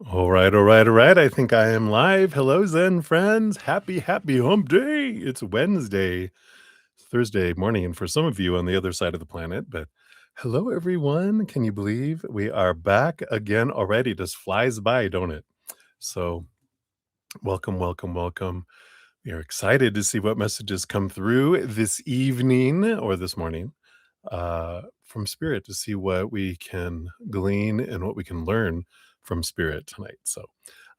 All right, all right, all right. I think I am live. Hello, Zen friends. Happy hump day. It's Wednesday, Thursday morning, and for some of you on the other side of the planet, but hello, everyone. Can you believe we are back again already? Just flies by, don't it? So, welcome, welcome, welcome. We are excited to see what messages come through this evening or this morning from Spirit to see what we can glean and what we can learn from Spirit tonight. So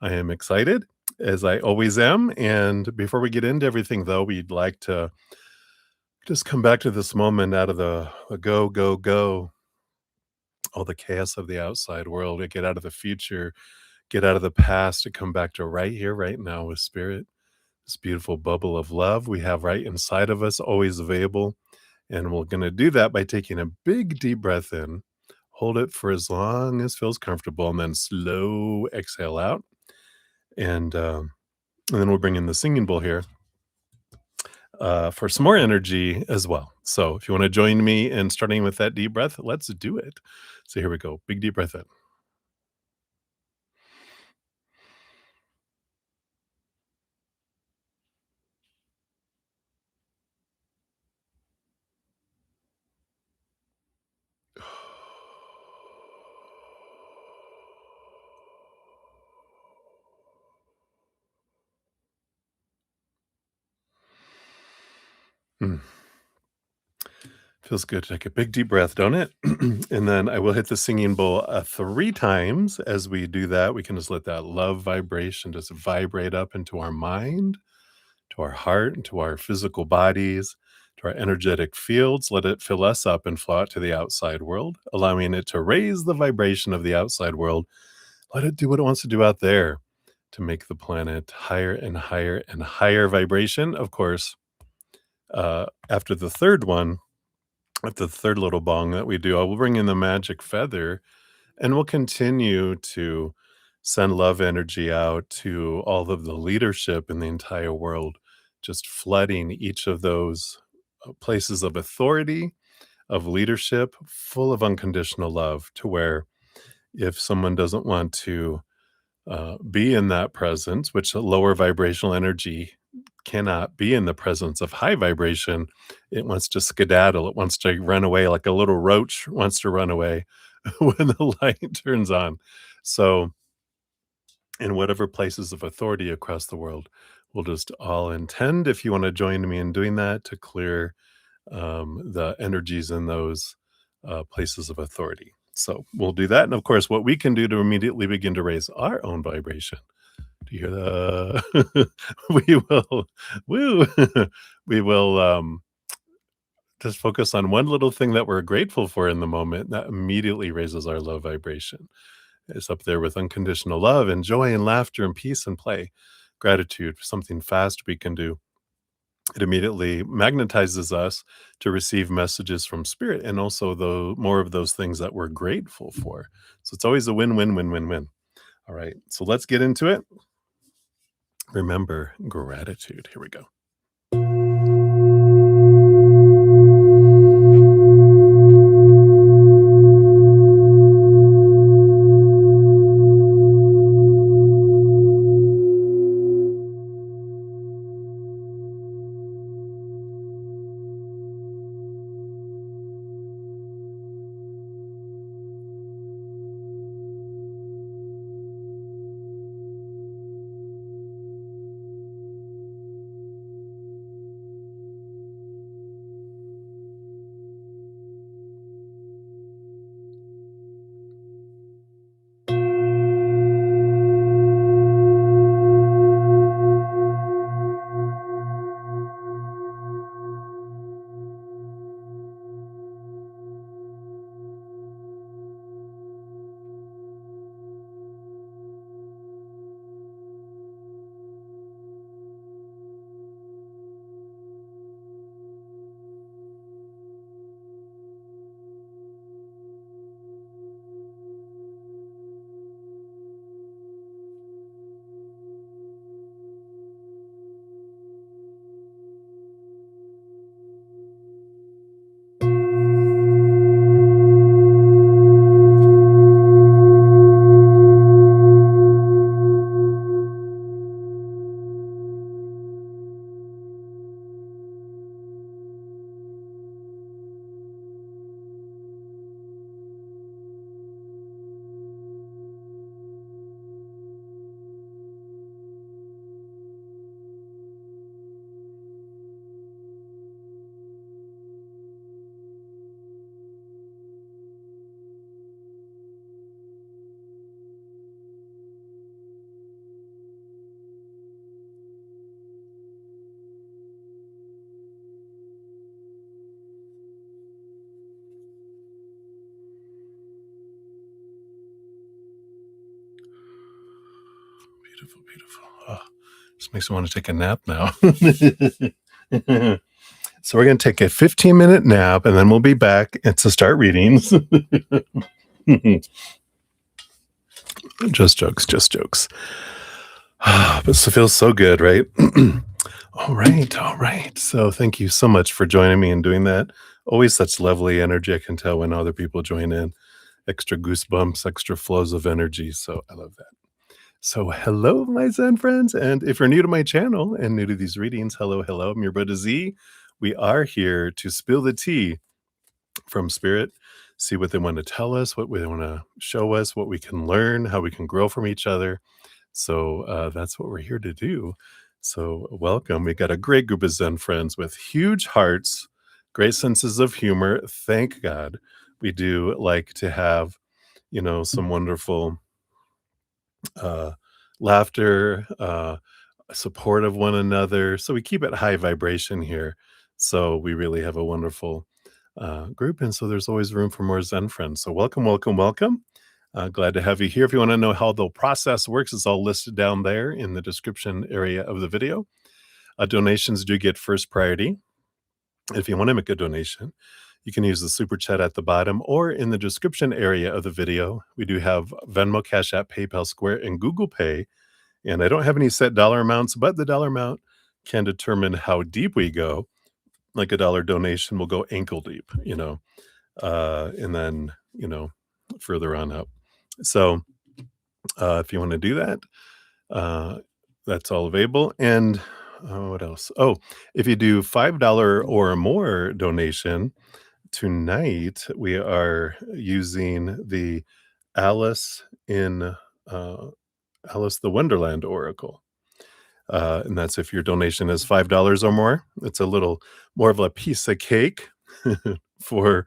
I am excited, as I always am. And before we get into everything, though, we'd like to just come back to this moment out of the go, go, go, all the chaos of the outside world, to get out of the future, get out of the past, to come back to right here, right now with Spirit. This beautiful bubble of love we have right inside of us, always available. And we're going to do that by taking a big deep breath in, hold it for as long as feels comfortable, and then slow exhale out. And then we'll bring in the singing bowl here for some more energy as well. So if you want to join me in starting with that deep breath, let's do it. So here we go. Big deep breath in. Hmm. Feels good to take a big deep breath, don't it? And then I will hit the singing bowl three times. As we do that, we can just let that love vibration just vibrate up into our mind, to our heart, and to our physical bodies, to our energetic fields. Let it fill us up and flow out to the outside world, allowing it to raise the vibration of the outside world. Let it do what it wants to do out there to make the planet higher and higher and higher vibration. Of course, after the third one, after the third little bong that we do, I will bring in the magic feather and we'll continue to send love energy out to all of the leadership in the entire world, just flooding each of those places of authority, of leadership, full of unconditional love, to where if someone doesn't want to be in that presence, which a lower vibrational energy cannot be in the presence of high vibration, it wants to skedaddle. It wants to run away like a little roach wants to run away when the light turns on. So, in whatever places of authority across the world, we'll just all intend, if you want to join me in doing that, to clear the energies in those places of authority. So we'll do that. And of course, what we can do to immediately begin to raise our own vibration. Do you hear the? We will, woo, we will just focus on one little thing that we're grateful for in the moment. That immediately raises our low vibration. It's up there with unconditional love and joy and laughter and peace and play. Gratitude, something fast we can do. It immediately magnetizes us to receive messages from spirit and also the more of those things that we're grateful for. So it's always a win, win, win, win, win. All right. So let's get into it. Remember gratitude. Here we go. beautiful, beautiful. Oh, just makes me want to take a nap now. So we're going to take a 15-minute nap, and then we'll be back and to start readings. Just jokes, just jokes. But it feels so good, right? All right, all right. So thank you so much for joining me and doing that. Always such lovely energy. I can tell when other people join in. Extra goosebumps, extra flows of energy. So I love that. So hello, my Zen friends. And if you're new to my channel and new to these readings, hello, hello. I'm your Buddha Z. We are here to spill the tea from spirit, see what they want to tell us, what they want to show us, what we can learn, how we can grow from each other. So that's what we're here to do. So welcome. We got a great group of Zen friends with huge hearts, great senses of humor. Thank God. We do like to have, some wonderful laughter, support of one another. So we keep it high vibration here. So we really have a wonderful group. And so there's always room for more Zen friends. So welcome, welcome, welcome. Glad to have you here. If you want to know how the process works, it's all listed down there in the description area of the video. Donations do get first priority. If you want to make a donation, you can use the super chat at the bottom or in the description area of the video. We do have Venmo, Cash App, PayPal, Square, and Google Pay. And I don't have any set dollar amounts, but the dollar amount can determine how deep we go. Like a dollar donation will go ankle deep, and then, further on up. So if you want to do that, that's all available. And what else? Oh, if you do $5 or more donation, tonight we are using the Alice in Alice the Wonderland Oracle. And that's if your donation is $5 or more. It's a little more of a piece of cake for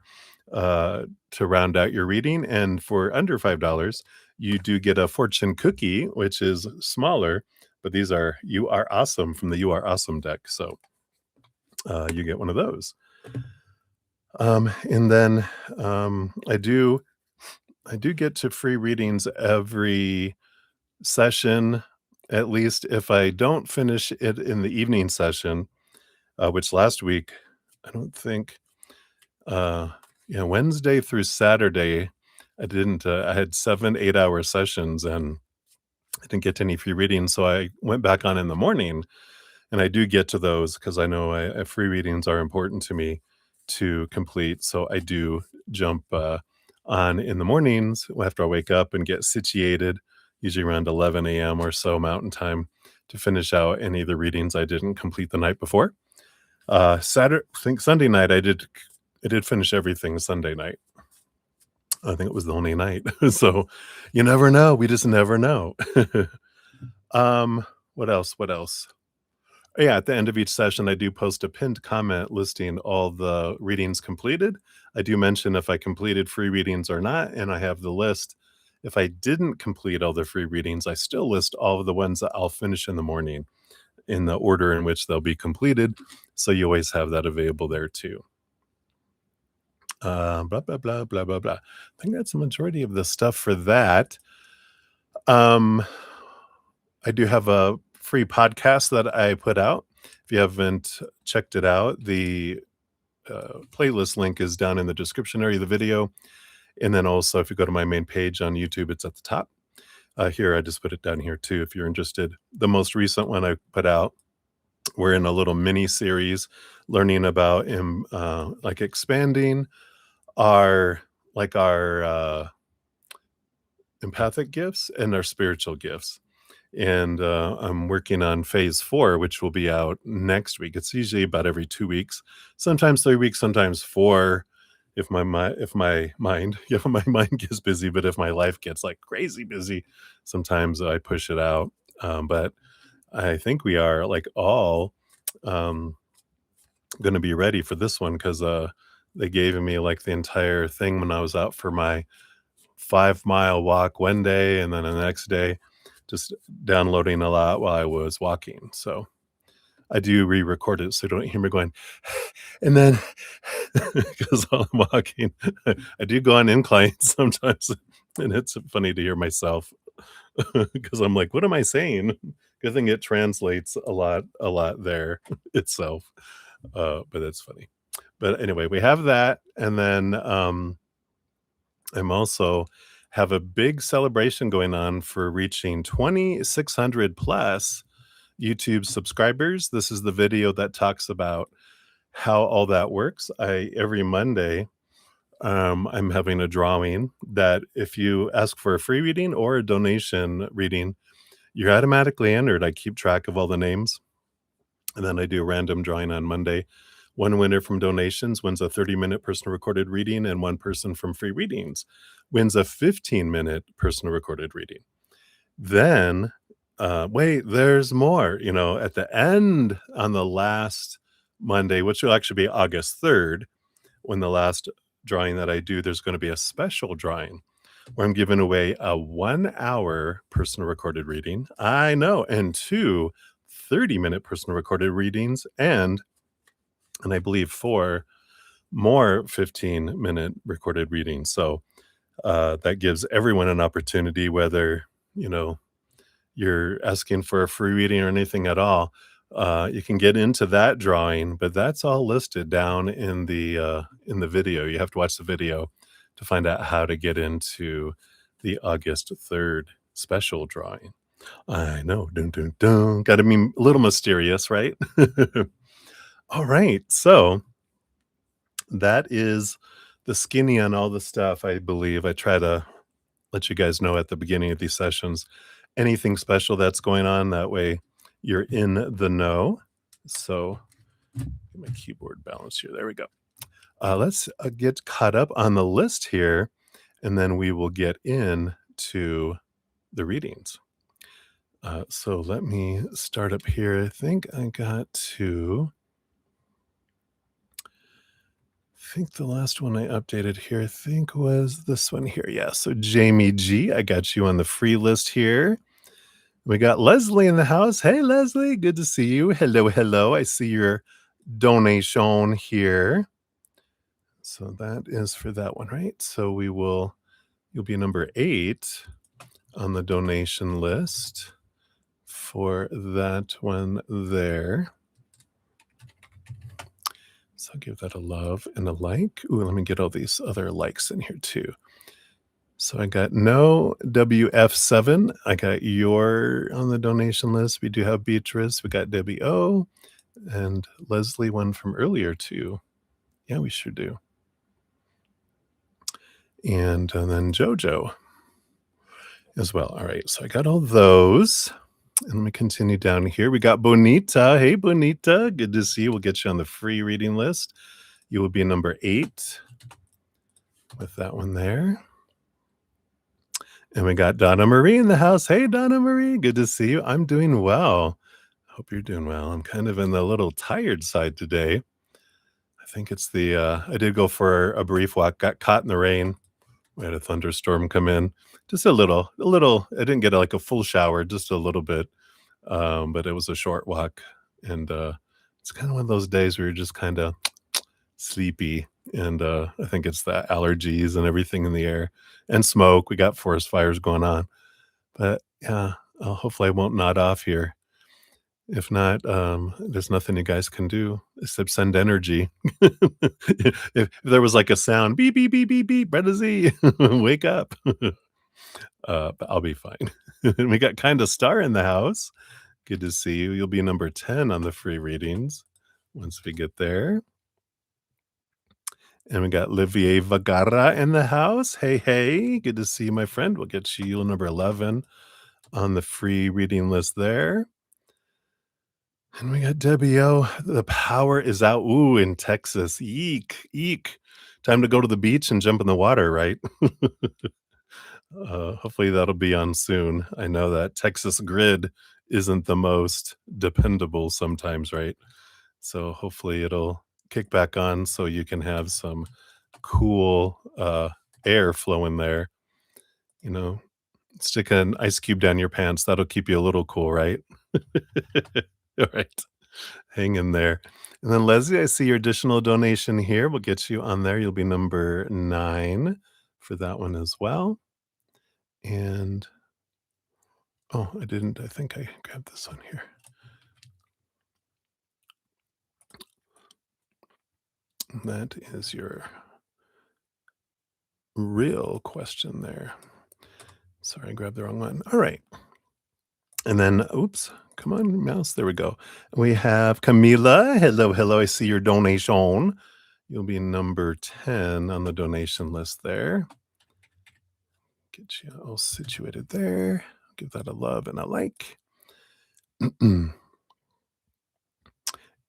to round out your reading. And for under $5, you do get a fortune cookie, which is smaller. But these are You Are Awesome from the You Are Awesome deck. So you get one of those. And then I do get to free readings every session, at least if I don't finish it in the evening session, which last week, I don't think, Wednesday through Saturday, I didn't, I had 7 8-hour sessions and I didn't get to any free readings. So I went back on in the morning and I do get to those because I know free readings are important to me to complete. So I do jump on in the mornings after I wake up and get situated, usually around 11 a.m. or so Mountain Time, to finish out any of the readings I didn't complete the night before. Saturday, I think Sunday night, I did finish everything Sunday night. I think it was the only night. So you never know. We just never know. What else? What else? Yeah, at the end of each session, I do post a pinned comment listing all the readings completed. I do mention if I completed free readings or not, and I have the list. If I didn't complete all the free readings, I still list all of the ones that I'll finish in the morning in the order in which they'll be completed. So you always have that available there too. Blah, blah, blah, blah, blah, blah. I think that's the majority of the stuff for that. I do have a free podcast that I put out. If you haven't checked it out, the playlist link is down in the description area of the video. And then also, if you go to my main page on YouTube, it's at the top. Here, I just put it down here too, if you're interested. The most recent one I put out, we're in a little mini series learning about expanding our empathic gifts and our spiritual gifts. And I'm working on phase 4, which will be out next week. It's usually about every 2 weeks, sometimes 3 weeks, sometimes 4. If my mind gets busy, but if my life gets like crazy busy, sometimes I push it out. But I think we are all going to be ready for this one because they gave me the entire thing when I was out for my 5-mile walk one day, and then the next day just downloading a lot while I was walking. So I do re-record it so you don't hear me going, and then because while I'm walking, I do go on inclines sometimes, and it's funny to hear myself because I'm like, "What am I saying?" Good thing it translates a lot there itself, but that's funny. But anyway, we have that, and then, I'm also have a big celebration going on for reaching 2,600 plus YouTube subscribers. This is the video that talks about how all that works. I every Monday, I'm having a drawing that if you ask for a free reading or a donation reading, you're automatically entered. I keep track of all the names, and then I do a random drawing on Monday. One winner from donations wins a 30-minute personal recorded reading, and one person from free readings wins a 15-minute personal recorded reading. Then, wait, there's more. At the end on the last Monday, which will actually be August 3rd, when the last drawing that I do, there's going to be a special drawing where I'm giving away a 1 hour personal recorded reading. I know, and two 30-minute personal recorded readings, and I believe four more 15-minute recorded readings. So that gives everyone an opportunity, whether you know you're asking for a free reading or anything at all. You can get into that drawing, but that's all listed down in the video. You have to watch the video to find out how to get into the August 3rd special drawing. I know, dun, dun, dun. Got to be a little mysterious, right? All right, so that is the skinny on all the stuff. I believe I try to let you guys know at the beginning of these sessions anything special that's going on. That way you're in the know. So get my keyboard balance here. There we go. Let's get caught up on the list here, and then we will get into the readings. So let me start up here. I think I got to. I think the last one I updated here, I think was this one here. Yeah. So Jamie G, I got you on the free list here. We got Leslie in the house. Hey, Leslie, good to see you. Hello, hello. I see your donation here. So that is for that one, right? So you'll be number 8 on the donation list for that one there. So I'll give that a love and a like. Ooh, let me get all these other likes in here too. So I got no WF7. I got your on the donation list. We do have Beatrice. We got Debbie O and Leslie, one from earlier too. Yeah, we sure do. And then Jojo as well. All right, so I got all those. And let me continue down here. We got Bonita. Hey, Bonita. Good to see you. We'll get you on the free reading list. You will be number 8 with that one there. And we got Donna Marie in the house. Hey, Donna Marie. Good to see you. I'm doing well. Hope you're doing well. I'm kind of in the little tired side today. I think it's I did go for a brief walk, got caught in the rain. We had a thunderstorm come in. Just a little. I didn't get like a full shower, just a little bit. But it was a short walk. And it's kind of one of those days where you're just kind of sleepy. And I think it's the allergies and everything in the air and smoke. We got forest fires going on. But yeah, hopefully I won't nod off here. If not, there's nothing you guys can do except send energy. If there was like a sound, beep, beep, beep, beep, beep, bruddaZEN, wake up. But I'll be fine. And we got Kinda Star in the house. Good to see you. You'll be number 10 on the free readings once we get there. And we got Livier Vagara in the house. Hey, hey. Good to see you, my friend. We'll get you number 11 on the free reading list there. And we got Debbie O. The power is out. Ooh, in Texas. Eek, eek. Time to go to the beach and jump in the water, right? Hopefully that'll be on soon. I know that Texas grid isn't the most dependable sometimes, right? So hopefully it'll kick back on so you can have some cool air flowing there. Stick an ice cube down your pants. That'll keep you a little cool, right? All right. Hang in there. And then Leslie, I see your additional donation here. We'll get you on there. You'll be number 9 for that one as well. And Oh, I didn't. I think I grabbed this one here. That is your real question there. Sorry, I grabbed the wrong one. All right. And then, oops, come on, mouse. There we go. We have Camila. Hello, hello. I see your donation. You'll be number 10 on the donation list there. Get you all situated there. Give that a love and a like.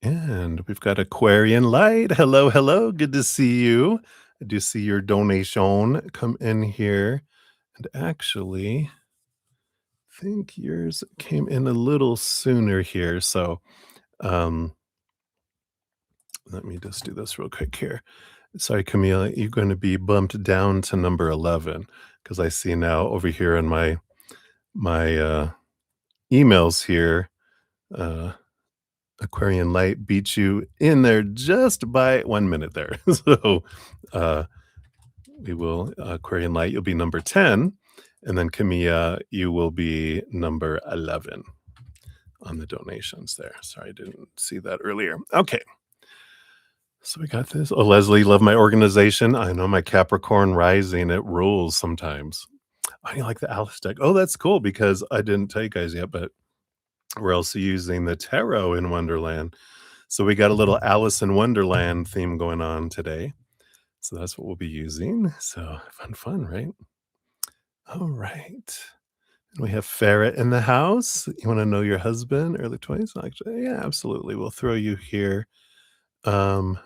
And we've got Aquarian Light. Hello, hello. Good to see you. I do see your donation come in here. And actually, I think yours came in a little sooner here. So let me just do this real quick here. Sorry, Camila, you're going to be bumped down to number 11 because I see now over here in my emails here, uh, Aquarian Light beat you in there just by 1 minute there. So uh, we will Aquarian Light, you'll be number 10, and then Camilla, you will be number 11 on the donations there. Sorry, I didn't see that earlier. Okay. So we got this. Oh, Leslie, love my organization. I know my Capricorn rising. It rules sometimes. I like the Alice deck. Oh, that's cool because I didn't tell you guys yet, but we're also using the tarot in Wonderland. So we got a little Alice in Wonderland theme going on today. So that's what we'll be using. So fun, right? All right. And we have Ferret in the house. You want to know your husband, early 20s? Actually, yeah, absolutely. We'll throw you here on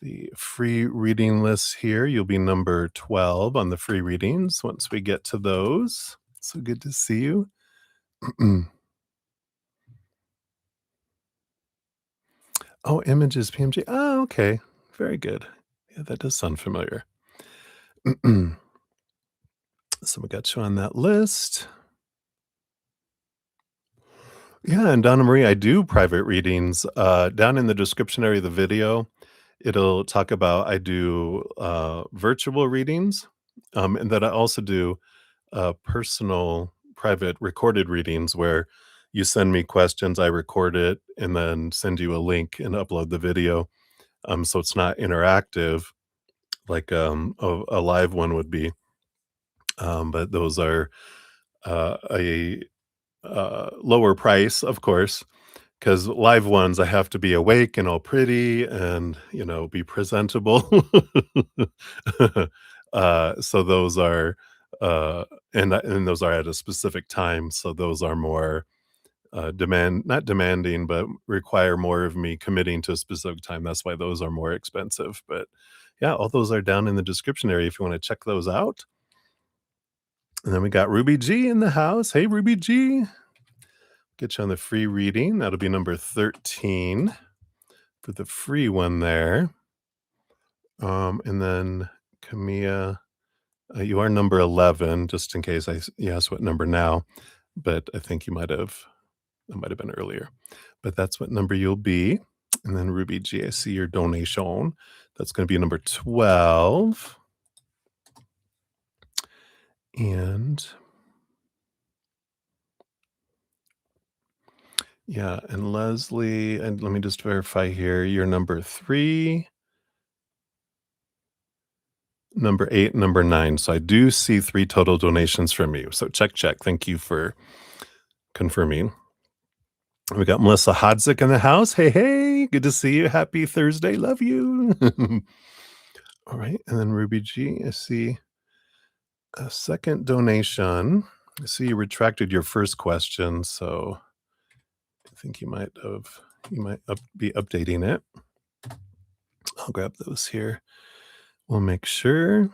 the free reading list here. You'll be number 12 on the free readings once we get to those. So good to see you. Oh, images PMG. Oh, okay. Very good. Yeah, that does sound familiar. So we got you on that list. Yeah, and Donna Marie, I do private readings. Down in the description area of the video, it'll talk about I do virtual readings, and that I also do personal, private, recorded readings where you send me questions, I record it, and then send you a link and upload the video. So it's not interactive like a live one would be, but those are a lower price, of course, because live ones I have to be awake and all pretty and be presentable. So those are and those are at a specific time. So those are more not demanding, but require more of me committing to a specific time. That's why those are more expensive. But yeah, all those are down in the description area if you want to check those out. And then we got Ruby G in the house. Hey, Ruby G. Get you on the free reading. That'll be number 13 for the free one there. And then Camilla, you are number 11, just in case you asked what number now, but I think that might have been earlier. But that's what number you'll be. And then Ruby G, I see your donation. That's going to be number 12. And yeah, and Leslie, and let me just verify here, you're number 3, number 8, number 9. So I do see 3 total donations from you. So check. Thank you for confirming. We got Melissa Hodzik in the house. Hey, good to see you. Happy Thursday. Love you. All right. And then Ruby G, I see a second donation. I see you retracted your first question. So I think you might be updating it. I'll grab those here. We'll make sure.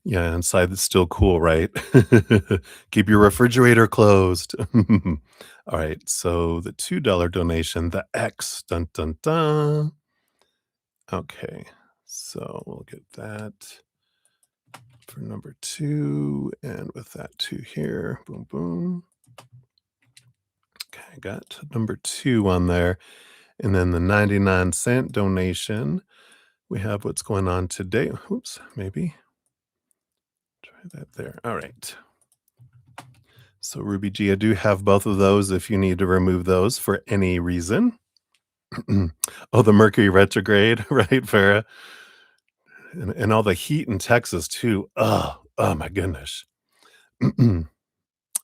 Yeah, inside it's still cool, right? Keep your refrigerator closed. All right, so the $2 donation, the X, dun dun dun. Okay, so we'll get that for number 2, and with that 2 here, boom, boom. Okay, I got number 2 on there, and then the 99-cent donation. We have what's going on today. Oops, maybe. Try That there. All right. So Ruby G, I do have both of those if you need to remove those for any reason. Oh, the Mercury retrograde, right, Farah? And all the heat in Texas too. Oh my goodness.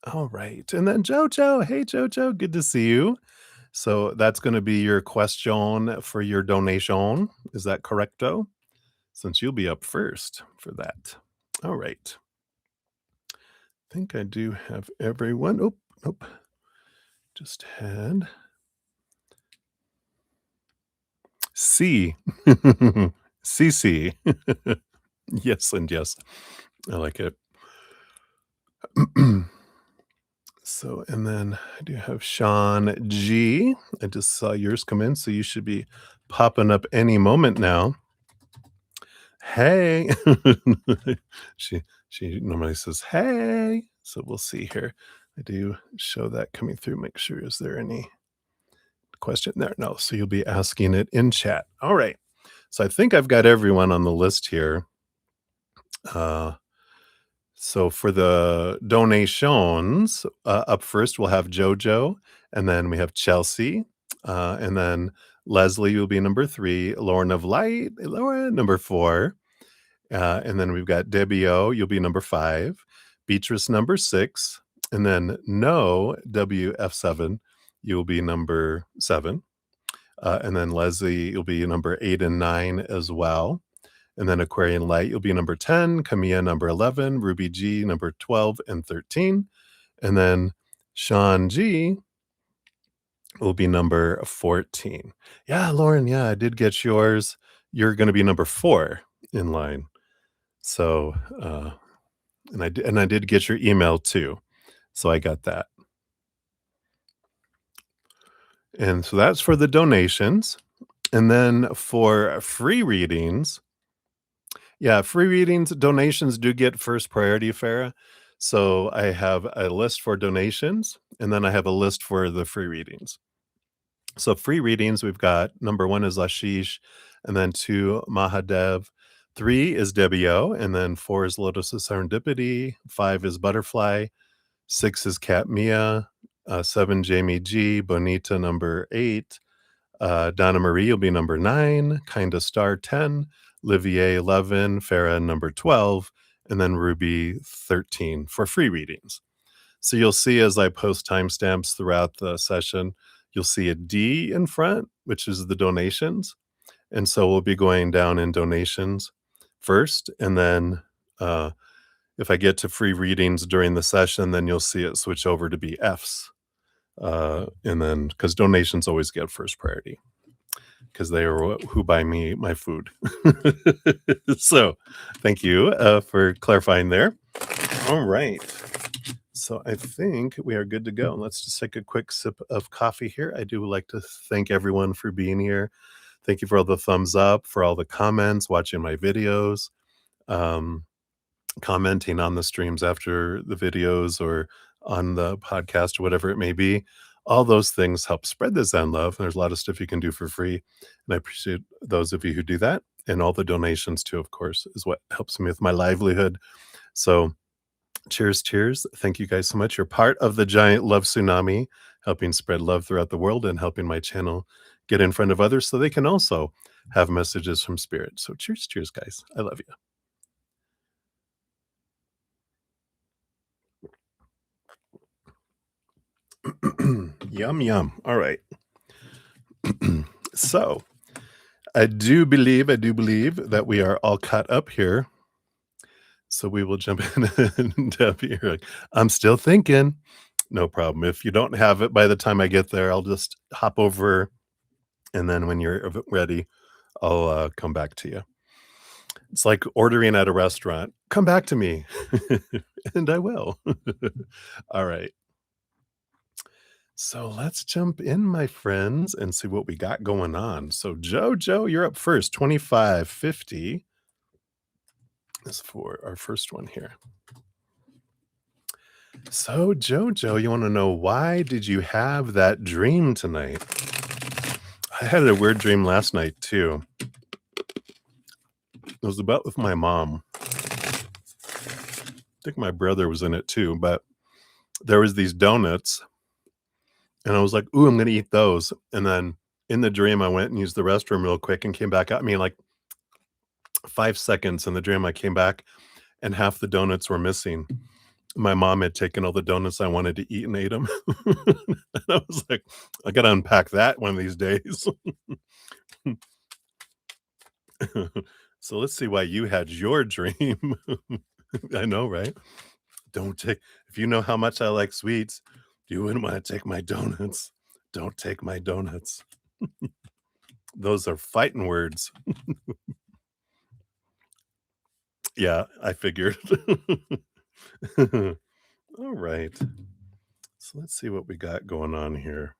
All right. And then Jojo. Hey Jojo, good to see you. So that's going to be your question for your donation. Is that correcto? Since you'll be up first for that. All right. I think I do have everyone. Oh, nope. Just had C. CC. Yes, and yes. I like it. So, and then I do have Sean G. I just saw yours come in, so you should be popping up any moment now. Hey. She normally says, hey. So we'll see here. I do show that coming through. Make sure, is there any question there? No. So you'll be asking it in chat. All right. So I think I've got everyone on the list here. So for the donations, up first, we'll have Jojo, and then we have Chelsea, and then Leslie will be number 3, Lauren of Light, Laura, number 4, and then we've got Debbie O, you'll be number 5, Beatrice, number 6, and then No, WF7, you'll be number 7, and then Leslie, you'll be number 8 and 9 as well. And then Aquarian Light, you'll be number 10, Camilla number 11, Ruby G number 12 and 13. And then Sean G will be number 14. Yeah, Lauren, yeah, I did get yours. You're going to be number 4 in line. So, and I did get your email too. So I got that. And so that's for the donations. And then for free readings, yeah, free readings, donations do get first priority, Farah. So I have a list for donations, and then I have a list for the free readings. So free readings, we've got number 1 is Ashish, and then 2, Mahadev. 3 is Debbie O, and then 4 is Lotus of Serendipity. 5 is Butterfly. 6 is Kat Mia. 7, Jamie G. Bonita, number 8. Donna Marie will be number 9. Kinda Star, 10. Livier, 11, Farah, number 12, and then Ruby, 13 for free readings. So you'll see as I post timestamps throughout the session, you'll see a D in front, which is the donations. And so we'll be going down in donations first. And then if I get to free readings during the session, then you'll see it switch over to be Fs. And then because donations always get first priority, because they are who buy me my food. So thank you for clarifying there. All right. So I think we are good to go. Let's just take a quick sip of coffee here. I do like to thank everyone for being here. Thank you for all the thumbs up, for all the comments, watching my videos, commenting on the streams after the videos or on the podcast or whatever it may be. All those things help spread the Zen love. There's a lot of stuff you can do for free. And I appreciate those of you who do that. And all the donations too, of course, is what helps me with my livelihood. So cheers, cheers. Thank you guys so much. You're part of the giant love tsunami, helping spread love throughout the world and helping my channel get in front of others so they can also have messages from spirit. So cheers, cheers, guys. I love you. Yum, yum. All right. So I do believe that we are all caught up here. So we will jump in and Debbie, you're like, I'm still thinking. No problem. If you don't have it by the time I get there, I'll just hop over. And then when you're ready, I'll come back to you. It's like ordering at a restaurant. Come back to me. And I will. All right. So let's jump in, my friends, and see what we got going on. So Jojo, you're up first. 2550 is for our first one here. So Jojo, you want to know, why did you have that dream tonight? I had a weird dream last night too. It was about with my mom. think my brother was in it too, but there was these donuts, and I was like, "Ooh, I'm gonna eat those." And then in the dream, I went and used the restroom real quick and came back out. I mean, like 5 seconds in the dream, I came back and half the donuts were missing. My mom had taken all the donuts I wanted to eat and ate them. And I was like, "I gotta unpack that one of these days." So let's see why you had your dream. I know, right? Don't take if you know how much I like sweets, you wouldn't wanna take my donuts. Don't take my donuts. Those are fighting words. Yeah, I figured. All right. So let's see what we got going on here.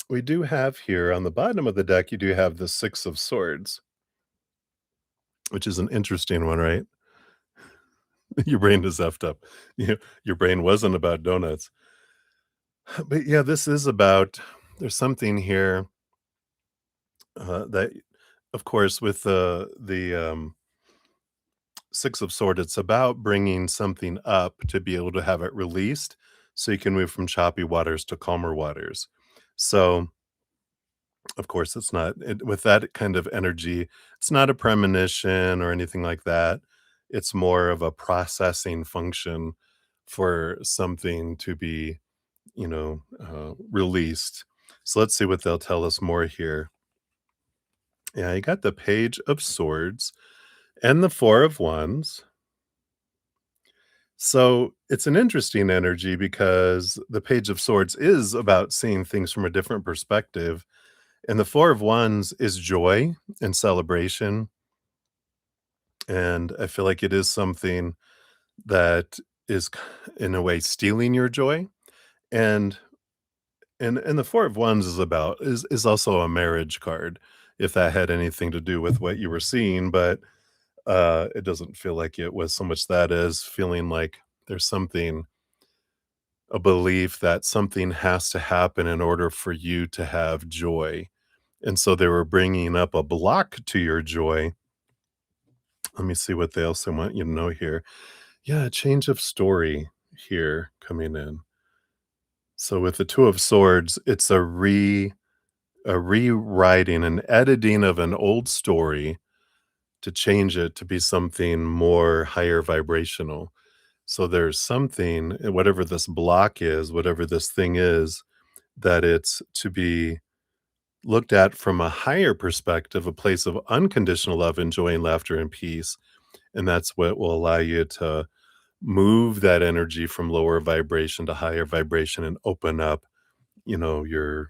We do have here on the bottom of the deck, you do have the 6 of swords, which is an interesting one, right? Your brain is effed up. Your brain wasn't about donuts. But yeah, this is about there's something here, that of course, with the 6 of Sword, it's about bringing something up to be able to have it released so you can move from choppy waters to calmer waters. So, of course, it's not with that kind of energy, it's not a premonition or anything like that. It's more of a processing function for something to be, released. So let's see what they'll tell us more here. Yeah, you got the Page of Swords and the Four of Wands. So it's an interesting energy because the Page of Swords is about seeing things from a different perspective, and the Four of Wands is joy and celebration. And I feel like it is something that is in a way stealing your joy. And and the Four of Wands is about is also a marriage card, if that had anything to do with what you were seeing, but it doesn't feel like it was so much that as feeling like there's something a belief that something has to happen in order for you to have joy. And so they were bringing up a block to your joy. Let me see what they also want you to know here. Yeah, a change of story here coming in. So with the Two of Swords, it's a rewriting, an editing of an old story to change it to be something more higher vibrational. So there's something, whatever this block is, whatever this thing is, that it's to be looked at from a higher perspective, a place of unconditional love and joy and laughter and peace. And that's what will allow you to move that energy from lower vibration to higher vibration and open up, your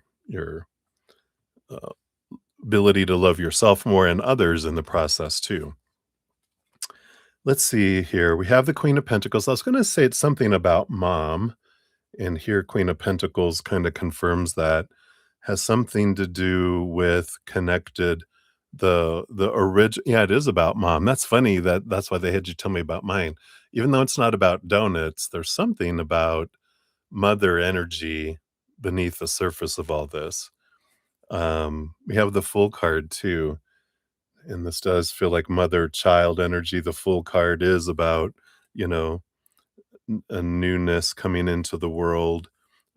uh, ability to love yourself more and others in the process too. Let's see here. We have the Queen of Pentacles. I was going to say it's something about mom, and here Queen of Pentacles kind of confirms that has something to do with connected the origin yeah, it is about mom. That's funny that's why they had you tell me about mine. Even though it's not about donuts, there's something about mother energy beneath the surface of all this. We have the Fool card too, and this does feel like mother-child energy. The Fool card is about, you know, a newness coming into the world,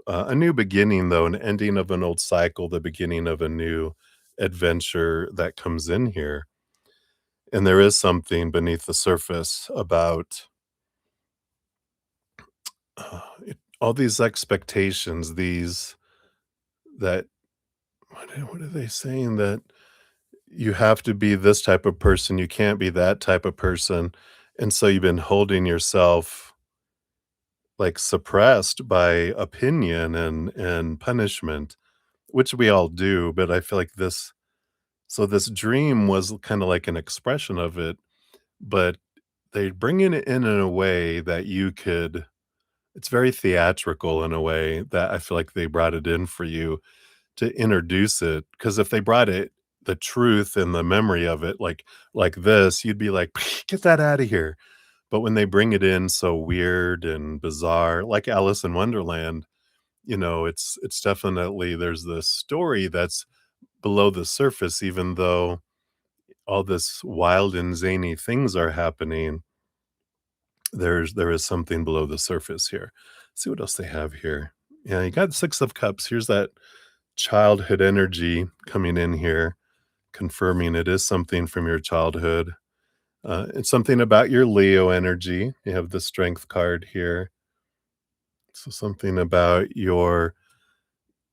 a new beginning, though, an ending of an old cycle, the beginning of a new adventure that comes in here. And there is something beneath the surface about all these expectations, these that what are they saying that you have to be this type of person, you can't be that type of person, and so you've been holding yourself like suppressed by opinion and punishment, which we all do, but I feel like this dream was kinda like an expression of it, but they bring it in a way that you could it's very theatrical in a way that I feel like they brought it in for you to introduce it. Because if they brought it the truth and the memory of it like this, you'd be like, "Get that out of here." But when they bring it in so weird and bizarre, like Alice in Wonderland, it's definitely there's this story that's below the surface, even though all this wild and zany things are happening. there is something below the surface here. See what else they have here. Yeah, you got 6 of cups. Here's that childhood energy coming in here, confirming it is something from your childhood. It's something about your Leo energy. You have the strength card here. So something about your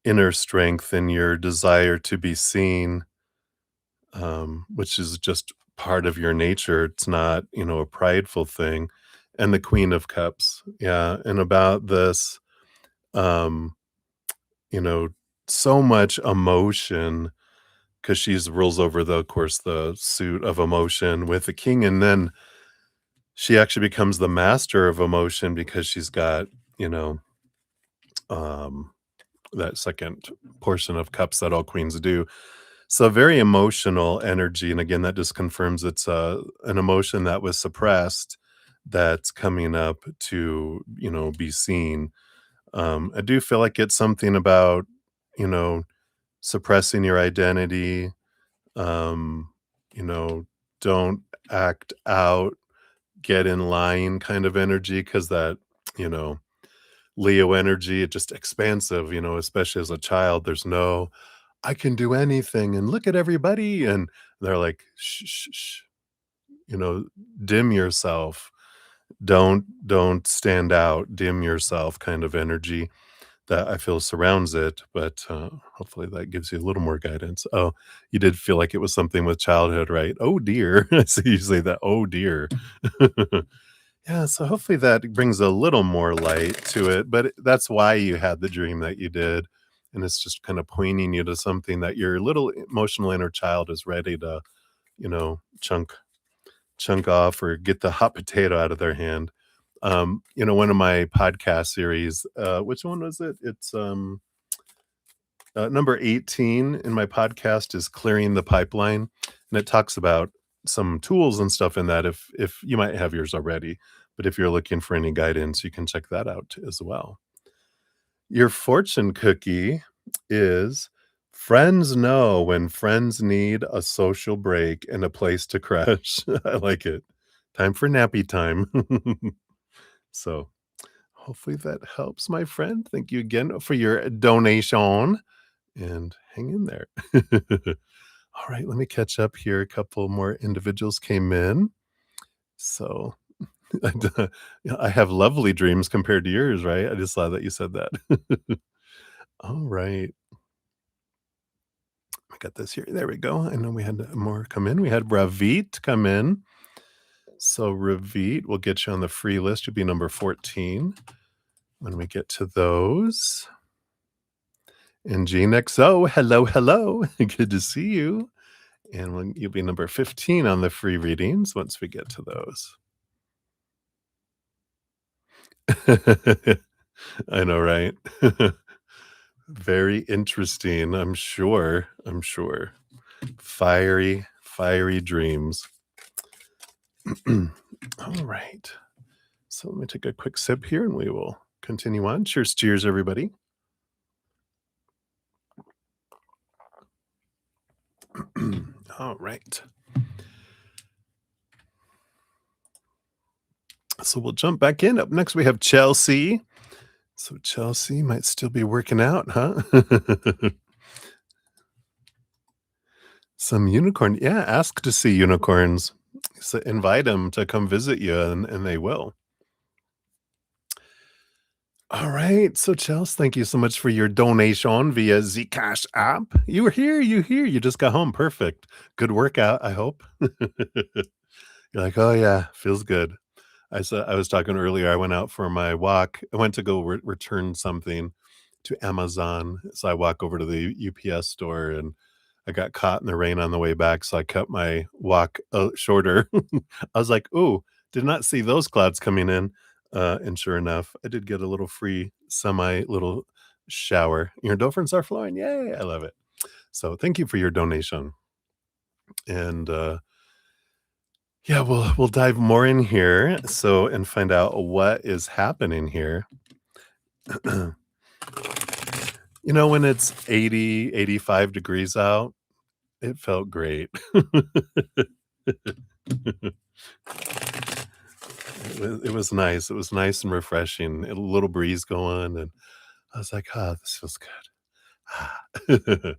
inner strength and your desire to be seen, which is just part of your nature. It's not, a prideful thing. And the Queen of Cups. Yeah. And about this, um, you know, so much emotion because she's rules over of course, the suit of emotion with the king. And then she actually becomes the master of emotion because she's got, you know, um, that second portion of cups that all queens do. So very emotional energy, and again, that just confirms it's, an emotion that was suppressed that's coming up to, be seen. I do feel like it's something about, you know, suppressing your identity, um, you know, don't act out, get in line kind of energy, because that, you know, Leo energy, it just expansive, especially as a child, there's no I can do anything and look at everybody. And they're like, shh, shh, shh, you know, dim yourself. Don't stand out, dim yourself kind of energy that I feel surrounds it. But hopefully that gives you a little more guidance. Oh, you did feel like it was something with childhood, right? Oh dear. I see you say that. Oh dear. Yeah, so hopefully that brings a little more light to it, but that's why you had the dream that you did, and it's just kind of pointing you to something that your little emotional inner child is ready to, chunk off or get the hot potato out of their hand. One of my podcast series, which one was it? It's number 18 in my podcast is Clearing the Pipeline, and it talks about some tools and stuff in that if you might have yours already, but if you're looking for any guidance, you can check that out as well. Your fortune cookie is friends know when friends need a social break and a place to crash. I like it. Time for nappy time. So hopefully that helps, my friend. Thank you again for your donation and hang in there. All right, let me catch up here. A couple more individuals came in. So and, I have lovely dreams compared to yours, right? I just saw that you said that. All right. I got this here. There we go. I know we had more come in. We had Ravit come in. So Ravit will get you on the free list. You'll be number 14 when we get to those. And Gene XO, hello, hello. Good to see you. And you'll be number 15 on the free readings once we get to those. I know, right? Very interesting, I'm sure, I'm sure. Fiery, fiery dreams. All right. So let me take a quick sip here and we will continue on. Cheers, everybody. All right. So we'll jump back in. Up next, we have Chelsea. So Chelsea might still be working out, huh? Some unicorn. Yeah, ask to see unicorns. So invite them to come visit you, and they will. All right. So, Chelsea, thank you so much for your donation via the Cash app. You were here. You here. You just got home. Perfect. Good workout, I hope. You're like, oh yeah, feels good. I was talking earlier. I went out for my walk. I went to go return something to Amazon. So I walk over to the UPS store and I got caught in the rain on the way back. So I kept my walk shorter. I was like, ooh, did not see those clouds coming in. And sure enough, I did get a little free semi little shower. Your endorphins are flowing. Yay. I love it. So thank you for your donation. And yeah, we'll dive more in here. So and find out what is happening here. When it's 80, 85 degrees out, it felt great. It it was nice. It was nice and refreshing. A little breeze going, and I was like, "Ah, this feels good."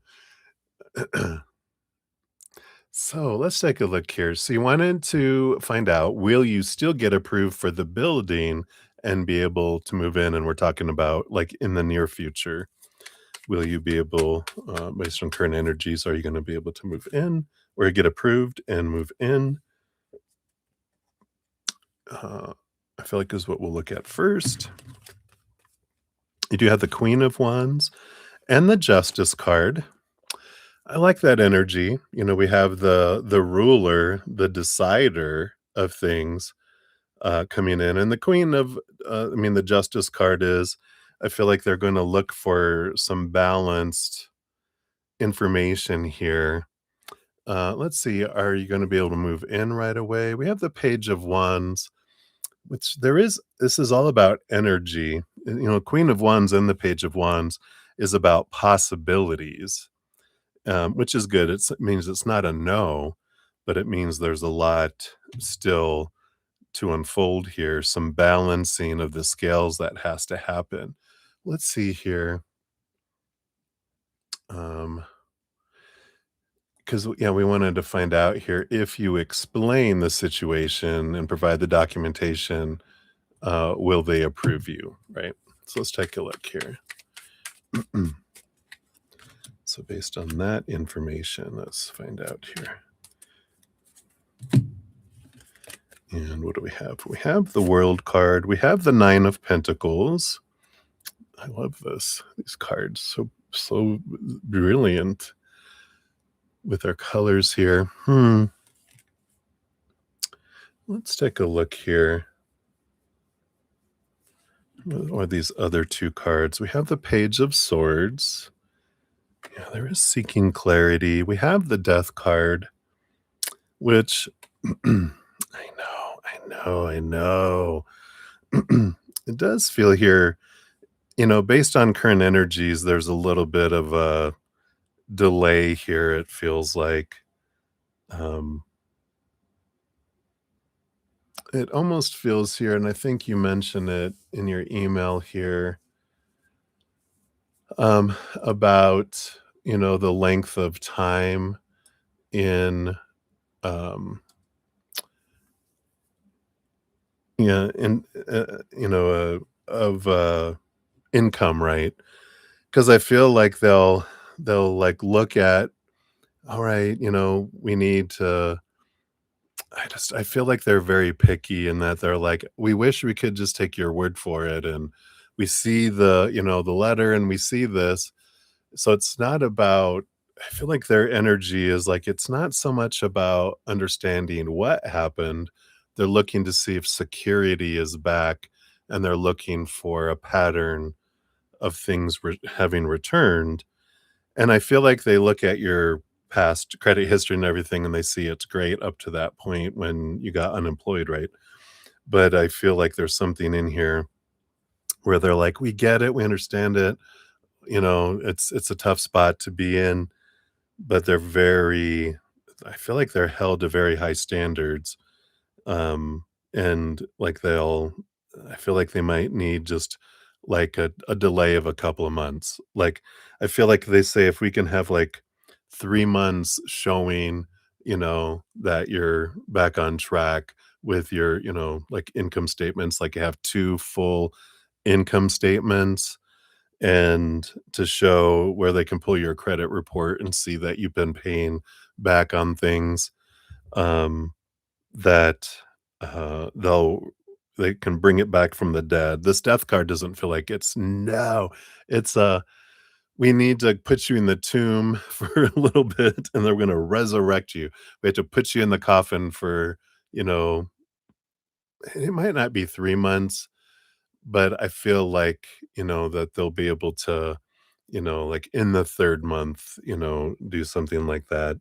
So let's take a look here. So you wanted to find out, will you still get approved for the building and be able to move in? And we're talking about like in the near future. Will you be able, based on current energies, are you going to be able to move in or get approved and move in? Uh, I feel like is what we'll look at first. You do have the Queen of Wands and the Justice card. I like that energy. You know, we have the ruler, the decider of things coming in, and the Queen of, I mean, the Justice card is. I feel like they're going to look for some balanced information here. Let's see. Are you going to be able to move in right away? We have the Page of Wands, which there is. This is all about energy. You know, Queen of Wands and the Page of Wands is about possibilities, which is good. It means it's not a no, but it means there's a lot still to unfold here, some balancing of the scales that has to happen. Let's see here. Because, yeah, we wanted to find out here if you explain the situation and provide the documentation, will they approve you, right? So let's take a look here. So based on that information, let's find out here. And what do we have? We have the World card. We have the Nine of Pentacles. I love this. These cards, so brilliant with our colors here. Let's take a look here. Or these other two cards. We have the Page of Swords. Yeah, there is seeking clarity. We have the Death card, which I know. It does feel here, you know, based on current energies, there's a little bit of a delay here, it feels like. Um, it almost feels here, and I think you mentioned it in your email here, about, you know, the length of time in, um, yeah, in, you know, of, income, right? Because I feel like they'll, like, look at, "Alright, you know, we need to." I feel like they're very picky in that they're like, "We wish we could just take your word for it, and we see the, you know, the letter, and we see this." So it's not about. I feel like their energy is like, it's not so much about understanding what happened. They're looking to see if security is back, and they're looking for a pattern of things having returned. And I feel like they look at your past credit history and everything, and they see it's great up to that point when you got unemployed, right? But I feel like there's something in here where they're like, "We get it, we understand it, you know, it's a tough spot to be in," but they're very. I feel like they're held to very high standards, and, like, they'll. I feel like they might need just, like, a delay of a couple of months. Like, I feel like they say if we can have, like, 3 months showing, you know, that you're back on track with your, you know, like, income statements, like, you have 2 full income statements, and to show where they can pull your credit report and see that you've been paying back on things, um that, they can bring it back from the dead. This death card doesn't feel like it's no, it's, we need to put you in the tomb for a little bit, and then we're gonna resurrect you. We have to put you in the coffin for, you know, it might not be 3 months, but I feel like, you know, that they'll be able to, you know, like, in the 3rd month, you know, do something like that.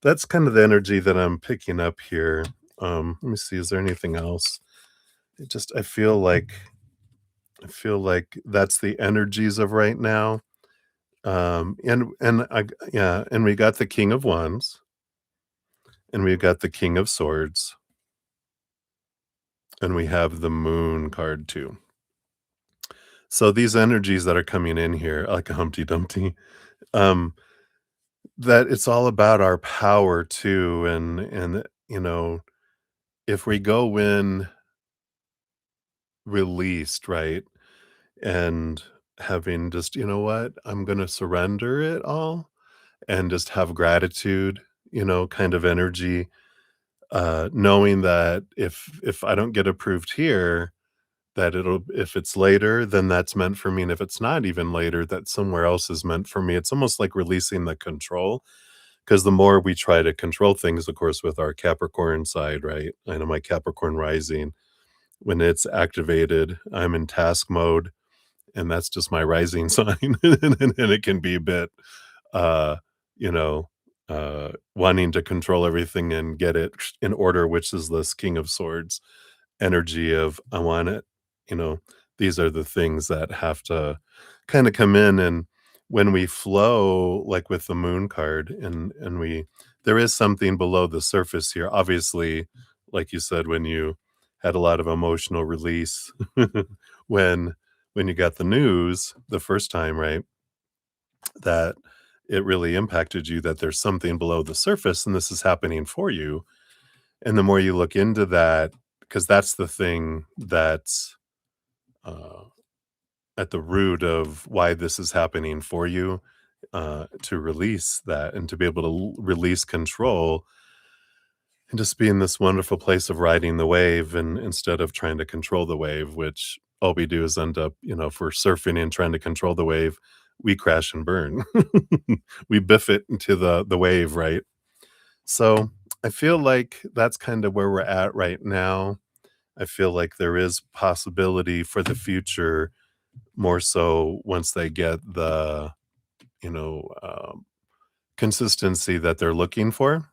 That's kind of the energy that I'm picking up here. Let me see, is there anything else? It just I feel like that's the energies of right now. And I yeah, and we got the King of Wands, and we've got the King of Swords. and we have the moon card too. So these energies that are coming in here, like a Humpty Dumpty, um, that it's all about our power too, and if we go in released, right, and having just, you know what, I'm gonna surrender it all and just have gratitude, kind of energy, knowing that if I don't get approved here, that it'll if it's later, then that's meant for me, and if it's not even later, that somewhere else is meant for me. It's almost like releasing the control, because the more we try to control things, of course, with our Capricorn side, right? I know my Capricorn rising, when it's activated, I'm in task mode, and that's just my rising sign, and it can be a bit, uh, you know, wanting to control everything and get it in order, which is this King of Swords energy of I want it. You know, these are the things that have to kind of come in, and when we flow like with the moon card, and we there is something below the surface here. Obviously, like you said, when you had a lot of emotional release when when you got the news the first time, right? That it really impacted you, that there's something below the surface and this is happening for you. And the more you look into that, because that's the thing that's uh, at the root of why this is happening for you, to release that and to be able to release control and just be in this wonderful place of riding the wave, and instead of trying to control the wave, which all we do is end up, if we're surfing and trying to control the wave, we crash and burn. We biff it into the wave, right? So I feel like that's kind of where we're at right now. I feel like there is possibility for the future, more so once they get the, you know, consistency that they're looking for.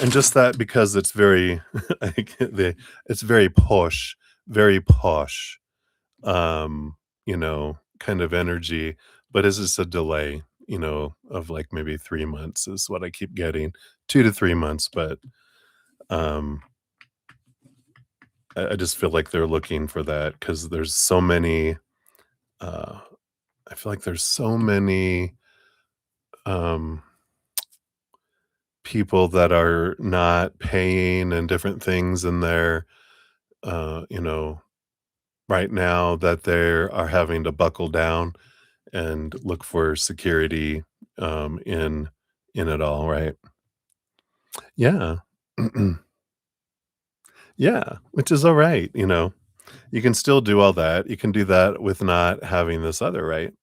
And just that, because it's very, it's very posh, kind of energy, but it's just a delay, of like maybe 3 months is what I keep getting, 2 to 3 months. But um, I just feel like they're looking for that because there's so many. Uh, I feel like there's so many um, people that are not paying and different things in there, uh, you know, right now, that they are having to buckle down and look for security, in it all, right? Yeah. Yeah, which is all right, you can still do all that. You can do that with not having this other, right?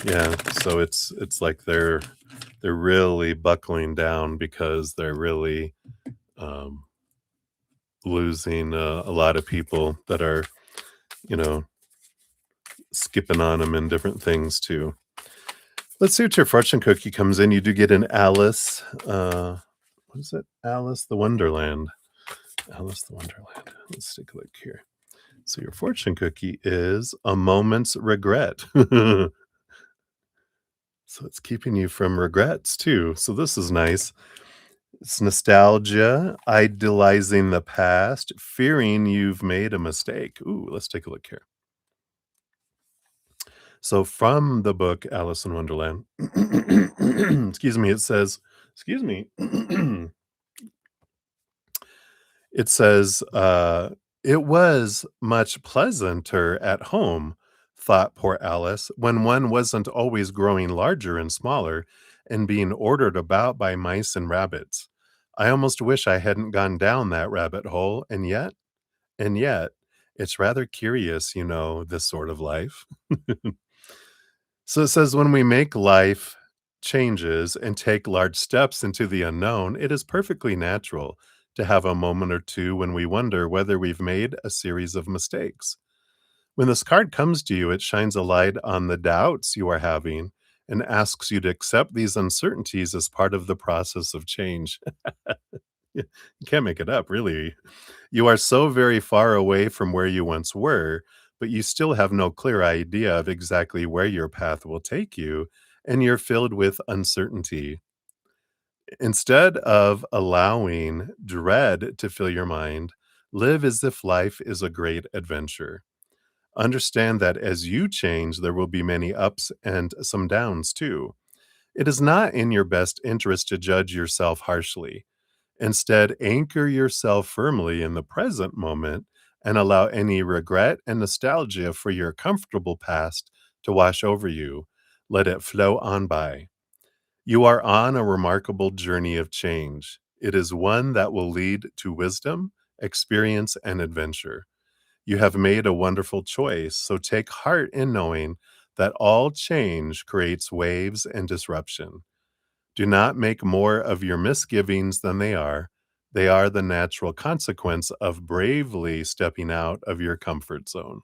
Yeah, so it's like they're really buckling down because they're really, um, losing, a lot of people that are, you know, skipping on them and different things too. Let's see what your fortune cookie comes in. You do get an Alice, what is it? Alice the Wonderland. Alice the Wonderland. Let's take a look here. So your fortune cookie is a moment's regret. So it's keeping you from regrets too. So this is nice. It's nostalgia, idealizing the past, fearing you've made a mistake. Ooh, let's take a look here. So from the book Alice in Wonderland, excuse me, it says, excuse me, it says, it was much pleasanter at home, thought poor Alice, when one wasn't always growing larger and smaller and being ordered about by mice and rabbits. I almost wish I hadn't gone down that rabbit hole, and yet, it's rather curious, this sort of life. So it says, when we make life changes and take large steps into the unknown, it is perfectly natural to have a moment or two when we wonder whether we've made a series of mistakes. When this card comes to you, it shines a light on the doubts you are having and asks you to accept these uncertainties as part of the process of change. You can't make it up, really. You are so very far away from where you once were, but you still have no clear idea of exactly where your path will take you, and you're filled with uncertainty. Instead of allowing dread to fill your mind, live as if life is a great adventure. Understand that as you change, there will be many ups and some downs too. It is not in your best interest to judge yourself harshly. Instead, anchor yourself firmly in the present moment and allow any regret and nostalgia for your comfortable past to wash over you. Let it flow on by. You are on a remarkable journey of change. It is one that will lead to wisdom, experience, and adventure. You have made a wonderful choice, so take heart in knowing that all change creates waves and disruption. Do not make more of your misgivings than they are. They are the natural consequence of bravely stepping out of your comfort zone.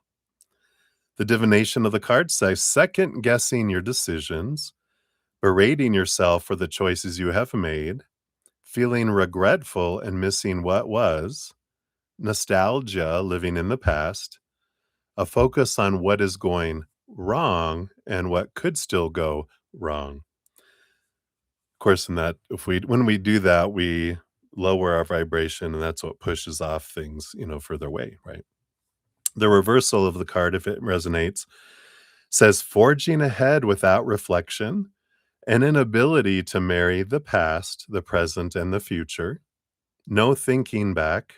The divination of the cards says second guessing your decisions, berating yourself for the choices you have made, feeling regretful and missing what was, nostalgia, living in the past, a focus on what is going wrong and what could still go wrong. Of course, in that, if we when we do that, we lower our vibration, and that's what pushes off things, further away, right? The reversal of the card, if it resonates, says forging ahead without reflection, an inability to marry the past, the present, and the future, no thinking back,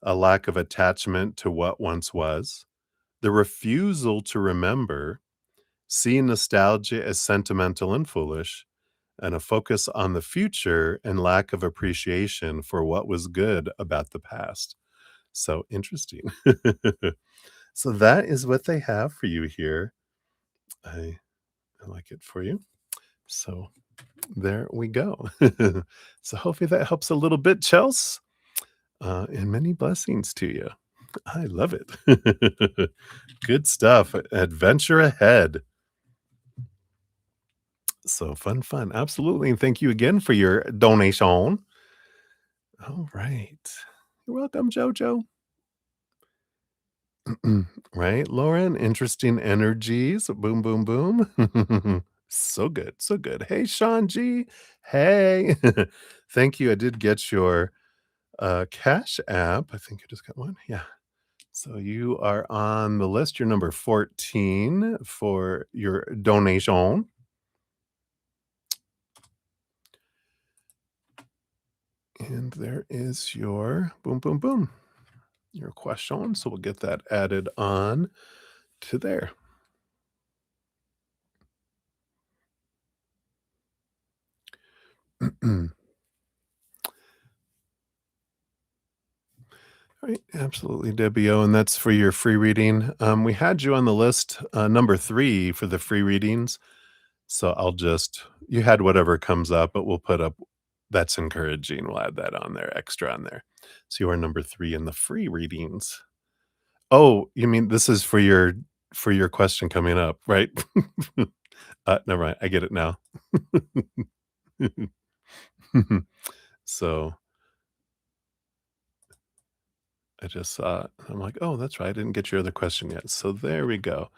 a lack of attachment to what once was, the refusal to remember, see nostalgia as sentimental and foolish, and a focus on the future and lack of appreciation for what was good about the past. So interesting. So that is what they have for you here. I like it for you. So there we go. So hopefully that helps a little bit, Chels. And many blessings to you. I love it. Good stuff. Adventure ahead. So fun, fun. Absolutely. And thank you again for your donation. All right. You're welcome, Jojo. Right, Lauren? Interesting energies. Boom, boom, boom. So good. So good. Hey, Sean G. Hey. Thank you. I did get your Cash app. I think I just got one. Yeah. So you are on the list. You're number 14 for your donation. And there is your boom, boom, boom, your question. So we'll get that added on to there. All right, absolutely, Debbie O, and that's for your free reading. We had you on the list, number 3 for the free readings. So you had whatever comes up, but we'll put up that's encouraging. We'll add that on there, extra on there. So you are number 3 in the free readings. Oh, you mean this is for your question coming up, right? Never mind. I get it now. So I just saw it. I'm like, oh, that's right. I didn't get your other question yet. So there we go.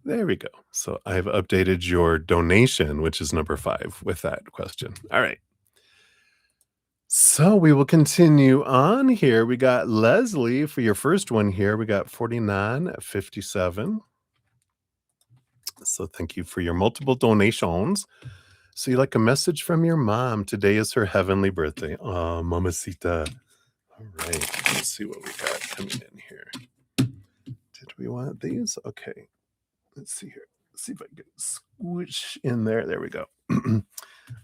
There we go. So I've updated your donation, which is number 5, with that question. All right. So we will continue on here. We got Leslie for your first one here. We got 4957. So thank you for your multiple donations. So you like a message from your mom. Today is her heavenly birthday. Oh, mamacita. All right. Let's see what we got coming in here. Did we want these? Okay. Let's see here. Let's see if I can squish in there. There we go.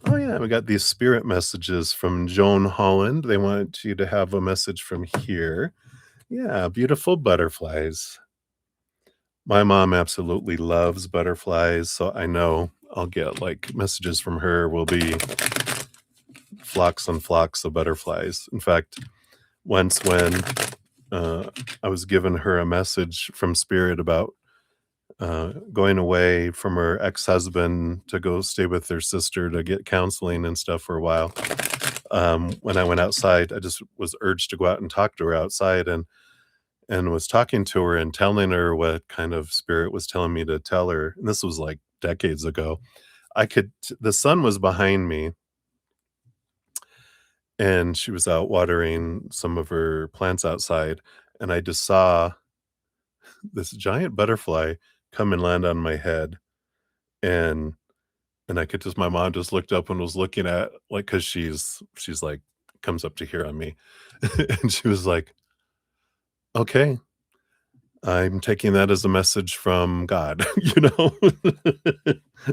Oh, yeah. We got these spirit messages from Joan Holland. They want you to have a message from here. Yeah. Beautiful butterflies. My mom absolutely loves butterflies. So I know I'll get like messages from her will be flocks and flocks of butterflies. In fact, once when I was giving her a message from spirit about going away from her ex-husband to go stay with their sister to get counseling and stuff for a while. When I went outside, I just was urged to go out and talk to her outside and was talking to her and telling her what kind of spirit was telling me to tell her. And this was like decades ago. The sun was behind me and she was out watering some of her plants outside, and I just saw this giant butterfly come and land on my head, and I could just my mom just looked up and was looking at like, cause she's like comes up to here on me, and she was like, "Okay, I'm taking that as a message from God," you know?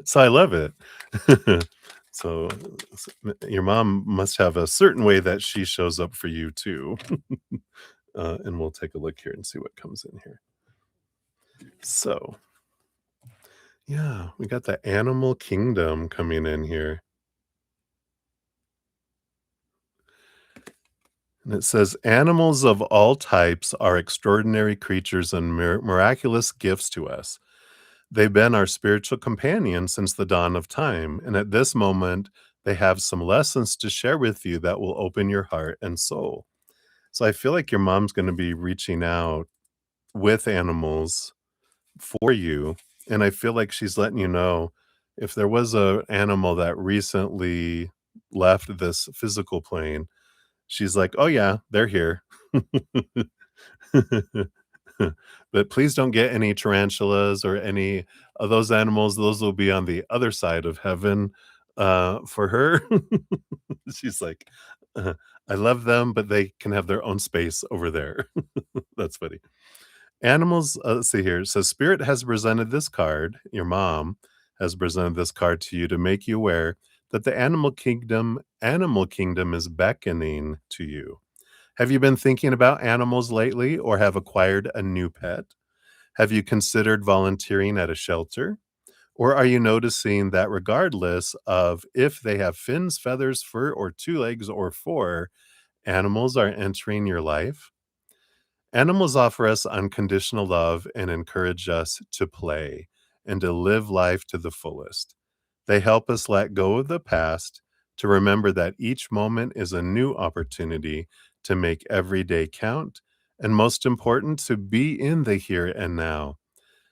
So I love it. So, your mom must have a certain way that she shows up for you too. And we'll take a look here and see what comes in here. So, yeah, we got the animal kingdom coming in here. And it says, "Animals of all types are extraordinary creatures and miraculous gifts to us. They've been our spiritual companions since the dawn of time, and at this moment, they have some lessons to share with you that will open your heart and soul." So I feel like your mom's gonna be reaching out with animals for you, and I feel like she's letting you know if there was a animal that recently left this physical plane, she's like, "Oh, yeah, they're here." But please don't get any tarantulas or any of those animals, those will be on the other side of heaven, for her. She's like, "I love them, but they can have their own space over there." That's funny. Animals, let's see here. So Spirit has presented this card, your mom has presented this card to you to make you aware that the animal kingdom is beckoning to you. Have you been thinking about animals lately or have acquired a new pet? Have you considered volunteering at a shelter? Or are you noticing that regardless of if they have fins, feathers, fur, or two legs or four, animals are entering your life? Animals offer us unconditional love and encourage us to play and to live life to the fullest. They help us let go of the past, to remember that each moment is a new opportunity to make every day count, and most important, to be in the here and now.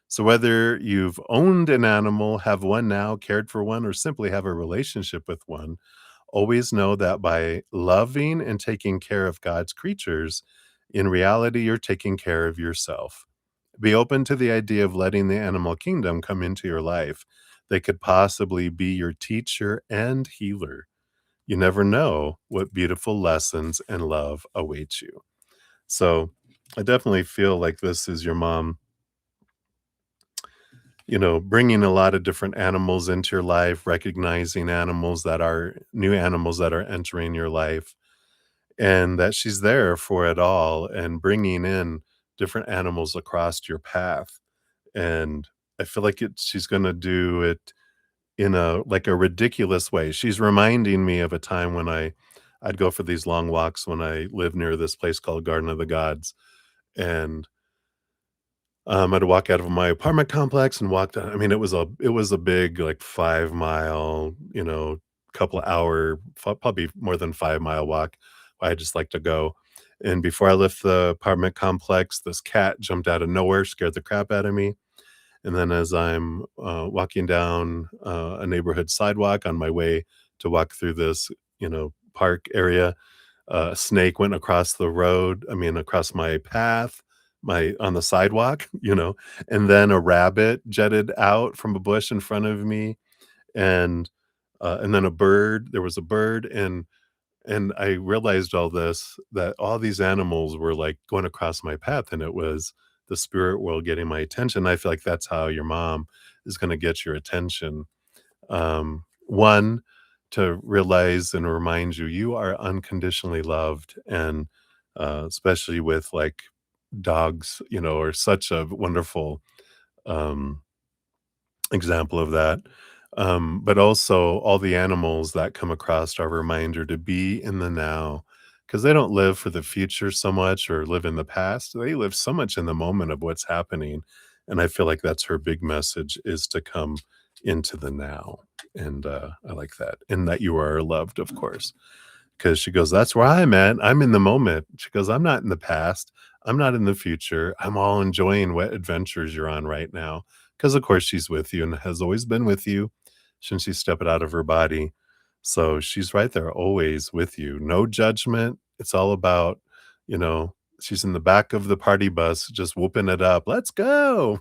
So, whether you've owned an animal, have one now, cared for one, or simply have a relationship with one, always know that by loving and taking care of God's creatures, in reality, you're taking care of yourself. Be open to the idea of letting the animal kingdom come into your life. They could possibly be your teacher and healer. You never know what beautiful lessons and love await you. So I definitely feel like this is your mom, bringing a lot of different animals into your life, recognizing animals that are new animals that are entering your life, and that she's there for it all and bringing in different animals across your path. And I feel like she's going to do it in a ridiculous way. She's reminding me of a time when I'd go for these long walks when I lived near this place called Garden of the Gods, and I'd walk out of my apartment complex and walk down. I mean, it was a big, like, 5 mile, couple hour, probably more than 5 mile walk. I just like to go. And before I left the apartment complex, this cat jumped out of nowhere, scared the crap out of me. And then as I'm walking down a neighborhood sidewalk on my way to walk through this, park area, a snake went across the road, I mean, across my path, my on the sidewalk, and then a rabbit jetted out from a bush in front of me, and then there was a bird, and I realized that all these animals were, like, going across my path, and it was the spirit world getting my attention. I feel like that's how your mom is gonna get your attention. One, to realize and remind you, you are unconditionally loved, and, especially with, like, dogs, are such a wonderful, um, example of that. But also all the animals that come across are a reminder to be in the now, because they don't live for the future so much or live in the past. They live so much in the moment of what's happening. And I feel like that's her big message, is to come into the now. And I like that. And that you are loved, of course. Because she goes, "That's where I'm at. I'm in the moment." She goes, "I'm not in the past. I'm not in the future. I'm all enjoying what adventures you're on right now." Because of course she's with you and has always been with you since she stepped out of her body. So she's right there always with you. No judgment. It's all about, you know, she's in the back of the party bus just whooping it up. Let's go.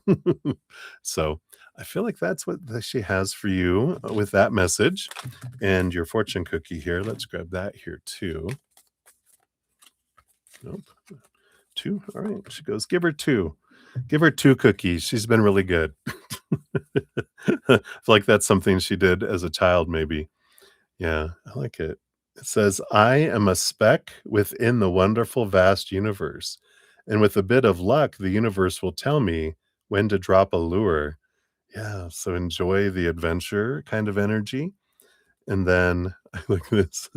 So I feel like that's what she has for you with that message and your fortune cookie here. Let's grab that here too. Nope. Two. All right. She goes, give her two. Give her two cookies. She's been really good. I feel like that's something she did as a child, maybe. Yeah, I like it. It says, I am a speck within the wonderful vast universe. And with a bit of luck, the universe will tell me when to drop a lure. Yeah, so enjoy the adventure kind of energy. And then I like this.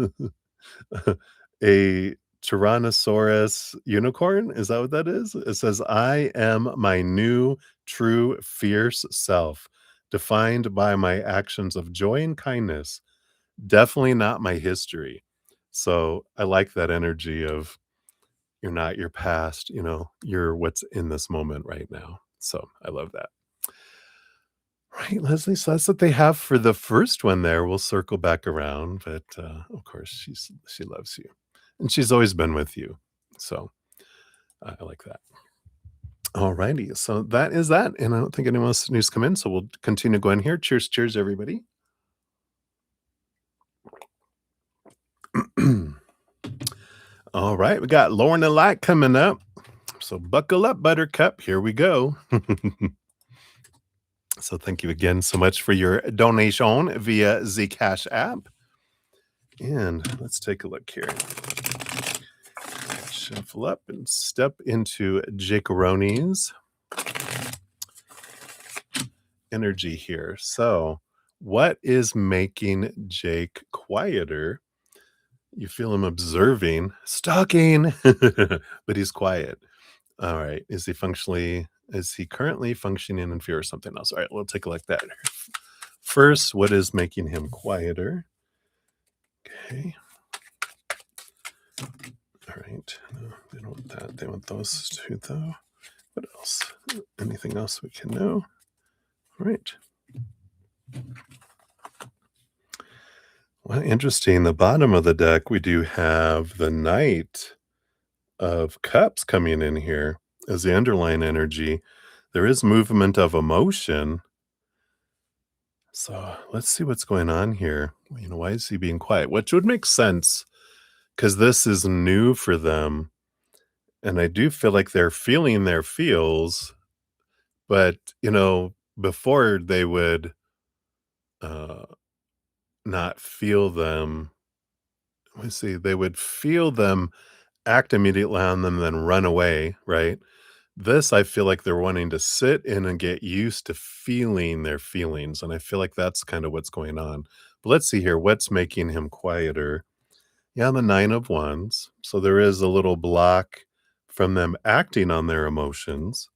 A Tyrannosaurus unicorn? Is that what that is? It says, I am my new, true, fierce self, defined by my actions of joy and kindness, definitely not my history. So I like that energy of you're not your past, you're what's in this moment right now. So I love that. Right, Leslie. So that's what they have for the first one there. We'll circle back around, but of course she loves you. And she's always been with you. So I like that. All righty. So that is that. And I don't think anyone else needs to come in. So we'll continue going here. Cheers, cheers, everybody. All right. We got Lauren and Light coming up. So buckle up, Buttercup. Here we go. So thank you again so much for your donation via the Cash app. And let's take a look here. Shuffle up and step into Jakeroni's energy here. So what is making Jake quieter? You feel him observing, stalking, but he's quiet. All right. Is he currently functioning in fear or something else? All right, we'll take a look at that. First, what is making him quieter? Okay. All right. No, they don't want that. They want those two, though. What else? Anything else we can know? All right. Well, interesting. The bottom of the deck, we do have the Knight of Cups coming in here as the underlying energy. There is movement of emotion. So let's see what's going on here. Why is he being quiet? Which would make sense because this is new for them. And I do feel like they're feeling their feels, but, before they would uh, not feel them. Let's see, they would feel them, act immediately on them, then run away, right? This, I feel like they're wanting to sit in and get used to feeling their feelings, and I feel like that's kind of what's going on. But let's see here, what's making him quieter? Yeah, the 9 of Wands. So there is a little block from them acting on their emotions,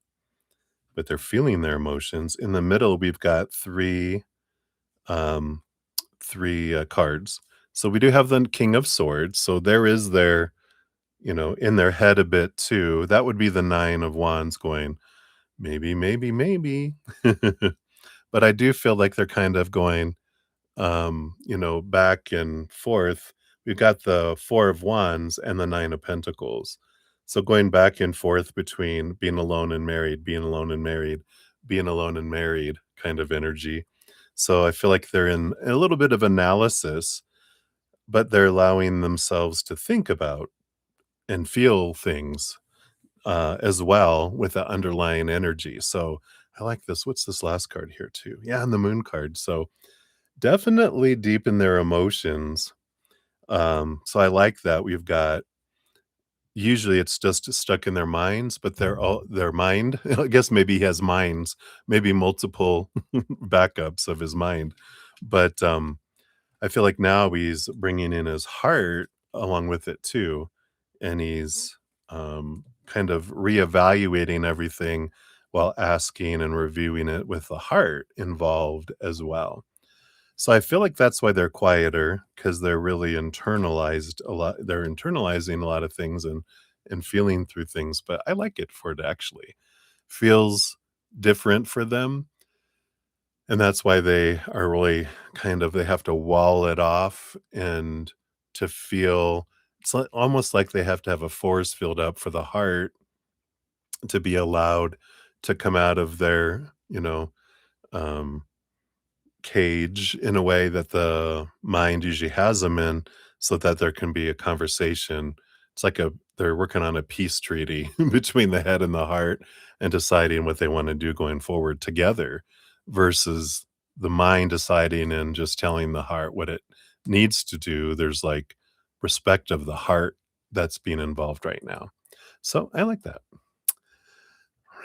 but they're feeling their emotions. In the middle, we've got um, three cards. So we do have the King of Swords. So there is their, in their head a bit too. That would be the 9 of Wands going, maybe, maybe, maybe. But I do feel like they're kind of going, back and forth. We've got the 4 of Wands and the 9 of Pentacles. So going back and forth between being alone and married, being alone and married, being alone and married kind of energy. So I feel like they're in a little bit of analysis, but they're allowing themselves to think about and feel things as well with the underlying energy. So I like this. What's this last card here too? Yeah, and the Moon card. So definitely deep in their emotions. So I like that. We've got usually it's just stuck in their minds, but their mind, I guess maybe he has minds, maybe multiple backups of his mind. But I feel like now he's bringing in his heart along with it too, and he's kind of reevaluating everything while asking and reviewing it with the heart involved as well. So I feel like that's why they're quieter because they're really internalized a lot. They're internalizing a lot of things and feeling through things. But I like it for it actually feels different for them. And that's why they are really they have to wall it off and to feel almost like they have to have a force field up for the heart to be allowed to come out of their, um, cage in a way that the mind usually has them in so that there can be a conversation. It's like they're working on a peace treaty between the head and the heart and deciding what they want to do going forward together versus the mind deciding and just telling the heart what it needs to do. There's like respect of the heart that's being involved right now. So I like that.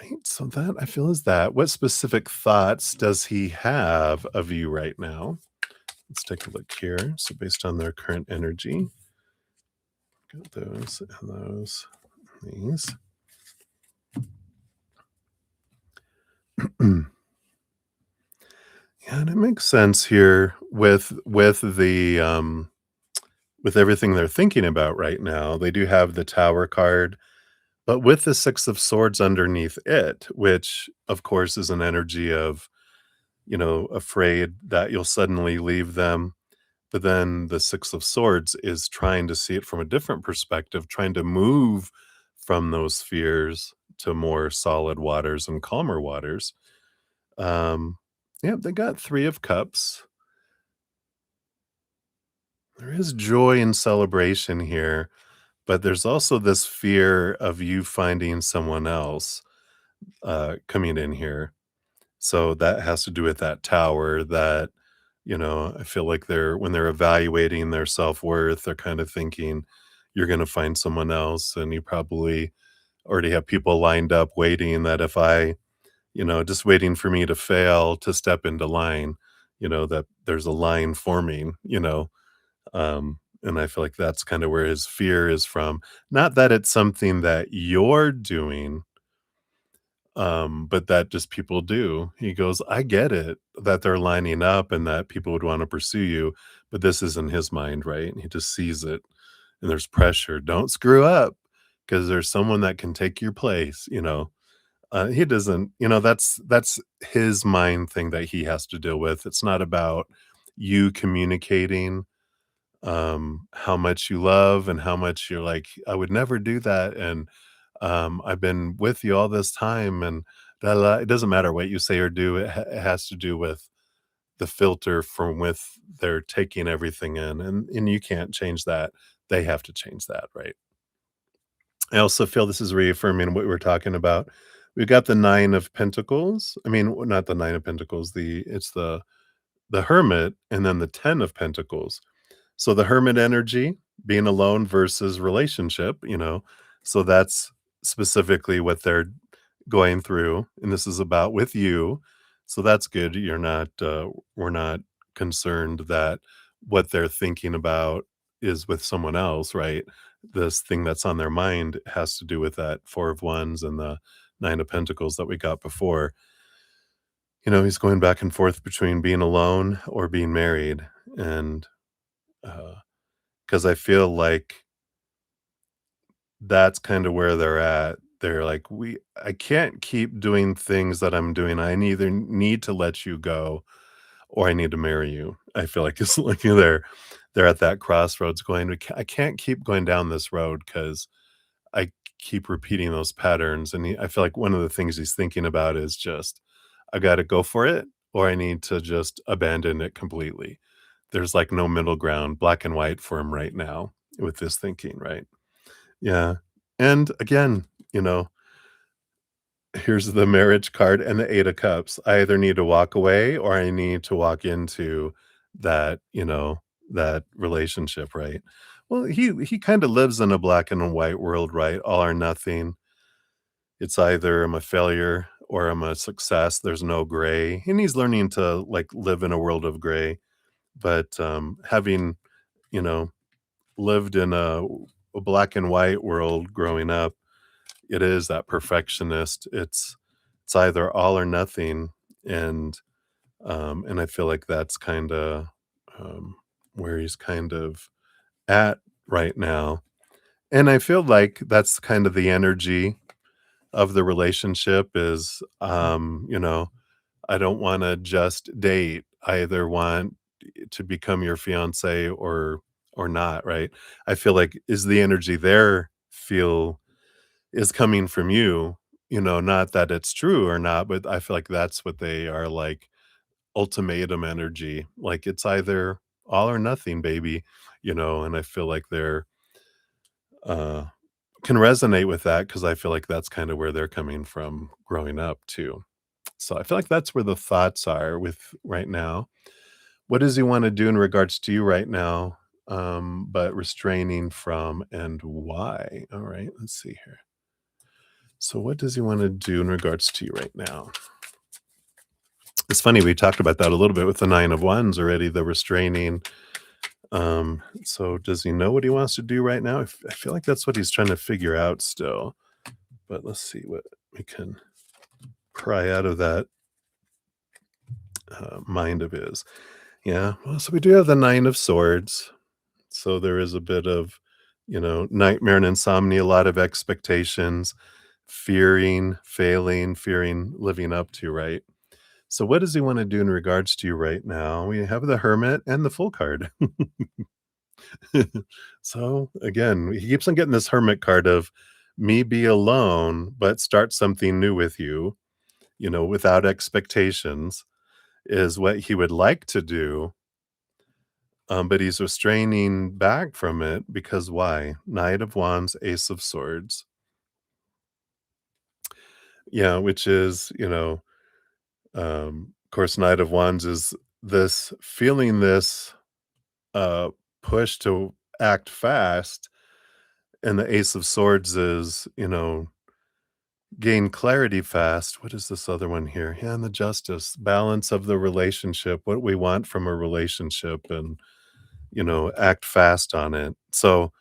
Right. So that I feel is that. What specific thoughts does he have of you right now? Let's take a look here. So based on their current energy, got those and those, these. Yeah, and it makes sense here with everything they're thinking about right now. They do have the Tower card, but with the Six of Swords underneath it, which of course is an energy of, afraid that you'll suddenly leave them. But then the Six of Swords is trying to see it from a different perspective, trying to move from those fears to more solid waters and calmer waters. Um, yeah, they got Three of Cups. There is joy and celebration here, but there's also this fear of you finding someone else coming in here. So that has to do with that tower that, I feel like when they're evaluating their self-worth, they're kind of thinking you're going to find someone else. And you probably already have people lined up waiting that if just waiting for me to fail to step into line, that there's a line forming, and I feel like that's kind of where his fear is from. Not that it's something that you're doing, but that just people do. He goes, "I get it that they're lining up and that people would wanna pursue you, but this is in his mind, right?" And he just sees it, and there's pressure. "Don't screw up, because there's someone that can take your place," He doesn't that's his mind thing that he has to deal with. It's not about you communicating, how much you love and how much you're like, "I would never do that," and, "I've been with you all this time," and da da. It doesn't matter what you say or do, it has to do with the filter from with they're taking everything in, and you can't change that. They have to change that, right? I also feel this is reaffirming what we were talking about. We've got the 9 of Pentacles. I mean, not the 9 of Pentacles, it's the Hermit and then the 10 of Pentacles. So the hermit energy, being alone versus relationship, so that's specifically what they're going through, and this is about with you. So that's good. We're not concerned that what they're thinking about is with someone else, right? This thing that's on their mind has to do with that Four of Wands and the Nine of Pentacles that we got before. He's going back and forth between being alone or being married, and uh 'cause I feel like that's kinda where they're at. They're like, I can't keep doing things that I'm doing. I either need to let you go or I need to marry you." I feel like it's like they're at that crossroads going, I can't keep going down this road because I keep repeating those patterns." And I feel like one of the things he's thinking about is just, "I gotta go for it, or I need to just abandon it completely." There's, like, no middle ground, black and white for him right now with this thinking, right? Yeah. And again, here's the marriage card and the 8 of cups. I either need to walk away or I need to walk into that relationship, right? Well, he kinda lives in a black and a white world, right? All or nothing. It's either I'm a failure or I'm a success. There's no gray. And he's learning to, like, live in a world of gray. But, having, you know, lived in a black and white world growing up, it is that perfectionist. It's either all or nothing, and I feel like that's um, where he's kind of at right now, and I feel like that's kind of the energy of the relationship is, I don't wanna just date. I either want to become your fiancé or not, right? I feel like is the energy there feel is coming from you, not that it's true or not, but I feel like that's what they are like ultimatum energy. Like it's either all or nothing, baby, and I feel like they're uh can resonate with that because I feel like that's kind of where they're coming from growing up too. So I feel like that's where the thoughts are with right now. What does he want to do in regards to you right now? But restraining from and why? All right, let's see here. So what does he want to do in regards to you right now? It's funny, we talked about that a little bit with the 9 of Wands already, the restraining. So does he know what he wants to do right now? I feel like that's what he's trying to figure out still. But let's see what we can pry out of that mind of his. Yeah. Well, so we do have the 9 of Swords. So there is a bit of, nightmare and insomnia, a lot of expectations, fearing, failing, fearing living up to, right? So what does he want to do in regards to you right now? We have the Hermit and the Full card. So again, he keeps on getting this Hermit card of me be alone, but start something new with you, without expectations is what he would like to do. But he's restraining back from it because why? Knight of Wands, Ace of Swords. Yeah, which is, of course, Knight of Wands is this feeling this uh push to act fast, and the Ace of Swords is, gain clarity fast. What is this other one here? Yeah, and the Justice, balance of the relationship, what we want from a relationship, and act fast on it. So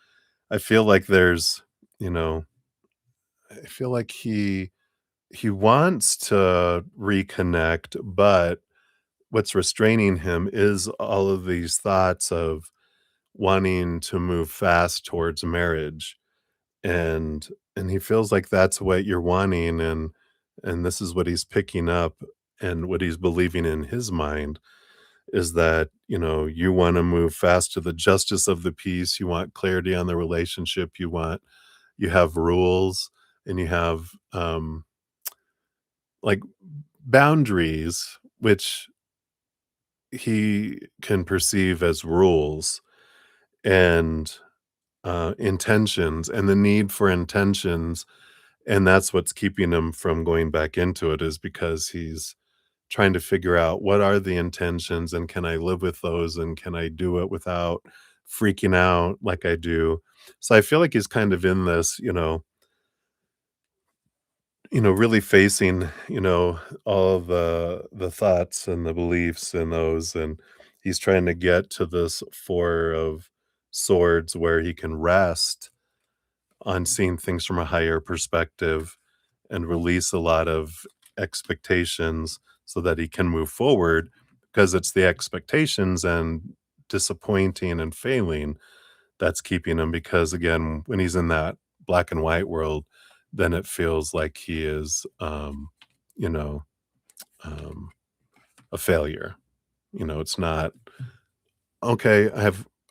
I feel like there's, you know, I feel like he wants to reconnect, but what's restraining him is all of these thoughts of wanting to move fast towards marriage. And and he feels like that's what you're wanting, and this is what he's picking up and what he's believing in his mind is that, you wanna move fast to the justice of the peace, you want clarity on the relationship, you have rules, and you have, like, boundaries, which he can perceive as rules, and, intentions, and the need for intentions, and that's what's keeping him from going back into it is because he's trying to figure out what are the intentions and can I live with those and can I do it without freaking out like I do. So I feel like he's kind of in this, really facing, all the thoughts and the beliefs and those, and he's trying to get to this 4 of swords where he can rest on seeing things from a higher perspective and release a lot of expectations so that he can move forward because it's the expectations and disappointing and failing that's keeping him because again when he's in that black and white world then it feels like he is you know um a failure. It's not okay,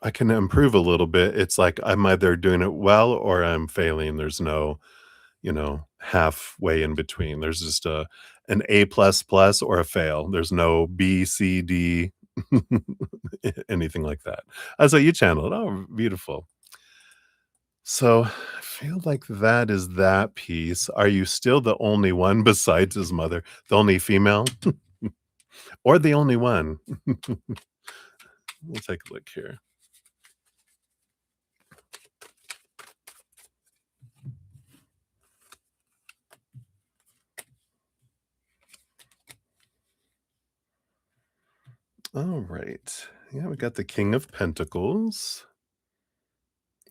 I can improve a little bit. It's like I'm either doing it well or I'm failing. There's no halfway in between. There's just an A plus plus or a fail. There's no B, C, D, anything like that. So you channeled. Oh, beautiful. So I feel like that is that piece. Are you still the only one besides his mother? The only female or the only one? We'll take a look here. All right. Yeah, we got the King of Pentacles.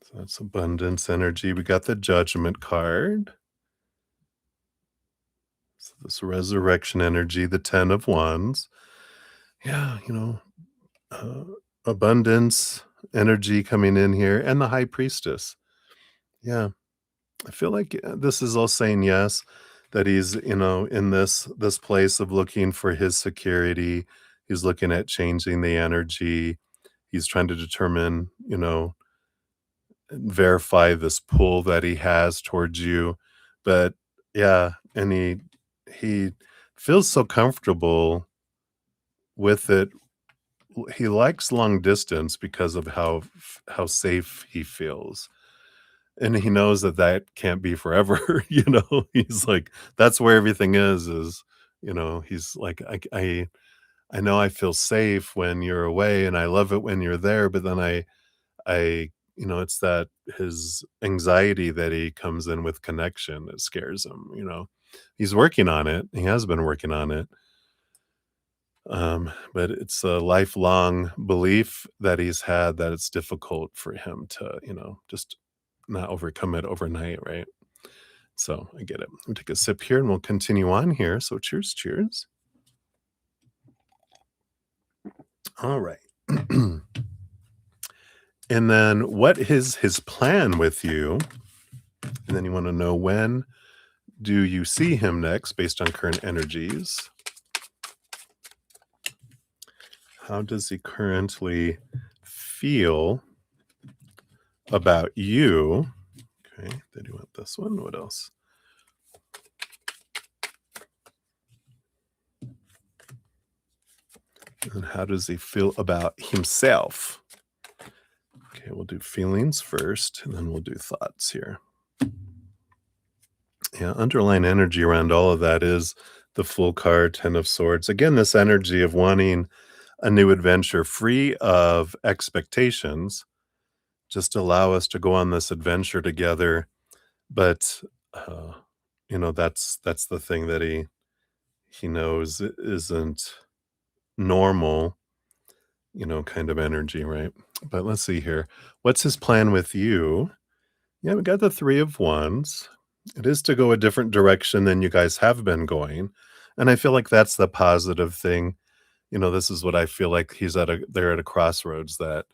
So that's abundance energy. We got the Judgment card. So this resurrection energy, the 10 of Wands. Yeah, uh, abundance energy coming in here, and the High Priestess. Yeah, I feel like this is all saying yes that he's, in this place of looking for his security. He's looking at changing the energy. He's trying to determine, verify this pull that he has towards you. But yeah, and he feels so comfortable with it. He likes long distance because of how safe he feels. And he knows that that can't be forever, He's like, that's where everything is, he's like, I know I feel safe when you're away, and I love it when you're there, but then it's that his anxiety that he comes in with connection that scares him. He's working on it. He has been working on it. But it's a lifelong belief that he's had that it's difficult for him to, just not overcome it overnight, right? So I get it. I'll take a sip here and we'll continue on here. So cheers, cheers. All right. And then what is his plan with you? And then you want to know, when do you see him next based on current energies? How does he currently feel about you? Okay, then you want this one. What else? And how does he feel about himself? Okay, we'll do feelings first, and then we'll do thoughts here. Yeah, underlying energy around all of that is the Fool card, Ten of Swords. Again, this energy of wanting a new adventure free of expectations. Just allow us to go on this adventure together. But that's the thing that he knows isn't normal, kind of energy, right? But let's see here. What's his plan with you? Yeah, we got the Three of Wands. It is to go a different direction than you guys have been going. And I feel like that's the positive thing. This is what I feel like they're at a crossroads, that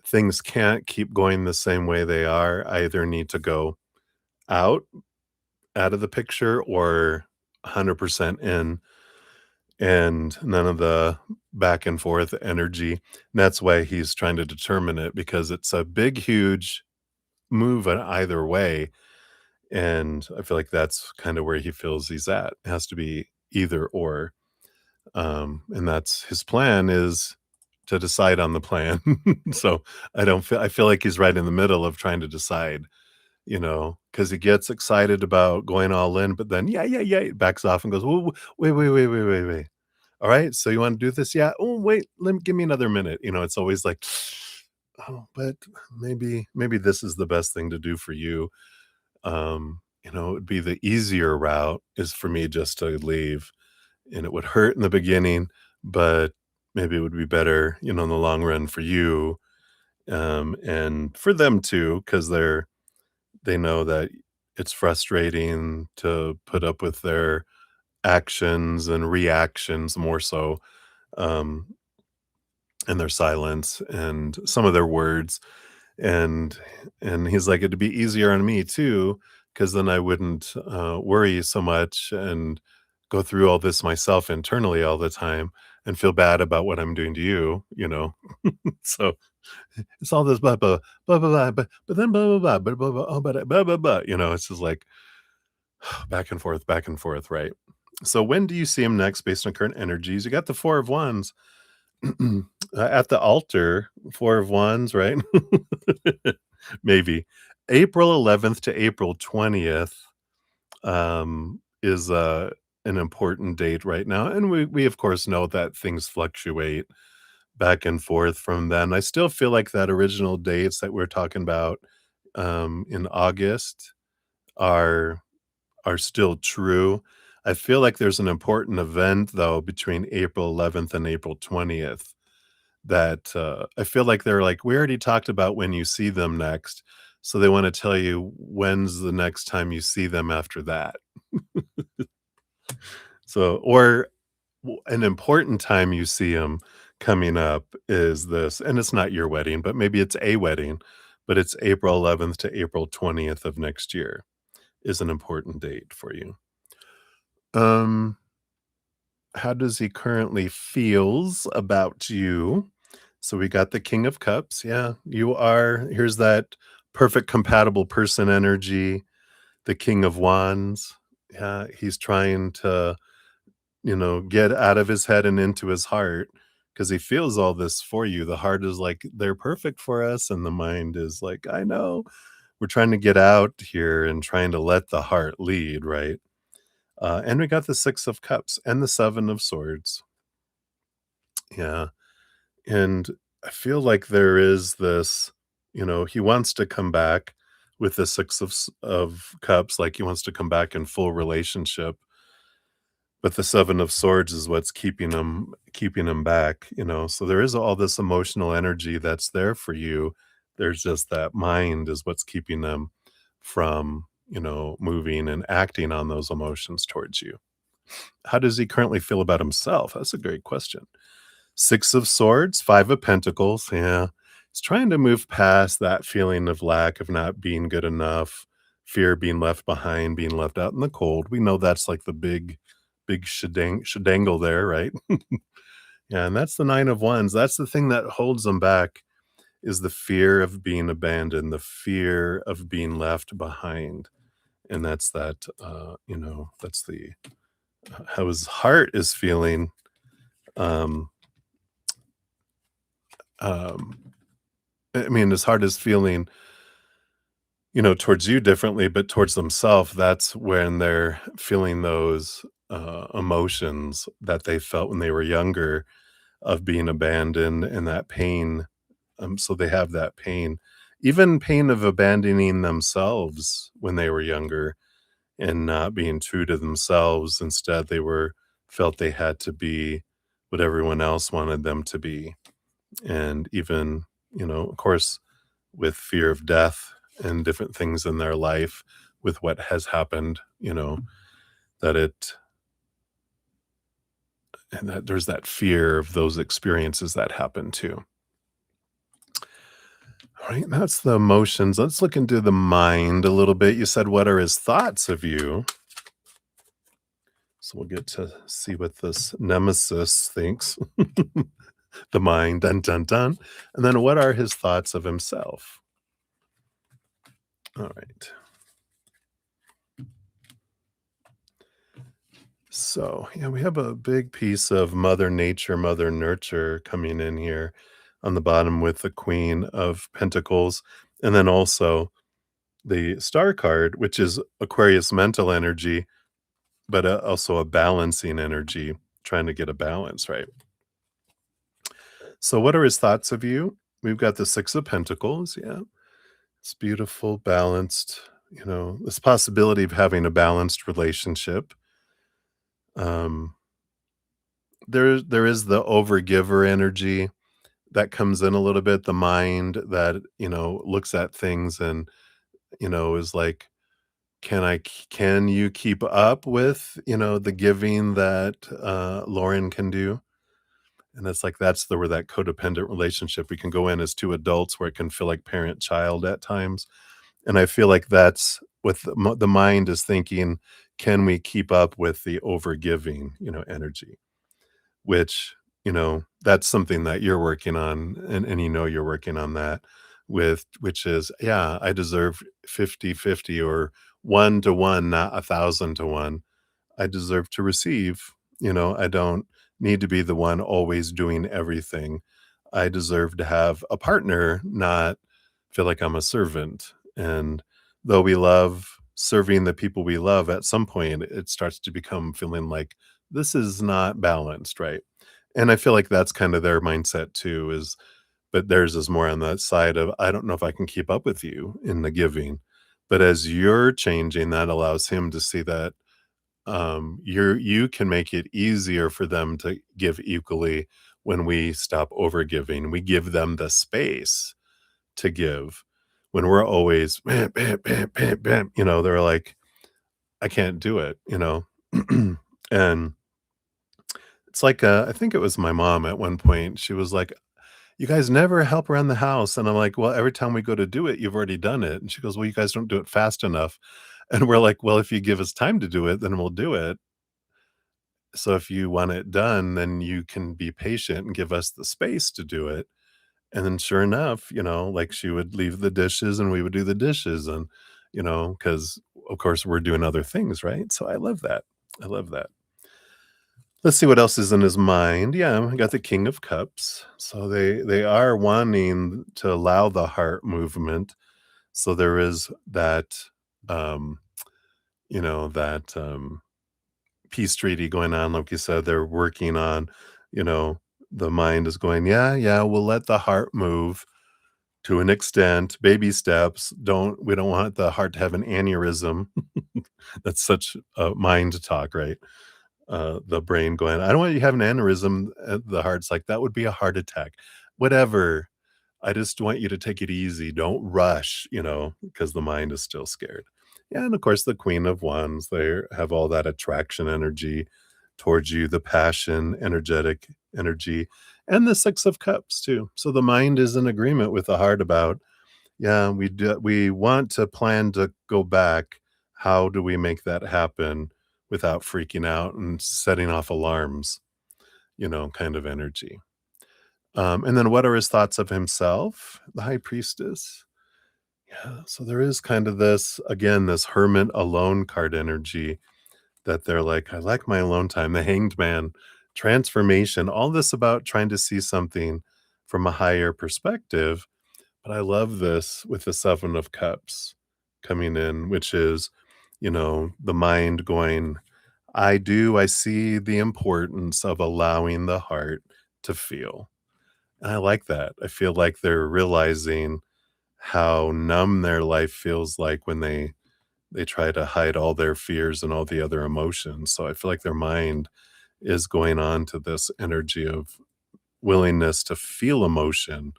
things can't keep going the same way they are. I either need to go out of the picture or 100% in, and none of the back and forth energy. And that's why he's trying to determine it, because it's a big, huge move in either way. And I feel like that's kind of where he feels he's at. It has to be either or. And that's his plan, is to decide on the plan. So I feel like he's right in the middle of trying to decide, because he gets excited about going all in, but then, yeah, backs off and goes, "Whoa, wait. All right, so you want to do this? Yeah. Oh, wait, give me another minute." It's always like, oh, but maybe this is the best thing to do for you. It would be the easier route is for me just to leave, and it would hurt in the beginning, but maybe it would be better, in the long run for you, and for them too, because they know that it's frustrating to put up with their actions and reactions more so, um, and their silence and some of their words. And he's like, "It'd be easier on me too, because then I wouldn't, worry so much and go through all this myself internally all the time and feel bad about what I'm doing to you?" So, it's all this blah, blah, blah, but then blah, blah, blah, blah, blah, blah, oh, but blah, blah, blah, it's just like back and forth, right? So when do you see him next based on current energies? You got the Four of Wands. At the altar, Four of Wands, right? Maybe. April 11th to April 20th, is, an important date right now, and we, of course, know that things fluctuate back and forth from then. I still feel like that original dates that we're talking about, in August are still true. I feel like there's an important event, though, between April 11th and April 20th that, I feel like they're like, "We already talked about when you see them next," so they wanna tell you when's the next time you see them after that. So, or an important time you see them coming up is this, and it's not your wedding, but maybe it's a wedding, but it's April 11th to April 20th of next year is an important date for you. Um, how does he currently feels about you? So we got the King of Cups. Yeah, you are. Here's that perfect compatible person energy. The King of Wands. Yeah, he's trying to, get out of his head and into his heart because he feels all this for you. The heart is like, they're perfect for us. And the mind is like, I know. We're trying to get out here and trying to let the heart lead, right? And we got the Six of Cups and the Seven of Swords. Yeah. And I feel like there is this, he wants to come back with the of Cups, like he wants to come back in full relationship. But the Seven of Swords is what's keeping him back, so there is all this emotional energy that's there for you. There's just that mind is what's keeping them from, moving and acting on those emotions towards you. How does he currently feel about himself? That's a great question. Six of Swords, Five of Pentacles, yeah. He's trying to move past that feeling of lack of not being good enough, fear of being left behind, being left out in the cold. We know that's like the big shedangle there, right? Yeah, and that's the Nine of Wands. That's the thing that holds him back is the fear of being abandoned, the fear of being left behind. And that's that, that's the how his heart is feeling. Um, um, I mean, his heart is feeling, towards you differently, but towards themselves, that's when they're feeling those emotions that they felt when they were younger of being abandoned and that pain. So they have that pain, even pain of abandoning themselves when they were younger and not being true to themselves. Instead, they were felt they had to be what everyone else wanted them to be. And even, of course, with fear of death and different things in their life with what has happened, that it and that there's that fear of those experiences that happen too. All right, that's the emotions. Let's look into the mind a little bit. You said, what are his thoughts of you? So we'll get to see what this nemesis thinks. The mind, dun dun dun. And then what are his thoughts of himself? All right. So, yeah, we have a big piece of Mother Nature, Mother Nurture coming in here on the bottom with the Queen of Pentacles. And then also the Star card, which is Aquarius mental energy, but also a balancing energy, trying to get a balance, right? So, what are his thoughts of you? We've got the Six of Pentacles. Yeah, it's beautiful, balanced. This possibility of having a balanced relationship. Um, there is the overgiver energy that comes in a little bit. The mind that looks at things and is like, can you keep up with the giving that Lauren can do? And it's like that's where that codependent relationship we can go in as two adults where it can feel like parent child at times. And I feel like that's what the mind is thinking, can we keep up with the overgiving, energy, which, that's something that you're working on and you're working on that with, which is, yeah, I deserve 50-50 or 1 to 1, not 1,000 to 1. I deserve to receive. I don't need to be the one always doing everything. I deserve to have a partner, not feel like I'm a servant. And though we love serving the people we love, at some point it starts to become feeling like this is not balanced, right? And I feel like that's kind of their mindset too, is but theirs is more on that side of I don't know if I can keep up with you in the giving. But as you're changing, that allows him to see that you can make it easier for them to give equally when we stop overgiving. We give them the space to give. When we're always bam, bam, bam, bam, bam, they're like, I can't do it, and it's like I think it was my mom at one point. She was like, "You guys never help around the house," and I'm like, "Well, every time we go to do it, you've already done it." And she goes, "Well, you guys don't do it fast enough," and we're like, "Well, if you give us time to do it, then we'll do it." So if you want it done, then you can be patient and give us the space to do it. And then sure enough, like she would leave the dishes and we would do the dishes and, because of course we're doing other things, right? So I love that. I love that. Let's see what else is in his mind. Yeah, I got the King of Cups. So they are wanting to allow the heart movement. So there is that um, that peace treaty going on, like you said, they're working on, you know, the mind is going, yeah, yeah, we'll let the heart move to an extent, baby steps. We don't want the heart to have an aneurysm. That's such mind talk, right? The brain going, I don't want you to have an aneurysm. The heart's like, that would be a heart attack. Whatever. I just want you to take it easy. Don't rush, because the mind is still scared. Yeah, and of course, the Queen of Wands, they have all that attraction energy towards you, the passion, energetic energy, and the Six of Cups too. So the mind is in agreement with the heart about, yeah, we want to plan to go back. How do we make that happen without freaking out and setting off alarms, kind of energy. And then what are his thoughts of himself? The High Priestess. Yeah, so there is kind of this, again, this hermit alone card energy that they're like, I like my alone time. The Hanged Man, transformation, all this about trying to see something from a higher perspective. But I love this with the Seven of Cups coming in, which is, the mind going, I see the importance of allowing the heart to feel. And I like that. I feel like they're realizing how numb their life feels like when they try to hide all their fears and all the other emotions. So I feel like their mind is going on to this energy of willingness to feel emotion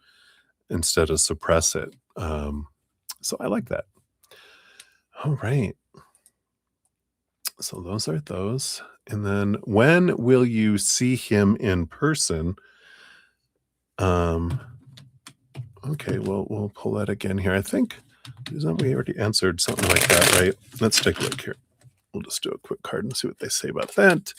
instead of suppress it. So I like that. All right. So those are those. And then when will you see him in person? Um, okay, well, we'll pull that again here. I think isn't we already answered something like that, right? Let's take a look here. We'll just do a quick card and see what they say about that.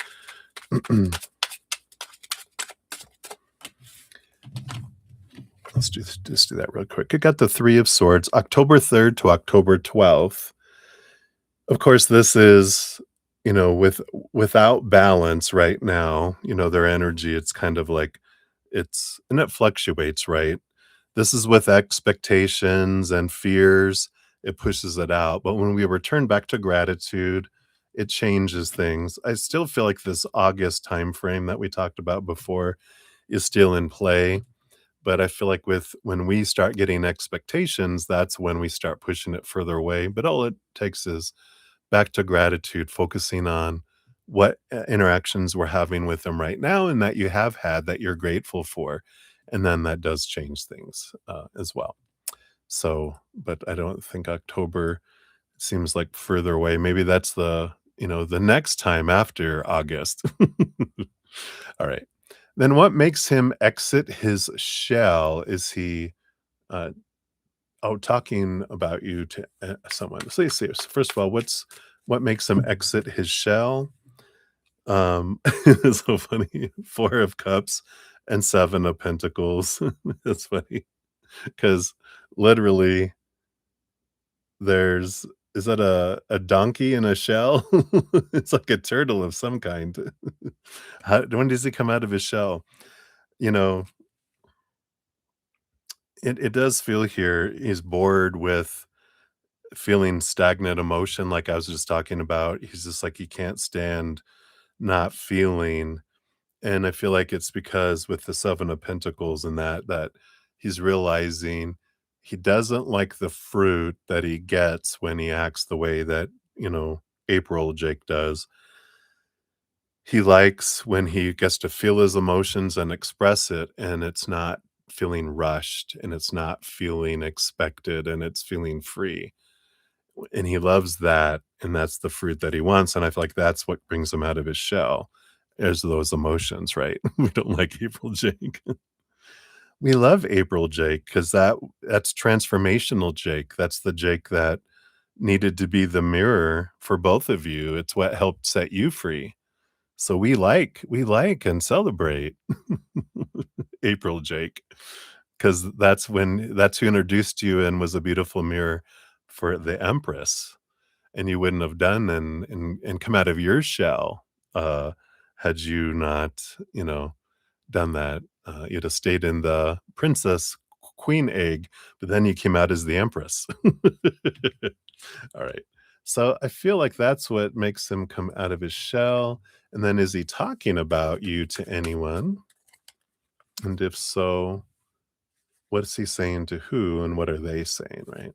Just do that real quick. I got the Three of Swords, October 3rd to October 12th. Of course, this is, without balance right now, their energy, it's kind of like and it fluctuates, right? This is with expectations and fears, it pushes it out. But when we return back to gratitude, it changes things. I still feel like this August timeframe that we talked about before is still in play. But I feel like when we start getting expectations, that's when we start pushing it further away. But all it takes is back to gratitude, focusing on what interactions we're having with them right now and that you have had that you're grateful for. And then that does change things as well. So, but I don't think October seems like further away. Maybe that's the next time after August. All right. Then what makes him exit his shell? Is he uh, talking about you to someone? So let's see. First of all, what makes him exit his shell? It's so funny. Four of Cups and Seven of Pentacles. That's funny because literally there's is that a donkey in a shell? It's like a turtle of some kind. When does he come out of his shell? You know, it does feel here he's bored with feeling stagnant emotion, like I was just talking about. He's just like he can't stand not feeling, and I feel like it's because with the Seven of Pentacles and that he's realizing he doesn't like the fruit that he gets when he acts the way that, April Jake does. He likes when he gets to feel his emotions and express it, and it's not feeling rushed, and it's not feeling expected, and it's feeling free. And he loves that, and that's the fruit that he wants, and I feel like that's what brings him out of his shell, is those emotions, right? We don't like April Jake. We love April Jake because that's transformational Jake. That's the Jake that needed to be the mirror for both of you. It's what helped set you free. So we like and celebrate April Jake, because that's who introduced you and was a beautiful mirror for the Empress, and you wouldn't have done and come out of your shell, uh, had you not, done that. You'd have stayed in the princess queen egg, but then you came out as the Empress. All right. So I feel like that's what makes him come out of his shell. And then is he talking about you to anyone? And if so, what is he saying to who and what are they saying, right?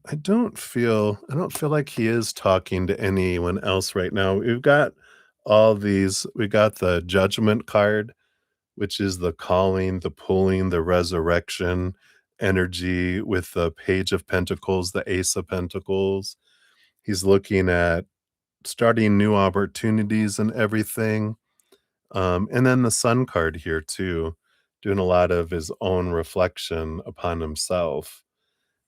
I don't feel like he is talking to anyone else right now. We got the judgment card, which is the calling, the pulling, the resurrection energy with the Page of Pentacles, the Ace of Pentacles. He's looking at starting new opportunities and everything. And then the Sun card here too, doing a lot of his own reflection upon himself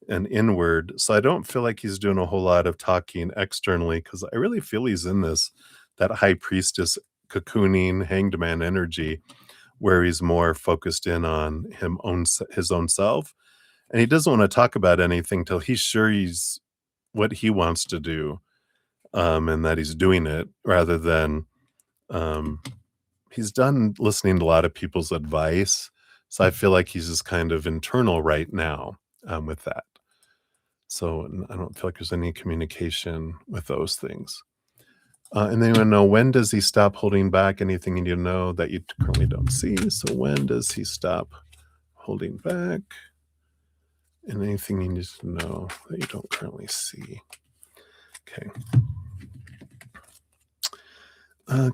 and inward. So I don't feel like he's doing a whole lot of talking externally because I really feel he's in that high priestess cocooning hanged man energy where he's more focused in on his own self, and he doesn't want to talk about anything till he's sure he's what he wants to do, and that he's doing it rather than um, he's done listening to a lot of people's advice. So I feel like he's just kind of internal right now with that. So I don't feel like there's any communication with those things. And then you want to know, when does he stop holding back? Anything you need to know that you currently don't see? So when does he stop holding back? And anything you need to know that you don't currently see? Okay.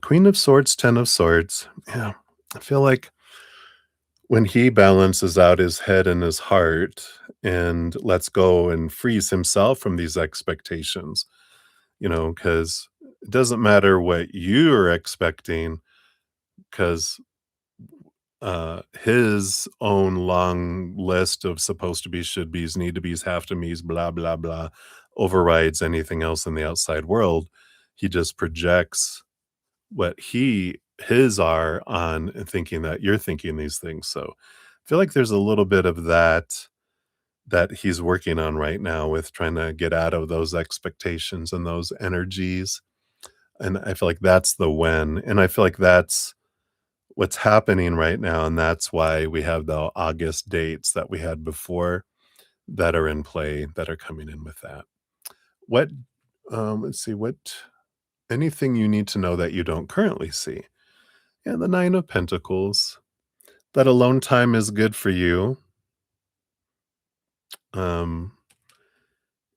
Queen of Swords, Ten of Swords. Yeah. I feel like when he balances out his head and his heart and lets go and frees himself from these expectations, because it doesn't matter what you're expecting, because his own long list of supposed to be, should be's, need to be's, have to me's, blah, blah, blah, overrides anything else in the outside world. He just projects what his are on and thinking that you're thinking these things. So I feel like there's a little bit of that he's working on right now with trying to get out of those expectations and those energies. And I feel like that's the when. And I feel like that's what's happening right now. And that's why we have the August dates that we had before that are in play that are coming in with that. What, let's see, anything you need to know that you don't currently see? Yeah, the Nine of Pentacles. That alone time is good for you. Um,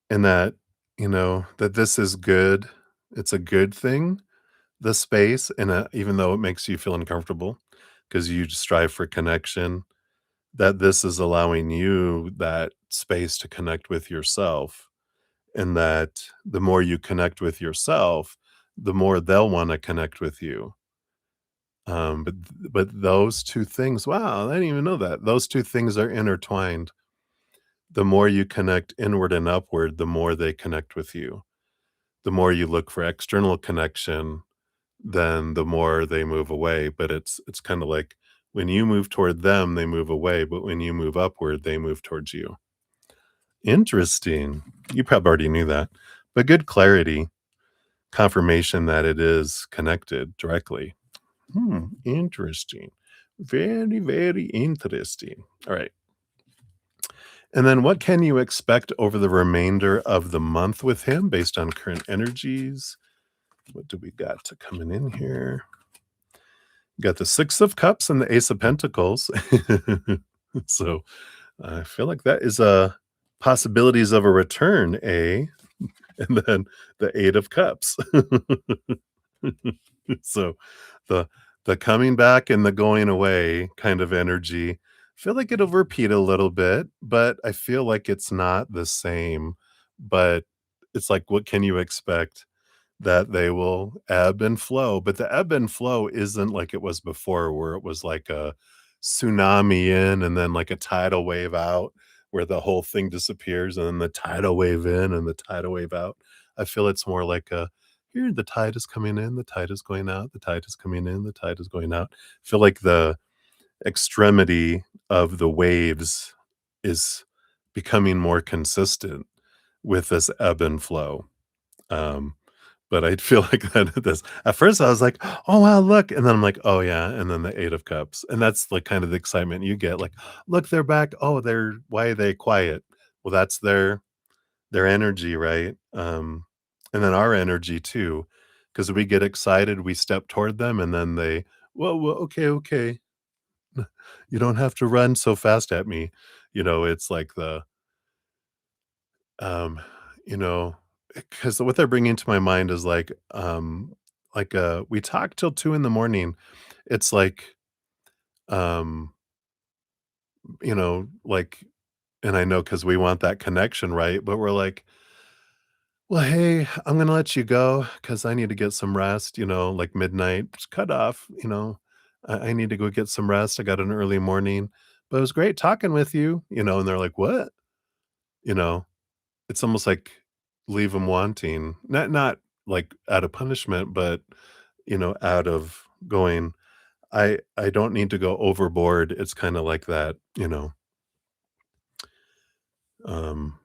and that, that this is good. It's a good thing, the space, and even though it makes you feel uncomfortable because you strive for connection, that this is allowing you that space to connect with yourself. And that the more you connect with yourself, the more they'll want to connect with you. But those two things, wow, I didn't even know that. Those two things are intertwined. The more you connect inward and upward, the more they connect with you. The more you look for external connection, then the more they move away. But it's kind of like when you move toward them, they move away. But when you move upward, they move towards you. Interesting. You probably already knew that, but good clarity, confirmation that it is connected directly. Interesting. Very, very interesting. All right. And then what can you expect over the remainder of the month with him based on current energies? What do we got to coming in here? Got the Six of Cups and the Ace of Pentacles. So I feel like that is a possibilities of a return, eh? And then the Eight of Cups. So the the coming back and the going away kind of energy. I feel like it'll repeat a little bit, but I feel like it's not the same. But it's like, what can you expect? That they will ebb and flow, but the ebb and flow isn't like it was before, where it was like a tsunami in and then like a tidal wave out where the whole thing disappears and then the tidal wave in and the tidal wave out. I feel it's more like a here the tide is coming in, the tide is going out, the tide is coming in, the tide is going out. I feel like the extremity of the waves is becoming more consistent with this ebb and flow. Um, but I feel like that this at first I was like, "Oh, wow, look," and then I'm like, "Oh, yeah," and then the 8 of cups, and that's, like, kind of the excitement you get, like, "Look, they're back. Oh, they're why are they quiet?" Well, that's their energy, right? And then our energy too, because we get excited, we step toward them, and then they, "Whoa, whoa, okay, okay. You don't have to run so fast at me." It's like um, you know, because what they're bringing to my mind is we talk till 2 in the morning. It's like, um, like and I know because we want that connection, right? But we're like, "Well, hey, I'm gonna let you go because I need to get some rest," like midnight, just cut off, "I need to go get some rest. I got an early morning, but it was great talking with you," and they're like, "What?" You know? It's almost like leave them wanting. Not, like, out of punishment, but, out of going, I don't need to go overboard. It's kinda like that, um,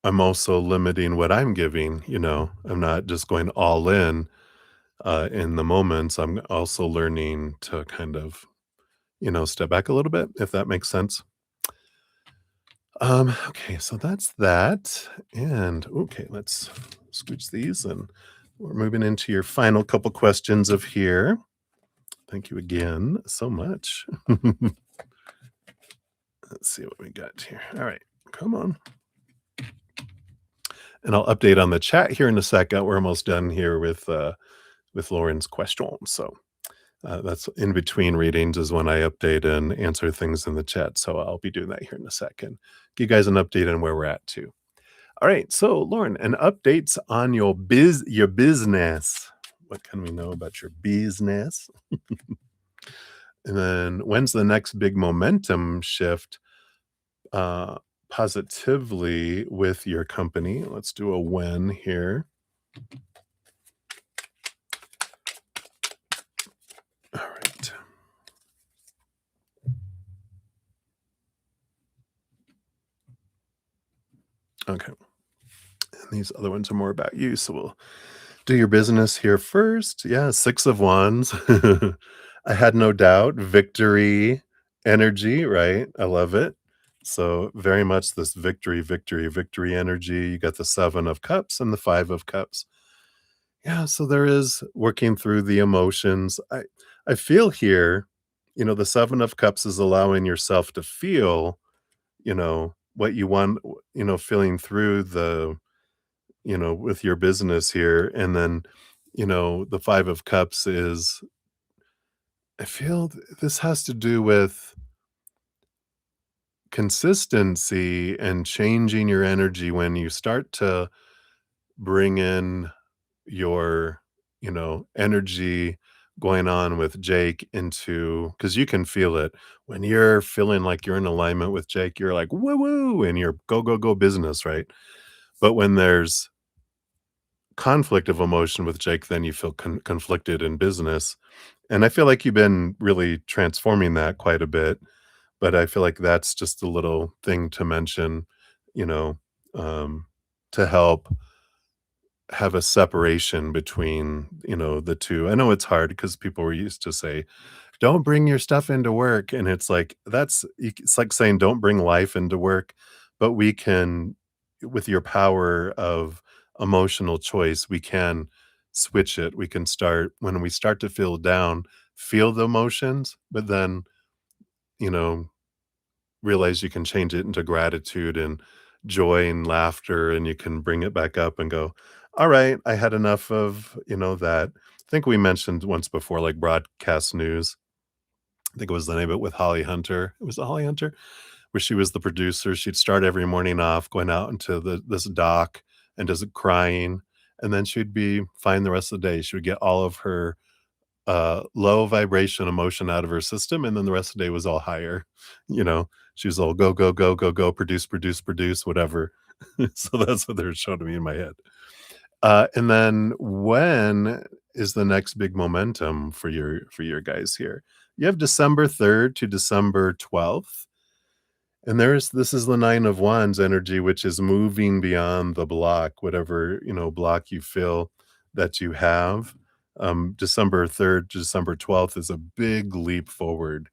I'm also limiting what I'm giving, I'm not just going all in the moments. I'm also learning to kind of, step back a little bit, if that makes sense. Okay, so that's that. And okay, let's scooch these and we're moving into your final couple questions of here. Thank you again so much. Let's see what we got here. All right, come on. And I'll update on the chat here in a second. We're almost done here with Lauren's question. So that's in between readings is when I update and answer things in the chat. So I'll be doing that here in a second. Give you guys an update on where we're at too. All right, so Lauren, an updates on your business. What can we know about your business? And then when's the next big momentum shift uh positively with your company? Let's do a when here. All right. Okay. And these other ones are more about you, so we'll do your business here first. Yeah, 6 of wands. I had no doubt. Victory energy, right? I love it. So very much this victory, victory, victory energy. You got the 7 of cups and the 5 of cups. Yeah, so there is working through the emotions. I feel here, the 7 of cups is allowing yourself to feel, what you want, feeling through with your business here. And then, the 5 of cups is I feel this has to do with consistency and changing your energy when you start to bring in your, energy going on with Jake into because you can feel it when you're feeling like you're in alignment with Jake, you're like woo woo and you're go, go, go business, right? But when there's conflict of emotion with Jake, then you feel conflicted in business. And I feel like you've been really transforming that quite a bit, but I feel like that's just a little thing to mention, you know, um, to help have a separation between, the 2. I know it's hard because people were used to say, "Don't bring your stuff into work," and it's like, it's like saying, "Don't bring life into work," but we can with your power of emotional choice, we can switch it. We can start when we start to feel down, feel the emotions, but then, you know, realize you can change it into gratitude and joy and laughter, and you can bring it back up and go, "All right, I had enough of, that." I think we mentioned once before, like, broadcast news. I think it was the name of it with Holly Hunter. It was Holly Hunter? Where she was the producer. She'd start every morning off going out into this dock and just crying, and then she'd be fine the rest of the day. She would get all of her low vibration emotion out of her system, and then the rest of the day was all higher. You know, she was all go, go, go, go, go, produce, produce, produce, whatever. So that's what they're showing me in my head. And then when is the next big momentum for your guys here? You have December 3rd to December 12th. And this is the 9 of Wands energy, which is moving beyond the block, whatever, block you feel that you have. December 3rd to December 12th is a big leap forward,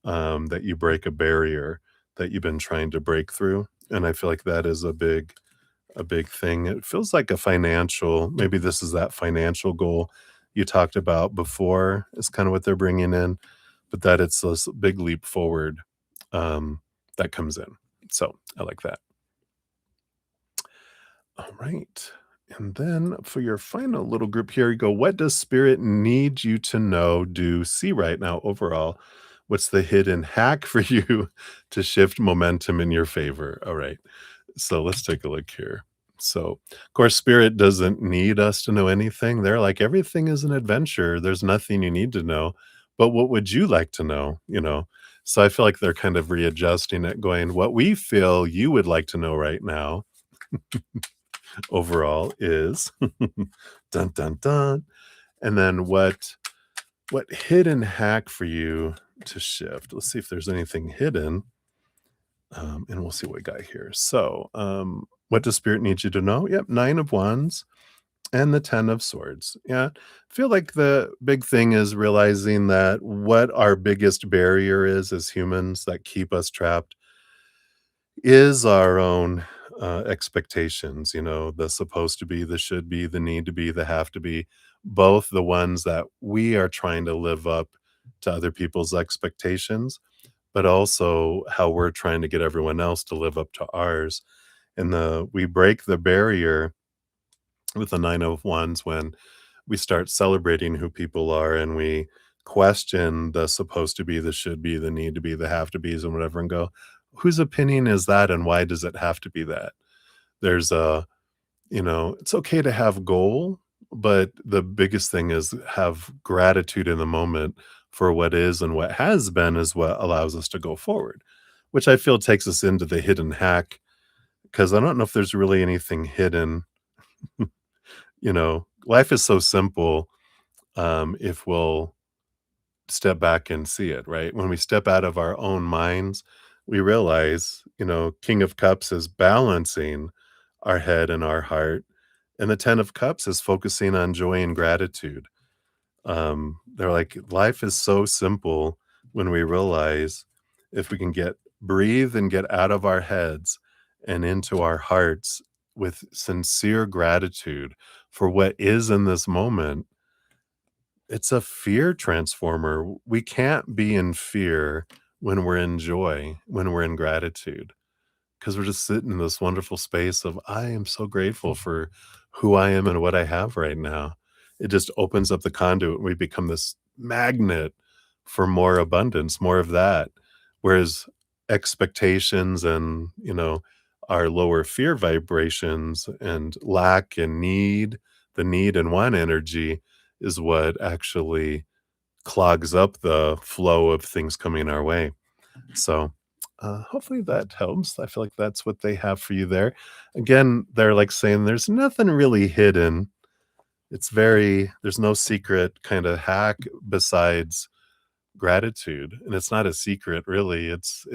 that you break a barrier that you've been trying to break through. And I feel like that is a big thing. It feels like a financial, maybe this is that financial goal you talked about before is kind of what they're bringing in, but that it's this big leap forward, that comes in. So I like that. All right. And then for your final little group here, you go, what does spirit need you to know, do, see right now overall? What's the hidden hack for you to shift momentum in your favor? All right. So let's take a look here. So, of course, spirit doesn't need us to know anything. They're like, everything is an adventure. There's nothing you need to know. But what would you like to know? So I feel like they're kind of readjusting it, going, what we feel you would like to know right now overall is dun dun dun. And then what hidden hack for you to shift? Let's see if there's anything hidden. And we'll see what we got here. So, what does spirit need you to know? Yep, 9 of Wands and the 10 of Swords. Yeah, I feel like the big thing is realizing that what our biggest barrier is as humans that keep us trapped is our own expectations. The supposed to be, the should be, the need to be, the have to be, both the ones that we are trying to live up to other people's expectations, but also how we're trying to get everyone else to live up to ours. And we break the barrier with the 9 of Wands when we start celebrating who people are and we question the supposed to be, the should be, the need to be, the have to be's and whatever, and go, whose opinion is that and why does it have to be that? There's it's okay to have goal, but the biggest thing is have gratitude in the moment for what is and what has been is what allows us to go forward, which I feel takes us into the hidden hack because I don't know if there's really anything hidden. Life is so simple, if we'll step back and see it, right? When we step out of our own minds, we realize, King of Cups is balancing our head and our heart, and the 10 of Cups is focusing on joy and gratitude. They're like, life is so simple when we realize if we can breathe and get out of our heads and into our hearts with sincere gratitude for what is in this moment. It's a fear transformer. We can't be in fear when we're in joy, when we're in gratitude, because we're just sitting in this wonderful space of, I am so grateful for who I am and what I have right now. It just opens up the conduit. We become this magnet for more abundance, more of that. Whereas expectations and, our lower fear vibrations and lack and need, the need and want energy is what actually clogs up the flow of things coming our way. So, hopefully that helps. I feel like that's what they have for you there. Again, they're like saying there's nothing really hidden. There's no secret kind of hack besides gratitude. And it's not a secret really. It's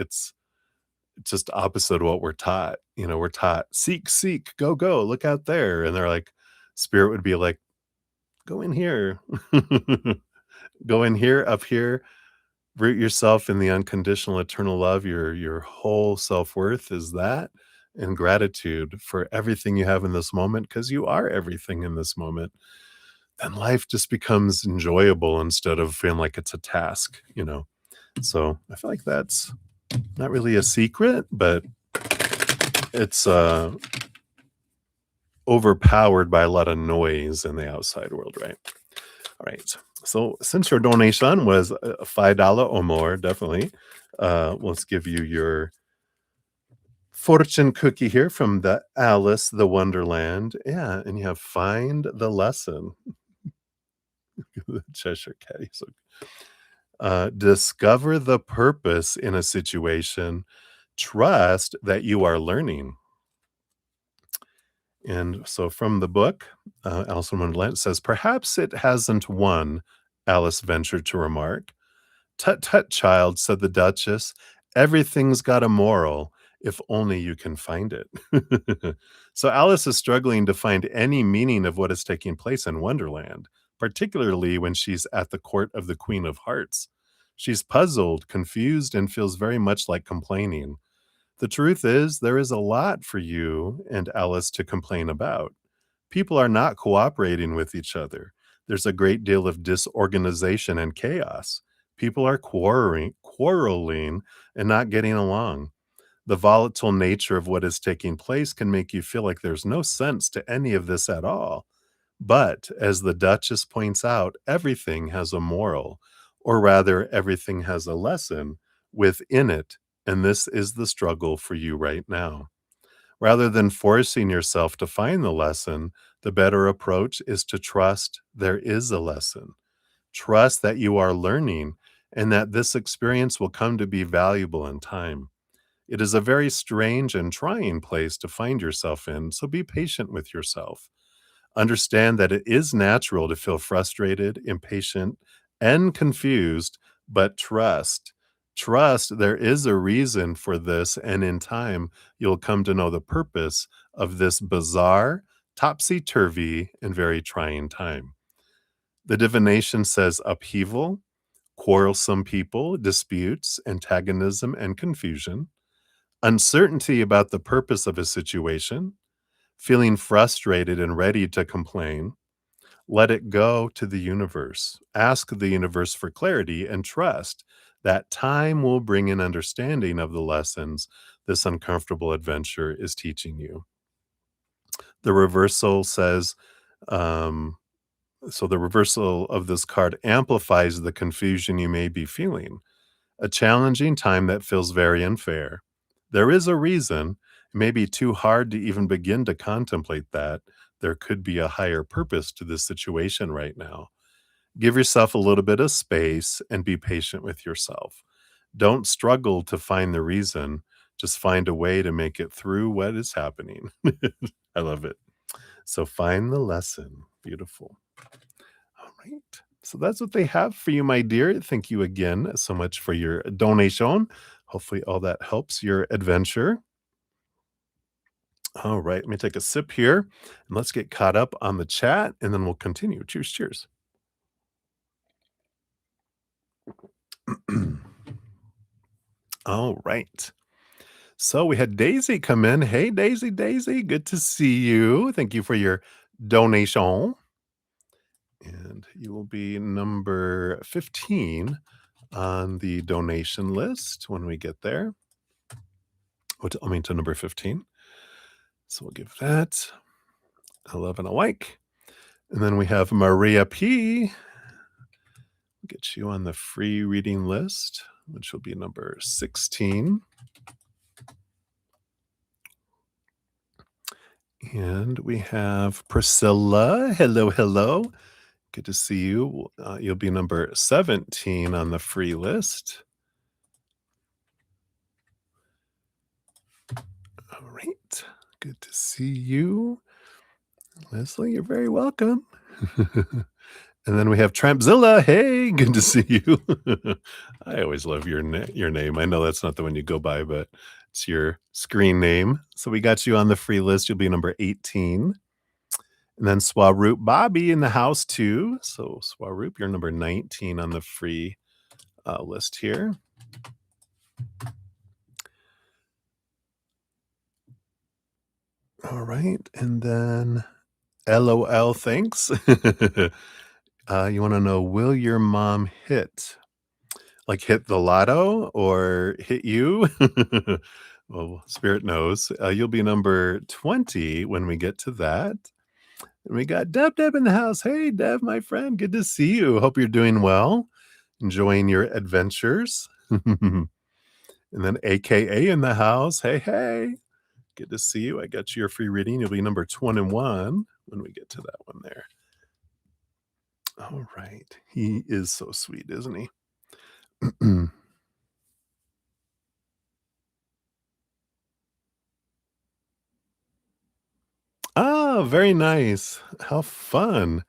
just opposite of what we're taught. We're taught seek, seek, go, go, look out there. And they're like, spirit would be like, go in here, go in here, up here, root yourself in the unconditional eternal love. Your whole self-worth is that, and gratitude for everything you have in this moment, because you are everything in this moment. Then life just becomes enjoyable instead of feeling like it's a task. So I feel like that's not really a secret, but it's overpowered by a lot of noise in the outside world, right? All right. So since your donation was $5 or more, definitely, let's give you your fortune cookie here from the Alice the Wonderland. Yeah, and you have find the lesson. The Cheshire Cat. Discover the purpose in a situation. Trust that you are learning. And so from the book, Alice in Wonderland, it says, "Perhaps it hasn't won," Alice ventured to remark. "Tut, tut, child," said the Duchess. "Everything's got a moral, if only you can find it." So Alice is struggling to find any meaning of what is taking place in Wonderland, particularly when she's at the court of the Queen of Hearts. She's puzzled, confused, and feels very much like complaining. The truth is, there is a lot for you and Alice to complain about. People are not cooperating with each other. There's a great deal of disorganization and chaos. People are quarreling and not getting along. The volatile nature of what is taking place can make you feel like there's no sense to any of this at all. But as the Duchess points out, everything has a moral, or rather, everything has a lesson within it. And this is the struggle for you right now. Rather than forcing yourself to find the lesson, the better approach is to trust there is a lesson. Trust that you are learning and that this experience will come to be valuable in time. It is a very strange and trying place to find yourself in, so be patient with yourself. Understand that it is natural to feel frustrated, impatient, and confused, but trust. Trust there is a reason for this, and in time, you'll come to know the purpose of this bizarre, topsy turvy, and very trying time. The divination says upheaval, quarrelsome people, disputes, antagonism, and confusion, uncertainty about the purpose of a situation, feeling frustrated and ready to complain. Let it go to the universe. Ask the universe for clarity and trust that time will bring an understanding of the lessons this uncomfortable adventure is teaching you. The reversal says, um, so the reversal of this card amplifies the confusion you may be feeling. A challenging time that feels very unfair. There is a reason. It may be too hard to even begin to contemplate that. There could be a higher purpose to this situation right now. Give yourself a little bit of space and be patient with yourself. Don't struggle to find the reason. Just find a way to make it through what is happening. I love it. So find the lesson. Beautiful. All right. So that's what they have for you, my dear. Thank you again so much for your donation. Hopefully, all that helps your adventure. All right. Let me take a sip here and let's get caught up on the chat and then we'll continue. Cheers. Cheers. All right. So we had Daisy come in. Hey, Daisy, Daisy. Good to see you. Thank you for your donation. And you will be number 15 on the donation list when we get there. I mean, to number 15. So we'll give that a love and a like. And then we have Maria P. Get you on the free reading list, which will be number 16. And we have Priscilla. Hello, hello. Good to see you. You'll be number 17 on the free list. All right. Good to see you. Leslie, you're very welcome. And then we have Trampzilla. Hey, good to see you. I always love your name. I know that's not the one you go by, but it's your screen name. So we got you on the free list. You'll be number 18. And then Swaroop Bobby in the house too. So Swaroop, you're number 19 on the free list here. All right. And then LOL, thanks. You want to know, will your mom hit? Like hit the lotto or hit you? Well, spirit knows. You'll be number 20 when we get to that. And we got Deb in the house. Hey, Deb, my friend. Good to see you. Hope you're doing well. Enjoying your adventures. And then AKA in the house. Hey, hey. Good to see you. I got you your free reading. You'll be number 21 when we get to that one there. All right. He is so sweet, isn't he? Ah, very nice. How fun.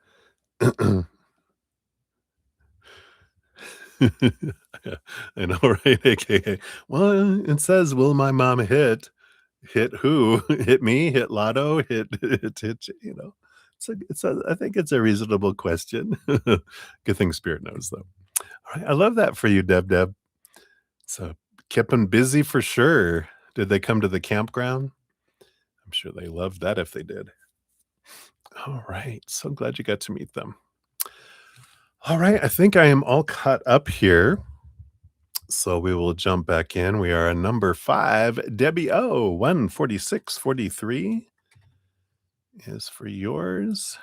Yeah, I know, right? AKA, well, it says, "Will my mom hit?" Hit who? Hit me? Hit Lotto? Hit, I think it's a reasonable question. Good thing Spirit knows, though. Alright, I love that for you, Deb. So, kept 'em busy for sure. Did they come to the campground? I'm sure they loved that if they did. Alright, so glad you got to meet them. Alright, I think I am all caught up here, so we will jump back in. We are on number 5. Debbie O, 14643 is for yours.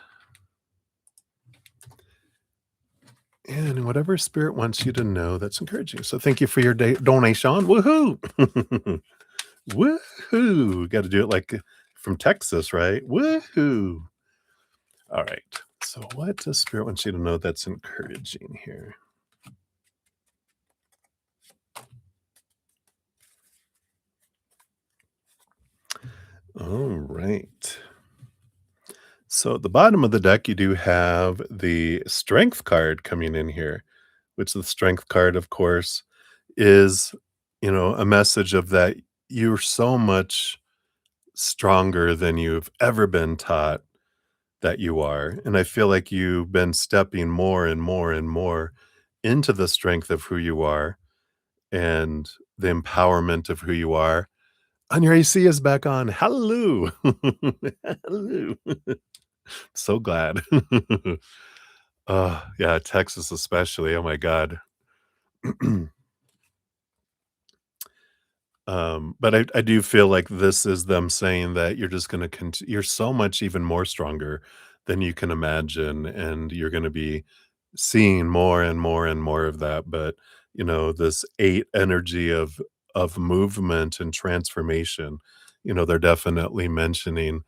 And whatever spirit wants you to know, that's encouraging. So thank you for your donation. Woohoo! Woohoo! Got to do it like from Texas, right? Woohoo! All right. So what does spirit want you to know that's encouraging here? All right. So at the bottom of the deck, you do have the strength card coming in here, which the strength card, of course, is, a message of that you're so much stronger than you've ever been taught that you are. And I feel like you've been stepping more and more and more into the strength of who you are and the empowerment of who you are. And your AC is back on. Hallelujah. Hallelujah. So glad. Yeah, Texas especially. Oh my God. But I do feel like this is them saying that you're just gonna you're so much even more stronger than you can imagine, and you're gonna be seeing more and more and more of that, but, this 8 energy of movement and transformation, they're definitely mentioning,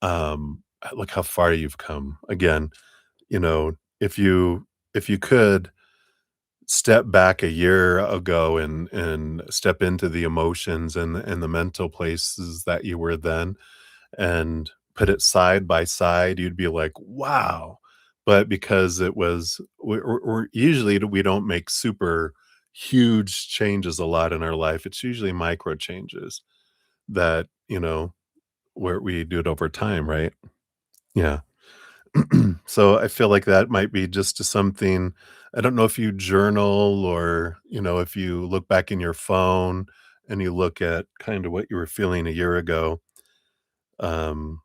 look how far you've come. Again, if you could step back a year ago and step into the emotions and the mental places that you were then and put it side by side, you'd be like, "Wow." But because it was we're usually we don't make super huge changes a lot in our life. It's usually micro changes that, where we do it over time, right? Yeah. So I feel like that might be just something. I don't know if you journal or, if you look back in your phone and you look at kind of what you were feeling a year ago. Um,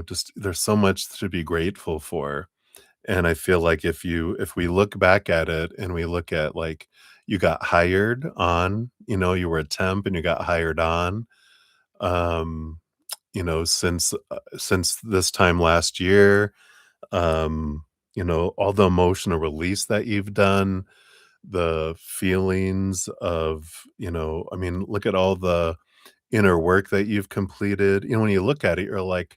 just there's so much to be grateful for. And I feel like if we look back at it and we look at like you got hired on, you were a temp and you got hired on. Um, since this time last year, all the emotional release that you've done, the feelings of, I mean, look at all the inner work that you've completed. When you look at it, you're like,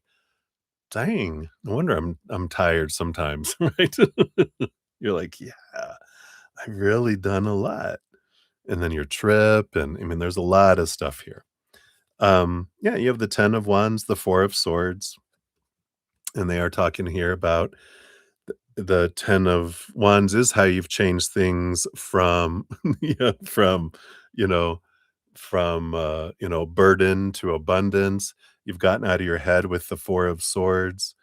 dang, no wonder I'm tired sometimes, right? You're like, yeah, I've really done a lot. And then your trip, and I mean, there's a lot of stuff here. Yeah, you have the 10 of Wands, the 4 of Swords, and they are talking here about the 10 of Wands is how you've changed things from yeah, you know, burden to abundance. You've gotten out of your head with the 4 of Swords,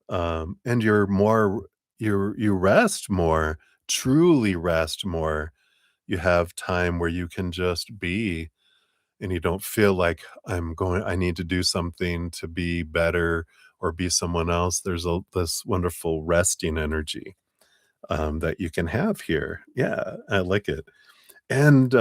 and you rest more, truly rest more. You have time where you can just be, and you don't feel like I need to do something to be better or be someone else. There's this wonderful resting energy that you can have here. Yeah, I like it. And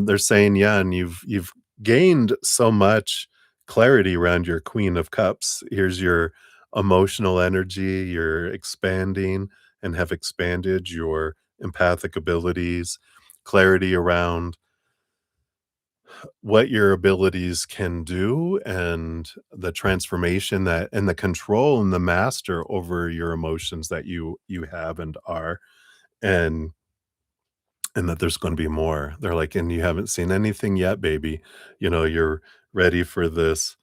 they're saying, yeah, and you've gained so much clarity around your Queen of Cups. Here's your emotional energy. You're expanding and have expanded your empathic abilities, clarity around what your abilities can do and the transformation that and the control and the master over your emotions that you have and are, and that there's gonna be more. They're like, "And you haven't seen anything yet, baby. You're ready for this,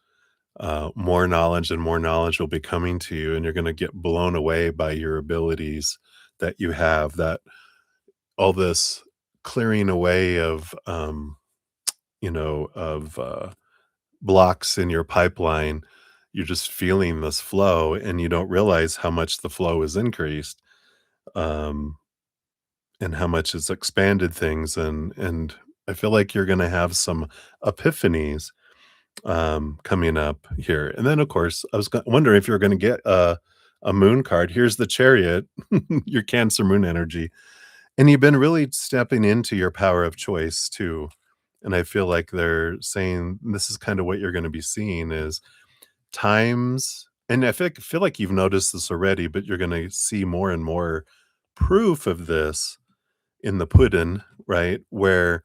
more knowledge will be coming to you, and you're gonna get blown away by your abilities that you have, that all this clearing away of, blocks in your pipeline, you're just feeling this flow, and you don't realize how much the flow is increased, um, and how much it's expanded things, and I feel like you're gonna have some epiphanies, coming up here, and then, of course, I was wondering if you were gonna get a moon card. Here's the Chariot, your Cancer moon energy, and you've been really stepping into your power of choice too, and I feel like they're saying this is kinda what you're gonna be seeing is times, and I feel like you've noticed this already, but you're gonna see more and more proof of this in the pudding, right? Where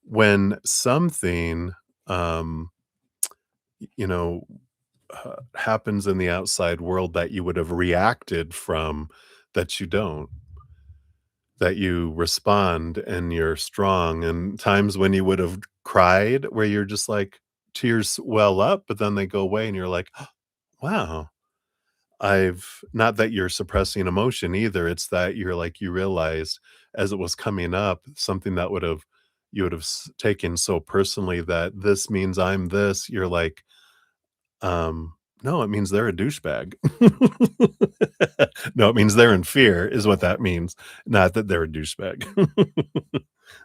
when something, um, you know, happens in the outside world that you would have reacted from, that you don't, that you respond and you're strong, and times when you would have cried where you're just like tears well up, but then they go away and you're like, wow, I've not that you're suppressing emotion either, it's that you're like, you realized as it was coming up, something that you would have taken so personally, that this means I'm this. You're like, no, it means they're a douchebag. No, it means they're in fear, is what that means, not that they're a douchebag.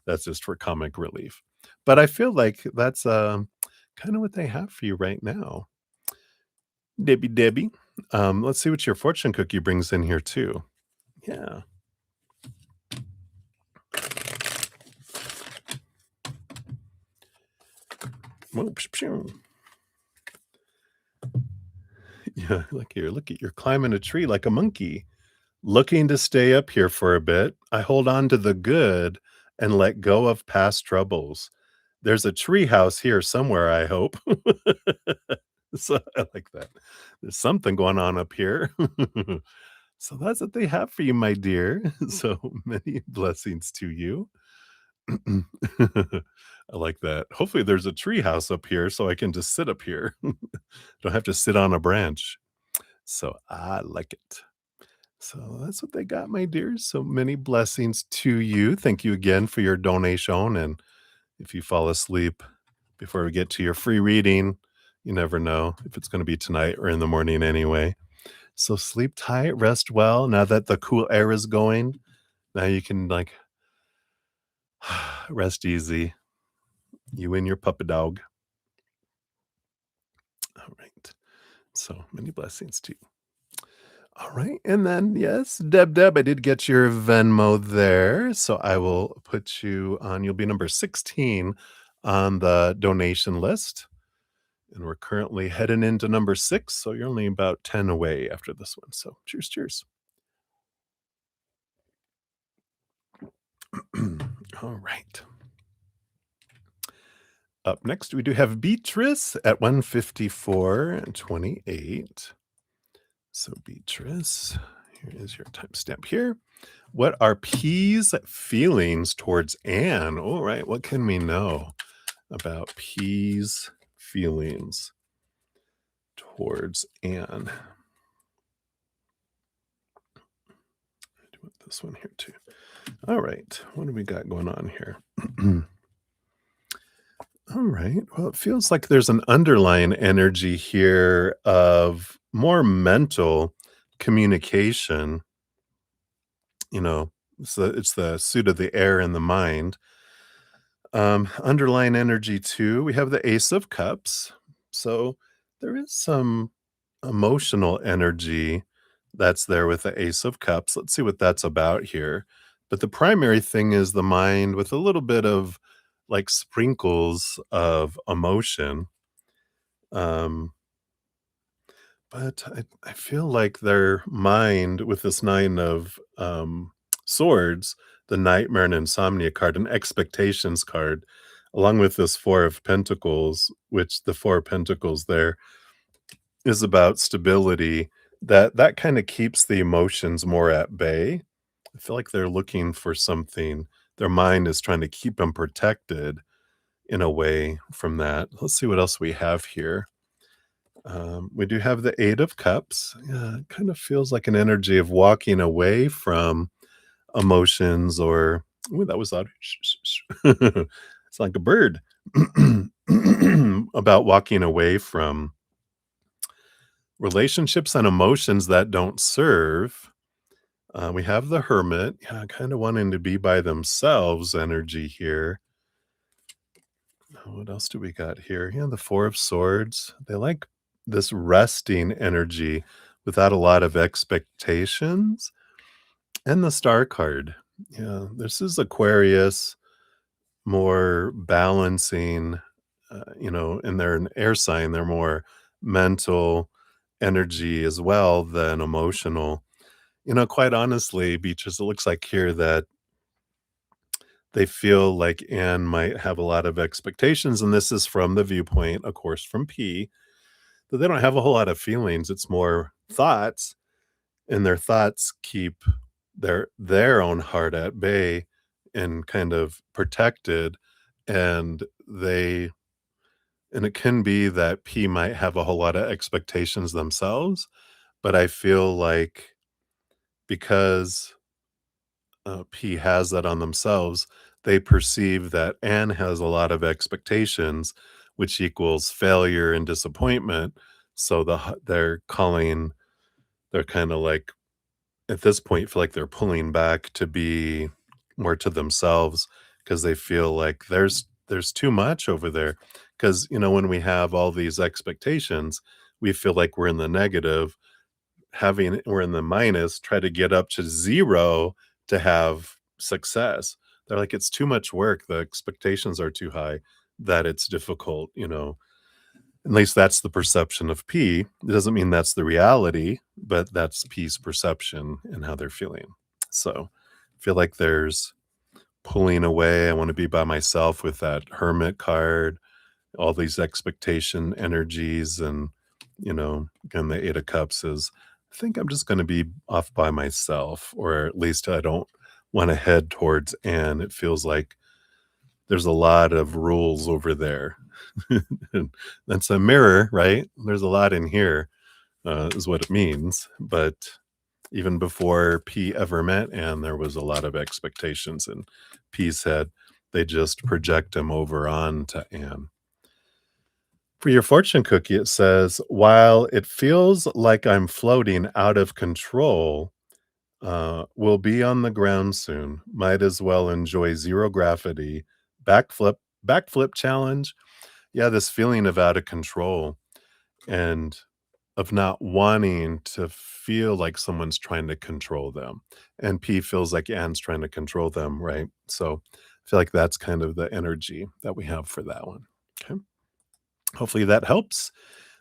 That's just for comic relief. But I feel like that's kind of what they have for you right now. Debbie Debbie. Let's see what your fortune cookie brings in here too. Yeah. Whoa, psh, pshoo. Yeah, look at you're climbing a tree like a monkey. Looking to stay up here for a bit, I hold on to the good and let go of past troubles. There's a tree house here somewhere, I hope. So I like that. There's something going on up here. So that's what they have for you, my dear. So many blessings to you. I like that. Hopefully, there's a tree house up here so I can just sit up here. Don't have to sit on a branch. So I like it. So that's what they got, my dears. So many blessings to you. Thank you again for your donation. And if you fall asleep before we get to your free reading, you never know if it's going to be tonight or in the morning anyway. So sleep tight, rest well. Now that the cool air is going, now you can like rest easy. You and your puppy dog. All right. So many blessings to you. All right. And then, yes, Deb, I did get your Venmo there. So I will put you on, you'll be number 16 on the donation list. And we're currently heading into number 6. So you're only about 10 away after this one. So cheers, cheers. All right. Up next, we do have Beatrice at 154 and 28. So, Beatrice, here is your timestamp here. What are P's feelings towards Anne? All right. What can we know about P's feelings towards Anne? I do want this one here too. All right. What do we got going on here? All right. Well, it feels like there's an underlying energy here of more mental communication. It's the suit of the air and the mind. Underlying energy too. We have the Ace of Cups. So there is some emotional energy that's there with the Ace of Cups. Let's see what that's about here. But the primary thing is the mind with a little bit of like sprinkles of emotion. Um, but I feel like their mind with this nine of swords, the nightmare and insomnia card, an expectations card. along with this Four of Pentacles, which the Four of Pentacles there is about stability, that kind of keeps the emotions more at bay. I feel like they're looking for something. Their mind is trying to keep them protected in a way from that. Let's see what else we have here. We do have the Eight of Cups. Yeah, it kind of feels like an energy of walking away from emotions or ooh, that was loud. Shh, shh, shh. It's like a bird. About walking away from relationships and emotions that don't serve. We have the Hermit, yeah, kind of wanting to be by themselves energy here. What else do we got here? Yeah, the Four of Swords. They like this resting energy without a lot of expectations. And the Star card. Yeah, this is Aquarius, more balancing, and they're an air sign. They're more mental energy as well than emotional. Quite honestly, Beatrice, it looks like here that they feel like Anne might have a lot of expectations, and this is from the viewpoint, of course, from P, that they don't have a whole lot of feelings. It's more thoughts, and their thoughts keep their own heart at bay and kind of protected, and they and it can be that P might have a whole lot of expectations themselves, but I feel like because P has that on themselves, they perceive that Anne has a lot of expectations, which equals failure and disappointment. So they're kind of like at this point feel like they're pulling back to be more to themselves because they feel like there's too much over there. Because when we have all these expectations, we feel like we're in the negative having we're in the minus, try to get up to 0 to have success. They're like, "It's too much work, the expectations are too high, that it's difficult." At least that's the perception of P. It doesn't mean that's the reality, but that's P's perception and how they're feeling. So, I feel like there's pulling away, I wanna be by myself with that Hermit card, all these expectation energies and the Eight of Cups is, I think I'm just gonna be off by myself, or at least I don't wanna head towards Anne. It feels like there's a lot of rules over there. And that's a mirror, right? There's a lot in here, is what it means, but even before P ever met Anne, there was a lot of expectations, and P said they just project them over onto Anne. For your fortune cookie, it says, while it feels like I'm floating out of control, we'll be on the ground soon. Might as well enjoy zero gravity. Backflip, backflip challenge. Yeah, this feeling of out of control and of not wanting to feel like someone's trying to control them. And P feels like Anne's trying to control them, right? So I feel like that's kind of the energy that we have for that one. Okay. Hopefully that helps.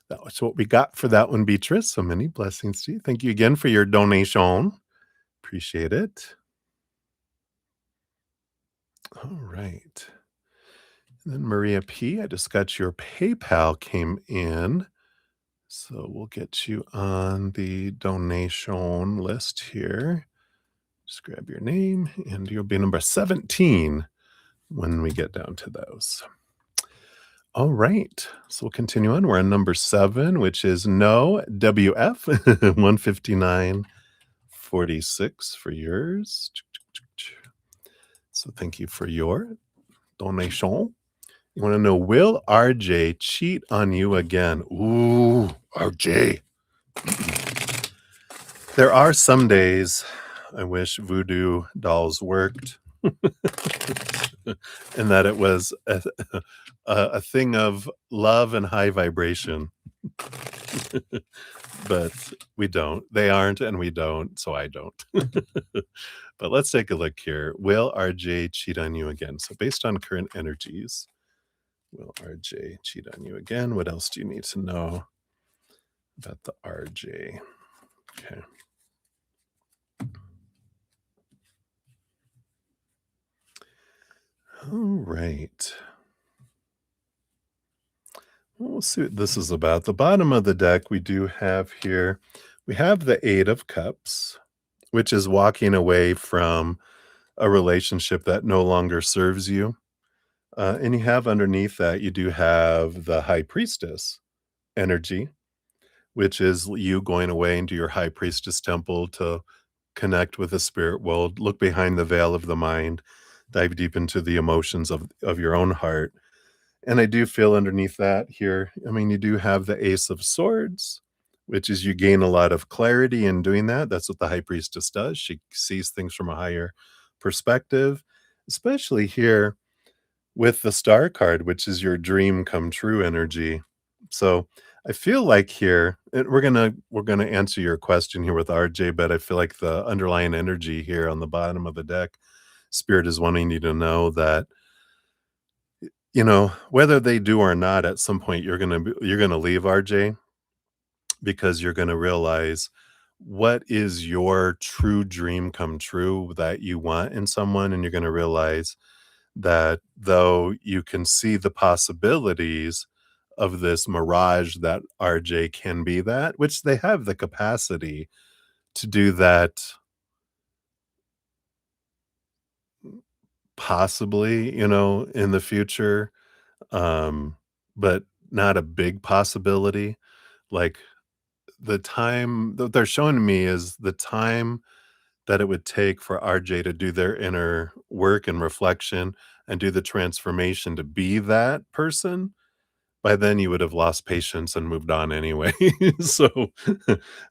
That was what we got for that one, Beatrice. So many blessings to you. Thank you again for your donation. Appreciate it. All right. And then Maria P, I just got your PayPal came in. So we'll get you on the donation list here. Just grab your name and you'll be number 17 when we get down to those. All right. So we'll continue on. We're on number 7, which is no WF 159.46 for yours. So thank you for your donation. You want to know, will RJ cheat on you again? Ooh, RJ. There are some days I wish voodoo dolls worked and that it was a thing of love and high vibration. But we don't. They aren't, and we don't, so I don't. But let's take a look here. Will RJ cheat on you again? So based on current energies, will RJ cheat on you again? What else do you need to know about the RJ? Okay. All right. We'll see what this is about. The bottom of the deck, we do have here, we have the Eight of Cups, which is walking away from a relationship that no longer serves you. And you have underneath that, you do have the High Priestess energy, which is you going away into your High Priestess temple to connect with the spirit world, look behind the veil of the mind, dive deep into the emotions of your own heart. And I do feel underneath that here, I mean, you do have the Ace of Swords, which is you gain a lot of clarity in doing that. That's what the High Priestess does. She sees things from a higher perspective, especially here with the Star card, which is your dream come true energy. So I feel like here, and we're gonna answer your question here with RJ, but I feel like the underlying energy here on the bottom of the deck, Spirit is wanting you to know that, whether they do or not, at some point you're gonna leave RJ because you're gonna realize what is your true dream come true that you want in someone, and you're gonna realize that though you can see the possibilities of this mirage that RJ can be that, which they have the capacity to do that possibly, in the future, but not a big possibility. Like the time that they're showing me is the time that it would take for RJ to do their inner work and reflection and do the transformation to be that person. By then, you would have lost patience and moved on anyway. So,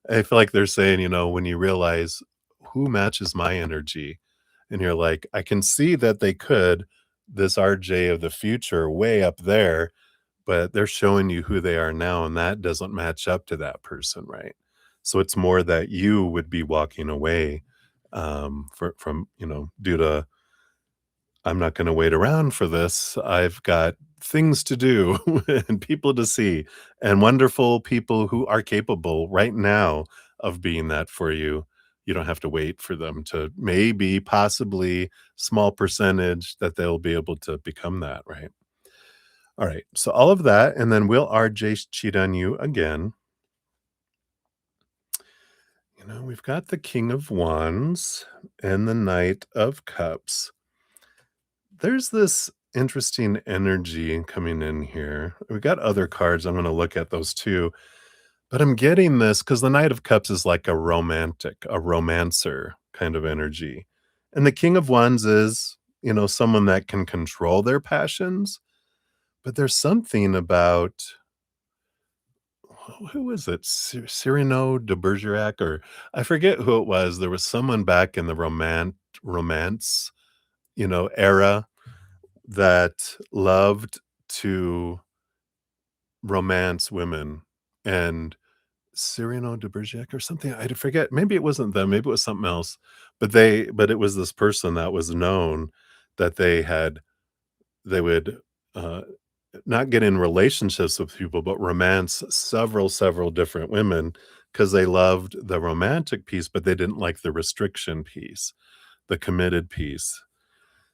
I feel like they're saying, when you realize who matches my energy, and you're like, I can see that they could, this RJ of the future way up there, but they're showing you who they are now, and that doesn't match up to that person, right? So it's more that you would be walking away from, due to I'm not gonna wait around for this. I've got things to do and people to see and wonderful people who are capable right now of being that for you. You don't have to wait for them to maybe, possibly, small percentage that they'll be able to become that, right? All right. So all of that, and then will RJ cheat on you again? We've got the King of Wands and the Knight of Cups. There's this interesting energy coming in here. We got other cards. I'm going to look at those too. But I'm getting this because the Knight of Cups is like a romantic, a romancer kind of energy. And the King of Wands is, someone that can control their passions. But there's something about who is it? Cyrano de Bergerac, or I forget who it was. There was someone back in the romance, era that loved to romance women, and Cyrano de Bergerac or something, I forget, maybe it wasn't them, maybe it was something else, but it was this person that was known that they would, uh, not get in relationships with people, but romance several different women because they loved the romantic piece, but they didn't like the restriction piece, the committed piece.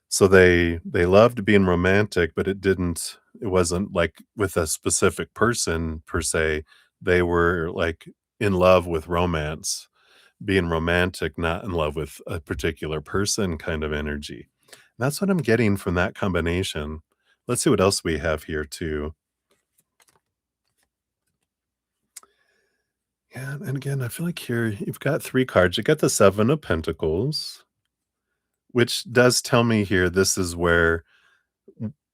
So they loved being romantic, but it wasn't, like, with a specific person per se. They were, like, in love with romance, being romantic, not in love with a particular person kind of energy. That's what I'm getting from that combination. Let's see what else we have here too. Yeah, and again, I feel like here you've got 3 cards. You got the 7 of Pentacles, which does tell me here this is where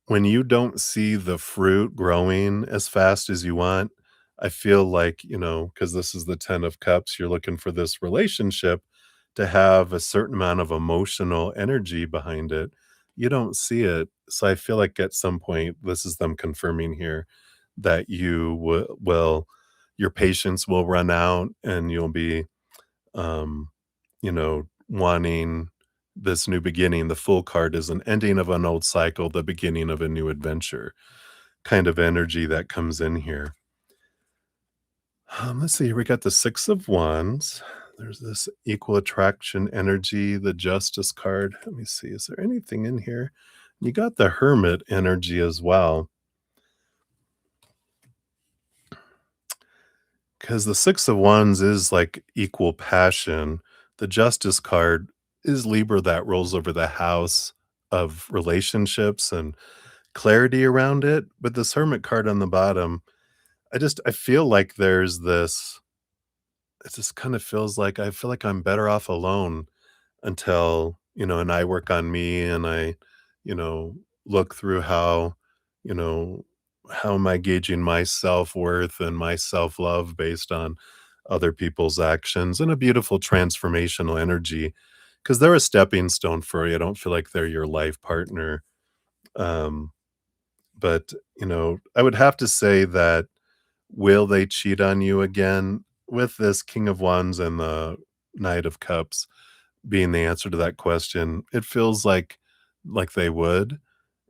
when you don't see the fruit growing as fast as you want, I feel like, because this is the 10 of Cups, you're looking for this relationship to have a certain amount of emotional energy behind it. You don't see it. So I feel like at some point, this is them confirming here that your patience will run out and you'll be wanting this new beginning. The Full card is an ending of an old cycle, the beginning of a new adventure kind of energy that comes in here. Let's see, we got the Six of Wands. There's this equal attraction energy, the Justice card. Let me see, is there anything in here? You got the Hermit energy as well. because the Six of Wands is like equal passion. The Justice card is Libra that rolls over the house of relationships and clarity around it. But this Hermit card on the bottom, I feel like there's this it just kind of feels like I feel like I'm better off alone until, and I work on me and you know, look through you know, how am I gauging my self-worth and my self-love based on other people's actions and a beautiful transformational energy because they're a stepping stone for you. I don't feel like they're your life partner. Um, but, I would have to say that will they cheat on you again with this King of Wands and the Knight of Cups? Being the answer to that question, it feels like they would,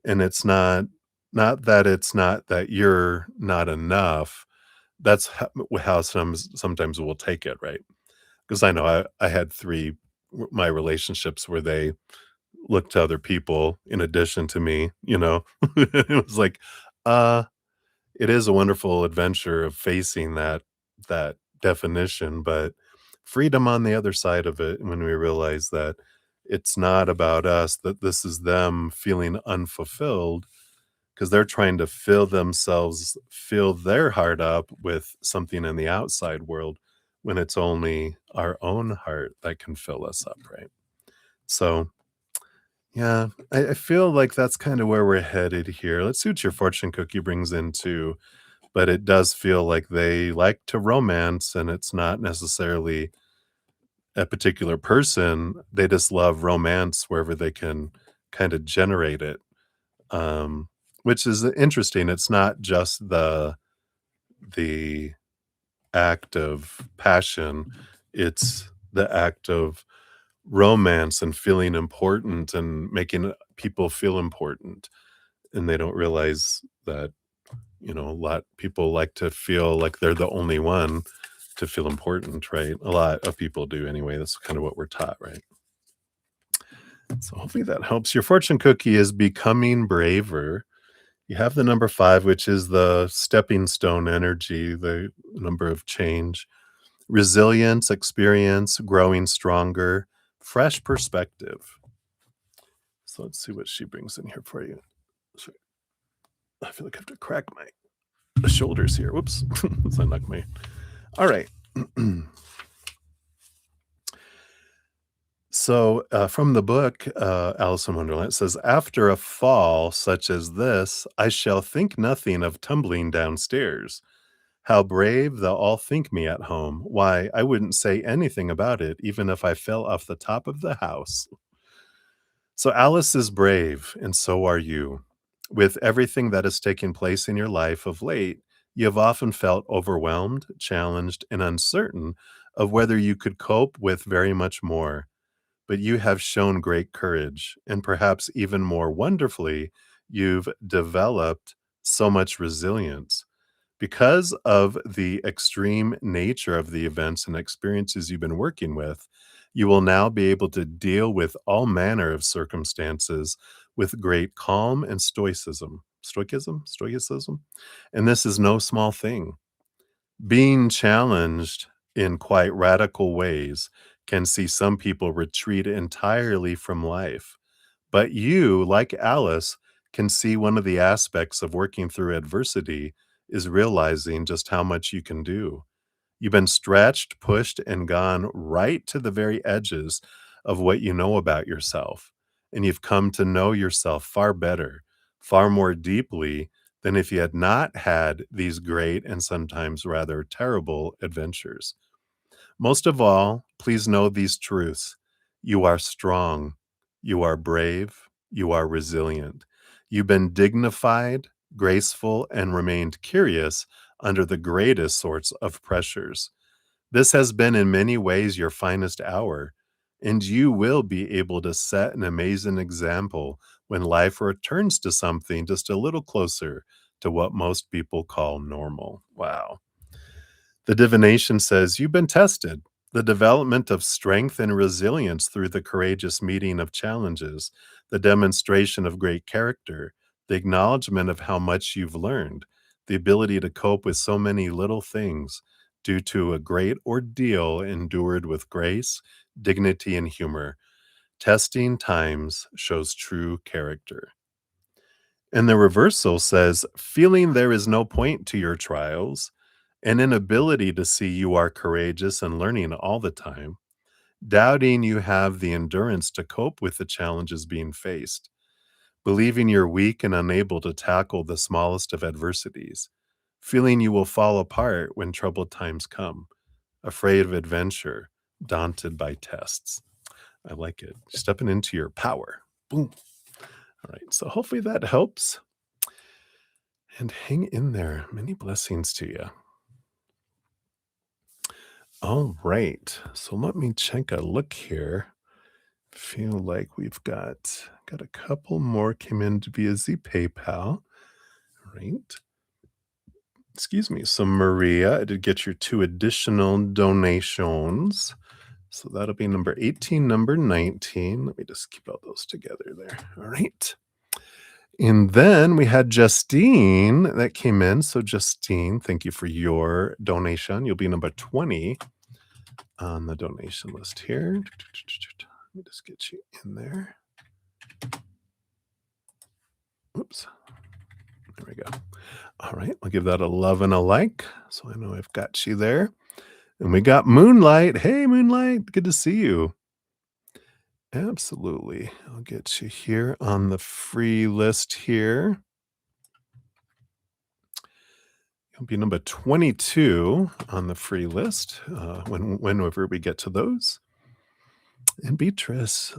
and it's not that it's not that you're not enough. That's how sometimes we'll take it, right? Because I know I had 3 my relationships where they looked to other people in addition to me, you know? It was like, uh it is a wonderful adventure of facing that definition, but freedom on the other side of it when we realize that it's not about us, that this is them feeling unfulfilled because they're trying to fill their heart up with something in the outside world when it's only our own heart that can fill us up, right? So, yeah, I feel like that's kind of where we're headed here. Let's see what your fortune cookie brings in too. But it does feel like they like to romance, and it's not necessarily a particular person. They just love romance wherever they can kinda generate it, which is interesting. It's not just the act of passion, it's the act of romance and feeling important and making people feel important, and they don't realize that, a lot people like to feel like they're the only one to feel important, right? A lot of people do anyway. That's kind of what we're taught, right? So hopefully that helps. Your fortune cookie is becoming braver. You have the number 5, which is the stepping stone energy, the number of change, resilience, experience, growing stronger, fresh perspective. So let's see what she brings in here for you. Sorry, I feel like I have to crack my shoulders here. Whoops. As I knock my. All right. So, from the book, Alice in Wonderland, it says, "After a fall such as this, I shall think nothing of tumbling downstairs. How brave they'll all think me at home. Why, I wouldn't say anything about it, even if I fell off the top of the house." So Alice is brave, and so are you. With everything that has taken place in your life of late, you have often felt overwhelmed, challenged, and uncertain of whether you could cope with very much more. But you have shown great courage, and perhaps even more wonderfully, you've developed so much resilience. Because of the extreme nature of the events and experiences you've been working with, you will now be able to deal with all manner of circumstances with great calm and stoicism. Stoicism? And this is no small thing. Being challenged in quite radical ways can see some people retreat entirely from life. But you, like Alice, can see one of the aspects of working through adversity is realizing just how much you can do. You've been stretched, pushed, and gone right to the very edges of what you know about yourself. And you've come to know yourself far better, far more deeply than if you had not had these great and sometimes rather terrible adventures. Most of all, please know these truths. You are strong. You are brave. You are resilient. You've been dignified, graceful, and remained curious under the greatest sorts of pressures. This has been in many ways your finest hour, and you will be able to set an amazing example when life returns to something just a little closer to what most people call normal. Wow. The divination says you've been tested. The development of strength and resilience through the courageous meeting of challenges, the demonstration of great character, the acknowledgement of how much you've learned, the ability to cope with so many little things. due to a great ordeal endured with grace, dignity, and humor. Testing times shows true character. And the reversal says, feeling there is no point to your trials, an inability to see you are courageous and learning all the time, doubting you have the endurance to cope with the challenges being faced, believing you're weak and unable to tackle the smallest of adversities, feeling you will fall apart when troubled times come, afraid of adventure, daunted by tests. I like it. Stepping into your power. Boom. All right. So hopefully that helps. And hang in there. Many blessings to you. All right. So let me check a look here. Feel like we've got a couple more came in via the PayPal. Right. Excuse me. So Maria, I did get your 2 additional donations. So that'll be number 18, number 19. Let me just keep all those together there. All right. And then we had Justine that came in. So Justine, thank you for your donation. You'll be number 20 on the donation list here. Let me just get you in there. Oops. There we go. All right. I'll give that a love and a like. So I know I've got you there. And we got Moonlight. Hey, Moonlight. Good to see you. Absolutely. I'll get you here on the free list here. You'll be number 22 on the free list whenever we get to those. And Beatrice.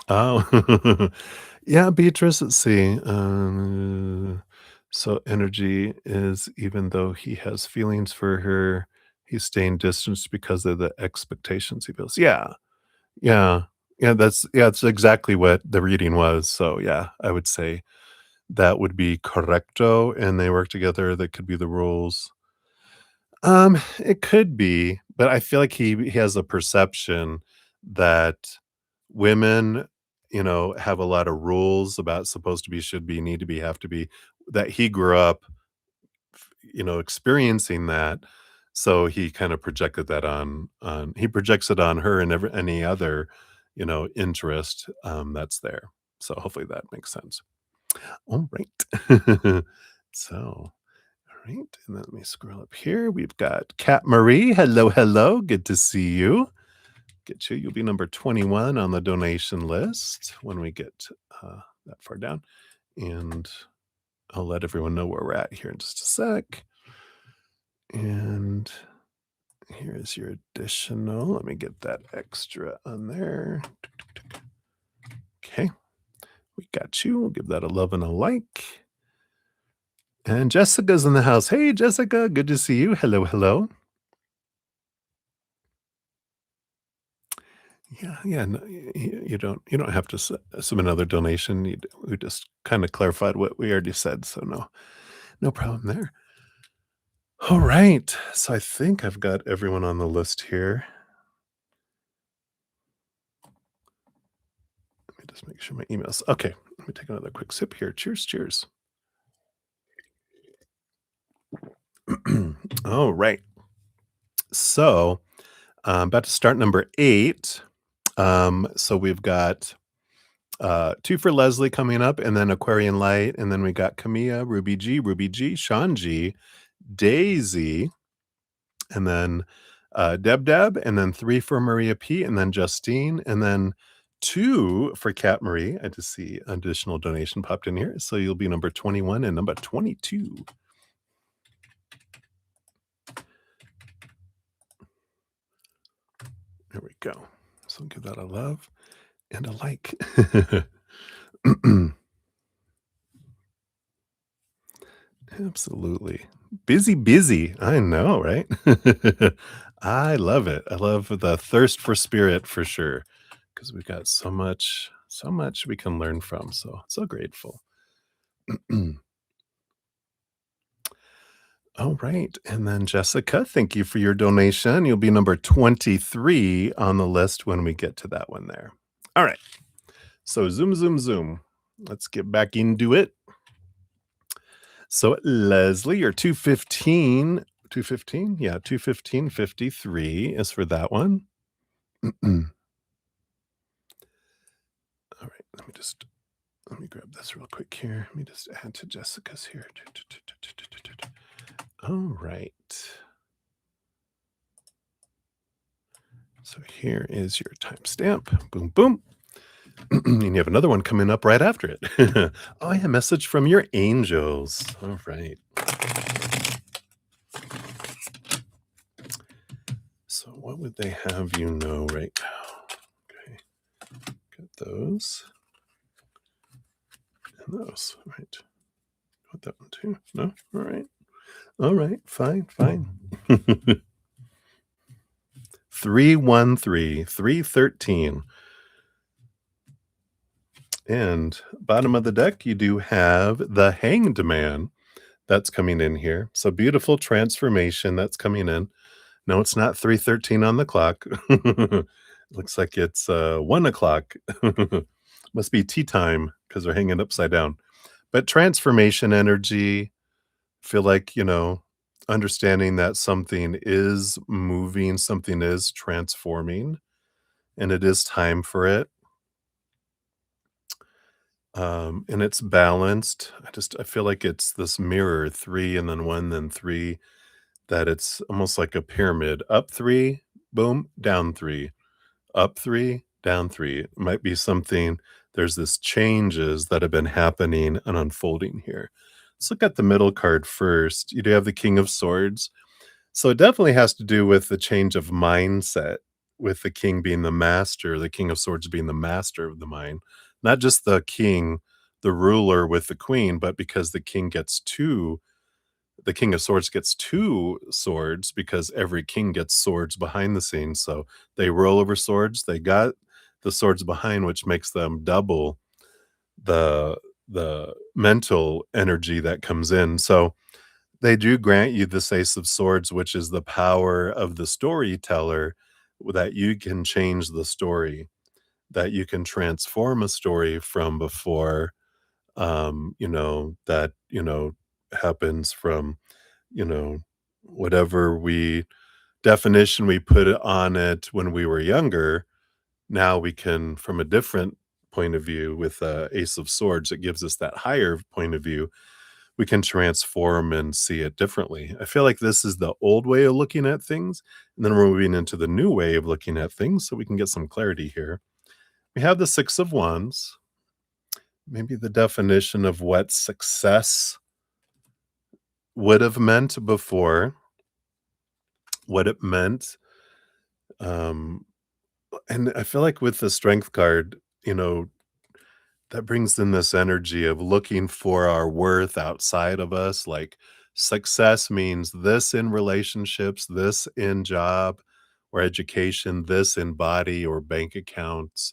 Oh, yeah, Beatrice, let's see. So energy is even though he has feelings for her, he's staying distanced because of the expectations he feels. Yeah, yeah, that's exactly what the reading was. So yeah, I would say that would be correcto, and they work together. That could be the rules. It could be, but I feel like he has a perception that women, have a lot of rules about supposed to be, should be, need to be, have to be, that he grew up, experiencing that. So he kind of projected that on he projects it on her and any other, interest that's there. So hopefully that makes sense. All right. So all right, and let me scroll up here. We've got Kat Marie. Hello, hello. Good to see you. Get you. You'll be number 21 on the donation list when we get that far down. And I'll let everyone know where we're at here in just a sec. And here's your additional. Let me get that extra on there. Okay, we got you. We'll give that a love and a like. And Jessica's in the house. Hey, Jessica. Good to see you. Hello, hello. Yeah, yeah, no, you don't have to submit another donation. We just kind of clarified what we already said, so no problem there. All right, so I think I've got everyone on the list here. Let me just make sure my emails. Okay, let me take another quick sip here. Cheers, cheers. All right, so I'm about to start number 8. So we've got 2 for Leslie coming up, and then Aquarian Light, and then we got Camilla, Ruby G, Sean G, Daisy, and then Deb, and then 3 for Maria P, and then Justine, and then 2 for Kat Marie. I just see additional donation popped in here. So you'll be number 21 and number 22. There we go. So give that a love and a like. Absolutely. Busy, busy. I know, right? I love it. I love the thirst for spirit for sure. Because we've got so much we can learn from. So grateful. All right. And then Jessica, thank you for your donation. You'll be number 23 on the list when we get to that one there. All right. So zoom, zoom, zoom. Let's get back into it. So Leslie, you're 215. 215? Yeah, 215.53 is for that one. All right. Let me grab this real quick here. Let me just add to Jessica's here. All right. So here is your timestamp. Boom, boom. And you have another one coming up right after it. Oh, yeah, message from your angels. All right. So what would they have you know right now? Okay. Got those. And those. All right. Got that one too. No? All right. All right. Fine. Fine. 313, 313. And bottom of the deck, you do have the Hanged Man that's coming in here. So beautiful transformation that's coming in. No, it's not 3:13 on the clock. Looks like it's 1 o'clock. Must be tea time because they're hanging upside down. But transformation energy, feel like, understanding that something is moving, something is transforming, and it is time for it. And it's balanced. I feel like it's this mirror, 3 and then 1, then 3, that it's almost like a pyramid. Up 3, boom, down 3. Up 3, down 3. It might be something, there's this changes that have been happening and unfolding here. Let's look at the middle card first. You do have the King of Swords. So it definitely has to do with the change of mindset, with the king being the master, the King of Swords being the master of the mind. Not just the king, the ruler with the queen, but because the King of Swords gets two swords because every king gets swords behind the scenes. So they roll over swords. They got the swords behind, which makes them double the mental energy that comes in. So they do grant you this Ace of Swords, which is the power of the storyteller, that you can change the story, that you can transform a story from before, that, happens from, you know, whatever definition we put on it when we were younger. Now we can, from a different point of view with Ace of Swords, it gives us that higher point of view. We can transform and see it differently. I feel like this is the old way of looking at things, and then we're moving into the new way of looking at things so we can get some clarity here. We have the Six of Wands, maybe the definition of what success would have meant before, what it meant. Um, and I feel like with the Strength card, that brings in this energy of looking for our worth outside of us. Like success means this in relationships, this in job or education, this in body or bank accounts,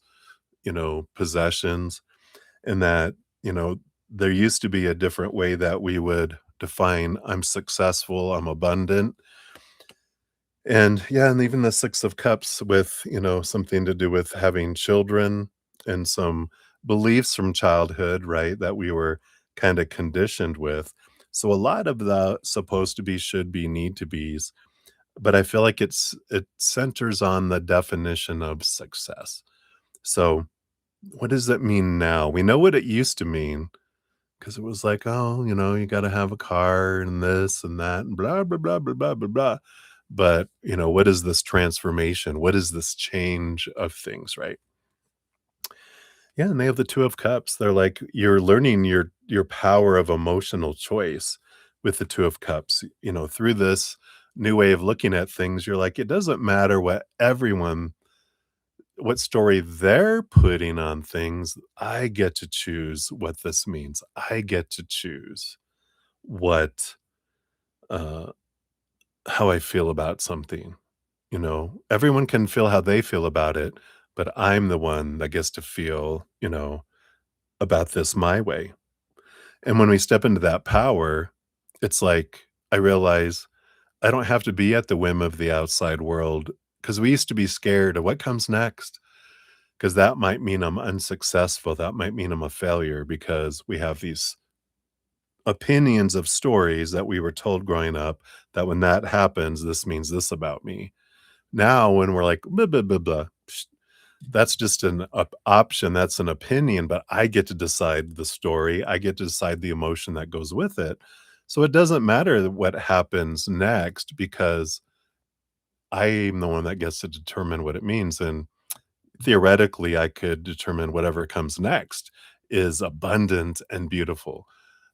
possessions. And that, there used to be a different way that we would define I'm successful, I'm abundant. And yeah, and even the Six of Cups with, something to do with having children and some beliefs from childhood, right, that we were kind of conditioned with. So a lot of the supposed to be, should be, need to be's, but I feel like it centers on the definition of success. So what does it mean now? We know what it used to mean because it was like, oh, you got to have a car and this and that and blah, blah, blah, blah, blah, blah, blah. But, what is this transformation? What is this change of things, right? Yeah, and they have the Two of Cups. They're like you're learning your power of emotional choice with the Two of Cups. Through this new way of looking at things, you're like, it doesn't matter what story they're putting on things. I get to choose what this means. I get to choose what uh how I feel about something. Everyone can feel how they feel about it, but I'm the one that gets to feel, about this my way. And when we step into that power, it's like I realize I don't have to be at the whim of the outside world because we used to be scared of what comes next. Because that might mean I'm unsuccessful. That might mean I'm a failure because we have these opinions of stories that we were told growing up that when that happens, this means this about me. Now, when we're like, blah, blah, blah, blah, that's just an option. That's an opinion, but I get to decide the story. I get to decide the emotion that goes with it. So it doesn't matter what happens next because I'm the one that gets to determine what it means. And theoretically, I could determine whatever comes next is abundant and beautiful.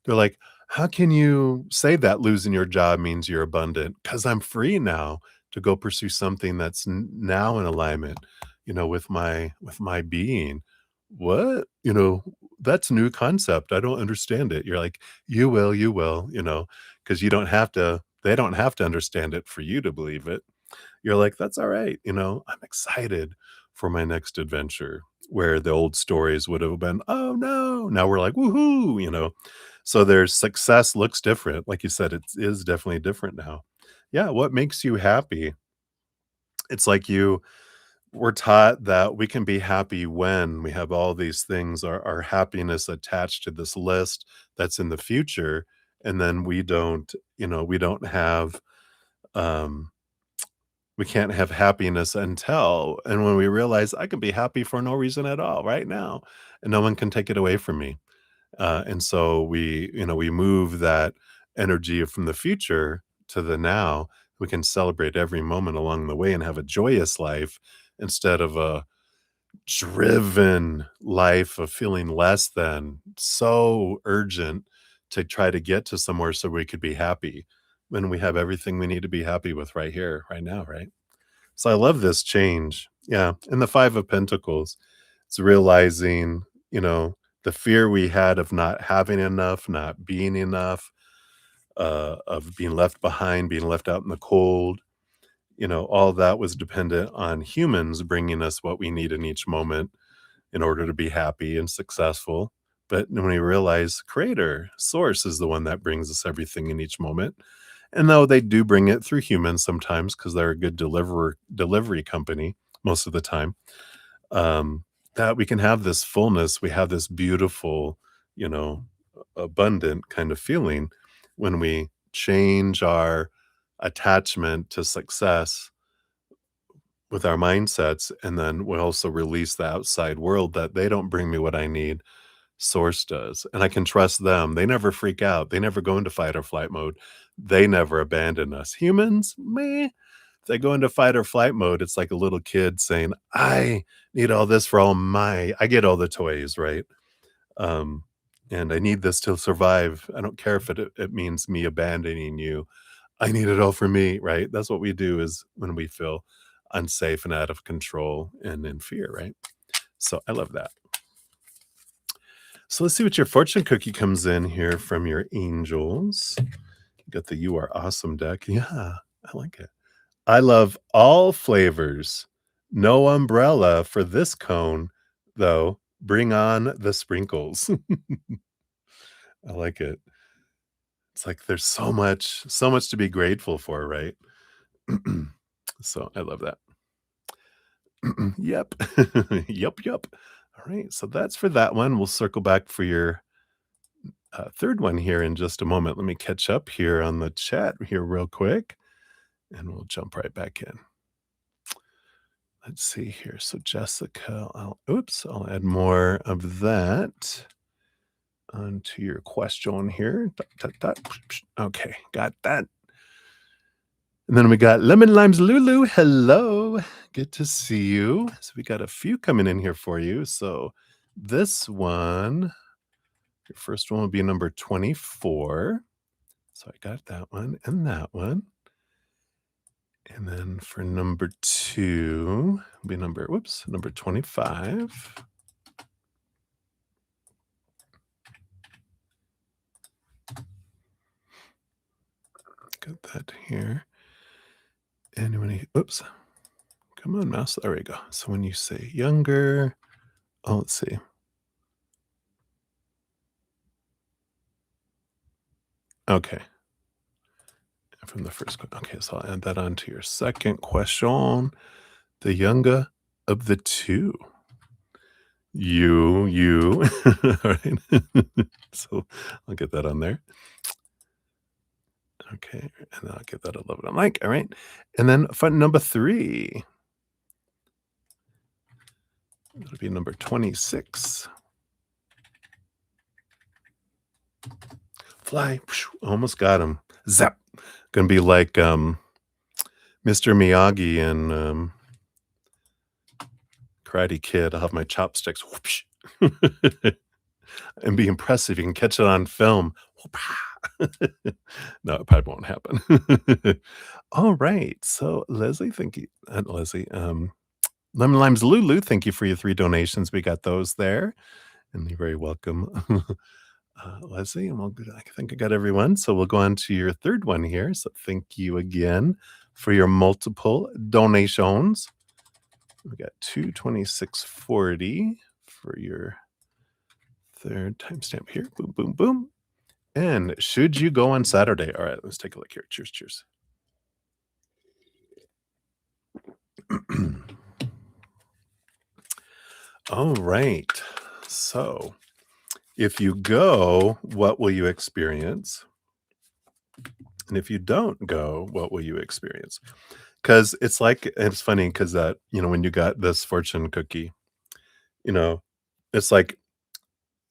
They're like, "How can you say that losing your job means you're abundant?" Because 'Cause I'm free now to go pursue something that's now in alignment, with my being. What? That's a new concept. I don't understand it. You're like, you will, because you don't have to they don't have to understand it for you to believe it. You're like, "That's alright," I'm excited for my next adventure, where the old stories would have been, "Oh, no." Now we're like, "Woohoo," So there's success looks different. Like you said, it is definitely different now. Yeah, what makes you happy? It's like we're taught that we can be happy when we have all these things, our happiness attached to this list that's in the future, and then we don't have, um we can't have happiness until and when we realize I can be happy for no reason at all right now, and no one can take it away from me. And so we move that energy from the future to the now. We can celebrate every moment along the way and have a joyous life instead of a driven life of feeling less than, so urgent to try to get to somewhere so we could be happy when we have everything we need to be happy with right here, right now, right? So I love this change. Yeah. And the 5 of Pentacles, it's realizing, the fear we had of not having enough, not being enough, of being left behind, being left out in the cold. All that was dependent on humans bringing us what we need in each moment in order to be happy and successful. But when we realize Creator, Source is the one that brings us everything in each moment. And though they do bring it through humans sometimes because they're a good delivery company most of the time, um, that we can have this fullness, we have this beautiful, you know, abundant kind of feeling when we change our attachment to success with our mindsets, and then we also release the outside world that they don't bring me what I need, Source does, and I can trust them. They never freak out. They never go into fight or flight mode. They never abandon us. Humans, meh. If they go into fight or flight mode, it's like a little kid saying, "I need all this for all my I get all the toys, right? Um, and I need this to survive. I don't care if it means me abandoning you. I need it all for me," right? That's what we do is when we feel unsafe and out of control and in fear, right? So I love that. So let's see what your fortune cookie comes in here from your angels. You got the You Are Awesome deck. Yeah, I like it. I love all flavors. No umbrella for this cone, though. Bring on the sprinkles. I like it. It's like there's so much to be grateful for, right? So I love that. Yep. Yep. All right. So that's for that one. We'll circle back for your third one here in just a moment. Let me catch up here on the chat here real quick, and we'll jump right back in. Let's see here. So Jessica, I'll add more of that onto your question here. Okay, got that. And then we got Lemon Limes Lulu. Hello. Good to see you. So we got a few coming in here for you. So this one, your first one will be number 24. So I got that one and that one. And then for number 2, will be number 25. Got that here. And when you come on, mouse. There we go. So when you say younger, let's see. Okay. from the first question. Okay, so I'll add that on to your second question. The younger of the two. You. All right. So I'll get that on there. Okay, and I'll give that a love it on like. All right. And then fun number 3. It'll be number 26. Fly. Almost got him. Zap. Gonna be like Mr. Miyagi and Karate Kid. I'll have my chopsticks. Whoopsh. And be impressive. You can catch it on film. No, it probably won't happen. All right. So Leslie, thank you. Leslie, Lemon Limes Lulu, thank you for your 3 donations. We got those there. And you're very welcome. Leslie, and I think I got everyone. So we'll go on to your third one here. So thank you again for your multiple donations. We got 226.40 for your third timestamp here. Boom, boom, boom. And should you go on Saturday? All right, let's take a look here. Cheers, cheers. All right. So if you go, what will you experience? And if you don't go, what will you experience? Because it's funny because when you got this fortune cookie, you know, it's like,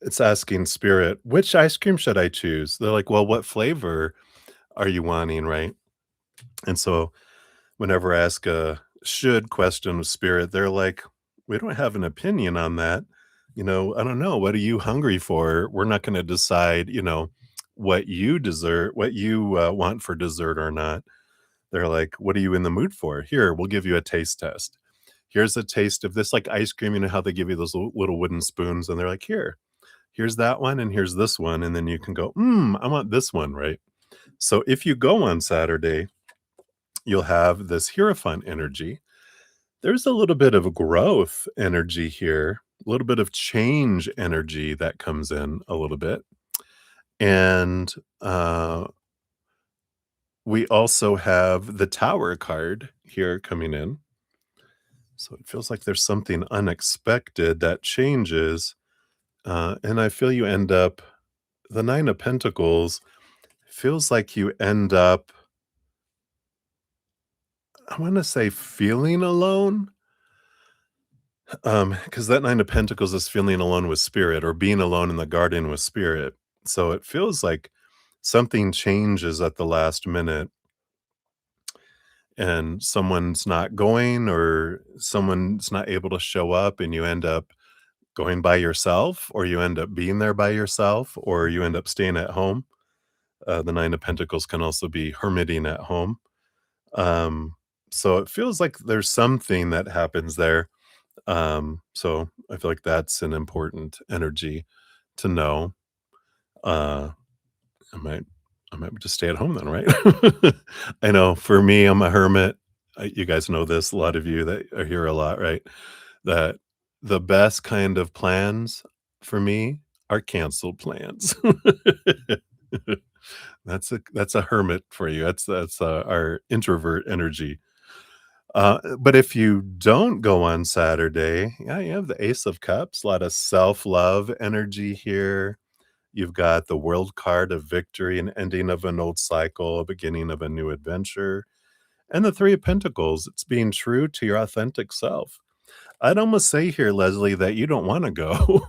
it's asking spirit, which ice cream should I choose? They're like, well, what flavor are you wanting? Right. And so whenever I ask a should question of spirit, they're like, we don't have an opinion on that. I don't know. What are you hungry for? We're not going to decide, what you dessert, what you want for dessert or not. They're like, what are you in the mood for? Here, we'll give you a taste test. Here's a taste of this, like ice cream. You know how they give you those little wooden spoons, and they're like, here's that one, and here's this one. And then you can go, I want this one, right? So if you go on Saturday, you'll have this Hierophant energy. There's a little bit of growth energy here, a little bit of change energy that comes in a little bit. And we also have the Tower card here coming in. So it feels like there's something unexpected that changes. And I feel you end up, the 9 of Pentacles feels like you end up, I want to say, feeling alone. Because that 9 of Pentacles is feeling alone with spirit, or being alone in the garden with spirit. So it feels like something changes at the last minute and someone's not going, or someone's not able to show up, and you end up going by yourself, or you end up being there by yourself, or you end up staying at home. The 9 of Pentacles can also be hermiting at home. So it feels like there's something that happens there. So I feel like that's an important energy to know. I might just stay at home then, right? I know for me, I'm a hermit. You guys know this, a lot of you that are here a lot, right? That the best kind of plans for me are canceled plans. That's a hermit for you. That's our introvert energy. But if you don't go on Saturday, yeah, you have the Ace of Cups, a lot of self-love energy here. You've got the World card of victory, an ending of an old cycle, a beginning of a new adventure. And the 3 of Pentacles, it's being true to your authentic self. I'd almost say here, Leslie, that you don't want to go.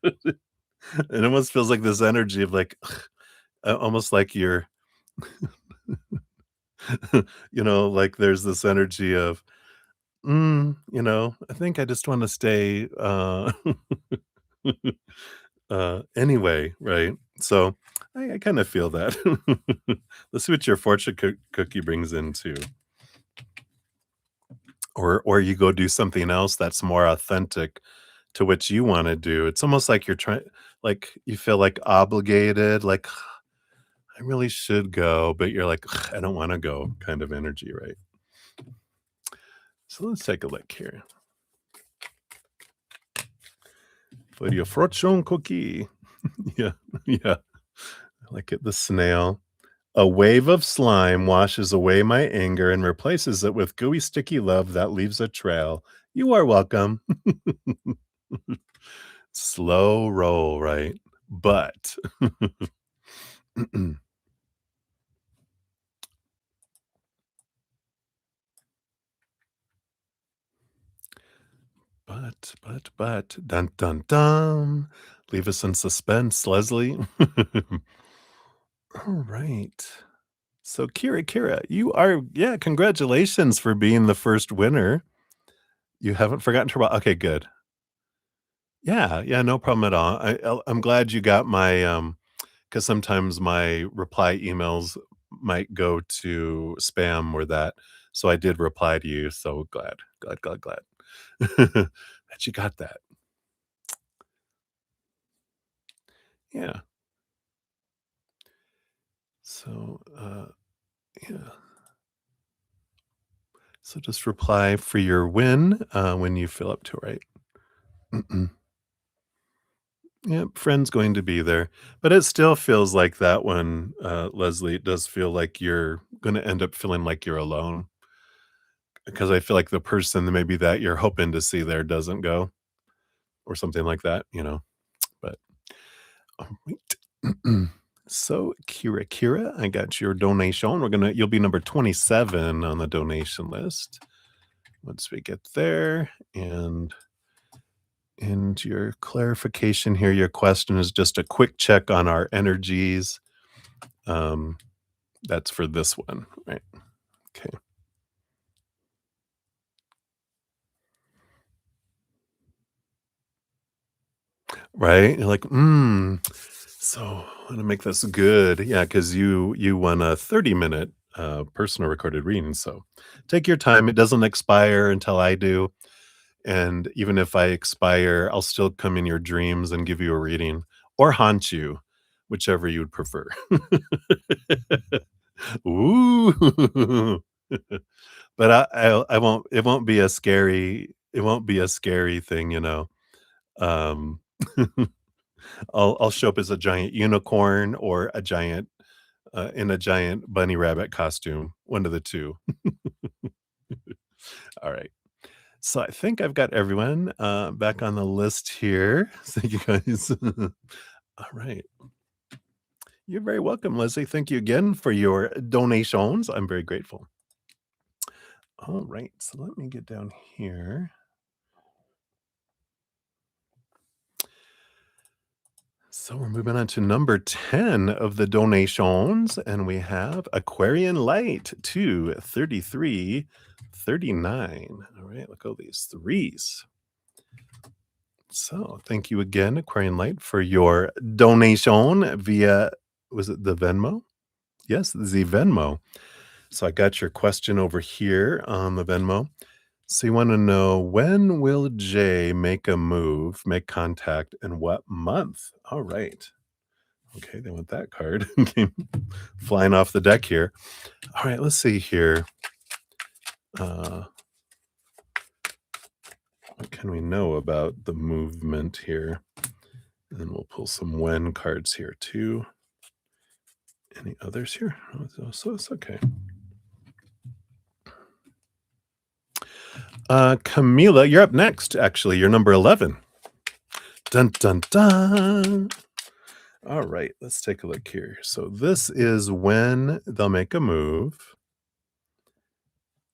It almost feels like this energy of like, almost like you're, like there's this energy of, I think I just want to stay anyway, right? So I kind of feel that. Let's see what your fortune cookie brings in too. Or you go do something else that's more authentic to what you want to do. It's almost like you're trying, like you feel like obligated, like I really should go, but you're like, I don't want to go kind of energy, right? So let's take a look here. For your fortune cookie. Yeah, yeah. I like it, the snail. A wave of slime washes away my anger and replaces it with gooey, sticky love that leaves a trail. You are welcome. Slow roll, right? But, dun dun dun. Leave us in suspense, Leslie. All right. So, Kira, you are, yeah, congratulations for being the first winner. You haven't forgotten to, okay, good. Yeah, no problem at all. I'm glad you got my, because sometimes my reply emails might go to spam or that. So I did reply to you. So glad that you got that. Yeah. So, yeah. So just reply for your win when you fill up to it, right? Yep, friend's going to be there, but it still feels like that one, Leslie. It does feel like you're going to end up feeling like you're alone because I feel like the person maybe that you're hoping to see there doesn't go or something like that. But all right. So, Kira, I got your donation. You'll be number 27 on the donation list once we get there. And your clarification here, your question is just a quick check on our energies. Um, that's for this one, right? Okay. Right? You're like, so I want to make this good. Yeah, because you won a 30-minute personal recorded reading. So take your time. It doesn't expire until I do. And even if I expire, I'll still come in your dreams and give you a reading or haunt you, whichever you'd prefer. Ooh. But I won't, it won't be a scary thing. Um, I'll show up as a giant unicorn or a giant, in a giant bunny rabbit costume, one of the 2. Alright. So I think I've got everyone, back on the list here. Thank you guys. Alright. You're very welcome, Leslie. Thank you again for your donations. I'm very grateful. Alright, so let me get down here. So we're moving on to number 10 of the donations, and we have Aquarian Light to 3339. All right, look at all these threes. So thank you again, Aquarian Light, for your donation via, was it the Venmo? Yes, the Venmo. So I got your question over here on the Venmo. So you want to know, when will Jay make contact, and what month? All right. Okay, they want that card. Came flying off the deck here. All right, let's see here. Uh, what can we know about the movement here? And then we'll pull some when cards here too. Any others here? So it's okay. Camila, you're up next. Actually, you're number 11. Dun dun dun. All right, let's take a look here. So this is when they'll make a move.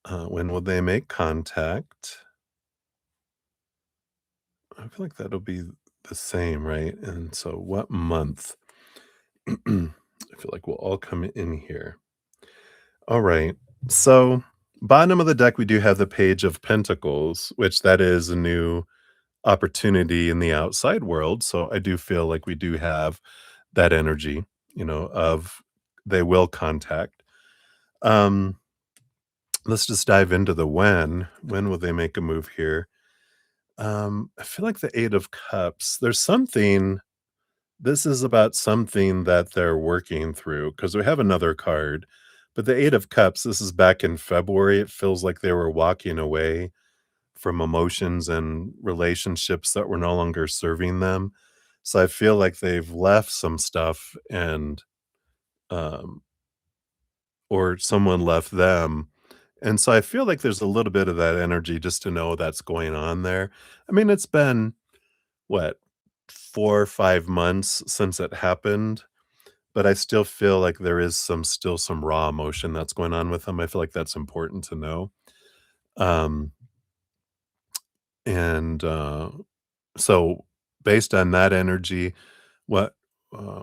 When will they make contact? I feel like that'll be the same, right? And so what month? I feel like we'll all come in here. All right. So bottom of the deck, we do have the Page of Pentacles, which that is a new opportunity in the outside world. So I do feel like we do have that energy, of they will contact. Um, let's just dive into the when. When will they make a move here? I feel like the Eight of Cups, there's something, this is about something that they're working through because we have another card, but the Eight of Cups, this is back in February. It feels like they were walking away from emotions and relationships that were no longer serving them. So I feel like they've left some stuff and, um, or someone left them. And so I feel like there's a little bit of that energy just to know that's going on there. I mean, it's been what, 4 or 5 months since it happened, but I still feel like there is some raw emotion that's going on with them. I feel like that's important to know. Um, and, so based on that energy, what,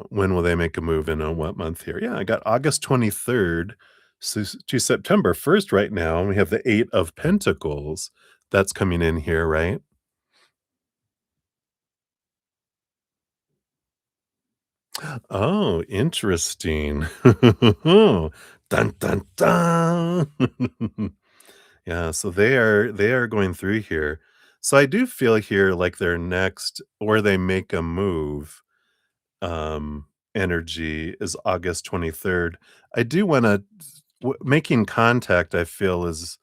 when will they make a move in on what month here? Yeah, I got August 23rd to September 1st right now, and we have the 8 of Pentacles that's coming in here, right? Oh, interesting. Dun, dun, dun. Yeah, so they are going through here. So I do feel here like their next or they make a move, um, energy is August 23rd. I do wanna making contact, I feel is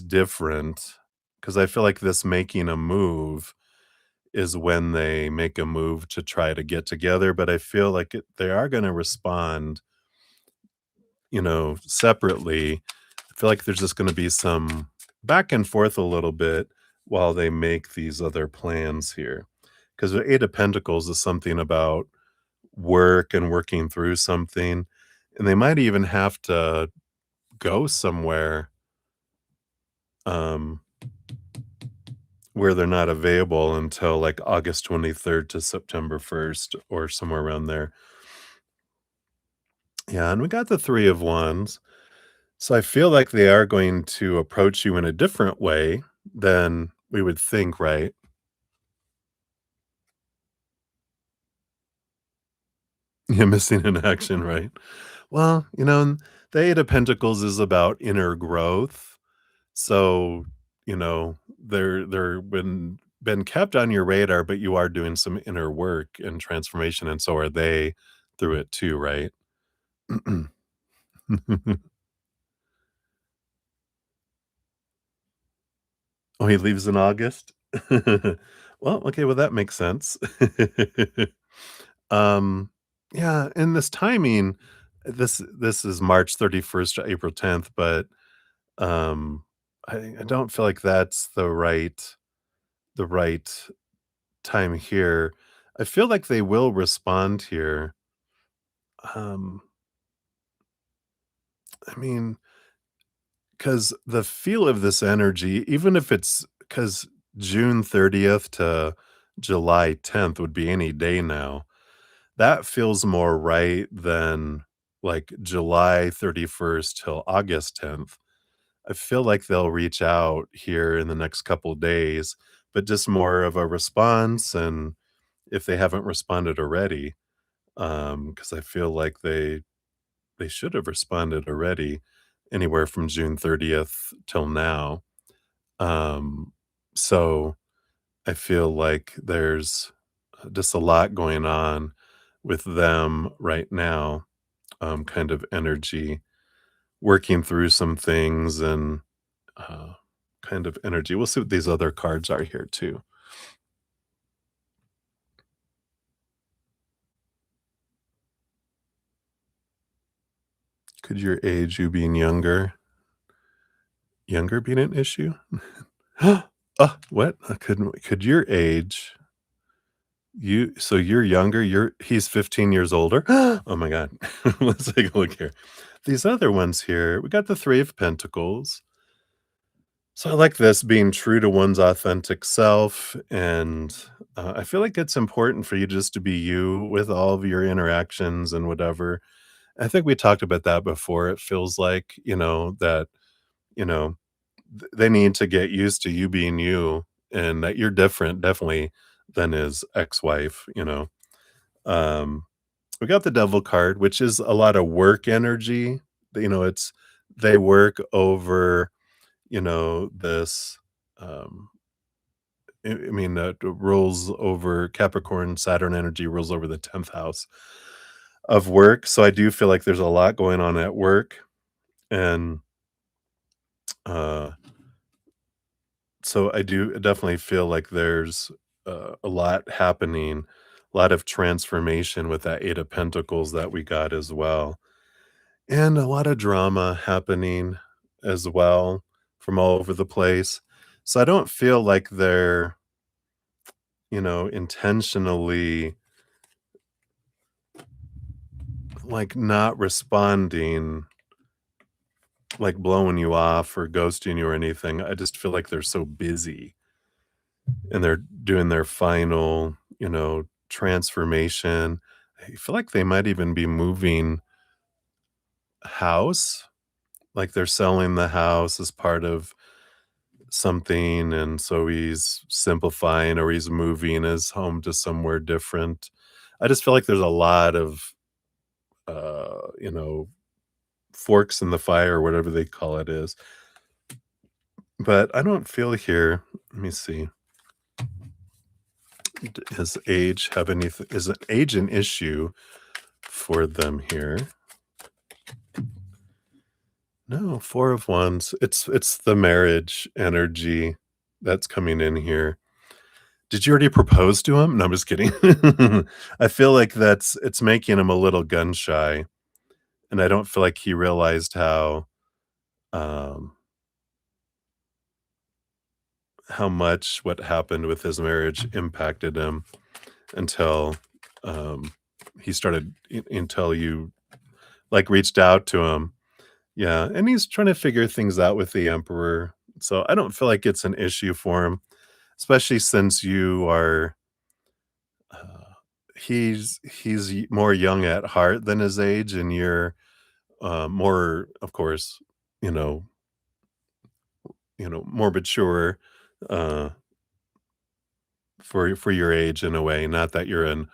different because I feel like this making a move is when they make a move to try to get together, but I feel like they are gonna respond, separately. I feel like there's just gonna be some back and forth a little bit while they make these other plans here. Because the 8 of Pentacles is something about work and working through something, and they might even have to go somewhere, um, where they're not available until, like, August 23rd to September 1st or somewhere around there. Yeah, and we got the 3 of Wands. So I feel like they are going to approach you in a different way than we would think, right? Yeah, missing in action, right? Well, the 8 of Pentacles is about inner growth. So, they're been kept on your radar, but you are doing some inner work and transformation, and so are they through it too, right? Oh, he leaves in August? Well, okay, well, that makes sense. Um, yeah, and this timing, this is March 31st to April 10th, but, um, I don't feel like that's the right time here. I feel like they will respond here. Um, I mean, because the feel of this energy, even if it's because June 30th to July 10th would be any day now. That feels more right than, like, July 31st till August 10th. I feel like they'll reach out here in the next couple days, but just more of a response, and if they haven't responded already, because I feel like they should have responded already anywhere from June 30th till now. Um, so I feel like there's just a lot going on with them right now, kind of energy, working through some things and uh, kind of energy. We'll see what these other cards are here too. Could your age, you being younger being an issue? What? I couldn't. Could your age, so you're younger, he's 15 years older? Oh my god. Let's take a look here. These other ones here, we got the 3 of Pentacles. So I like this being true to one's authentic self, and, I feel like it's important for you just to be you with all of your interactions and whatever. I think we talked about that before. It feels like, that, you know, they need to get used to you being you and that you're different, definitely, than his ex-wife, you know? Um, we got the devil card, which is a lot of work energy. It's they work over, this, um, I mean, rules over Capricorn, Saturn energy rules over the 10th house of work. So I do feel like there's a lot going on at work. And uh, so I do definitely feel like there's a lot happening, a lot of transformation with that 8 of Pentacles that we got as well. and a lot of drama happening as well from all over the place. So I don't feel like they're, intentionally, like, not responding, like, blowing you off or ghosting you or anything. I just feel like they're so busy and they're doing their final, transformation. I feel like they might even be moving house, like they're selling the house as part of something, and so he's simplifying or he's moving his home to somewhere different. I just feel like there's a lot of, uh, you know, forks in the fire or whatever they call it is. But I don't feel here. Let me see. Does age have anything? Is age an issue for them here? No, 4 of Wands. It's the marriage energy that's coming in here. Did you already propose to him? No, I'm just kidding. I feel like it's making him a little gun shy, and I don't feel like he realized um, how much what happened with his marriage impacted him until, um, he started until you, like, reached out to him. Yeah, and he's trying to figure things out with the Emperor, so I don't feel like it's an issue for him, especially since you are, uh he's more young at heart than his age, and you're, more, of course, you know more mature, uh, for your age in a way, not that you're an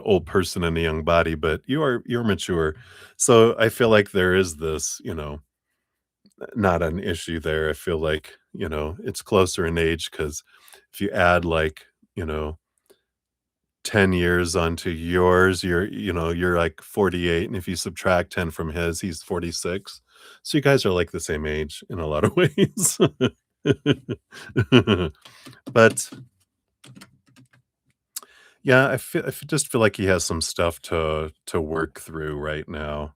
old person in a young body, but you're mature. So, I feel like there is this, not an issue there. I feel like, it's closer in age because if you add, like, you know 10 years onto yours, you're like 48, and if you subtract 10 from his, he's 46. So you guys are like the same age in a lot of ways. But yeah, just feel like he has some stuff to work through right now,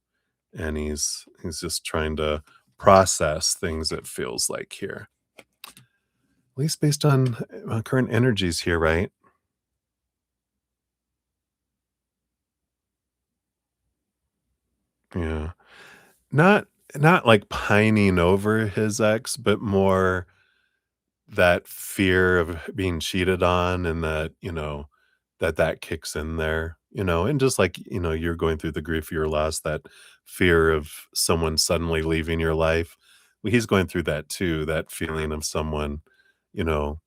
and he's just trying to process things, it feels like here. At least based on, current energies here, right? Yeah. Not not like pining over his ex, but more that fear of being cheated on, and that, that kicks in there, and just like, you're going through the grief of your loss, that fear of someone suddenly leaving your life. Well, he's going through that too, that feeling of someone, you know,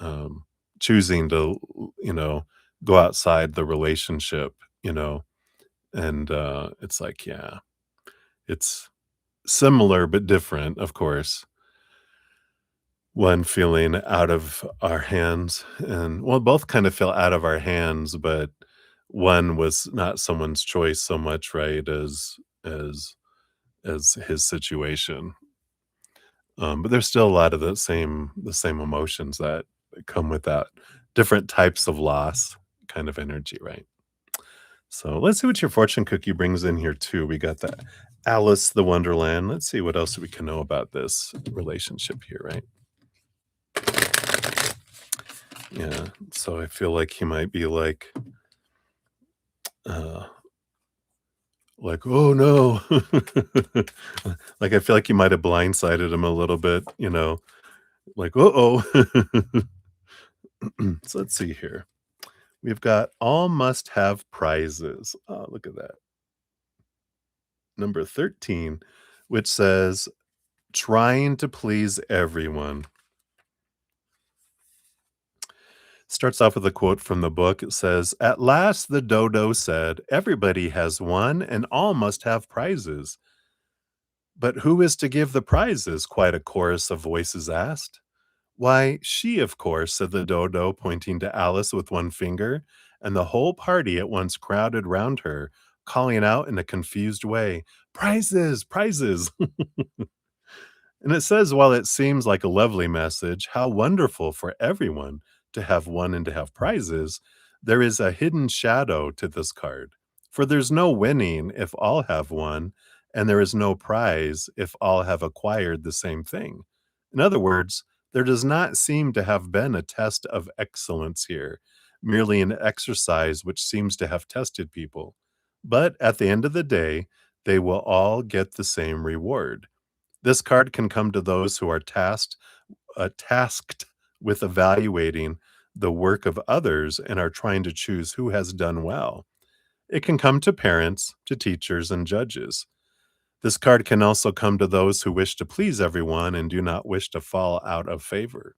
um, choosing to, go outside the relationship, and it's like, yeah, it's similar but different, of course. One feeling out of our hands, and well, both kind of feel out of our hands, but one was not someone's choice so much, right, as as his situation. But there's still a lot of the same emotions that come with that, different types of loss kind of energy, right? So let's see what your fortune cookie brings in here too. We got the Alice the Wonderland. Let's see what else we can know about this relationship here, right? Yeah. So I feel like he might be uh, oh no. Like I feel like you might have blindsided him a little bit, like, uh-oh. So let's see here. We've got all must have prizes. Oh, look at that. Number 13, which says trying to please everyone. Starts off with a quote from the book. It says, "At last the dodo said, 'Everybody has one, and all must have prizes.' But who is to give the prizes?" quite a chorus of voices asked. "Why, she, of course," said the dodo, pointing to Alice with one finger, and the whole party at once crowded round her, calling out in a confused way, "Prizes! Prizes!" And it says, while it seems like a lovely message, how wonderful for everyone to have one and to have prizes, there is a hidden shadow to this card. For there's no winning if all have one, and there is no prize if all have acquired the same thing. In other words, there does not seem to have been a test of excellence here, merely an exercise which seems to have tested people. But at the end of the day, they will all get the same reward. This card can come to those who are tasked with evaluating the work of others and are trying to choose who has done well. It can come to parents, to teachers, and judges. This card can also come to those who wish to please everyone and do not wish to fall out of favor.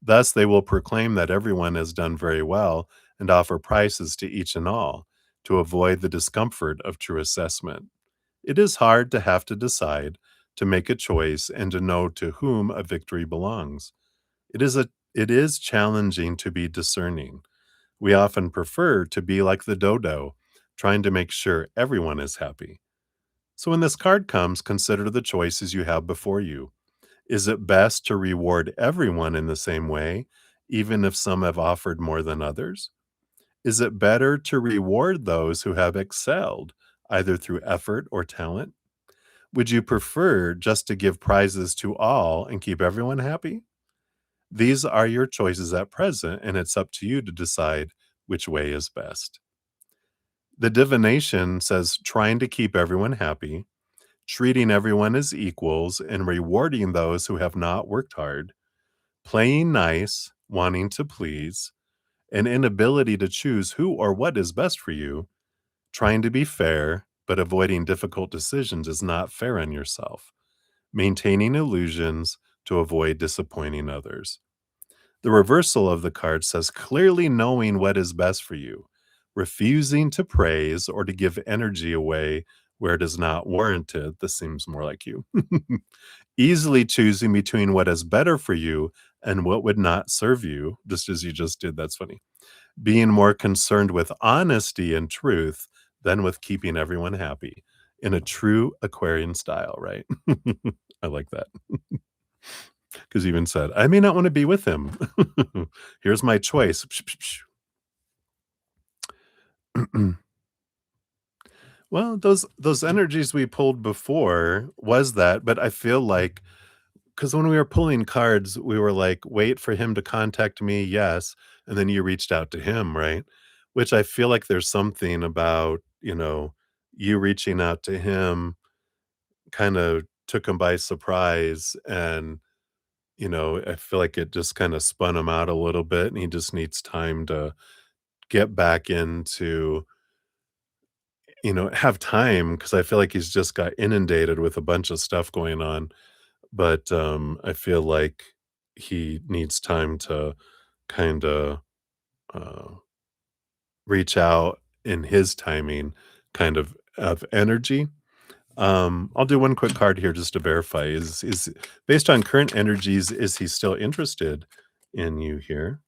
Thus, they will proclaim that everyone has done very well and offer prizes to each and all to avoid the discomfort of true assessment. It is hard to have to decide, to make a choice, and to know to whom a victory belongs. It is challenging to be discerning. We often prefer to be like the dodo, trying to make sure everyone is happy. So when this card comes, consider the choices you have before you. Is it best to reward everyone in the same way, even if some have offered more than others? Is it better to reward those who have excelled, either through effort or talent? Would you prefer just to give prizes to all and keep everyone happy? These are your choices at present, and it's up to you to decide which way is best. The divination says trying to keep everyone happy, treating everyone as equals, and rewarding those who have not worked hard, playing nice, wanting to please, an inability to choose who or what is best for you, trying to be fair, but avoiding difficult decisions is not fair on yourself, maintaining illusions to avoid disappointing others. The reversal of the card says clearly knowing what is best for you, refusing to praise or to give energy away where it is not warranted. This seems more like you. Easily choosing between what is better for you and what would not serve you, just as you just did. That's funny. Being more concerned with honesty and truth than with keeping everyone happy in a true Aquarian style, right? I like that. Because even said, I may not want to be with him. Here's my choice. Well, those energies we pulled before was that, but I feel like because when we were pulling cards, we were like, wait for him to contact me, yes, and then you reached out to him, right? Which I feel like there's something about, you reaching out to him kind of took him by surprise, and I feel like it just kind of spun him out a little bit, and he just needs time to get back into, have time because I feel like he's just got inundated with a bunch of stuff going on. But I feel like he needs time to kind of uh, reach out in his timing, kind of energy. I'll do one quick card here just to verify. Is based on current energies, is he still interested in you here?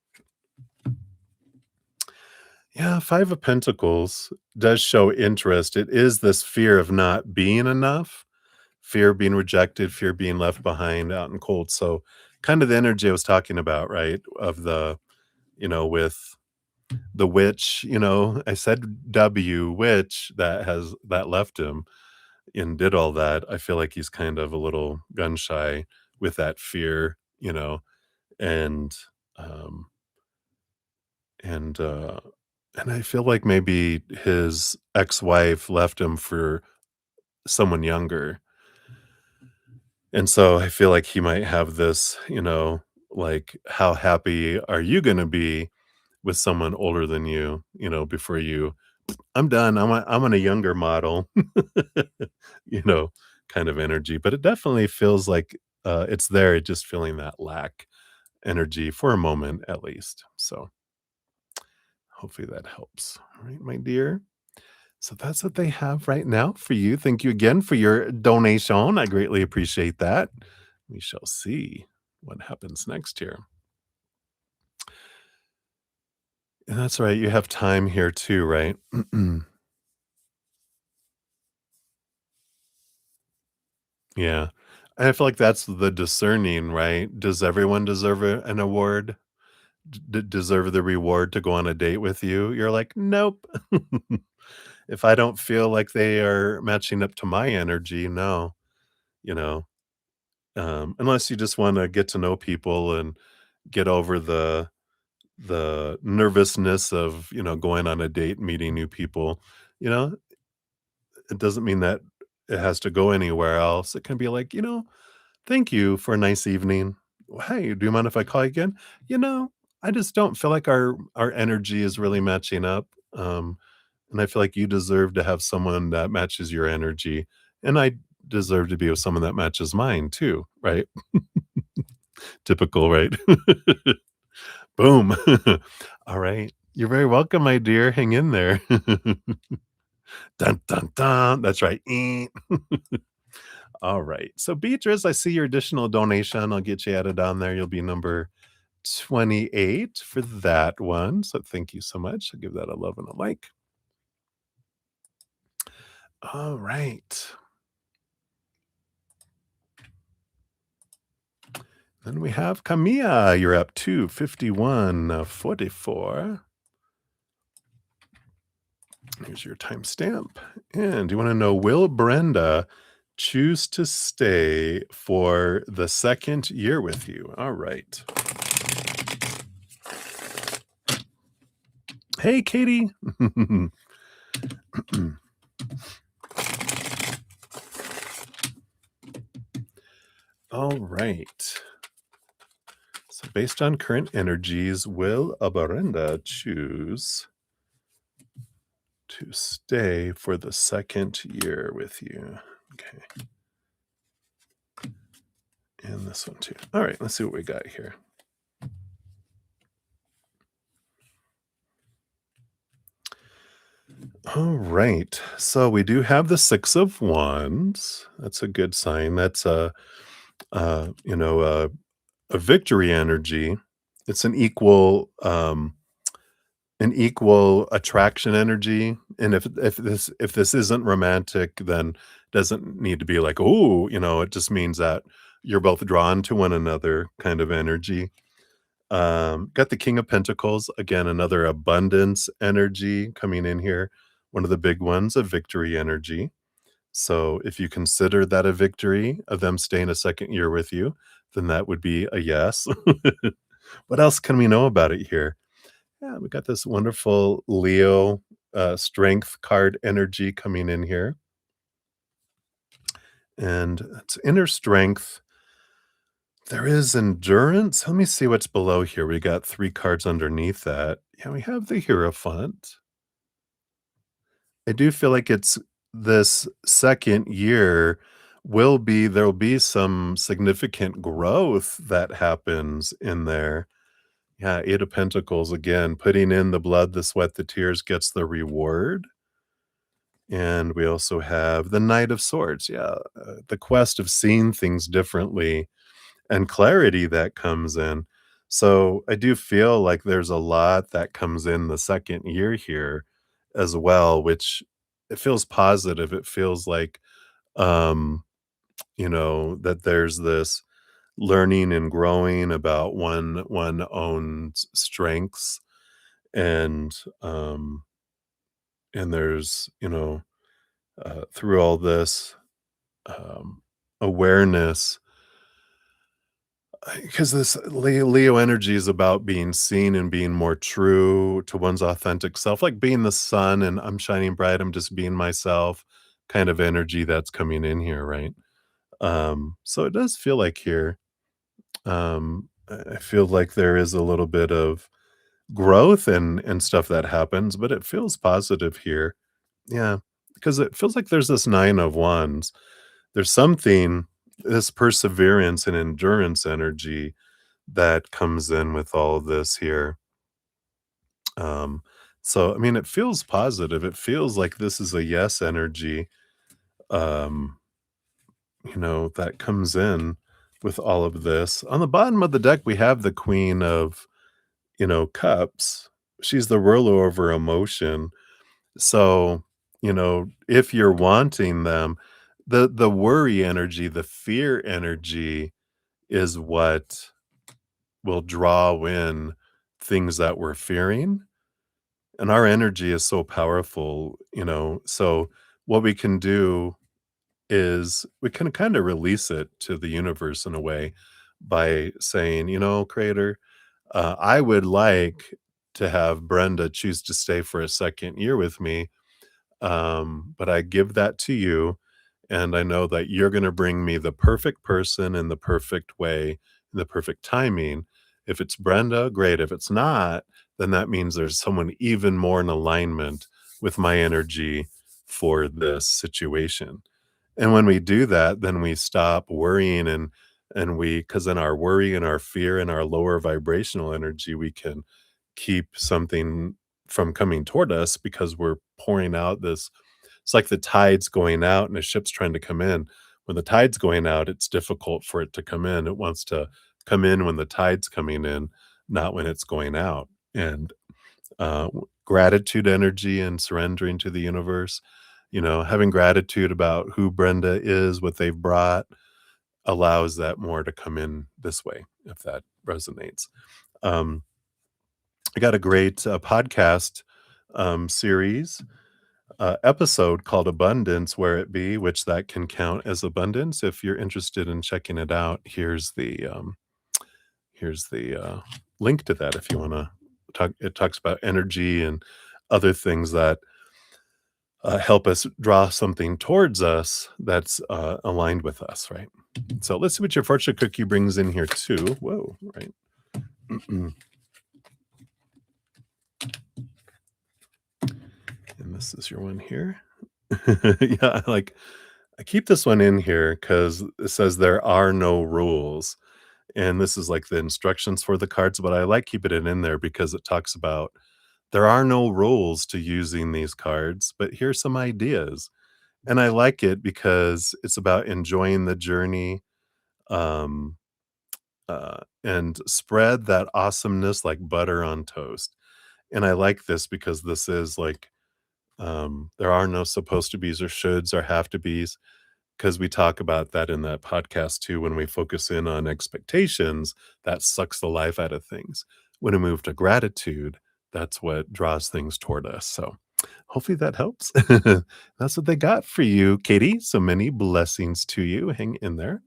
Yeah, 5 of Pentacles does show interest. It is this fear of not being enough, fear of being rejected, fear of being left behind out in cold. So kind of the energy I was talking about, right? Of the, with the witch, I said W witch that left him and did all that. I feel like he's kind of a little gun shy with that fear, and um and uh and I feel like maybe his ex-wife left him for someone younger. And so I feel like he might have this, like, how happy are you gonna be with someone older than you, before you I'm done. I'm on a younger model, you know, kind of energy. But it definitely feels like it's there, just feeling that lack energy for a moment at least. So hopefully that helps. All right, my dear. So that's what they have right now for you. Thank you again for your donation. I greatly appreciate that. We shall see what happens next here. And that's right. You have time here too, right? Yeah. I feel like that's the discerning, right? Does everyone deserve an award? Deserve the reward to go on a date with you? You're like, nope. If I don't feel like they are matching up to my energy, no, you know, unless you just wanna get to know people and get over the nervousness of, going on a date, meeting new people, you know, it doesn't mean that it has to go anywhere else. It can be like, "Thank you for a nice evening. Hey, do you mind if I call you again? You know, I just don't feel like our energy is really matching up, and I feel like you deserve to have someone that matches your energy, and I deserve to be with someone that matches mine too, right?" Typical, right? Boom. All right. You're very welcome, my dear. Hang in there. Dun, dun, dun. That's right. All right. So, Beatrice, I see your additional donation. I'll get you added on there. You'll be number 28 for that one. So, thank you so much. I'll give that a love and a like. All right. Then we have Camilla. You're up to 51.44. Here's your timestamp. And you want to know, will Brenda choose to stay for the second year with you? All right. Hey, Katie. All right. So, based on current energies, will Brenda choose to stay for the second year with you? Okay. And this one too. All right. Let's see what we got here. All right. So we do have the 6 of Wands. That's a good sign. That's a victory energy. It's an equal attraction energy. And if this isn't romantic, then doesn't need to be like, oh, it just means that you're both drawn to one another kind of energy. Got the King of Pentacles, again, another abundance energy coming in here. One of the big ones, a victory energy. So if you consider that a victory of them staying a second year with you, then that would be a yes. What else can we know about it here? Yeah, we got this wonderful Leo strength card energy coming in here. And it's inner strength. There is endurance. Let me see what's below here. We got 3 cards underneath that. Yeah, we have the Hierophant. I do feel like it's this second year there'll be some significant growth that happens in there. Yeah, 8 of Pentacles again, putting in the blood, the sweat, the tears gets the reward. And we also have the Knight of Swords. Yeah, the quest of seeing things differently and clarity that comes in. So I do feel like there's a lot that comes in the second year here as well, which it feels positive. It feels like, um, that there's this learning and growing about one own strengths, and there's, through all this um, awareness. Because this Leo energy is about being seen and being more true to one's authentic self, like being the sun and I'm shining bright, I'm just being myself kind of energy that's coming in here, right? So it does feel like here, I feel like there is a little bit of growth and stuff that happens, but it feels positive here. Yeah, because it feels like there's this 9 of Wands. There's something, this perseverance and endurance energy that comes in with all of this here. Um, so I mean, it feels positive. It feels like this is a yes energy, um, that comes in with all of this. On the bottom of the deck, we have the Queen of, Cups. She's the ruler over emotion. So, if you're wanting them, the worry energy, the fear energy is what will draw in things that we're fearing. And our energy is so powerful, so what we can do is we can kind of release it to the universe in a way by saying, creator, I would like to have Brenda choose to stay for a second year with me. But I give that to you, and I know that you're going to bring me the perfect person in the perfect way, in the perfect timing. If it's Brenda, great. If it's not, then that means there's someone even more in alignment with my energy for this situation. And when we do that, then we stop worrying and we because in our worry and our fear and our lower vibrational energy, we can keep something from coming toward us because we're pouring out this it's like the tide's going out and a ship's trying to come in. When the tide's going out, it's difficult for it to come in. It wants to come in when the tide's coming in, not when it's going out. And gratitude energy and surrendering to the universe, having gratitude about who Brenda is, what they've brought, allows that more to come in this way, if that resonates. Um, I got a great podcast series episode called Abundance, Where It Be, which that can count as abundance. If you're interested in checking it out, here's the link to that if you want to talk. It talks about energy and other things that help us draw something towards us that's aligned with us, right? So let's see what your fortune cookie brings in here too. Whoa, right. And this is your one here. Yeah, I keep this one in here because it says there are no rules. And this is like the instructions for the cards, but I like keeping it in there because it talks about there are no rules to using these cards, but here's some ideas. And I like it because it's about enjoying the journey, um, and spread that awesomeness like butter on toast. And I like this because this is like, there are no supposed to be's or shoulds or have to be's. Because we talk about that in that podcast too. When we focus in on expectations, that sucks the life out of things. When we move to gratitude, that's what draws things toward us. So hopefully that helps. That's what they got for you, Katie. So many blessings to you. Hang in there.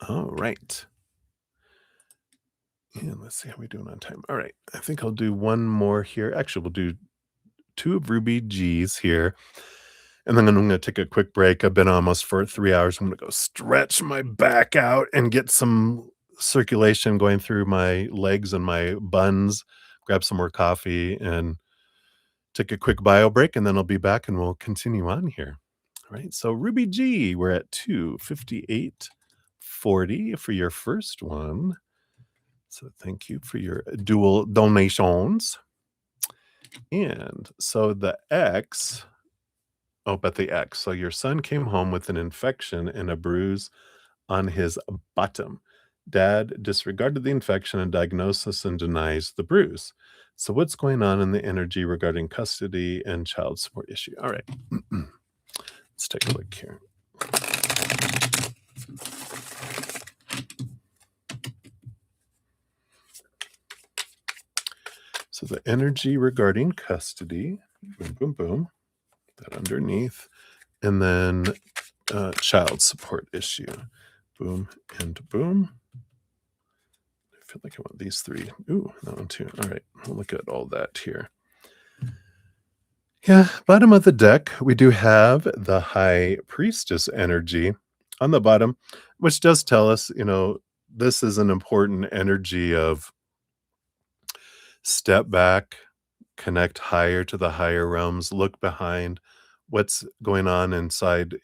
All right. And let's see how we're doing on time. All right. I think I'll do one more here. Actually, we'll do two of Ruby G's here. And then I'm going to take a quick break. I've been almost for 3 hours. I'm going to go stretch my back out and get some circulation going through my legs and my buns, grab some more coffee and take a quick bio break. And then I'll be back and we'll continue on here. All right. So Ruby G, we're at 258.40 for your first one. So thank you for your dual donations. And so the X, oh, but the X. So your son came home with an infection and a bruise on his bottom. Dad disregarded the infection and diagnosis and denies the bruise. So what's going on in the energy regarding custody and child support issue? All right. Let's take a look here. So the energy regarding custody, boom, boom, boom, that underneath, and then child support issue, boom and boom. I feel like I want these three. Ooh, that one too. All right, we'll look at all that here. Yeah, bottom of the deck, we do have the High Priestess energy on the bottom, which does tell us, this is an important energy of step back, connect higher to the higher realms, look behind what's going on inside,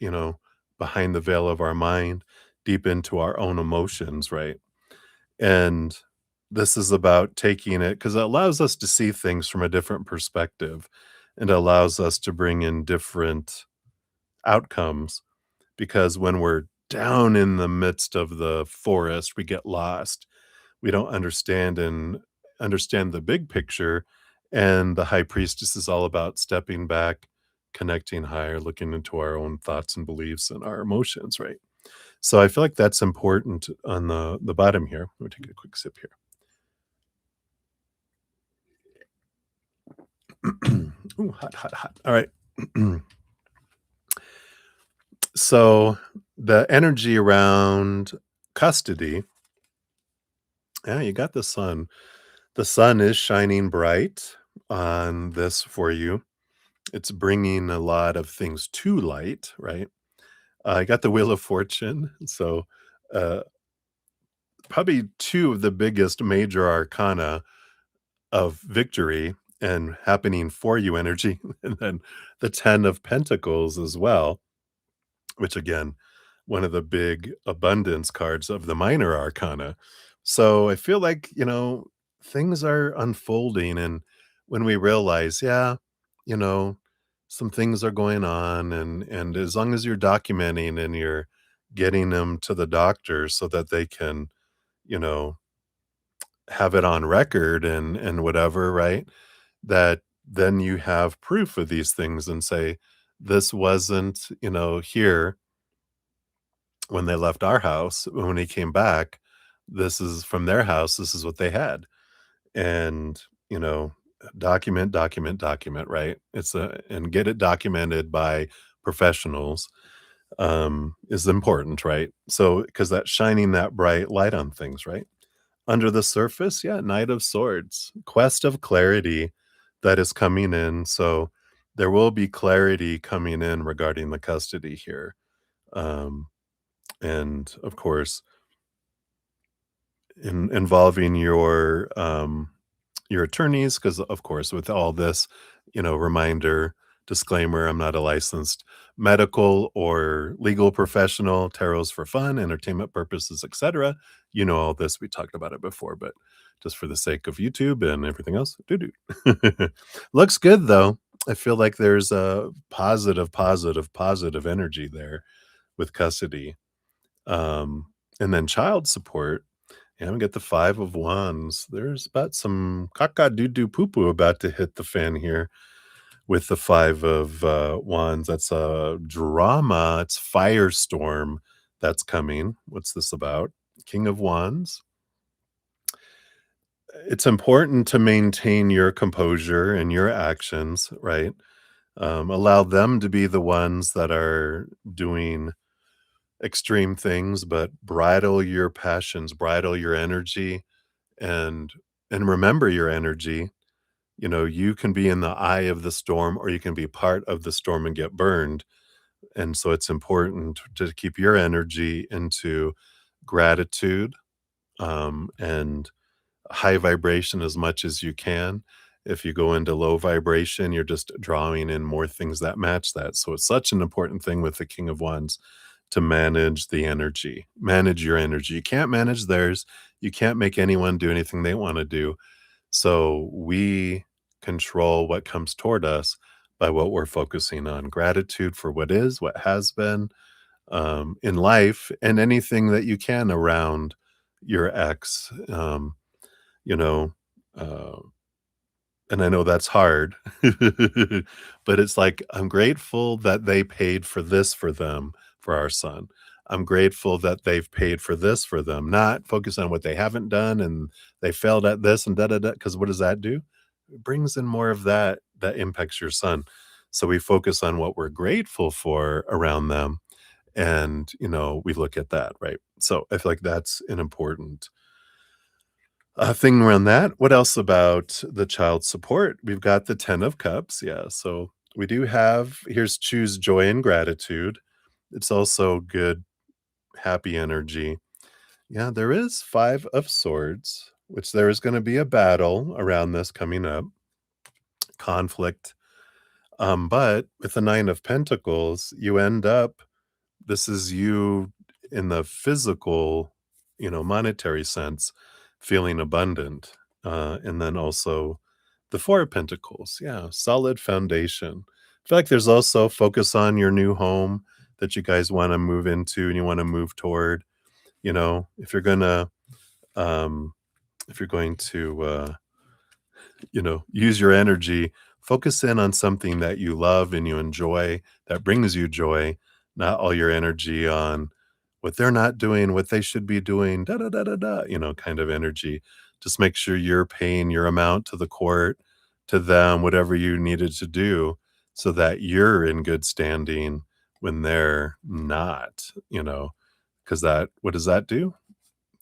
behind the veil of our mind, deep into our own emotions, right? And this is about taking it because it allows us to see things from a different perspective and allows us to bring in different outcomes. Because when we're down in the midst of the forest, we get lost. We don't understand the big picture. And the high priestess is all about stepping back, connecting higher, looking into our own thoughts and beliefs and our emotions, right? So I feel like that's important on the bottom here. We'll take a quick sip here. Ooh, hot, hot, hot. All right. So the energy around custody, yeah, you got the sun. The sun is shining bright on this for you. It's bringing a lot of things to light, right? I got the Wheel of Fortune. So, uh, probably two of the biggest major arcana of victory and happening for you energy, and then the 10 of Pentacles as well, which again, one of the big abundance cards of the minor arcana. So I feel like, things are unfolding. And when we realize, yeah, you know, some things are going on, and as long as you're documenting and you're getting them to the doctor so that they can, you know, have it on record and whatever, right? That then you have proof of these things and say, this wasn't, here when they left our house. When he came back, this is from their house, this is what they had. And, you know, document, document, document, right? And get it documented by professionals is important, right? So, because that's shining that bright light on things, right? Under the surface, yeah, Knight of Swords, quest of clarity that is coming in. So there will be clarity coming in regarding the custody here. Um, and of course, involving your attorneys, because of course, with all this, reminder, disclaimer, I'm not a licensed medical or legal professional. Tarot's for fun, entertainment purposes, etc. You know all this. We talked about it before, but just for the sake of YouTube and everything else, doo doo. Looks good though. I feel like there's a positive, positive, positive energy there with custody. And then child support. Yeah, we get the 5 of Wands. There's about some caca doo doo poo poo about to hit the fan here with the 5 of Wands. That's a drama. It's firestorm that's coming. What's this about? King of Wands. It's important to maintain your composure and your actions, right? Allow them to be the ones that are doing extreme things, but bridle your passions, bridle your energy, and remember your energy. You can be in the eye of the storm, or you can be part of the storm and get burned. And so it's important to keep your energy into gratitude, and high vibration as much as you can. If you go into low vibration, you're just drawing in more things that match that. So it's such an important thing with the King of Wands to manage the energy, manage your energy. You can't manage theirs. You can't make anyone do anything they want to do. So we control what comes toward us by what we're focusing on. Gratitude for what is, what has been, in life, and anything that you can around your ex. You know, uh, and I know that's hard, but it's like, I'm grateful that they paid for this for them, for our son. I'm grateful that they've paid for this for them, not focus on what they haven't done and they failed at this and da da da. Because what does that do? It brings in more of that impacts your son. So we focus on what we're grateful for around them, and we look at that, right? So I feel like that's an important thing around that. What else about the child support? We've got the 10 of Cups. Yeah. So we do have, here's choose joy and gratitude. It's also good, happy energy. Yeah. There is 5 of Swords, which there is going to be a battle around this coming up, conflict. But with the 9 of Pentacles, you end up, this is you in the physical, monetary sense, feeling abundant. And then also the 4 of Pentacles. Yeah, solid foundation. I feel like there's also focus on your new home that you guys want to move into and you want to move toward. If you're gonna if you're going to use your energy, focus in on something that you love and you enjoy, that brings you joy, not all your energy on what they're not doing, what they should be doing, da da da da da, kind of energy. Just make sure you're paying your amount to the court, to them whatever you needed to do so that you're in good standing when they're not, because that what does that do?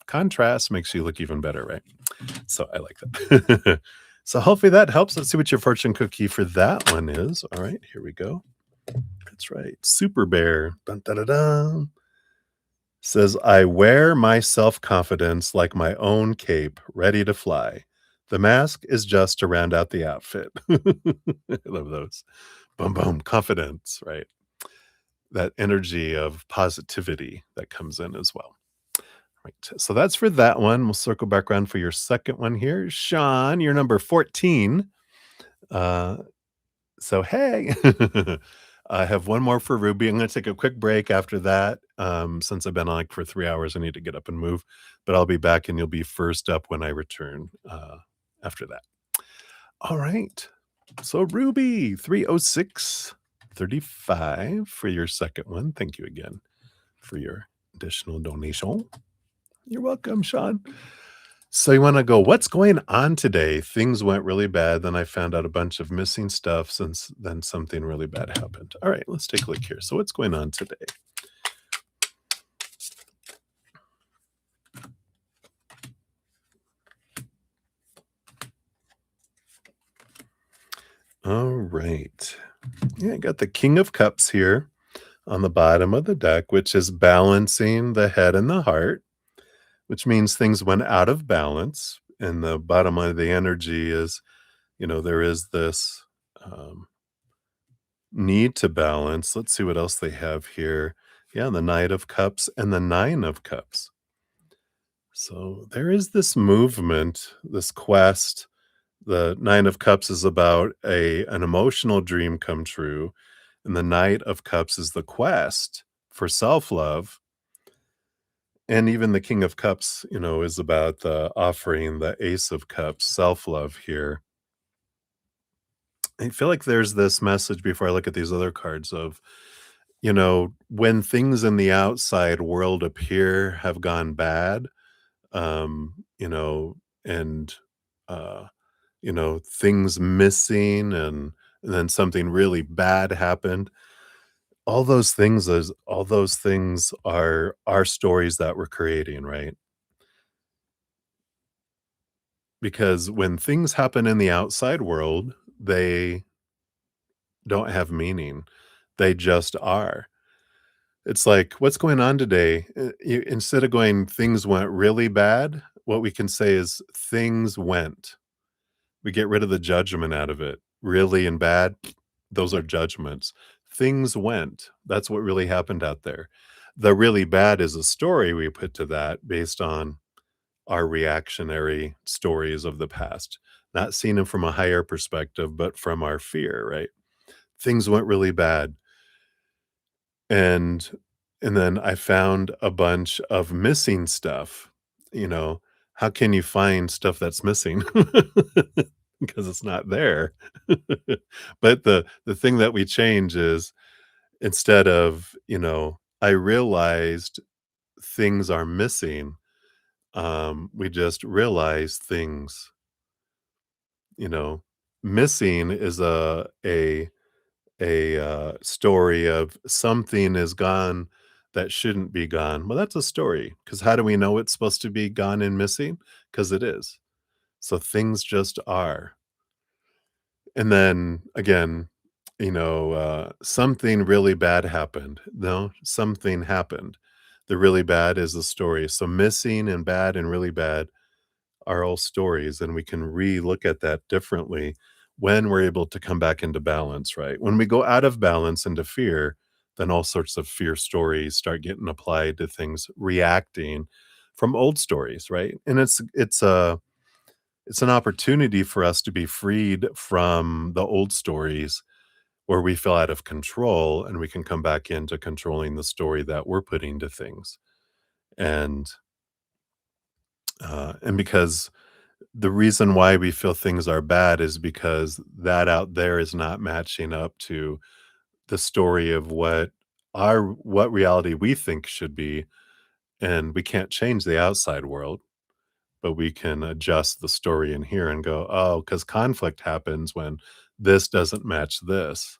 Contrast makes you look even better, right? So I like that. So hopefully that helps. Let's see what your fortune cookie for that one is. All right, here we go. That's right. Super Bear. Dun, dun, dun, dun. Says, I wear my self confidence like my own cape, ready to fly. The mask is just to round out the outfit. I love those. Boom, boom, confidence, right? That energy of positivity that comes in as well. Right. So that's for that one. We'll circle back around for your second one here. Sean, you're number 14. Uh, so, hey, I have one more for Ruby. I'm going to take a quick break after that. Since I've been on like for 3 hours, I need to get up and move, but I'll be back and you'll be first up when I return after that. All right. So, Ruby, 30635 for your second one. Thank you again for your additional donation. You're welcome, Sean. So you want to go, what's going on today? Things went really bad. Then I found out a bunch of missing stuff since then something really bad happened. All right, let's take a look here. So what's going on today? All right. Yeah, I got the King of Cups here on the bottom of the deck, which is balancing the head and the heart, which means things went out of balance. And the bottom of the energy is, there is this need to balance. Let's see what else they have here. Yeah, the Knight of Cups and the Nine of Cups. So there is this movement, this quest. The Nine of Cups is about an emotional dream come true, and the Knight of Cups is the quest for self-love. And even the King of Cups, is about the offering the Ace of Cups, self-love here. I feel like there's this message before I look at these other cards of, when things in the outside world appear have gone bad, and, uh, things missing and then something really bad happened. All those things are our stories that we're creating, right? Because when things happen in the outside world, they don't have meaning. They just are. It's like, "What's going on today?" You instead of going, "Things went really bad," what we can say is, "Things went." We get rid of the judgment out of it. Really and bad, those are judgments. Things went. That's what really happened out there. The really bad is a story we put to that based on our reactionary stories of the past, not seeing them from a higher perspective, but from our fear, right? Things went really bad. And and then I found a bunch of missing stuff, you know, how can you find stuff that's missing? Because it's not there. But the thing that we change is instead of, I realized things are missing, we just realize things, you know, missing is a story of something is gone that shouldn't be gone. Well, that's a story, because how do we know it's supposed to be gone and missing? Because it is. So things just are. And then again, something really bad happened. No, something happened. The really bad is the story. So missing and bad and really bad are all stories, and we can re-look at that differently when we're able to come back into balance, right? When we go out of balance into fear, then all sorts of fear stories start getting applied to things reacting from old stories, right? And it's an opportunity for us to be freed from the old stories where we feel out of control, and we can come back into controlling the story that we're putting to things. And because the reason why we feel things are bad is because that out there is not matching up to the story of what reality we think should be, and we can't change the outside world. but we can adjust the story in here and go, oh, because conflict happens when this doesn't match this.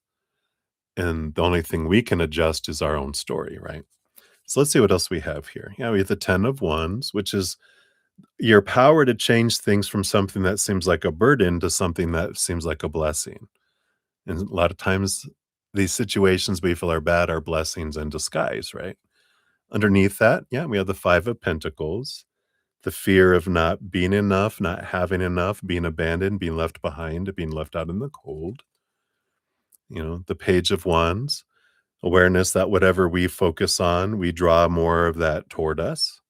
And the only thing we can adjust is our own story, right? So let's see what else we have here. Yeah, we have the 10 of Wands, which is your power to change things from something that seems like a burden to something that seems like a blessing. And a lot of times, these situations we feel are bad are blessings in disguise, right? Underneath that, yeah, we have the 5 of Pentacles, the fear of not being enough, not having enough, being abandoned, being left behind, being left out in the cold. The Page of Wands, awareness that whatever we focus on, we draw more of that toward us.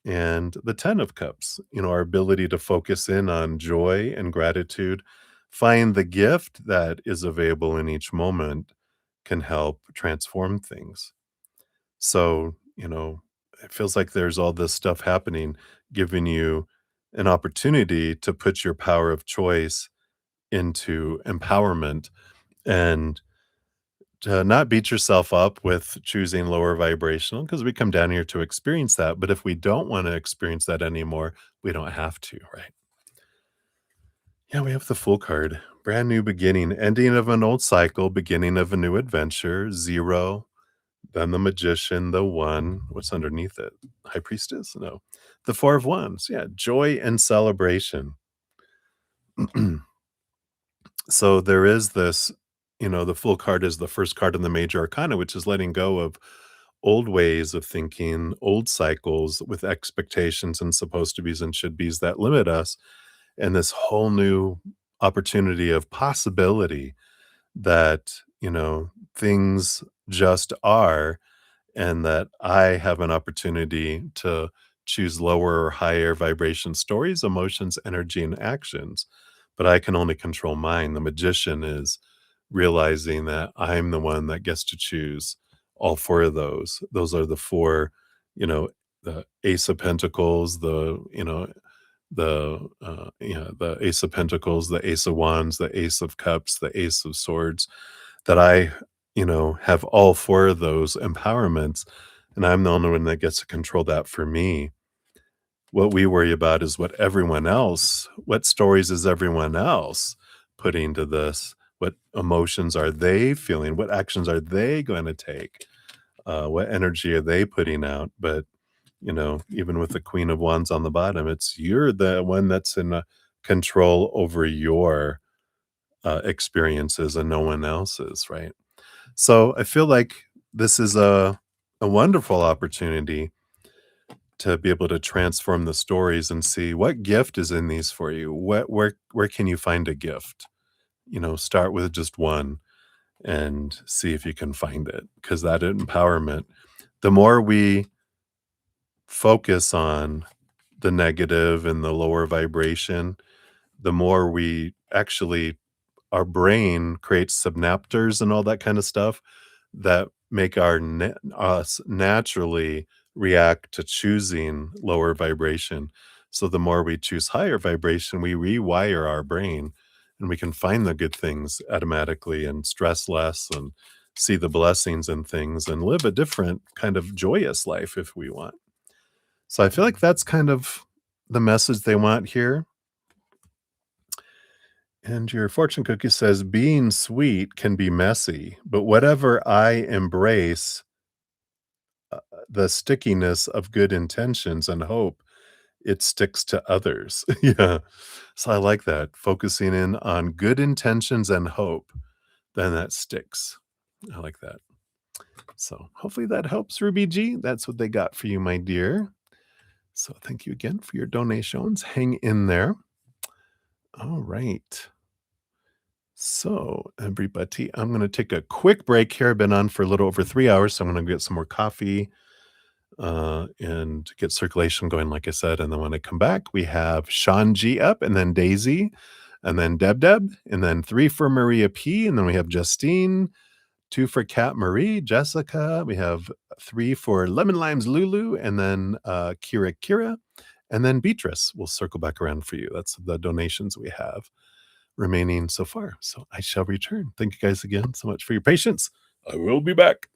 And the 10 of Cups, our ability to focus in on joy and gratitude, find the gift that is available in each moment can help transform things. So, it feels like there's all this stuff happening, giving you an opportunity to put your power of choice into empowerment and to not beat yourself up with choosing lower vibrational because we come down here to experience that. But if we don't want to experience that anymore, we don't have to, right? Yeah, we have the Fool card. Brand new beginning, ending of an old cycle, beginning of a new adventure, 0, then the Magician, the 1. What's underneath it? High Priestess? No. The 4 of Wands. Yeah, joy and celebration. So there is this, the Fool card is the first card in the major arcana, which is letting go of old ways of thinking, old cycles with expectations and supposed to be's and should be's that limit us, and this whole new opportunity of possibility that, things just are, and that I have an opportunity to choose lower or higher vibration stories, emotions, energy, and actions. But I can only control mine. The Magician is realizing that I'm the one that gets to choose all 4 of those. Those are the 4, you know, the Ace of Pentacles, the Ace of Pentacles, the Ace of Wands, the Ace of Cups, the Ace of Swords, that I, have all 4 of those empowerments, and I'm the only one that gets to control that for me. What we worry about is what stories is everyone else putting to this? What emotions are they feeling? What actions are they going to take? What energy are they putting out? But, even with the Queen of Wands on the bottom, it's you're the one that's in control over your experiences and no one else's, right? So I feel like this is a wonderful opportunity to be able to transform the stories and see what gift is in these for you. Where can you find a gift? Start with just one and see if you can find it, because that empowerment, the more we focus on the negative and the lower vibration, the more we actually our brain creates synaptors and all that kind of stuff that make us naturally react to choosing lower vibration. So the more we choose higher vibration, we rewire our brain and we can find the good things automatically and stress less and see the blessings in things and live a different kind of joyous life if we want. So I feel like that's kind of the message they want here. And your fortune cookie says, being sweet can be messy, but whatever I embrace, the stickiness of good intentions and hope, it sticks to others. Yeah. So I like that. Focusing in on good intentions and hope, then that sticks. I like that. So hopefully that helps, Ruby G. That's what they got for you, my dear. So thank you again for your donations. Hang in there. All right. So, everybody, I'm going to take a quick break here. I've been on for a little over 3 hours, so I'm going to get some more coffee and get circulation going, like I said. And then when I come back, we have Sean G up, and then Daisy, and then Deb, and then 3 for Maria P, and then we have Justine, 2 for Kat Marie, Jessica. We have 3 for Lemon Limes Lulu, and then Kira, and then Beatrice. We'll circle back around for you. That's the donations we have remaining so far. So I shall return. Thank you guys again so much for your patience. I will be back.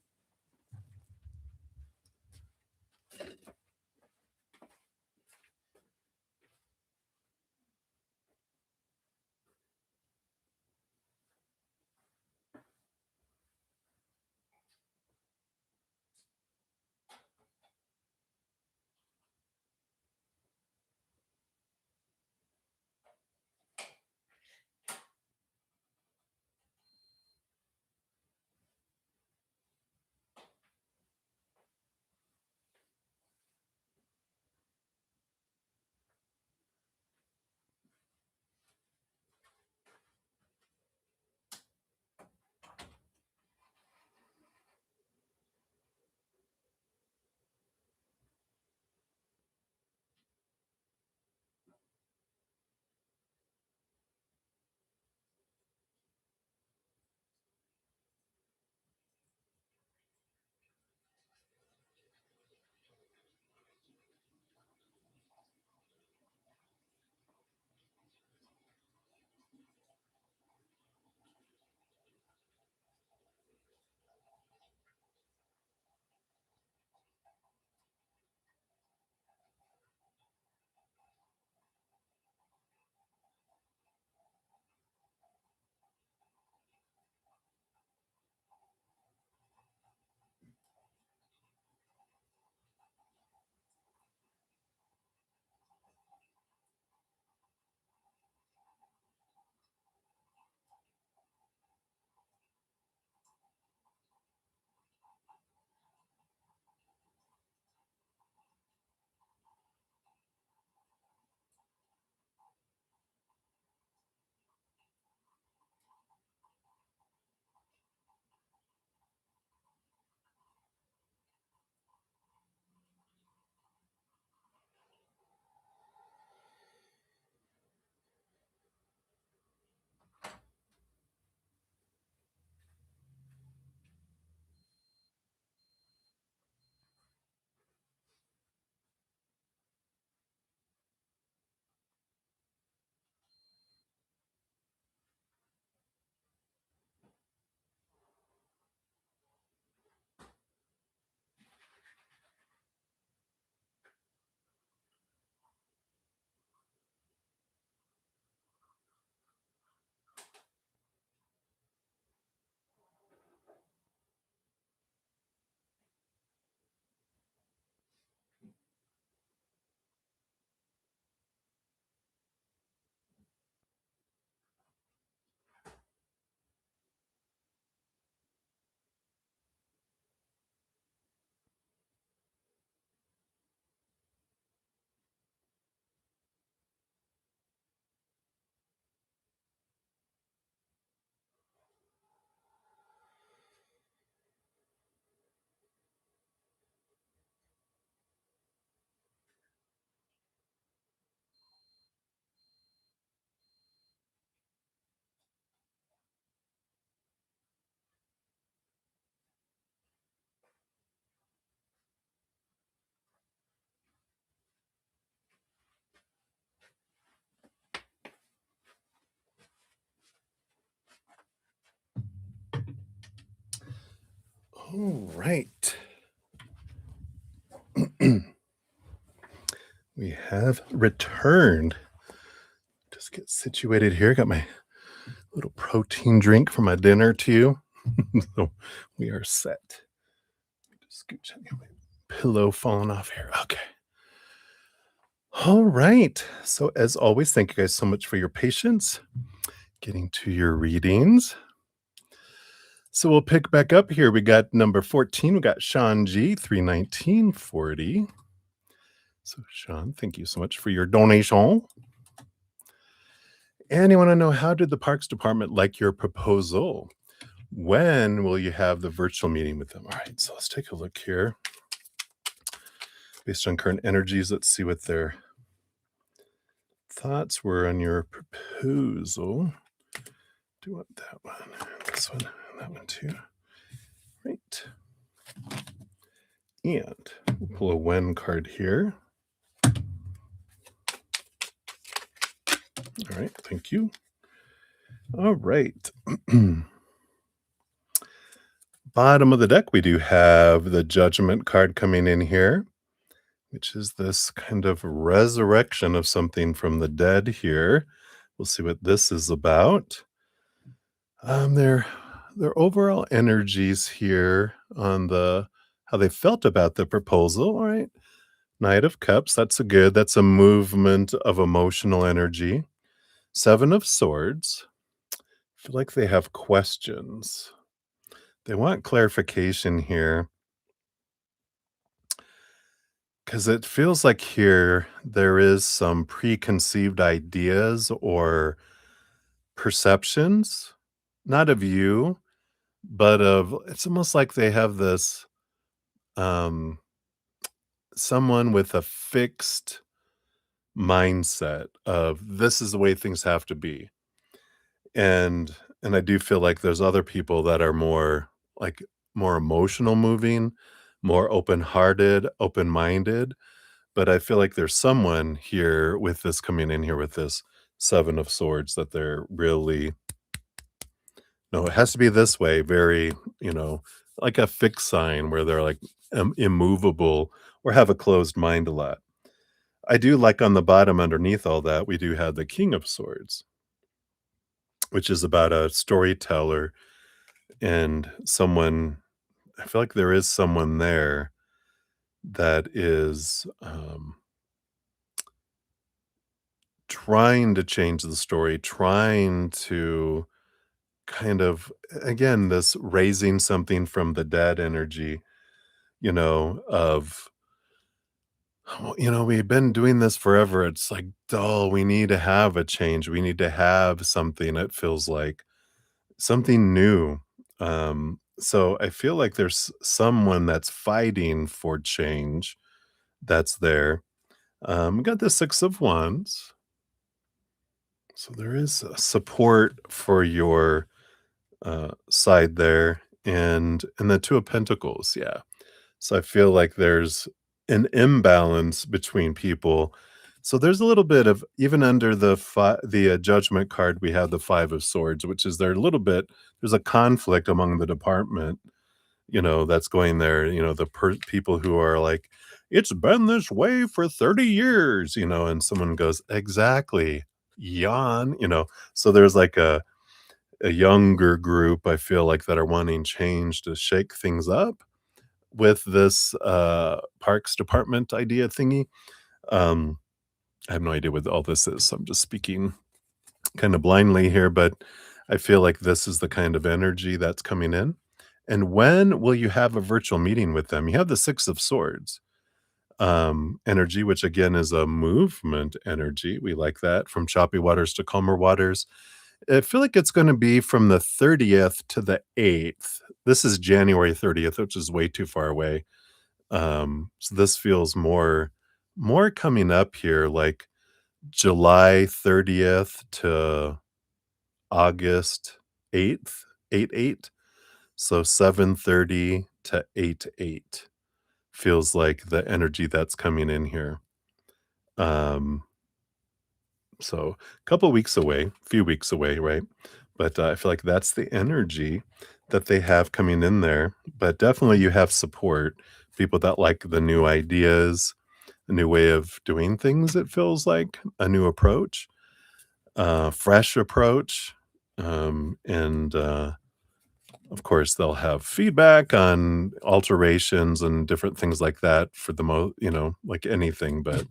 All right. We have returned. Just get situated here. Got my little protein drink for my dinner too. So we are set. Just scooch on my pillow falling off here. Okay. All right. So as always, thank you guys so much for your patience getting to your readings. So we'll pick back up here. We got number 14. We got Sean G, 31940. So Sean, thank you so much for your donation. And you want to know, how did the Parks Department like your proposal? When will you have the virtual meeting with them? All right, so let's take a look here. Based on current energies, let's see what their thoughts were on your proposal. Do you want that one, this one, and that one too? Right. And we'll pull a when card here. All right, thank you. All right. Bottom of the deck, we do have the Judgment card coming in here, which is this kind of resurrection of something from the dead here. We'll see what this is about. Their overall energies here on how they felt about the proposal. All right. Knight of Cups, that's a movement of emotional energy. Seven of Swords. I feel like they have questions. They want clarification here. Because it feels like here there is some preconceived ideas or perceptions, not of you, but it's almost like they have this, um, someone with a fixed mindset of this is the way things have to be. And I do feel like there's other people that are like more emotional moving, more open-hearted, open-minded. But I feel like there's someone here with this coming in here with this Seven of Swords that they're really, no, it has to be this way, very, like a fixed sign where they're like immovable or have a closed mind a lot. I do like on the bottom underneath all that, we do have the King of Swords, which is about a storyteller and someone. I feel like there is someone there that is trying to change the story, trying to kind of, again, this raising something from the dead energy, of, "Oh, we've been doing this forever. It's like dull. We need to have a change. We need to have something." It feels like something new. So I feel like there's someone that's fighting for change that's there. We got the Six of Wands. So there is a support for your side there, and the Two of Pentacles, yeah. So I feel like there's an imbalance between people. So there's a little bit of, even under the Judgment card, we have the Five of Swords, which is there a little bit. There's a conflict among the department, that's going there. The people who are like, it's been this way for 30 years, and someone goes, exactly, yawn. So there's like a younger group, I feel like, that are wanting change to shake things up with this parks department idea thingy. Um, I have no idea what all this is, so I'm just speaking kind of blindly here, but I feel like this is the kind of energy that's coming in. And when will you have a virtual meeting with them? You have the Six of Swords energy, which again is a movement energy. We like that, from choppy waters to calmer waters. I feel like it's gonna be from the 30th to the 8th. This is January 30th, which is way too far away. So this feels more coming up here, like July 30th to August 8th, 8/8. So 7/30 to 8/8 feels like the energy that's coming in here. Um So, a couple weeks away, few weeks away, right? But, I feel like that's the energy. that they have coming in there, but definitely you have support, people that like the new ideas, a new way of doing things, it feels like, a new approach, fresh approach, and of course, they'll have feedback on alterations and different things like that for like anything, but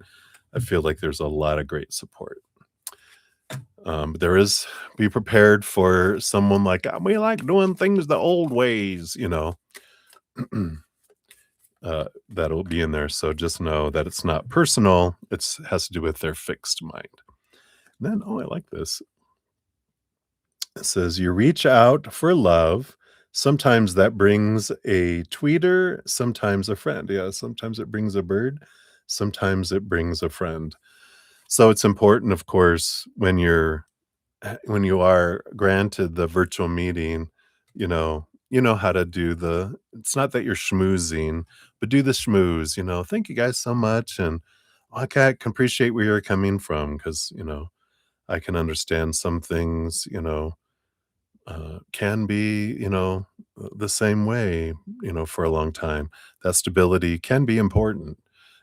I feel like there's a lot of great support. But there is be prepared for someone like, "We like doing things the old ways," that'll be in there, so just know that it's not personal, it's has to do with their fixed mind. Then oh, I like this. It says, "You reach out for love. Sometimes that brings a tweeter, sometimes a friend." Yeah, sometimes it brings a bird, sometimes it brings a friend. So it's important, of course, when you are granted the virtual meeting, you know how to do it's not that you're schmoozing, but do the schmooze, "Thank you guys so much, and okay, I can appreciate where you're coming from because I can understand some things, can be, the same way, for a long time. That stability can be important.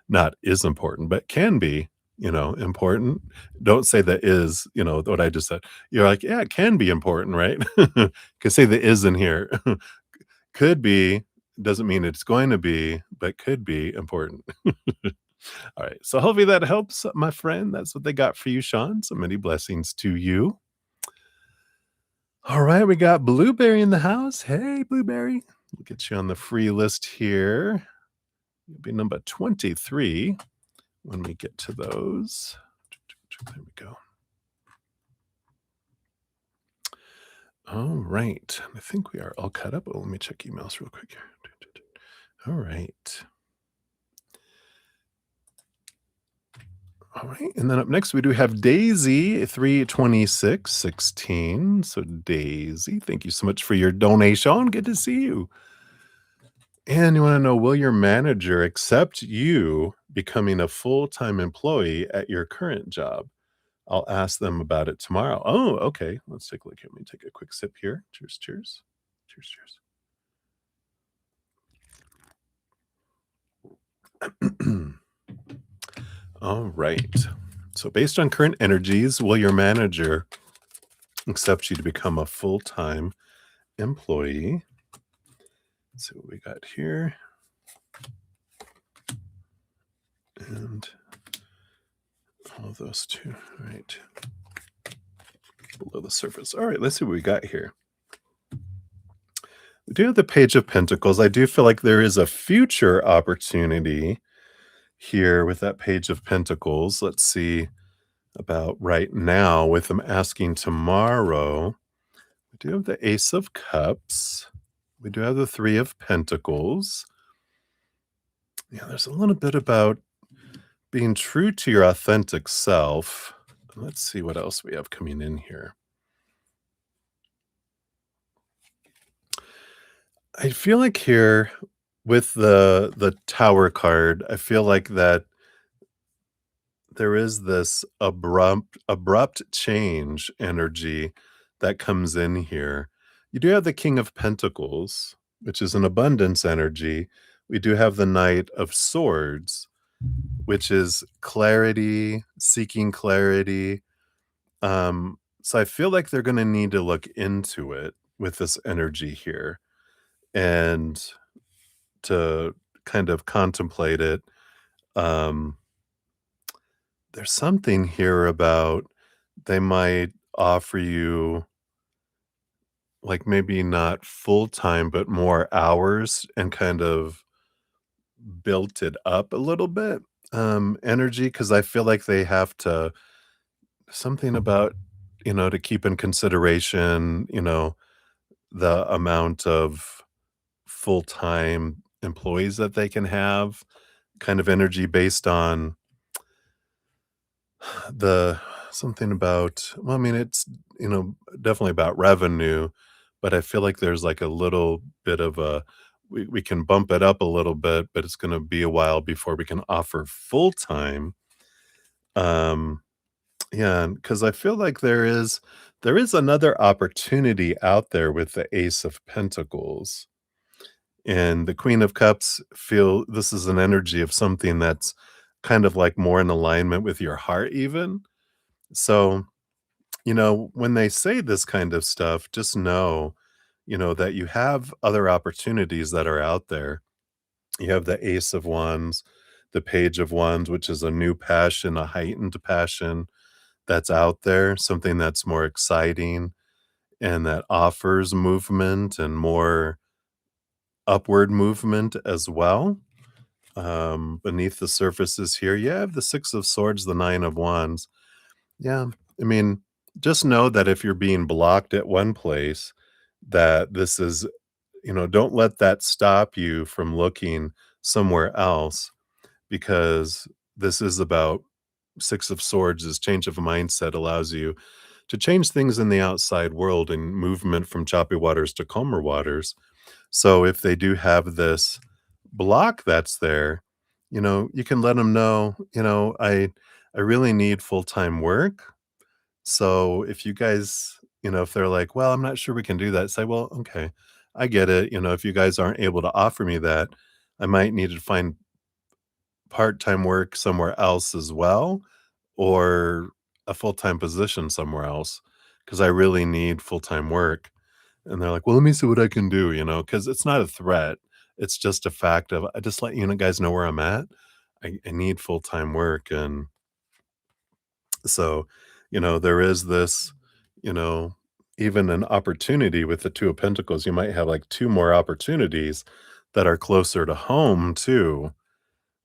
Not is important, but can be, important. Don't say that is, what I just said. You're like, yeah, it can be important, right? Can say the is in here. Could be, doesn't mean it's going to be, but could be important. All right. So hopefully that helps, my friend. That's what they got for you, Sean. So many blessings to you. All right, we got Blueberry in the house. Hey, Blueberry. We'll get you on the free list here. You'll be number 23 when we get to those. There we go. All right. I think we are all caught up. Oh, let me check emails real quick here. All right. All right. And then up next, we do have Daisy 32616. So, Daisy, thank you so much for your donation. Good to see you. And you want to know, will your manager accept you becoming a full time employee at your current job? I'll ask them about it tomorrow. Oh, okay. Let's take a look here. Let me take a quick sip here. Cheers, cheers. Cheers, cheers. All right. So, based on current energies, will your manager accept you to become a full time employee? Let's see what we got here. And all of those two. All right. Below the surface. All right. Let's see what we got here. We do have the Page of Pentacles. I do feel like there is a future opportunity here with that Page of Pentacles. Let's see about right now with them asking tomorrow. We do have the Ace of Cups. We do have the Three of Pentacles. Yeah, there's a little bit about being true to your authentic self. Let's see what else we have coming in here. I feel like here with the Tower card, I feel like that there is this abrupt change energy that comes in here. You do have the King of Pentacles, which is an abundance energy. We do have the Knight of Swords, which is clarity, seeking clarity. So I feel like they're going to need to look into it with this energy here and to kind of contemplate it. Um, there's something here about they might offer you like maybe not full time, but more hours and kind of built it up a little bit. Energy, because I feel like they have to something about, to keep in consideration, the amount of full time employees that they can have, kind of energy based on the something about well, I mean, it's, definitely about revenue, but I feel like there's like a little bit of we can bump it up a little bit, but it's gonna be a while before we can offer full time. Um, Yeah, because I feel like there is another opportunity out there with the Ace of Pentacles, and the Queen of Cups feel this is an energy of something that's kind of, like, more in alignment with your heart even. So, when they say this kind of stuff, just know, that you have other opportunities that are out there. You have the Ace of Wands, the Page of Wands, which is a new passion, a heightened passion that's out there, something that's more exciting and that offers movement and more upward movement as well. Beneath the surfaces here, you have the Six of Swords, the Nine of Wands. Yeah, I mean, just know that if you're being blocked at one place, that this is, don't let that stop you from looking somewhere else because this is about Six of Swords is change of mindset allows you to change things in the outside world and movement from choppy waters to calmer waters. So if they do have this block that's there, you can let them know, I really need full-time work. So if you guys, if they're like, well, I'm not sure we can do that, say, well, okay, I get it. If you guys aren't able to offer me that, I might need to find part-time work somewhere else as well, or a full-time position somewhere else, because I really need full-time work. And they're like, "Well, let me see what I can do," because it's not a threat. It's just a fact of, I just let guys know where I'm at. I need full-time work, and so, there is this, you know, even an opportunity with the Two of Pentacles. You might have, like, 2 more opportunities that are closer to home too,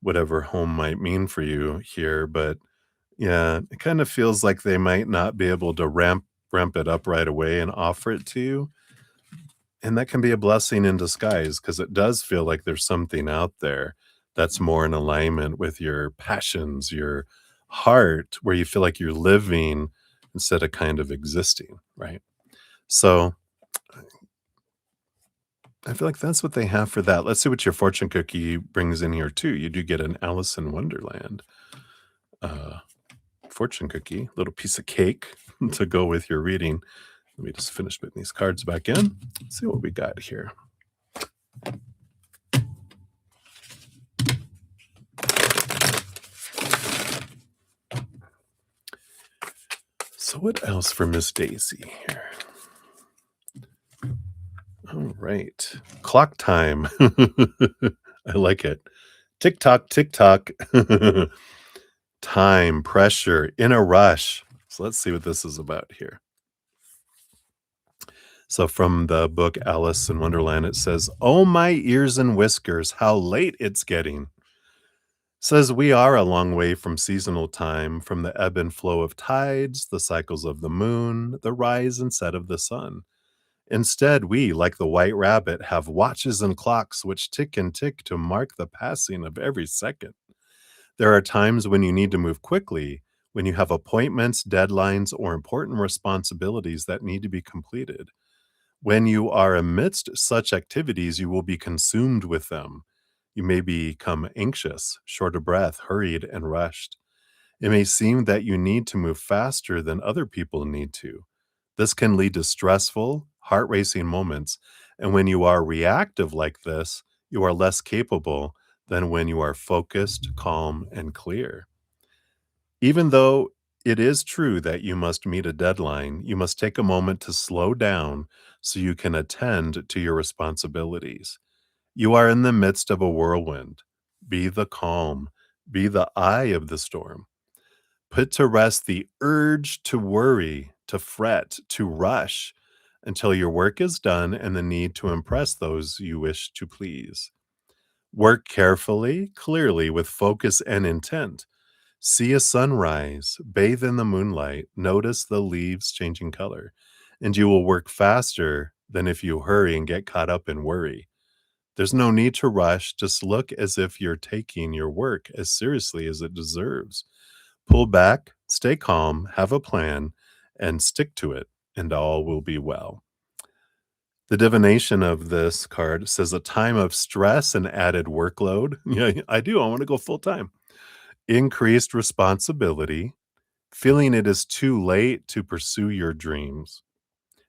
whatever home might mean for you here, but yeah, it kind of feels like they might not be able to ramp it up right away and offer it to you, and that can be a blessing in disguise because it does feel like there's something out there that's more in alignment with your passions, your heart, where you feel like you're living instead of kind of existing, right? So, I feel like that's what they have for that. Let's see what your fortune cookie brings in here too. You do get an Alice in Wonderland, uh, fortune cookie, little piece of cake to go with your reading. Let me just finish putting these cards back in. Let's see what we got here. So what else for Miss Daisy here? All right. Clock time. I like it. Tick tock, tick tock. Time, pressure, in a rush. So let's see what this is about here. So from the book Alice in Wonderland, it says, "Oh, my ears and whiskers, how late it's getting." Says we are a long way from seasonal time, from the ebb and flow of tides, the cycles of the moon, the rise and set of the sun. Instead, we, like the white rabbit, have watches and clocks which tick and tick to mark the passing of every second. There are times when you need to move quickly, when you have appointments, deadlines, or important responsibilities that need to be completed. When you are amidst such activities, you will be consumed with them. You may become anxious, short of breath, hurried, and rushed. It may seem that you need to move faster than other people need to. This can lead to stressful, heart racing moments. And when you are reactive like this, you are less capable than when you are focused, calm, and clear. Even though it is true that you must meet a deadline, you must take a moment to slow down so you can attend to your responsibilities. You are in the midst of a whirlwind. Be the calm, be the eye of the storm. Put to rest the urge to worry, to fret, to rush until your work is done and the need to impress those you wish to please. Work carefully, clearly, with focus and intent. See a sunrise, bathe in the moonlight, notice the leaves changing color, and you will work faster than if you hurry and get caught up in worry. There's no need to rush, just look as if you're taking your work as seriously as it deserves. Pull back, stay calm, have a plan, and stick to it, and all will be well. The divination of this card says a time of stress and added workload. Yeah, I do. I want to go full time. Increased responsibility, feeling it is too late to pursue your dreams,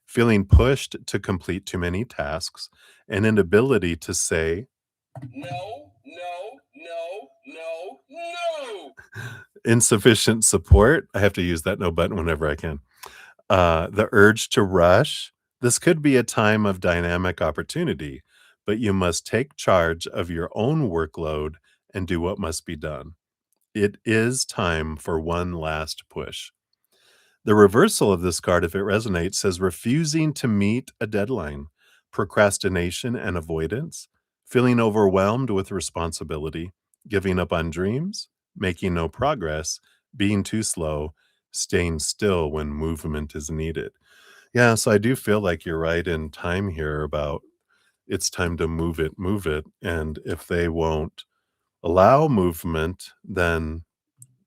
feeling pushed to complete too many tasks, an inability to say, no, no, no, no, no. insufficient support. I have to use that no button whenever I can. The urge to rush. This could be a time of dynamic opportunity, but you must take charge of your own workload and do what must be done. It is time for one last push. The reversal of this card, if it resonates, says refusing to meet a deadline, procrastination and avoidance, feeling overwhelmed with responsibility, giving up on dreams, making no progress, being too slow, staying still when movement is needed. Yeah, so I do feel like you're right in time here about it's time to move it, move it. And if they won't allow movement, then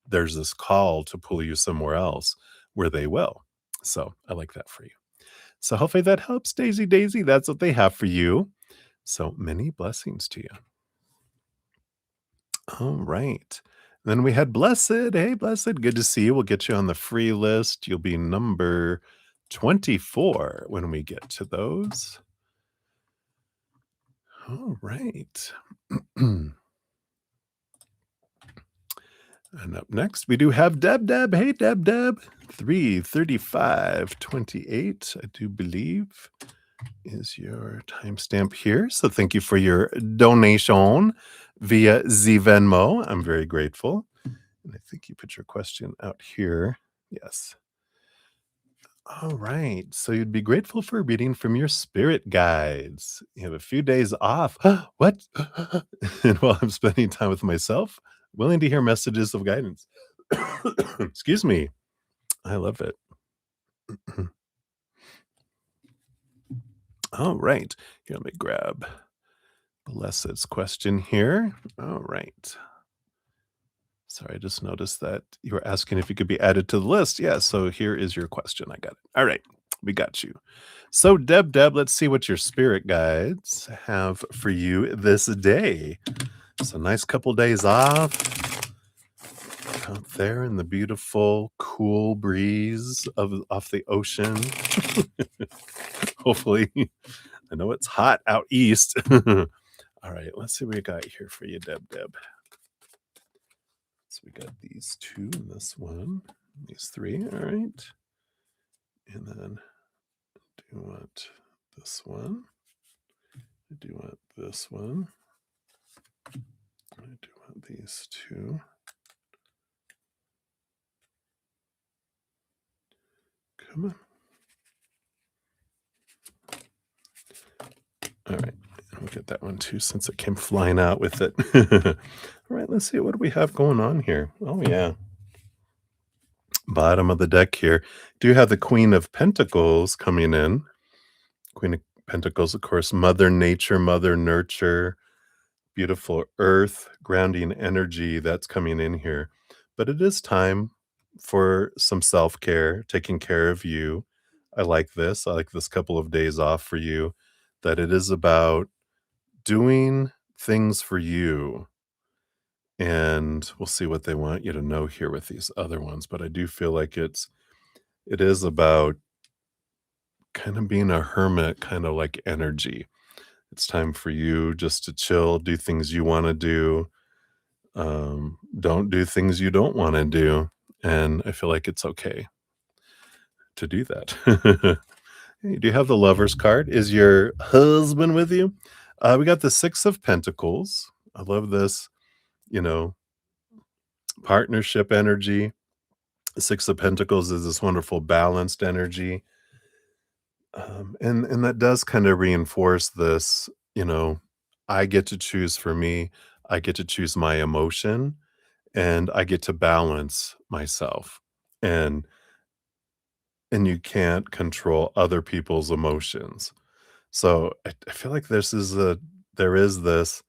there's this call to pull you somewhere else where they will. So I like that for you. So hopefully that helps, Daisy Daisy. That's what they have for you. So many blessings to you. All right. Then we had Blessed. Hey, Blessed. Good to see you. We'll get you on the free list. You'll be number 24 when we get to those. All right. And up next, we do have Deb Deb. Hey, Deb Deb. 3:35:28, I do believe, is your timestamp here. So thank you for your donation via Venmo. I'm very grateful. And I think you put your question out here. Yes. All right. So you'd be grateful for a reading from your spirit guides. You have a few days off. What? And while I'm spending time with myself, willing to hear messages of guidance. Excuse me. I love it. All right. Here, let me grab Blessed's question here. All right. Sorry, I just noticed that you were asking if you could be added to the list. Yeah, so here is your question. I got it. All right, we got you. So, Deb, let's see what your spirit guides have for you this day. It's a nice couple days off out there in the beautiful, cool breeze of off the ocean. Hopefully, I know it's hot out east. All right, let's see what we got here for you, Deb. So we got these two and this one, these three. All right. And then do you want this one? I do want this one. I do want these two. Come on. All right. We'll get that one too since it came flying out with it. All right. Let's see. What do we have going on here? Oh, yeah. Bottom of the deck here. Do you have the Queen of Pentacles coming in? Queen of Pentacles, of course, Mother Nature, Mother Nurture, beautiful earth, grounding energy that's coming in here. But it is time for some self-care, taking care of you. I like this. I like this couple of days off for you, that it is about doing things for you. And we'll see what they want you to know here with these other ones. But I do feel like it is about kind of being a hermit, kind of like energy. It's time for you just to chill, do things you want to do. Don't do things you don't want to do. And I feel like it's okay to do that. Hey, do you have the Lover's card? Is your husband with you? We got the Six of Pentacles. I love this, you know, partnership energy. The Six of Pentacles is this wonderful balanced energy. And that does kind of reinforce this, I get to choose for me. I get to choose my emotion and I get to balance myself. And you can't control other people's emotions. So I feel like there is this,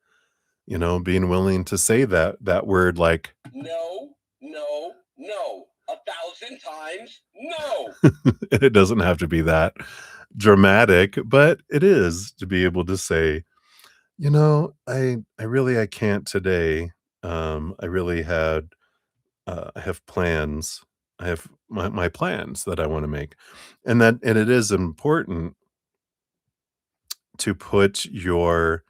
being willing to say that word like No, no, no. 1,000 times no. and it doesn't have to be that dramatic, but it is to be able to say, I can't today. I really had I have plans. I have my plans that I wanna make. And it is important to put your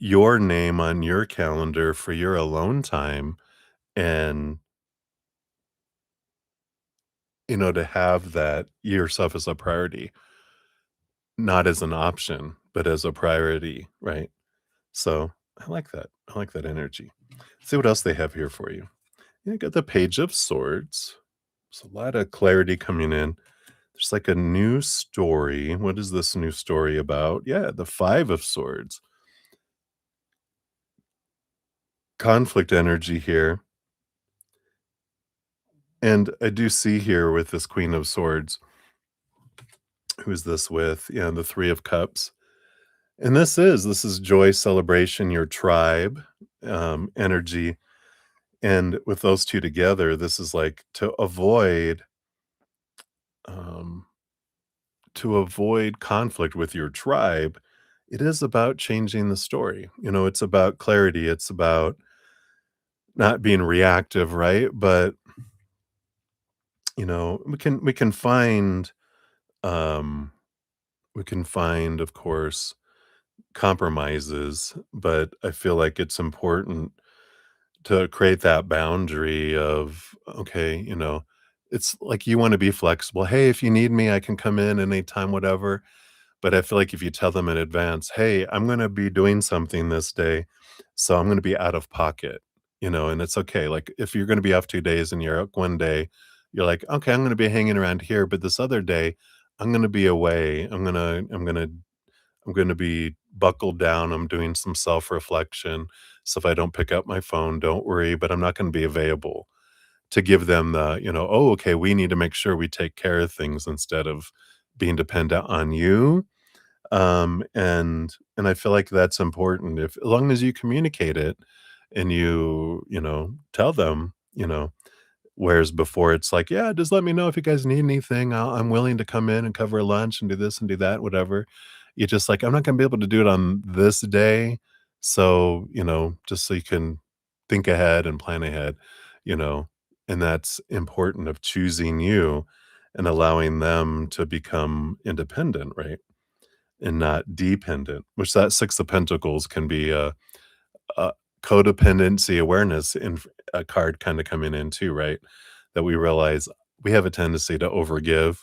name on your calendar for your alone time and, to have that yourself as a priority, not as an option, but as a priority, right? So, I like that. I like that energy. See what else they have here for you. Yeah, got the Page of Swords. There's a lot of clarity coming in. There's like a new story. What is this new story about? Yeah, the Five of Swords. Conflict energy here. And I do see here with this Queen of Swords, who is this with? Yeah, the Three of Cups. And this is joy, celebration, your tribe, energy. And with those two together, this is like um, to avoid conflict with your tribe. It is about changing the story. It's about clarity. It's about not being reactive, right? But we can find um, of course, compromises, but I feel like it's important to create that boundary of, okay, it's like you want to be flexible. Hey, if you need me, I can come in anytime, whatever. But I feel like if you tell them in advance, hey, I'm going to be doing something this day, so I'm going to be out of pocket, and it's okay. Like if you're going to be off 2 days and you're out one day, you're like, okay, I'm going to be hanging around here, but this other day, I'm going to be away. I'm gonna be buckled down. I'm doing some self-reflection. So if I don't pick up my phone, don't worry, but I'm not gonna be available to give them the, "Oh, okay, we need to make sure we take care of things instead of being dependent on you." And I feel like that's important. If as long as you communicate it and tell them, whereas before it's like, "Yeah, just let me know if you guys need anything. I'm willing to come in and cover lunch and do this and do that, whatever." You just like, "I'm not gonna be able to do it on this day." So, just so you can think ahead and plan ahead, you know, and that's important of choosing you and allowing them to become independent, right? And not dependent, which that Six of Pentacles can be a codependency awareness in a card kinda coming in too, right? That we realize we have a tendency to overgive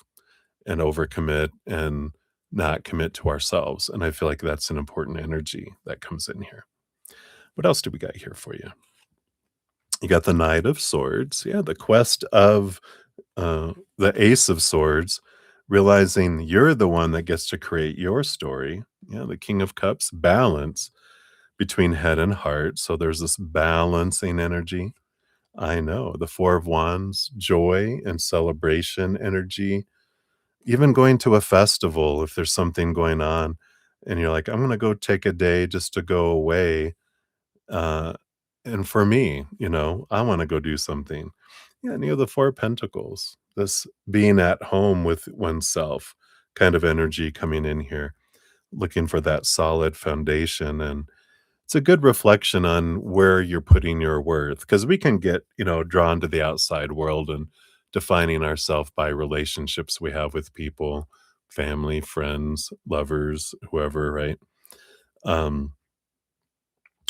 and overcommit and not commit to ourselves, and I feel like that's an important energy that comes in here. What else do we got here for you? You got the Knight of Swords, yeah, the quest of, the Ace of Swords, realizing you're the one that gets to create your story. Yeah, the King of Cups, balance between head and heart, so there's this balancing energy. I know. The Four of Wands, joy and celebration energy. Even going to a festival, if there's something going on and you're like, "I'm gonna go take a day just to go away," uh, and for me, I wanna go do something. Yeah, and you have the Four of Pentacles, this being at home with oneself kind of energy coming in here, looking for that solid foundation, and it's a good reflection on where you're putting your worth, because we can get, drawn to the outside world and defining ourselves by relationships we have with people, family, friends, lovers, whoever, right? Um,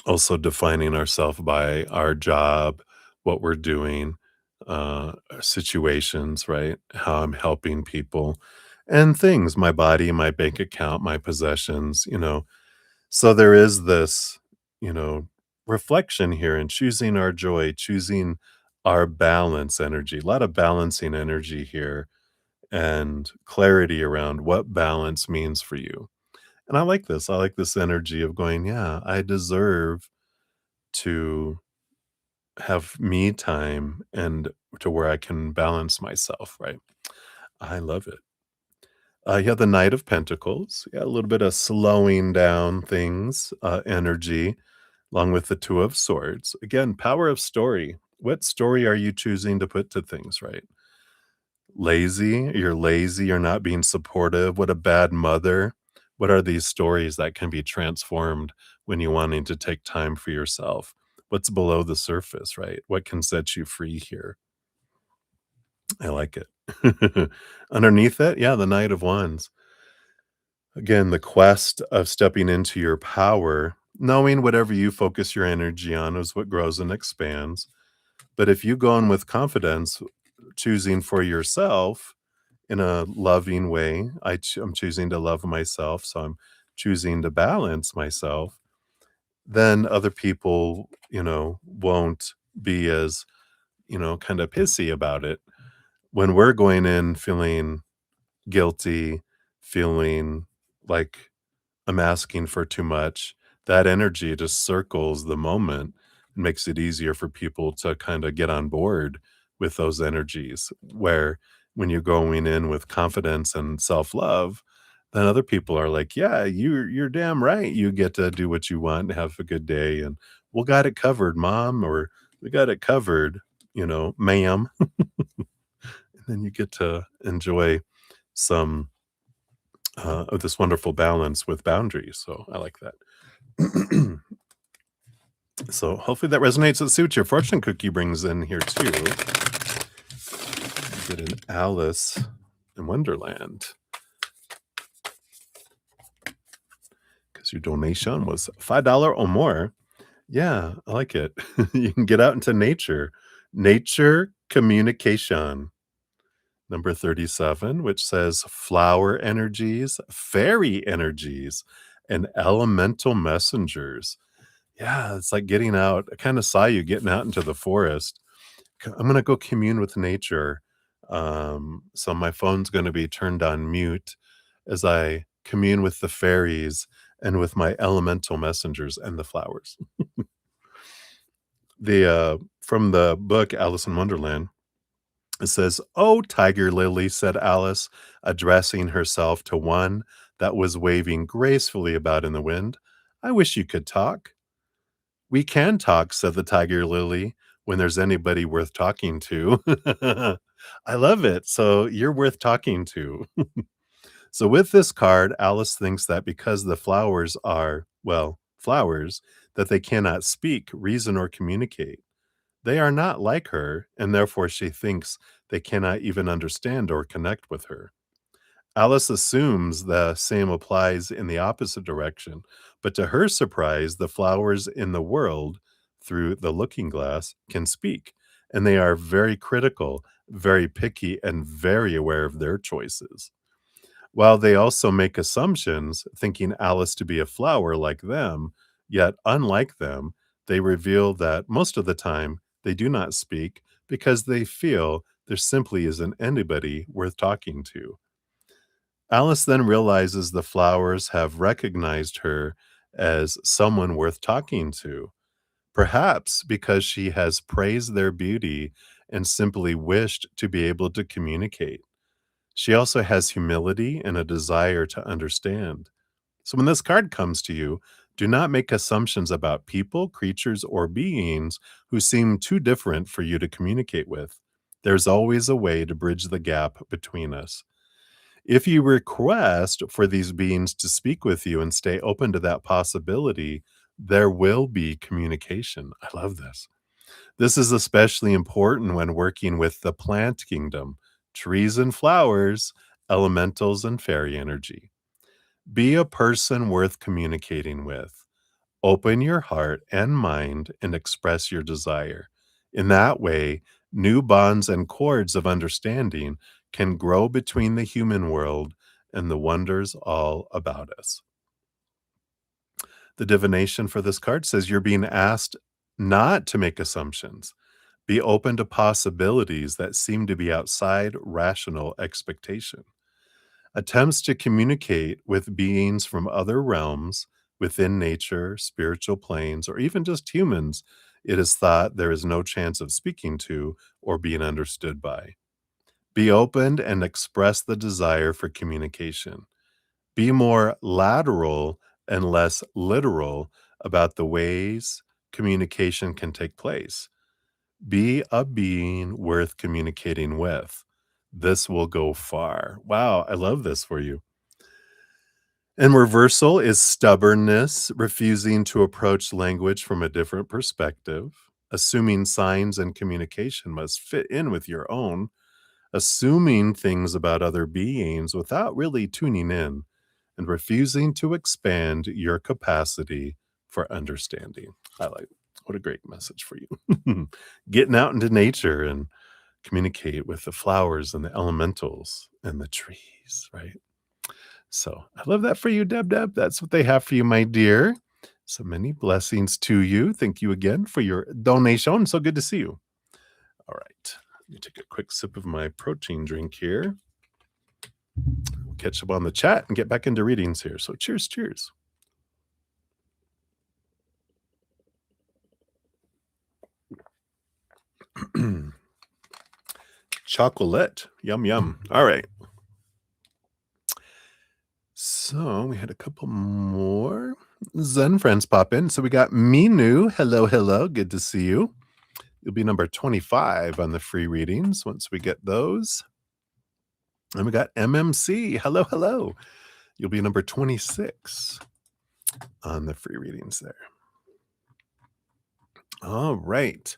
Also defining ourselves by our job, what we're doing, situations, right? How I'm helping people and things, my body, my bank account, my possessions, so there is this, you know, reflection here in choosing our joy, choosing our balance energy, a lot of balancing energy here and clarity around what balance means for you. And I like this. I like this energy of going, yeah, I deserve to have me time and to where I can balance myself, right? I love it. You have the Knight of Pentacles. Yeah, a little bit of slowing down things, energy along with the Two of Swords. Again, power of story. What story are you choosing to put to things, right? Lazy, you're not being supportive. What a bad mother. What are these stories that can be transformed when you wanting to take time for yourself? What's below the surface, right? What can set you free here? I like it. Underneath it, yeah, the Knight of Wands. Again, the quest of stepping into your power, knowing whatever you focus your energy on is what grows and expands. But if you go in with confidence, choosing for yourself in a loving way, I'm choosing to love myself, so I'm choosing to balance myself, then other people, won't be as, kind of pissy about it. When we're going in feeling guilty, feeling like I'm asking for too much, that energy just circles the moment and makes it easier for people to kind of get on board with those energies. Where when you're going in with confidence and self-love, then other people are like, "Yeah, you're damn right. You get to do what you want and have a good day, and we got it covered, mom," or "We got it covered, ma'am." And then you get to enjoy some of this wonderful balance with boundaries. So I like that. So hopefully that resonates and suits your fortune cookie brings in here too. Get an Alice in Wonderland because your donation was $5 or more. Yeah, I like it. You can get out into nature. Nature communication. Number 37, which says flower energies, fairy energies, and elemental messengers. Yeah, it's like getting out. I kinda saw you getting out into the forest. I'm gonna go commune with nature. So my phone's gonna be turned on mute as I commune with the fairies and with my elemental messengers and the flowers. From the book Alice in Wonderland, it says, "Oh, Tiger Lily," said Alice, addressing herself to one that was waving gracefully about in the wind, "I wish you could talk." "We can talk," said the tiger lily, "when there's anybody worth talking to." I love it. So you're worth talking to. So with this card, Alice thinks that because the flowers are, well, flowers, that they cannot speak, reason, or communicate. They are not like her, and therefore she thinks they cannot even understand or connect with her. Alice assumes the same applies in the opposite direction, but to her surprise, the flowers in the world, through the looking glass, can speak, and they are very critical, very picky, and very aware of their choices. While they also make assumptions, thinking Alice to be a flower like them, yet unlike them, they reveal that most of the time they do not speak because they feel there simply isn't anybody worth talking to. Alice then realizes the flowers have recognized her as someone worth talking to, perhaps because she has praised their beauty and simply wished to be able to communicate. She also has humility and a desire to understand. So when this card comes to you, do not make assumptions about people, creatures, or beings who seem too different for you to communicate with. There's always a way to bridge the gap between us. If you request for these beings to speak with you and stay open to that possibility, there will be communication. I love this. This is especially important when working with the plant kingdom, trees and flowers, elementals, and fairy energy. Be a person worth communicating with. Open your heart and mind and express your desire. In that way, new bonds and cords of understanding can grow between the human world and the wonders all about us. The divination for this card says you're being asked not to make assumptions. Be open to possibilities that seem to be outside rational expectation. Attempts to communicate with beings from other realms within nature, spiritual planes, or even just humans, it is thought there is no chance of speaking to or being understood by. Be open and express the desire for communication. Be more lateral and less literal about the ways communication can take place. Be a being worth communicating with. This will go far. Wow, I love this for you. And reversal is stubbornness, refusing to approach language from a different perspective, assuming signs and communication must fit in with your own. assuming things about other beings without really tuning in, and refusing to expand your capacity for understanding. I like what a great message for you. Getting out into nature and communicate with the flowers and the elementals and the trees, right? So I love that for you, Deb Deb. That's what they have for you, my dear. So many blessings to you. Thank you again for your donation. So good to see you. All right. Let me take a quick sip of my protein drink here. We'll catch up on the chat and get back into readings here. So cheers, cheers. Chocolate. Yum, yum. All right. So we had a couple more Zen friends pop in. So we got Minu. Hello, hello. Good to see you. You'll be number 25 on the free readings once we get those. And we got MMC. Hello, hello. You'll be number 26 on the free readings there. All right.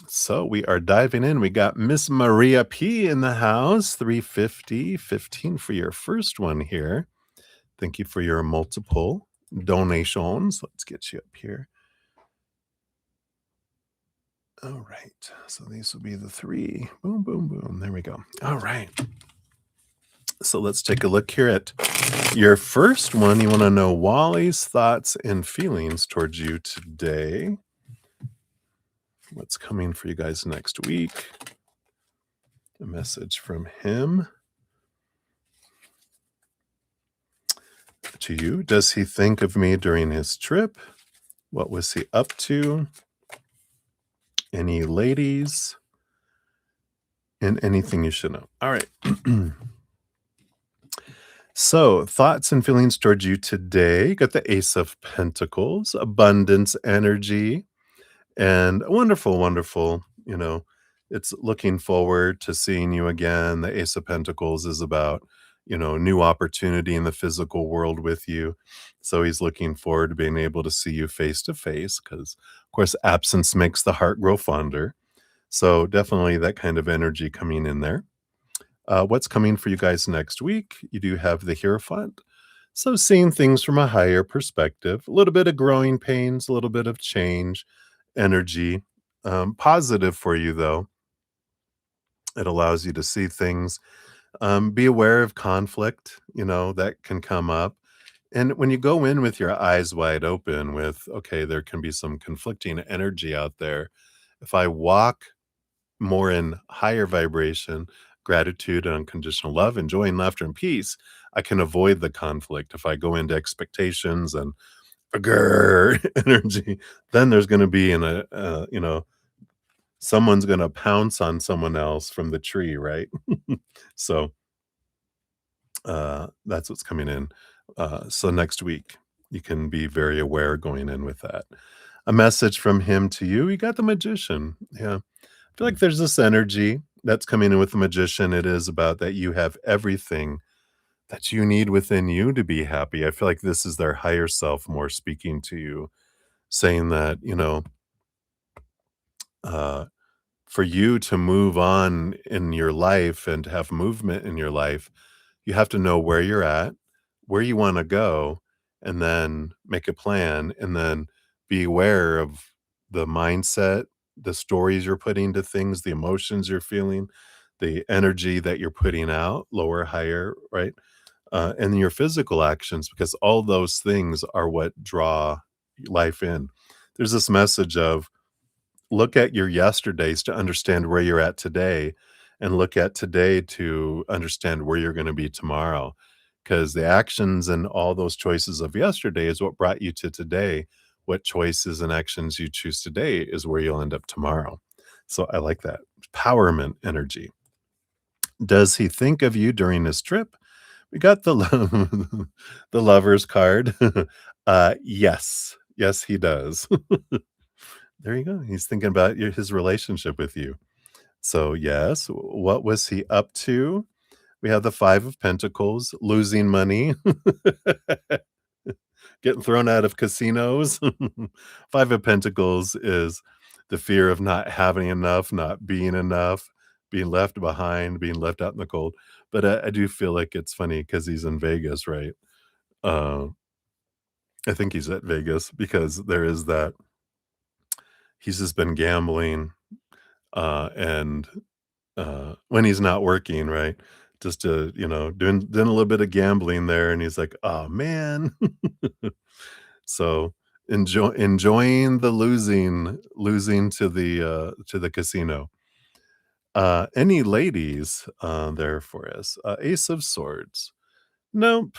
So we are diving in. We got Miss Maria P in the house, 350, 15 for your first one here. Thank you for your multiple donations. Let's get you up here. All right. So these will be the 3. Boom, boom, boom. There we go. All right. So let's take a look here at your first one. You want to know Wally's thoughts and feelings towards you today. What's coming for you guys next week? A message from him to you. Does he think of me during his trip? What was he up to? Any ladies? And anything you should know. All right. So, thoughts and feelings towards you today. Got the Ace of Pentacles, abundance energy, and wonderful, wonderful. It's looking forward to seeing you again. The Ace of Pentacles is about, new opportunity in the physical world with you. So he's looking forward to being able to see you face to face because, of course, absence makes the heart grow fonder. So definitely that kind of energy coming in there. What's coming for you guys next week? You do have the Hierophant. So seeing things from a higher perspective, a little bit of growing pains, a little bit of change, energy. Positive for you, though. It allows you to see things, be aware of conflict, that can come up. And when you go in with your eyes wide open with, okay, there can be some conflicting energy out there. If I walk more in higher vibration, gratitude and unconditional love, and joy and laughter and peace, I can avoid the conflict. If I go into expectations and energy, then there's going to be someone's going to pounce on someone else from the tree, right? So that's what's coming in. So next week, you can be very aware going in with that. A message from him to you. You got the Magician. Yeah. I feel like there's this energy that's coming in with the Magician. It is about that you have everything that you need within you to be happy. I feel like this is their higher self more speaking to you, saying that, uh, for you to move on in your life and to have movement in your life, you have to know where you're at, where you want to go, and then make a plan and then be aware of the mindset, the stories you're putting to things, the emotions you're feeling, the energy that you're putting out, lower, higher, right? And your physical actions, because all those things are what draw life in. There's this message of look at your yesterdays to understand where you're at today, and look at today to understand where you're going to be tomorrow. Because the actions and all those choices of yesterday is what brought you to today. What choices and actions you choose today is where you'll end up tomorrow. So I like that. Empowerment energy. Does he think of you during this trip? We got the the lover's card. Yes. Yes, he does. There you go. He's thinking about his relationship with you. So, yes, what was he up to? We have the 5 of Pentacles, losing money, getting thrown out of casinos. 5 of Pentacles is the fear of not having enough, not being enough, being left behind, being left out in the cold. But I do feel like it's funny because he's in Vegas, right? Uh, I think he's at Vegas because there is that he's just been gambling, and when he's not working, right? Just doing a little bit of gambling there, and he's like, "Oh man." So enjoying the losing to the casino. Any ladies there for us? Ace of Swords. Nope.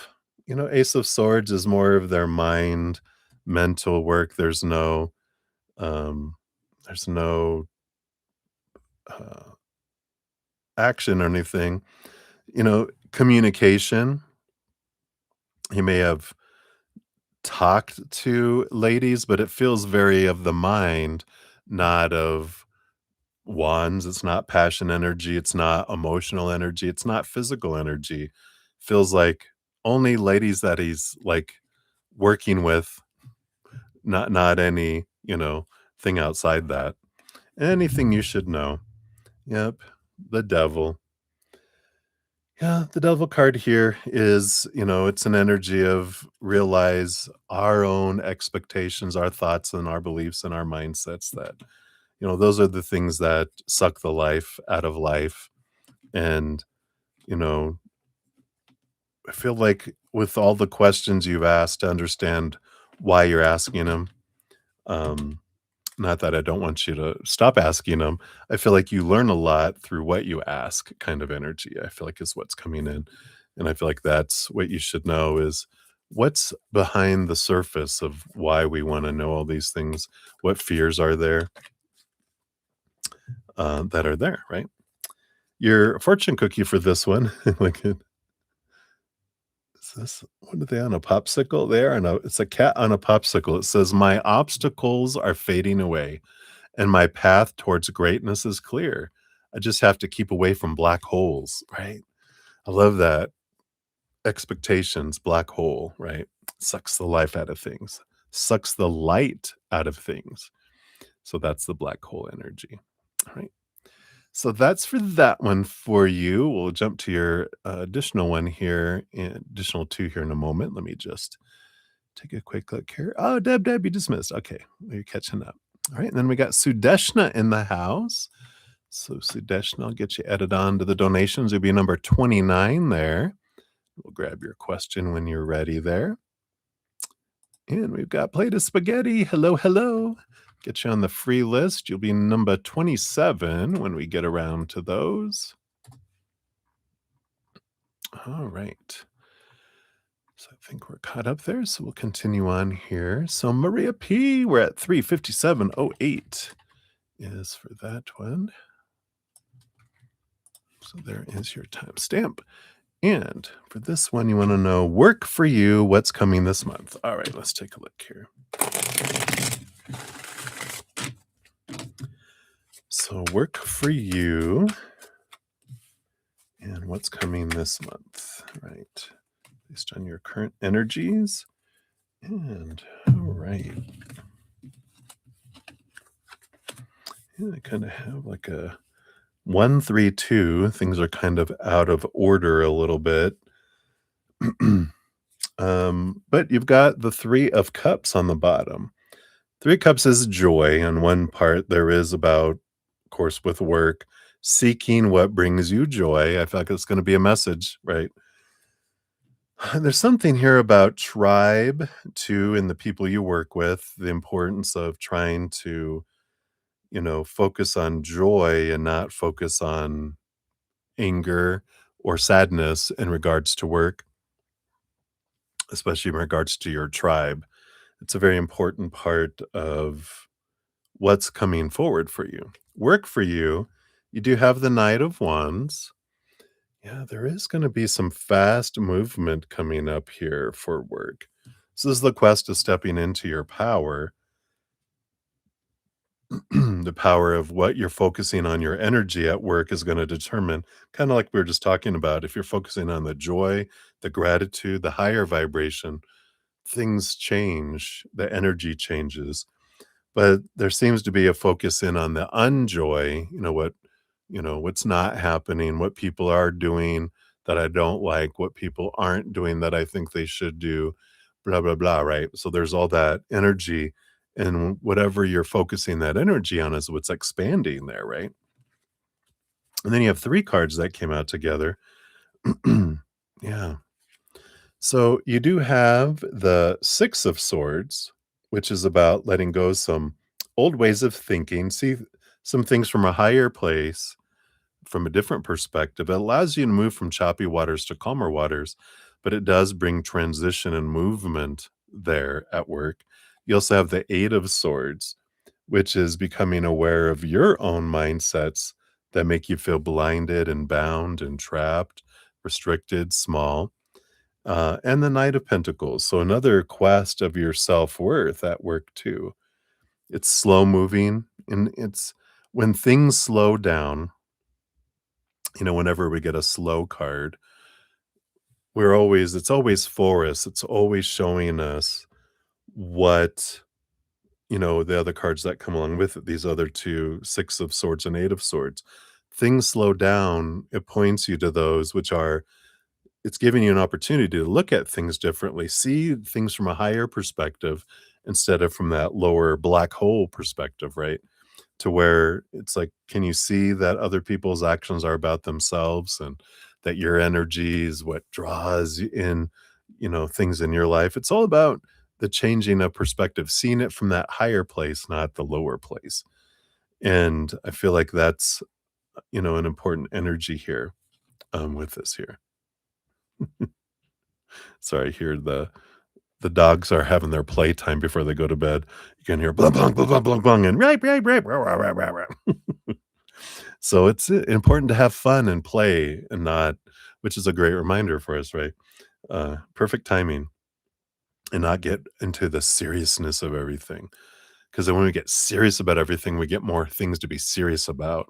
Ace of Swords is more of their mind, mental work. Um, there's no uh, action or anything. Communication. He may have talked to ladies, but it feels very of the mind, not of wands. It's not passion energy. It's not emotional energy. It's not physical energy. Feels like only ladies that he's like working with, not any, thing outside that. Anything you should know. Yep. The devil. Yeah, the devil card here is, it's an energy of realize our own expectations, our thoughts, and our beliefs and our mindsets that, those are the things that suck the life out of life. And, you know, I feel like with all the questions you've asked to understand why you're asking them, um, not that I don't want you to stop asking them. I feel like you learn a lot through what you ask kind of energy, I feel like is what's coming in. And I feel like that's what you should know is what's behind the surface of why we want to know all these things. What fears are there that are there, right? Your fortune cookie for this one, like, is this what are they on a popsicle? They are on it's a cat on a popsicle. It says, "My obstacles are fading away, and my path towards greatness is clear. I just have to keep away from black holes," right? I love that. Expectations, black hole, right? Sucks the life out of things, sucks the light out of things. So that's the black hole energy. All right. So that's for that one for you. We'll jump to your additional one here, additional two here in a moment. Let me just take a quick look here. Oh, Deb, you dismissed. Okay, you're catching up. All right, and then we got Sudeshna in the house. So Sudeshna, I'll get you added on to the donations. It'll be number 29 there. We'll grab your question when you're ready there. And we've got Plate of Spaghetti. Hello, hello. Get you on the free list. You'll be number 27 when we get around to those. All right. So I think we're caught up there. So we'll continue on here. So Maria P, we're at 357.08 is for that one. So there is your timestamp. And for this one, you want to know work for you, what's coming this month. All right, let's take a look here. So work for you and what's coming this month, right? Based on your current energies. And all right. Yeah, I kind of have like a 1-3-2. Things are kind of out of order a little bit. But you've got the 3 of Cups on the bottom. 3 of Cups is joy. On one part, there is about, of course, with work, seeking what brings you joy. I feel like it's going to be a message, right? There's something here about tribe, too, and the people you work with, the importance of trying to, focus on joy and not focus on anger or sadness in regards to work, especially in regards to your tribe. It's a very important part of what's coming forward for you. Work for you, you do have the Knight of Wands. Yeah, there is going to be some fast movement coming up here for work. This is the quest of stepping into your power, the power of what you're focusing on. Your energy at work is going to determine, kind of like we were just talking about, if you're focusing on the joy, the gratitude, the higher vibration, things change, the energy changes. But there seems to be a focus in on the unjoy, what what's not happening, what people are doing that I don't like, what people aren't doing that I think they should do, blah, blah, blah, right? So there's all that energy, and whatever you're focusing that energy on is what's expanding there, right? And then you have 3 cards that came out together. Yeah. So you do have the 6 of Swords, which is about letting go some old ways of thinking, see some things from a higher place, from a different perspective. It allows you to move from choppy waters to calmer waters, but it does bring transition and movement there at work. You also have the 8 of Swords, which is becoming aware of your own mindsets that make you feel blinded and bound and trapped, restricted, small. And the Knight of Pentacles. So another quest of your self-worth at work too. It's slow moving, and it's when things slow down, whenever we get a slow card, it's always for us. It's always showing us what, the other cards that come along with it, these other 2, 6 of Swords and 8 of Swords. Things slow down, it points you to those which are it's giving you an opportunity to look at things differently, see things from a higher perspective instead of from that lower black hole perspective, right? To where it's like, can you see that other people's actions are about themselves and that your energy is what draws in, things in your life? It's all about the changing of perspective, seeing it from that higher place, not the lower place. And I feel like that's, an important energy here with this here. Sorry, here the dogs are having their playtime before they go to bed. You can hear blung, blung, blung, blung, blung, blung, and right, right, right, rah, rah, rah, rah, rah. So it's important to have fun and play and not, which is a great reminder for us, right? Perfect timing and not get into the seriousness of everything. Because then when we get serious about everything, we get more things to be serious about.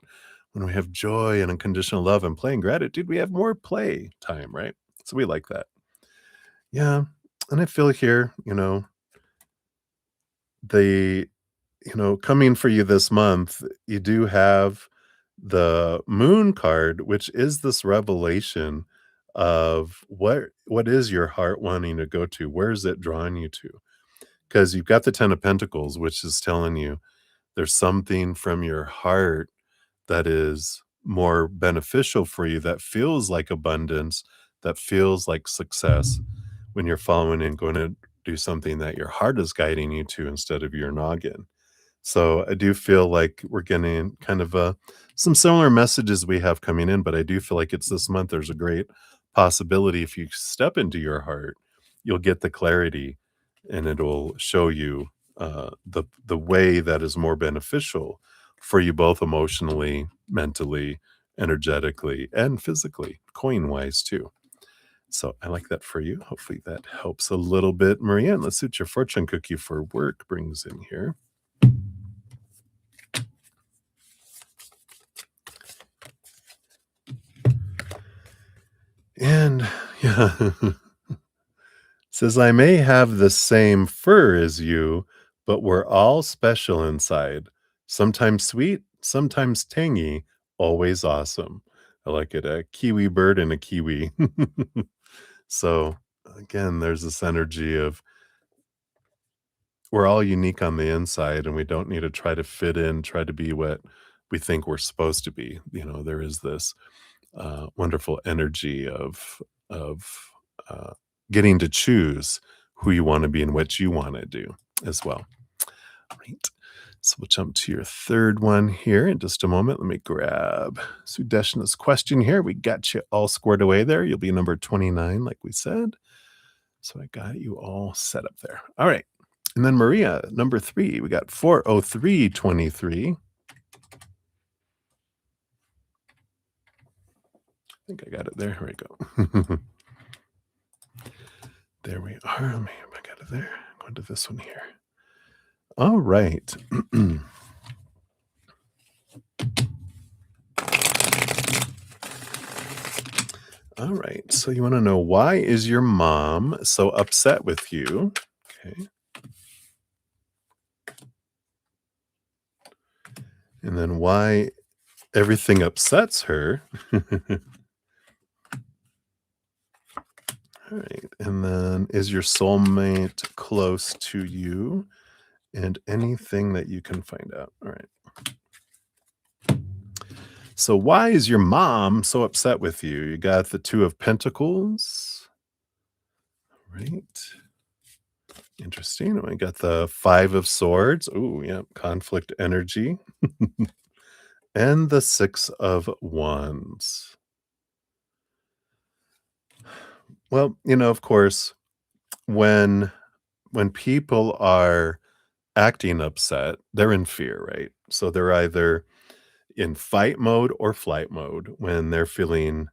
When we have joy and unconditional love and play and gratitude, we have more play time, right? So we like that. Yeah. And I feel here, the coming for you this month, you do have the moon card, which is this revelation of what is your heart wanting to go to? Where is it drawing you to? Because you've got the 10 of Pentacles, which is telling you there's something from your heart that is more beneficial for you, that feels like abundance, that feels like success when you're following and going to do something that your heart is guiding you to instead of your noggin. So I do feel like we're getting kind of some similar messages we have coming in, but I do feel like it's this month. There's a great possibility if you step into your heart, you'll get the clarity, and it'll show you the way that is more beneficial for you both emotionally, mentally, energetically, and physically, coin wise too. So I like that for you. Hopefully that helps a little bit, Maria. And let's see what your fortune cookie for work brings in here. And yeah, says, I may have the same fur as you, but we're all special inside. Sometimes sweet, sometimes tangy, always awesome. I like it. A kiwi bird and a kiwi. So again, there's this energy of we're all unique on the inside and we don't need to try to fit in, try to be what we think we're supposed to be. There is this wonderful energy of uh, getting to choose who you want to be and what you want to do as well. Right. So we'll jump to your third one here in just a moment. Let me grab Sudeshna's question here. We got you all squared away there. You'll be number 29, like we said. So I got you all set up there. All right. And then Maria, number 3, we got 40323. I think I got it there. Here we go. There we are. Let me I got it there. Going to this one here. All right. All right. So you want to know, why is your mom so upset with you? Okay. And then why Everything upsets her. Alright, and then is your soulmate close to you? And anything that you can find out. Alright. So why is your mom so upset with you? You got the 2 of Pentacles. Right. Interesting. And we got the 5 of Swords. Ooh, yeah, conflict energy. And the 6 of Wands. Well, of course, when people are acting upset, they're in fear, right? So they're either in fight mode or flight mode when they're feeling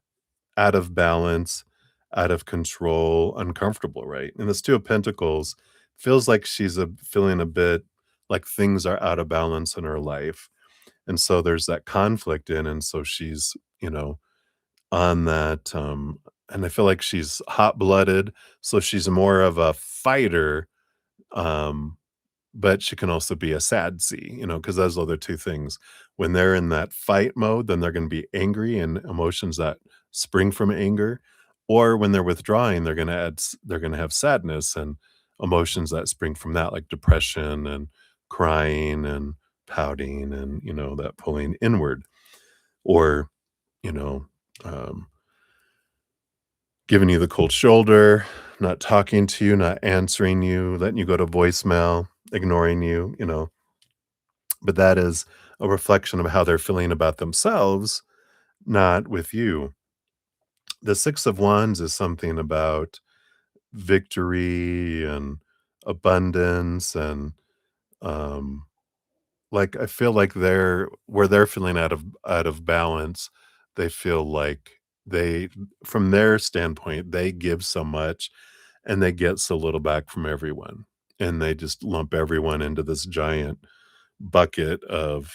out of balance, out of control, uncomfortable, right? And this 2 of Pentacles feels like she's feeling a bit like things are out of balance in her life. And so there's that conflict and so she's, on that and I feel like she's hot-blooded, so she's more of a fighter, um but she can also be a sad Z, because those are the 2 things. When they're in that fight mode, then they're gonna be angry and emotions that spring from anger, or when they're withdrawing, they're gonna have sadness and emotions that spring from that, like depression and crying and pouting and, that pulling inward, or, you know, um, giving you the cold shoulder, not talking to you, not answering you, letting you go to voicemail, ignoring you, but that is a reflection of how they're feeling about themselves, not with you. The 6 of Wands is something about victory and abundance and, um, like, I feel like they're feeling out of balance, they feel like they from their standpoint, they give so much and they get so little back from everyone, and they just lump everyone into this giant bucket of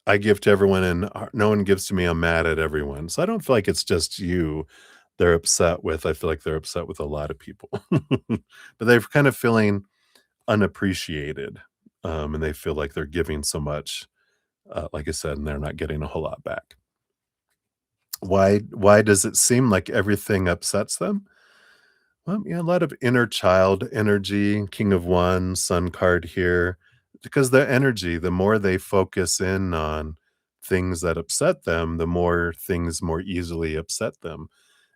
I give to everyone and no one gives to me. I'm mad at everyone. So I don't feel like it's just you they're upset with. I feel like they're upset with a lot of people. But they're kind of feeling unappreciated. And they feel like they're giving so much, like I said, and they're not getting a whole lot back. Why does it seem like everything upsets them? Well, yeah, a lot of inner child energy, King of Wands, Sun card here, because the energy, the more they focus in on things that upset them, the more things more easily upset them.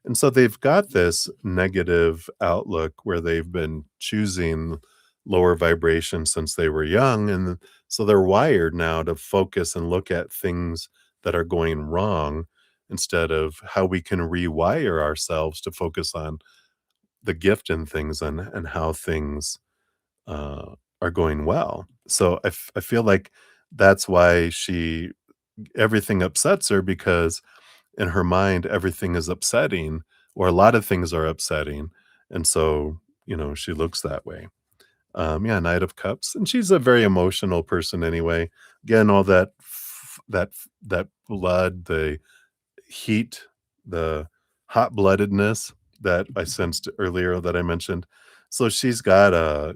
And so they've got this negative outlook where they've been choosing lower vibration since they were young. And so they're wired now to focus and look at things that are going wrong instead of how we can rewire ourselves to focus on the gift in things and how things are going well. So I feel like that's why she everything upsets her because in her mind everything is upsetting or a lot of things are upsetting, and so she looks that way. Yeah, Knight of Cups, and she's a very emotional person anyway. Again, all that blood, the heat, the hot-bloodedness that I sensed earlier that I mentioned. So she's got a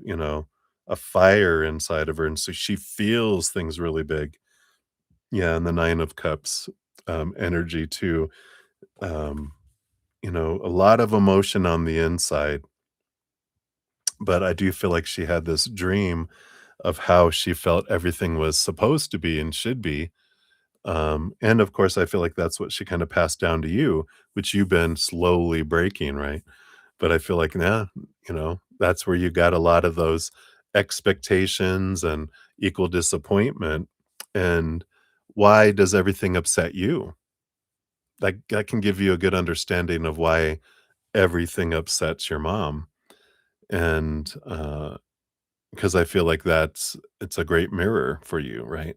fire inside of her, and so she feels things really big. Yeah, and the 9 of Cups, energy too. Um, a lot of emotion on the inside, but I do feel like she had this dream of how she felt everything was supposed to be and should be. And of course, I feel like that's what she kind of passed down to you, which you've been slowly breaking, right? But I feel like, nah, that's where you got a lot of those expectations and equal disappointment. And why does everything upset you? Like that can give you a good understanding of why everything upsets your mom. And because I feel like it's a great mirror for you, right?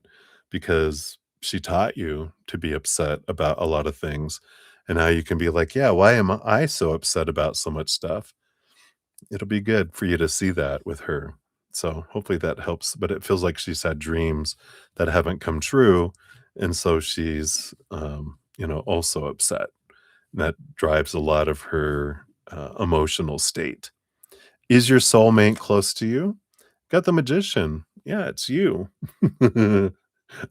Because she taught you to be upset about a lot of things, and now you can be like, "Yeah, why am I so upset about so much stuff?" It'll be good for you to see that with her. So, hopefully that helps, but it feels like she's had dreams that haven't come true, and so she's, also upset. That drives a lot of her, emotional state. Is your soulmate close to you? Got the Magician. Yeah, it's you.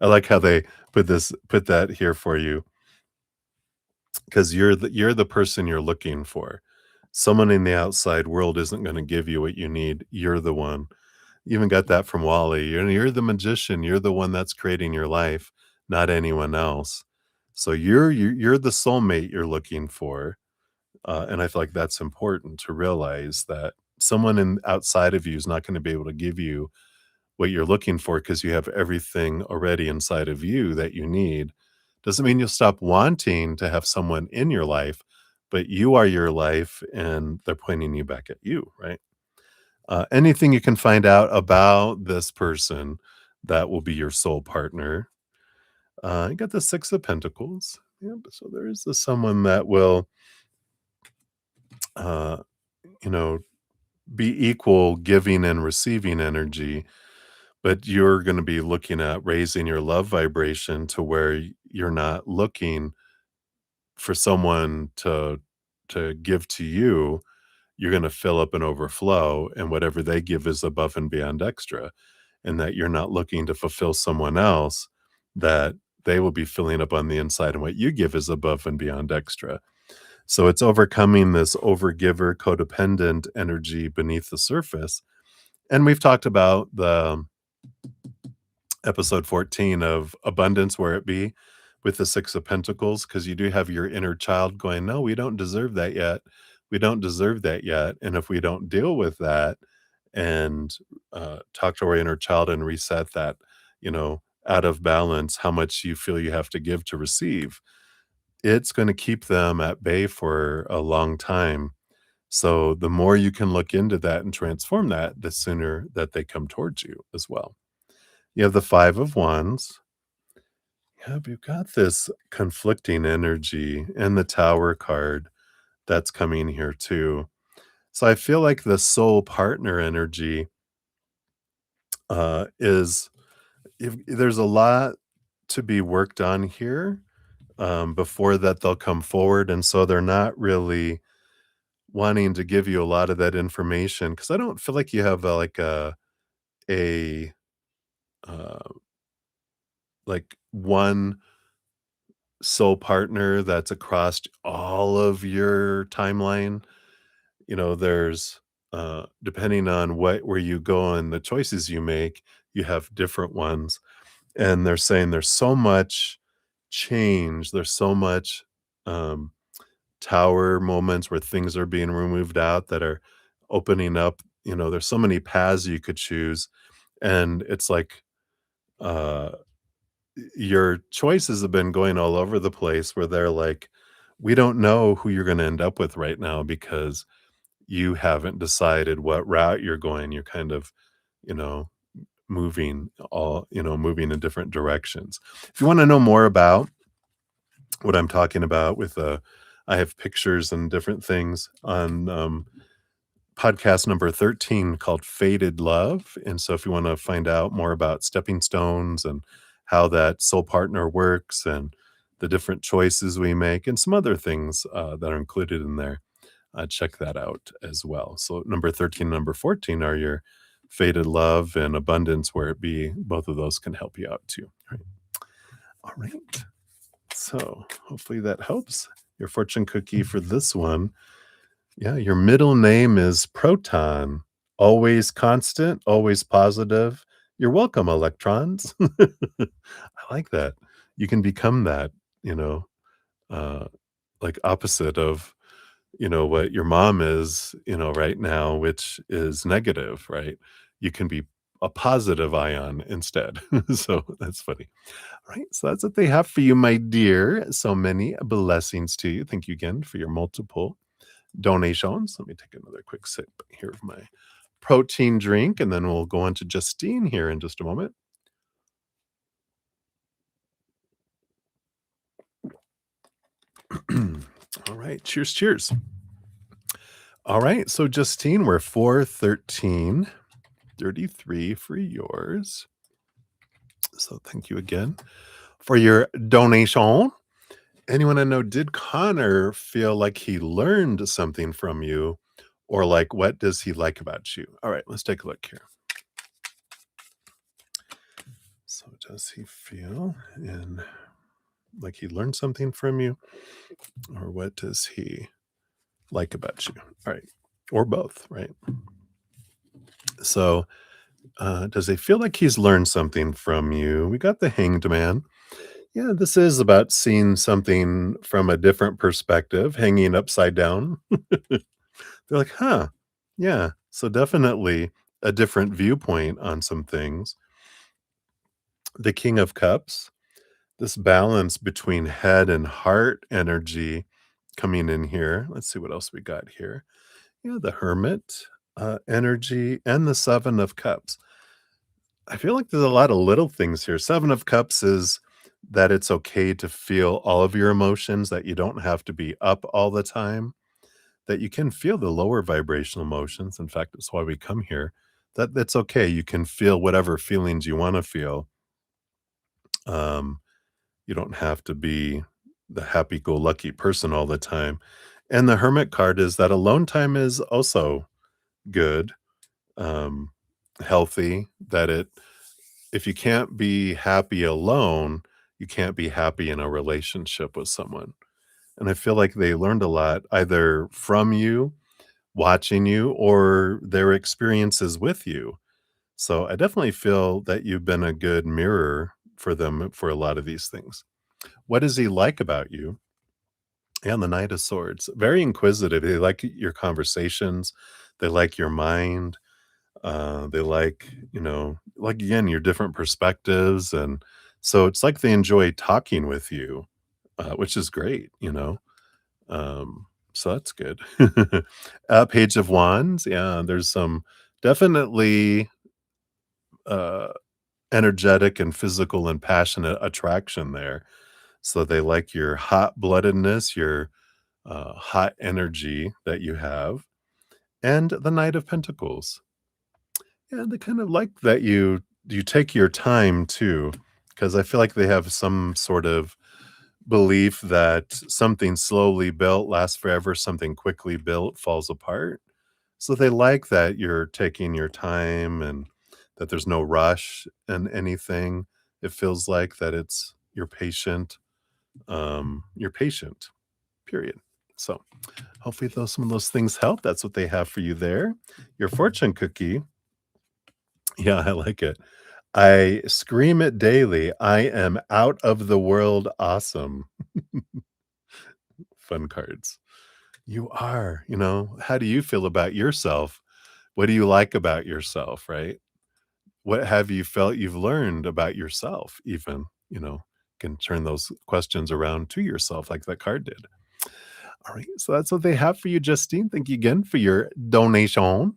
I like how they put that here for you, because you're the person you're looking for. Someone in the outside world isn't gonna give you what you need. You're the one. You even got that from Wally. You're the magician. You're the one that's creating your life, not anyone else. So you're the soulmate you're looking for, and I feel like that's important to realize that someone outside of you is not gonna be able to give you what you're looking for because you have everything already inside of you that you need. Doesn't mean you'll stop wanting to have someone in your life, but you are your life and they're pointing you back at you, right? Anything you can find out about this person that will be your soul partner. You got the Six of Pentacles. Yep. So there is this someone that will, uh, you know, be equal giving and receiving energy, but you're going to be looking at raising your love vibration to where you're not looking for someone to give to you. You're going to fill up and overflow, and whatever they give is above and beyond extra, and that you're not looking to fulfill someone else, that they will be filling up on the inside, and what you give is above and beyond extra. So it's overcoming this overgiver codependent energy beneath the surface. And we've talked about the episode 14 of abundance where it be with the Six of Pentacles, because you do have your inner child going, no, we don't deserve that yet. We don't deserve that yet. And if we don't deal with that and talk to our inner child and reset that, out of balance, how much you feel you have to give to receive, it's going to keep them at bay for a long time. So the more you can look into that and transform that, the sooner that they come towards you as well. You have the Five of Wands. Yep, you've got this conflicting energy and the Tower card that's coming here too. So I feel like the soul partner energy is if there's a lot to be worked on here before that they'll come forward, and so they're not really wanting to give you a lot of that information because I don't feel like you have a uh, like one soul partner that's across all of your timeline. There's depending on where you go and the choices you make, you have different ones. And they're saying there's so much change, there's so much um tower moments where things are being removed out that are opening up. There's so many paths you could choose, and it's like uh your choices have been going all over the place where they're like, we don't know who you're going to end up with right now because you haven't decided what route you're going. You're kind of, you know, moving in different directions. If you want to know more about what I'm talking about I have pictures and different things on podcast number 13 called Faded Love. And so if you want to find out more about stepping stones and how that soul partner works and the different choices we make and some other things that are included in there, check that out as well. So number 13 and number 14 are your faded love and abundance where it be. Both of those can help you out too. All right. So hopefully that helps. Your fortune cookie for this one. Yeah, your middle name is Proton. Always constant, always positive. You're welcome, electrons. I like that. You can become that, you know, uh, like opposite of, what your mom is, right now, which is negative, right? You can be a positive ion instead. So that's funny. All right. So that's what they have for you, my dear. So many blessings to you. Thank you again for your multiple donations. Let me take another quick sip here of my protein drink, and then we'll go on to Justine here in just a moment. All right. Cheers, cheers. All right. So, Justine, we're 413.33 for yours. So, thank you again for your donation. Anyone I know, did Connor feel like he learned something from you? Or, like, what does he like about you? All right. Let's take a look here. So, does he feel? And like he learned something from you? Or what does he like about you? All right. Or both, right? So, does he feel like he's learned something from you? We got the hanged man. Yeah, this is about seeing something from a different perspective, hanging upside down. They're like, huh, yeah. So, definitely a different viewpoint on some things. The King of Cups, this balance between head and heart energy coming in here. Let's see what else we got here. Yeah, the Hermit energy and the Seven of Cups. I feel like there's a lot of little things here. Seven of Cups is that it's okay to feel all of your emotions, that you don't have to be up all the time, that you can feel the lower vibrational emotions. In fact, that's why we come here. That's okay. You can feel whatever feelings you want to feel. Um, you don't have to be the happy-go-lucky person all the time. And the Hermit card is that alone time is also good, um, healthy, that it if you can't be happy alone, you can't be happy in a relationship with someone. And I feel like they learned a lot either from you, watching you, or their experiences with you. So I definitely feel that you've been a good mirror for them for a lot of these things. What does he like about you? And the Knight of Swords, very inquisitive. They like your conversations. They like your mind. They like, like again, your different perspectives. And so it's like they enjoy talking with you, which is great. So that's good. Page of Wands. Yeah, there's some definitely uh, energetic and physical and passionate attraction there. So they like your hot bloodedness, your hot energy that you have, and the Knight of Pentacles. Yeah, they kind of like that you take your time too, because I feel like they have some sort of belief that something slowly built lasts forever, something quickly built falls apart. So they like that you're taking your time and that there's no rush and anything. It feels like that it's you're patient, period. So hopefully some of those things help. That's what they have for you there. Your fortune cookie. Yeah, I like it. I scream it daily. I am out of the world awesome. Fun cards. You are, how do you feel about yourself? What do you like about yourself, right? What have you felt you've learned about yourself even, can turn those questions around to yourself like that card did. All right, so that's what they have for you, Justine. Thank you again for your donation.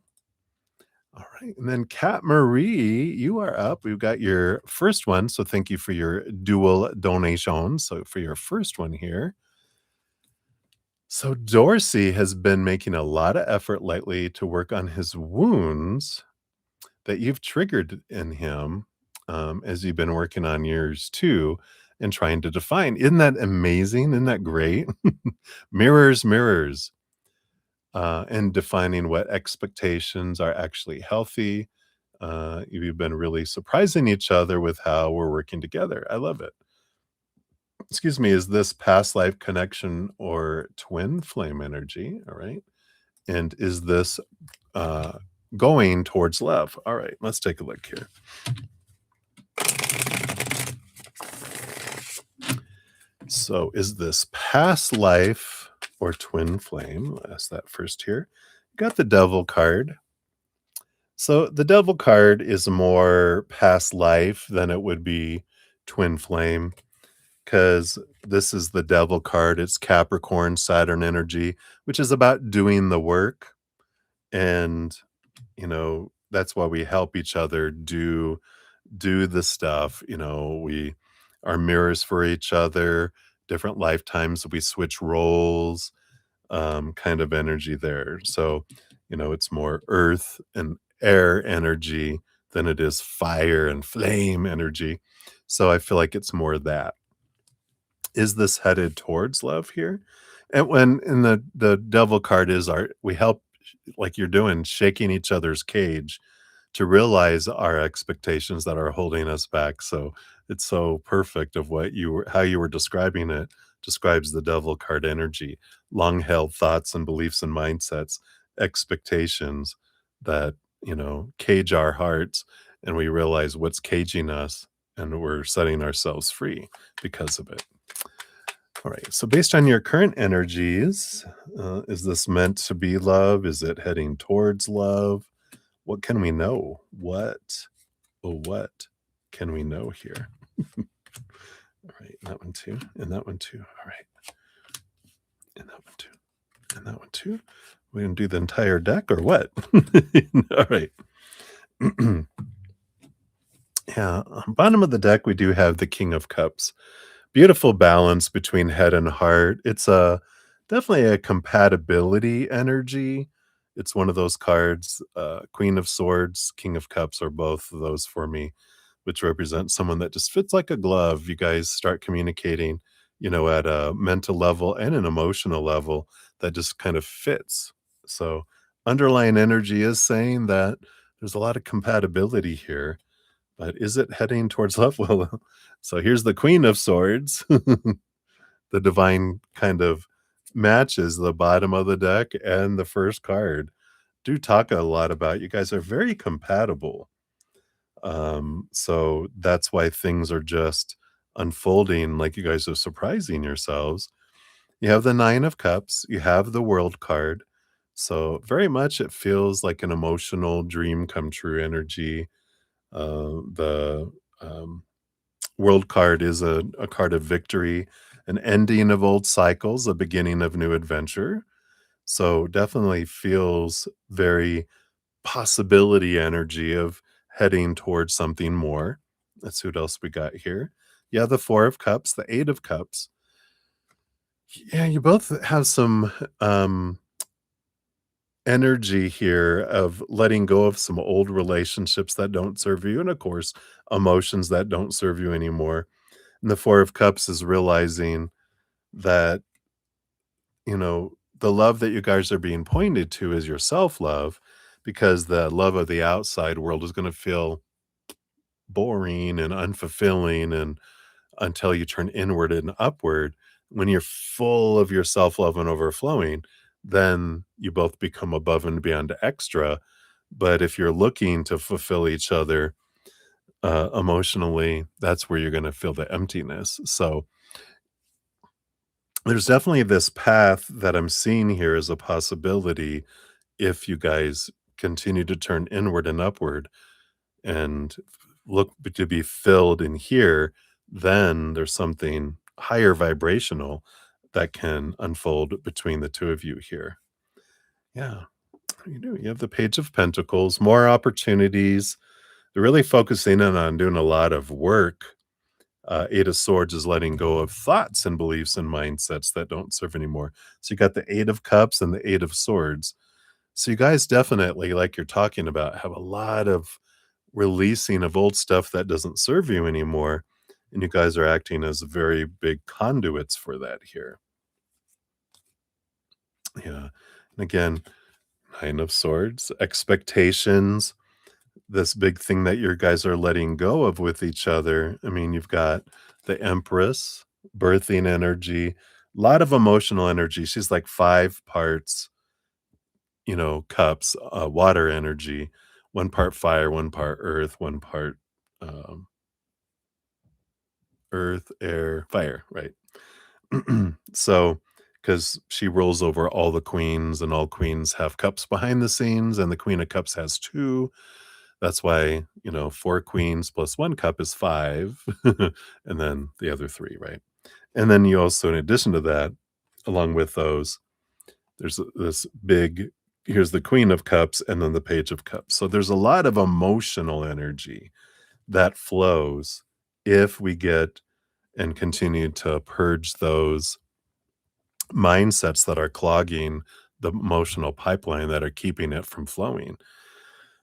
All right. And then Kat Marie, you are up. We've got your first one. So thank you for your dual donation. So for your first one here. So Dorsey has been making a lot of effort lately to work on his wounds that you've triggered in him, as you've been working on yours too and trying to define. Isn't that amazing? Isn't that great? Mirrors, mirrors. And defining what expectations are actually healthy. You've been really surprising each other with how we're working together. I love it. Excuse me, is this past life connection or twin flame energy? All right. And is this uh, going towards love? All right, let's take a look here. So, is this past life or twin flame? I'll ask that first here. Got the devil card. So the devil card is more past life than it would be twin flame because this is the devil card. It's Capricorn, Saturn energy, which is about doing the work. And, that's why we help each other do the stuff. We are mirrors for each other, different lifetimes. We switch roles, kind of energy there. So, it's more earth and air energy than it is fire and flame energy. So I feel like it's more that. Is this headed towards love here? And when in the devil card is our we help like you're doing, shaking each other's cage to realize our expectations that are holding us back. So It's so perfect of what you were how you were describing it, describes the devil card energy. Long-held thoughts and beliefs and mindsets, expectations that, cage our hearts, and we realize what's caging us, and we're setting ourselves free because of it. All right. So, based on your current energies, is this meant to be love? Is it heading towards love? What can we know? What can we know here? All right. That one too. And that one too. All right. And that one too. And that one too. We're going to do the entire deck or what? All right. Yeah. Bottom of the deck, we do have the King of Cups. Beautiful balance between head and heart. It's a definitely a compatibility energy. It's one of those cards, Queen of Swords, King of Cups are both of those for me, which represent someone that just fits like a glove. You guys start communicating, at a mental level and an emotional level that just kind of fits. So, underlying energy is saying that there's a lot of compatibility here, but is it heading towards love? Well, so here's the Queen of Swords. The divine kind of matches the bottom of the deck and the first card. Do talk a lot about you guys are very compatible. So that's why things are just unfolding like you guys are surprising yourselves. You have the Nine of Cups, you have the World card. So very much it feels like an emotional dream come true energy. The World card is a card of victory, an ending of old cycles, a beginning of new adventure. So definitely feels very possibility energy of heading towards something more. Let's see what else we got here. Yeah, the Four of Cups, the Eight of Cups. Yeah, you both have some energy here of letting go of some old relationships that don't serve you, and of course, emotions that don't serve you anymore. And the Four of Cups is realizing that, the love that you guys are being pointed to is your self-love, because the love of the outside world is gonna feel boring and unfulfilling and until you turn inward and upward. When you're full of your self-love and overflowing, then you both become above and beyond extra. But if you're looking to fulfill each other, emotionally, that's where you're gonna feel the emptiness. So there's definitely this path that I'm seeing here as a possibility if you guys continue to turn inward and upward and look to be filled in here, then there's something higher vibrational that can unfold between the two of you here. Yeah, you do. You have the Page of Pentacles, more opportunities. They're really focusing in on doing a lot of work. Eight of Swords is letting go of thoughts and beliefs and mindsets that don't serve anymore. So you got the Eight of Cups and the Eight of Swords. So you guys definitely, like you're talking about, have a lot of releasing of old stuff that doesn't serve you anymore. And you guys are acting as very big conduits for that here. Yeah. And again, Nine of Swords, expectations, this big thing that your guys are letting go of with each other. I mean, you've got the Empress, birthing energy, a lot of emotional energy. She's like five parts, cups, water energy, one part fire, one part earth, one part um, earth, air, fire, right? So, because she rules over all the queens, and all queens have cups behind the scenes, and the Queen of Cups has two. That's why, four queens plus one cup is five, and then the other three, right? And then you also, in addition to that, along with those, there's this big here's the Queen of Cups and then the Page of Cups. So there's a lot of emotional energy that flows if we get and continue to purge those mindsets that are clogging the emotional pipeline that are keeping it from flowing.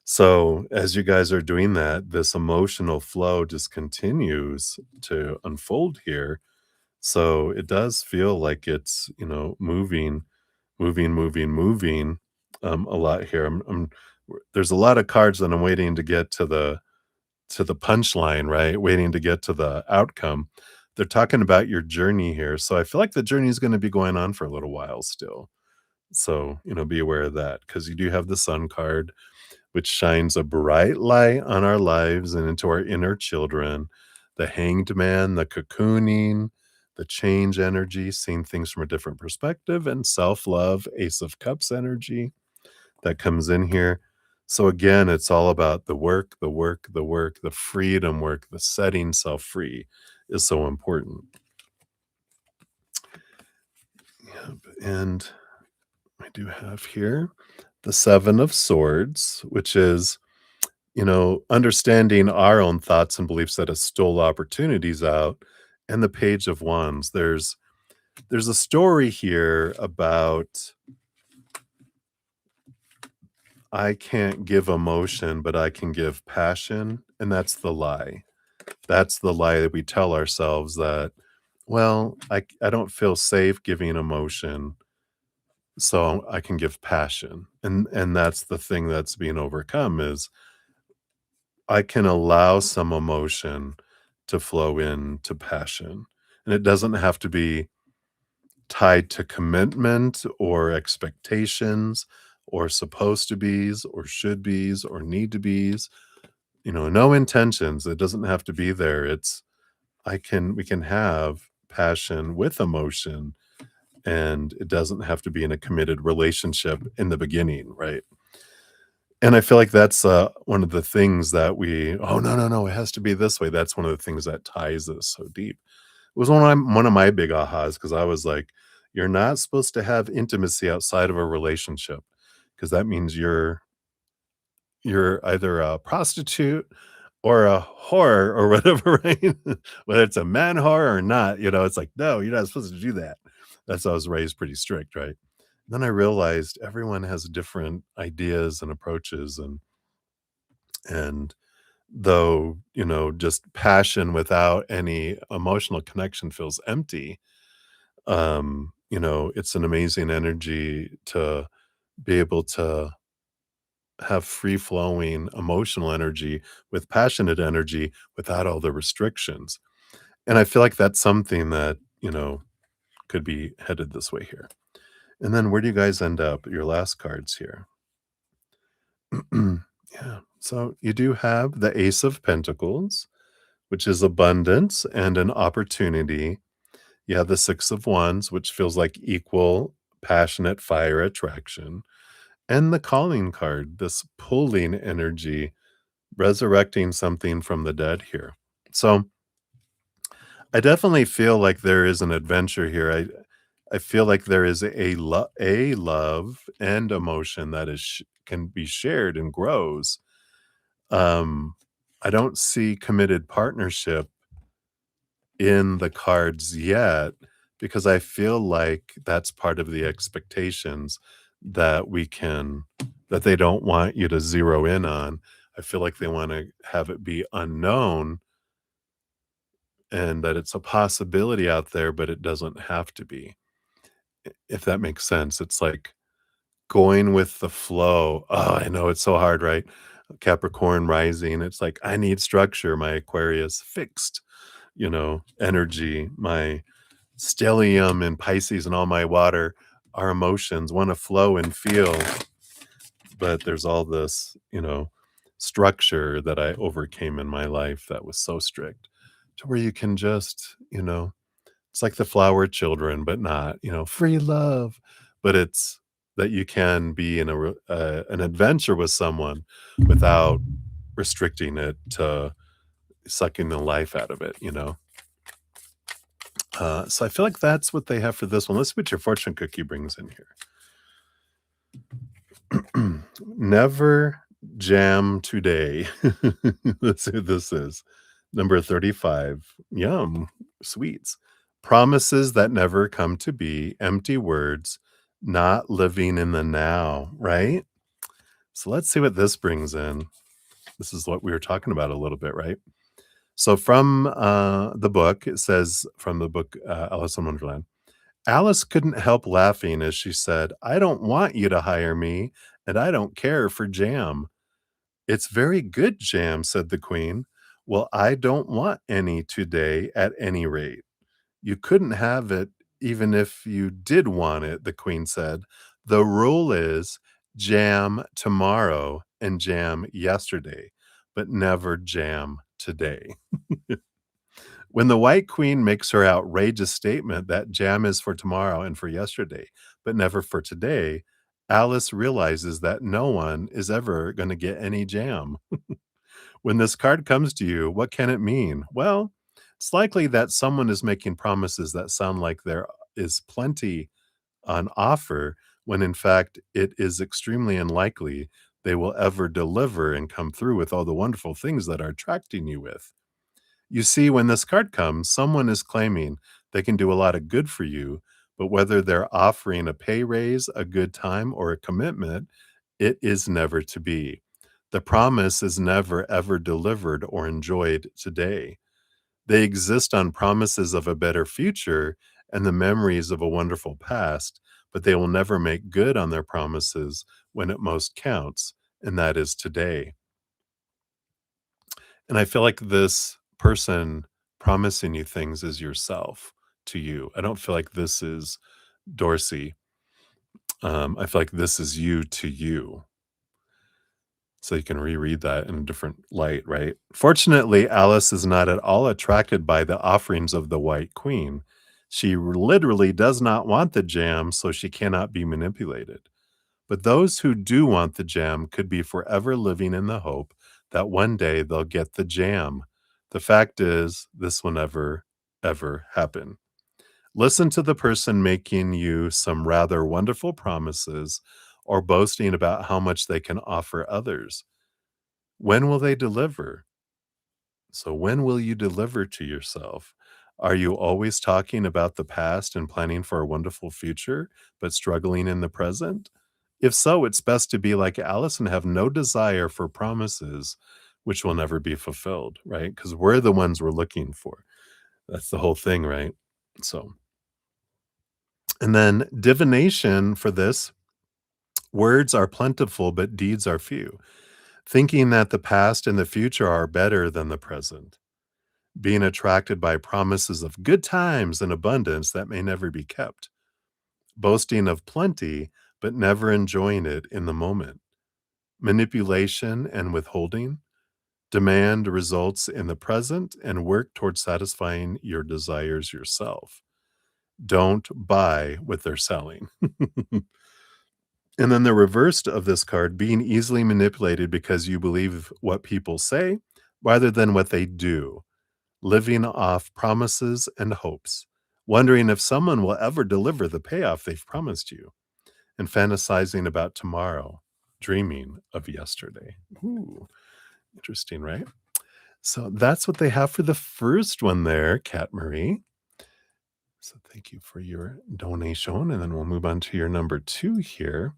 So, as you guys are doing that, this emotional flow just continues to unfold here. So, it does feel like it's, moving a lot here. There's a lot of cards that I'm waiting to get to to the punchline, right? Waiting to get to the outcome. They're talking about your journey here. So I feel like the journey is going to be going on for a little while still. So, be aware of that because you do have the sun card, which shines a bright light on our lives and into our inner children. The hanged man, the cocooning, the change energy, seeing things from a different perspective, and self love, Ace of Cups energy that comes in here. So again, it's all about the work, the work, the work, the freedom work, the setting self free is so important. Yep. And I do have here the Seven of Swords, which is, understanding our own thoughts and beliefs that have stole opportunities out, and the Page of Wands. There's a story here about I can't give emotion, but I can give passion, and that's the lie. That's the lie that we tell ourselves that, well, I don't feel safe giving emotion, so I can give passion. And that's the thing that's being overcome is I can allow some emotion to flow into passion. And it doesn't have to be tied to commitment or expectations or supposed to be's or should be's or need to be's. No intentions. It doesn't have to be there. It's we can have passion with emotion, and it doesn't have to be in a committed relationship in the beginning, right? And I feel like that's one of the things that oh, no, no, no, it has to be this way. That's one of the things that ties us so deep. It was one of my big ahas because I was like, you're not supposed to have intimacy outside of a relationship because that means you're either a prostitute or a whore or whatever, right? Whether it's a man whore or not, it's like, no, you're not supposed to do that. That's how I was raised pretty strict, right? Then I realized everyone has different ideas and approaches and though, just passion without any emotional connection feels empty. It's an amazing energy to be able to have free flowing emotional energy with passionate energy without all the restrictions. And I feel like that's something that, could be headed this way here. And then where do you guys end up? Your last cards here. Yeah. So you do have the Ace of Pentacles, which is abundance and an opportunity. You have the Six of Wands, which feels like equal, passionate fire attraction. And the Calling card, this pulling energy, resurrecting something from the dead here. So I definitely feel like there is an adventure here. I feel like there is a love and emotion that can be shared and grows. Um, I don't see committed partnership in the cards yet because I feel like that's part of the expectations that that they don't want you to zero in on. I feel like they want to have it be unknown and that it's a possibility out there, but it doesn't have to be. If that makes sense. It's like going with the flow. Oh, I know it's so hard, right? Capricorn rising. It's like I need structure. My Aquarius fixed, energy. My stellium and Pisces and all my water, our emotions want to flow and feel, but there's all this, structure that I overcame in my life that was so strict to where you can just, it's like the flower children, but not, free love, but it's that you can be in an adventure with someone without restricting it to sucking the life out of it. So I feel like that's what they have for this one. Let's see what your fortune cookie brings in here. Never jam today. Let's see what this is. Number 35. Yum. Sweets. Promises that never come to be. Empty words. Not living in the now, right? So let's see what this brings in. This is what we were talking about a little bit, right? So from the book, it says from the book Alice in Wonderland, Alice couldn't help laughing as she said, I don't want you to hire me, and I don't care for jam. It's very good jam, said the queen. "Well, I don't want any today at any rate." "You couldn't have it even if you did want it," the queen said. "The rule is jam tomorrow and jam yesterday, but never jam today." When the White Queen makes her outrageous statement that jam is for tomorrow and for yesterday, but never for today, Alice realizes that no one is ever going to get any jam. When this card comes to you, what can it mean? Well, it's likely that someone is making promises that sound like there is plenty on offer, when in fact it is extremely unlikely they will ever deliver and come through with all the wonderful things that are attracting you with. You see, when this card comes, someone is claiming they can do a lot of good for you, but whether they're offering a pay raise, a good time, or a commitment, it is never to be. The promise is never ever delivered or enjoyed today. They exist on promises of a better future and the memories of a wonderful past, but they will never make good on their promises when it most counts, and that is today. And I feel like this person promising you things is yourself to you. I don't feel like this is Dorsey. I feel like this is you to you. So you can reread that in a different light, right? Fortunately, Alice is not at all attracted by the offerings of the White Queen. She literally does not want the jam, so she cannot be manipulated. But those who do want the jam could be forever living in the hope that one day they'll get the jam. The fact is, this will never, ever happen. Listen to the person making you some rather wonderful promises or boasting about how much they can offer others. When will they deliver? So, when will you deliver to yourself? Are you always talking about the past and planning for a wonderful future, but struggling in the present? If so, it's best to be like Alice and have no desire for promises which will never be fulfilled, right? Because we're the ones we're looking for. That's the whole thing, right? So, and then divination for this: words are plentiful, but deeds are few. Thinking that the past and the future are better than the present, being attracted by promises of good times and abundance that may never be kept, boasting of plenty, but never enjoying it in the moment, manipulation and withholding, demand results in the present, and work towards satisfying your desires yourself. Don't buy what they're selling. And then the reverse of this card: being easily manipulated because you believe what people say rather than what they do, living off promises and hopes, wondering if someone will ever deliver the payoff they've promised you, and fantasizing about tomorrow, dreaming of yesterday. Ooh, interesting, right? So that's what they have for the first one there, Kat Marie. So thank you for your donation. And then we'll move on to your number two here.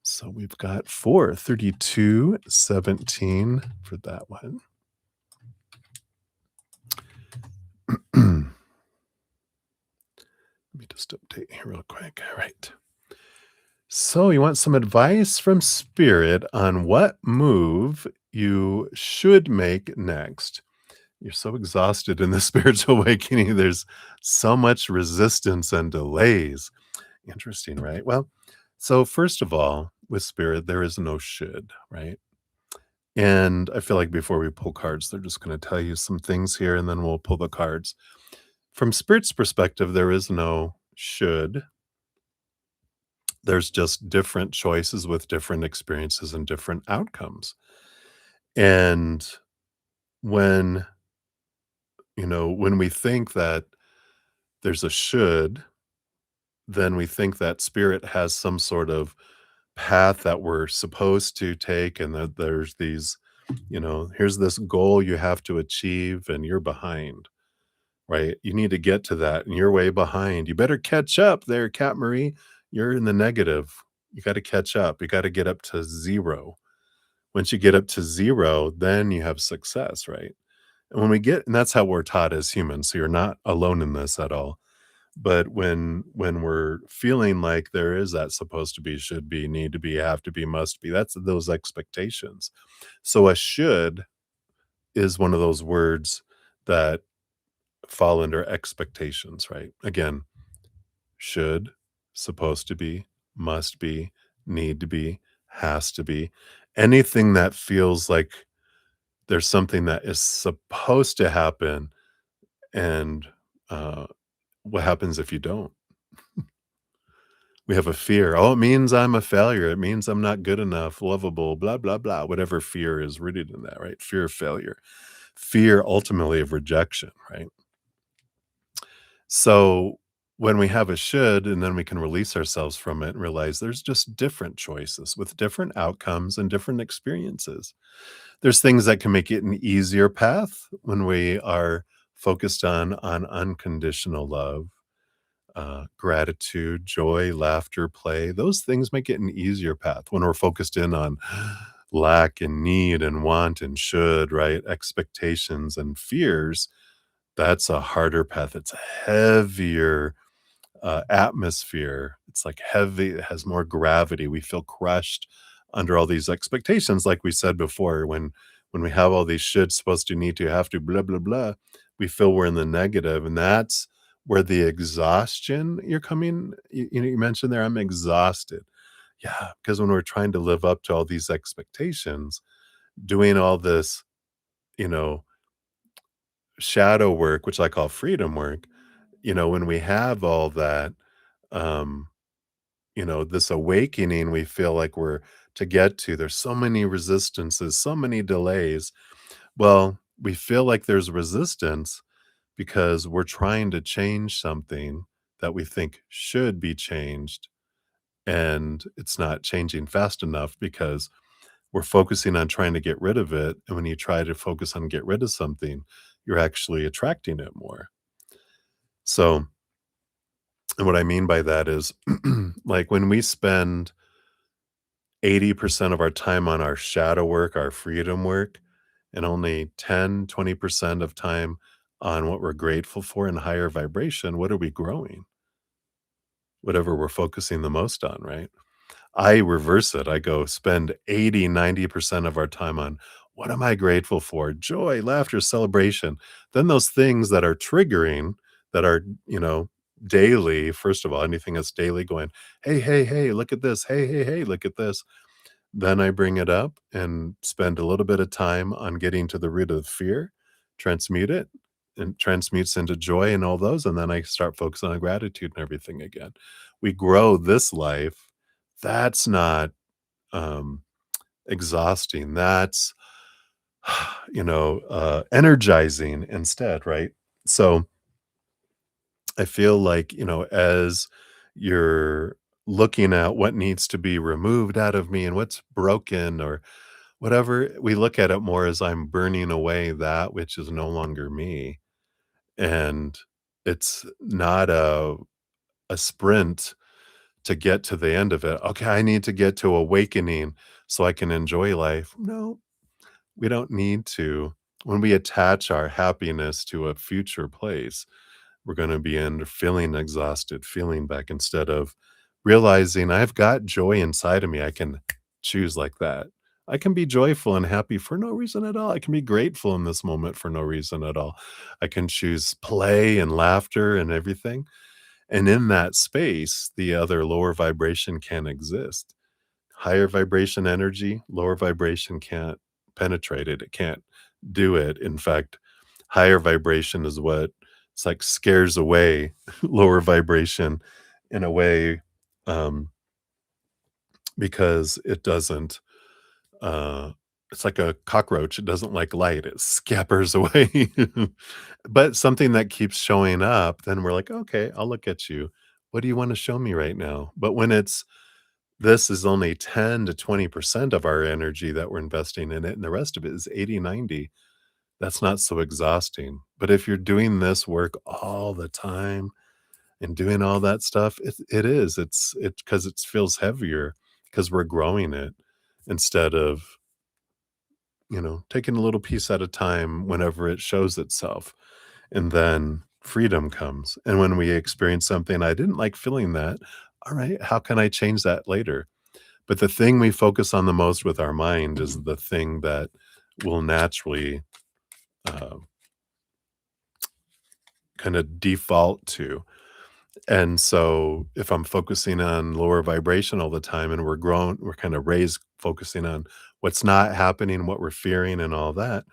So we've got 43217 for that one. Let me just update here real quick. All right. So you want some advice from Spirit on what move you should make next. You're so exhausted in the spiritual awakening. There's so much resistance and delays. Interesting, right? Well, so first of all, with Spirit, there is no should, right? And I feel like before we pull cards, they're just going to tell you some things here and then we'll pull the cards. From Spirit's perspective, there is no should. There's just different choices with different experiences and different outcomes. And when, when we think that there's a should, then we think that Spirit has some sort of path that we're supposed to take, and that there's these, here's this goal you have to achieve, and you're behind, right? You need to get to that, and you're way behind. You better catch up there, Kat Marie. You're in the negative. You got to catch up. You got to get up to zero. Once you get up to zero, then you have success, right? And and that's how we're taught as humans. So you're not alone in this at all. But when we're feeling like there is that supposed to be, should be, need to be, have to be, must be, that's those expectations. So a should is one of those words that fall under expectations, right? Again, should, supposed to be, must be, need to be, has to be. Anything that feels like there's something that is supposed to happen and what happens if you don't? We have a fear. Oh, it means I'm a failure. It means I'm not good enough, lovable, blah, blah, blah. Whatever fear is rooted in that, right? Fear of failure, fear ultimately of rejection, right? So when we have a should, and then we can release ourselves from it and realize there's just different choices with different outcomes and different experiences. There's things that can make it an easier path when we are focused on unconditional love, gratitude, joy, laughter, play. Those things make it an easier path when we're focused in on lack and need and want and should, right? Expectations and fears. That's a harder path. It's a heavier atmosphere. It's like heavy, it has more gravity. We feel crushed under all these expectations, like we said before, when we have all these should, supposed to, need to, have to, blah, blah, blah, we feel we're in the negative, and that's where the exhaustion you're coming you mentioned there, I'm exhausted. Yeah, because when we're trying to live up to all these expectations, doing all this, you know, shadow work, which I call freedom work, when we have all that, um this awakening we feel like we're to get to, there's so many resistances, so many delays. Well, we feel like there's resistance because we're trying to change something that we think should be changed, and it's not changing fast enough because we're focusing on trying to get rid of it, and when you try to focus on get rid of something, you're actually attracting it more. So, and what I mean by that is, like, when we spend 80% of our time on our shadow work, our freedom work, and only 10, 20% of time on what we're grateful for and higher vibration, what are we growing? Whatever we're focusing the most on, right? I reverse it. I go spend 80, 90% of our time on what am I grateful for? Joy, laughter, celebration. Then those things that are triggering, that are, daily, first of all, anything that's daily going, hey, hey, hey, look at this. Hey, hey, hey, look at this. Then I bring it up and spend a little bit of time on getting to the root of the fear, transmute it, and transmutes into joy and all those, and then I start focusing on gratitude and everything again. We grow this life. That's not, um, exhausting. That's, energizing instead, right? So I feel like, as you're looking at what needs to be removed out of me and what's broken or whatever, we look at it more as I'm burning away that which is no longer me. And it's not a sprint to get to the end of it. Okay, I need to get to awakening so I can enjoy life. No, we don't need to. When we attach our happiness to a future place, we're going to be in feeling exhausted, feeling back instead of realizing I've got joy inside of me. I can choose like that. I can be joyful and happy for no reason at all. I can be grateful in this moment for no reason at all. I can choose play and laughter and everything. And in that space, the other lower vibration can exist. Higher vibration energy, lower vibration can't penetrate it. It can't do it. In fact, higher vibration is what it's like scares away lower vibration in a way, um, because it doesn't, it's like a cockroach. It doesn't like light. It scampers away. But something that keeps showing up, then we're like, okay, I'll look at you. What do you want to show me right now? But when it's this is only 10 to 20% of our energy that we're investing in it, and the rest of it is 80, 90. That's not so exhausting. But if you're doing this work all the time and doing all that stuff, it is. It because it feels heavier because we're growing it instead of, taking a little piece at a time whenever it shows itself. And then freedom comes. And when we experience something, I didn't like feeling that. All right, how can I change that later? But the thing we focus on the most with our mind is the thing that will naturally uh, kind of default to. And so if I'm focusing on lower vibration all the time and we're kind of raised focusing on what's not happening, what we're fearing and all that,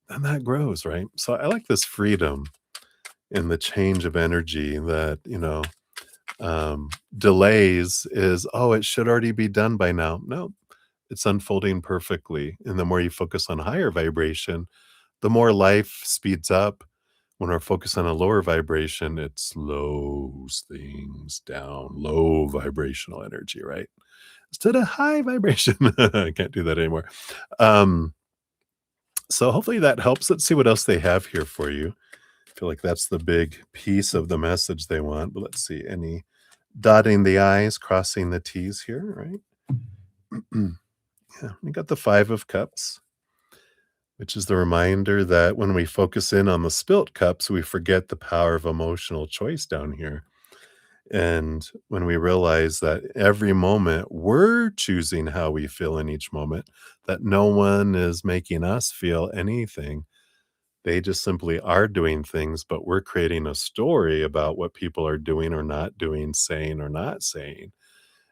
then that grows, right? So I like this freedom in the change of energy that, delays is, oh, it should already be done by now. No, it's unfolding perfectly. And the more you focus on higher vibration, the more life speeds up. When we're focused on a lower vibration, it slows things down, low vibrational energy, right? Instead of high vibration. I can't do that anymore. Um, so hopefully that helps. Let's see what else they have here for you. I feel like that's the big piece of the message they want. But let's see. Any dotting the I's, crossing the T's here, right? Yeah, we got the Five of Cups, which is the reminder that when we focus in on the spilt cups, we forget the power of emotional choice down here. And when we realize that every moment we're choosing how we feel in each moment, that no one is making us feel anything. They just simply are doing things, but we're creating a story about what people are doing or not doing, saying or not saying.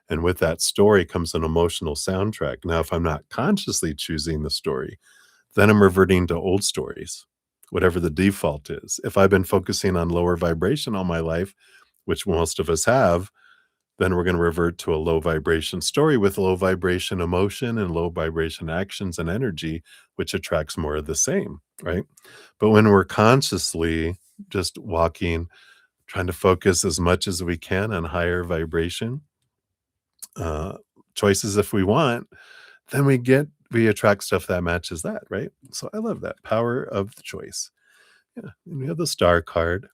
And with that story comes an emotional soundtrack. Now, if I'm not consciously choosing the story, then I'm reverting to old stories, whatever the default is. If I've been focusing on lower vibration all my life, which most of us have, then we're going to revert to a low vibration story with low vibration emotion and low vibration actions and energy, which attracts more of the same, right? But when we're consciously just walking, trying to focus as much as we can on higher vibration uh, choices if we want, then we attract stuff that matches that, right? So I love that power of the choice. Yeah. And we have the star card,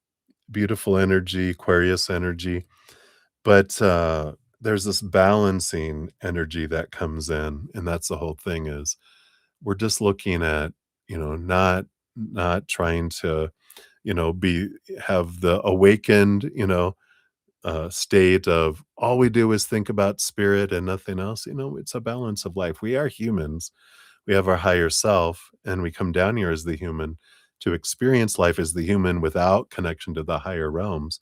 beautiful energy, Aquarius energy. But, there's this balancing energy that comes in, and that's the whole thing is we're just looking at, not trying to, be have the awakened, state of all we do is think about spirit and nothing else. It's a balance of life. We are humans. We have our higher self, and we come down here as the human to experience life as the human without connection to the higher realms.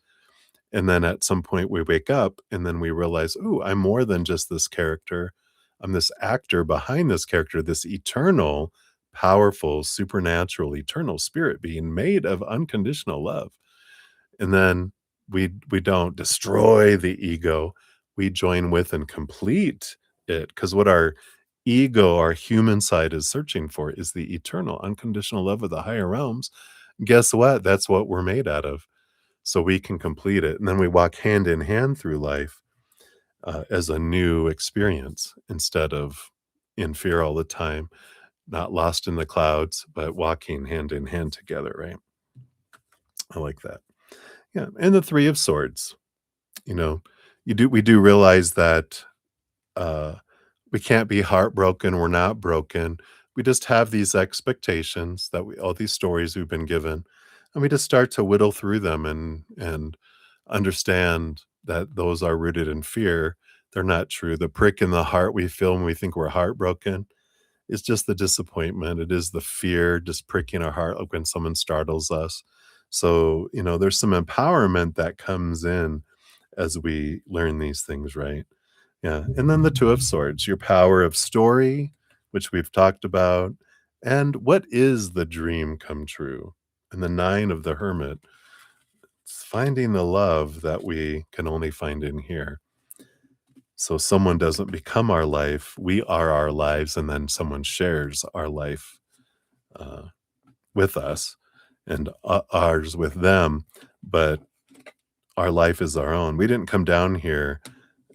And then at some point we wake up and then we realize, "Ooh, I'm more than just this character. I'm this actor behind this character, this eternal, powerful, supernatural, eternal spirit being made of unconditional love." And then we don't destroy the ego. We join with and complete it. Because what our ego, our human side is searching for is the eternal, unconditional love of the higher realms. Guess what? That's what we're made out of so we can complete it. And then we walk hand in hand through life as a new experience instead of in fear all the time, not lost in the clouds, but walking hand in hand together, right? I like that. Yeah. And the Three of Swords, you know, we do realize that uh, we can't be heartbroken. We're not broken. We just have these expectations that all these stories we've been given, and we just start to whittle through them and understand that those are rooted in fear. They're not true. The prick in the heart we feel when we think we're heartbroken is just the disappointment. It is the fear just pricking our heart, like when someone startles us. So, there's some empowerment that comes in as we learn these things, right? Yeah, and then the Two of Swords, your power of story, which we've talked about, and what is the dream come true? And the Nine of the Hermit, it's finding the love that we can only find in here. So someone doesn't become our life, we are our lives, and then someone shares our life uh, with us and ours with them, but our life is our own. We didn't come down here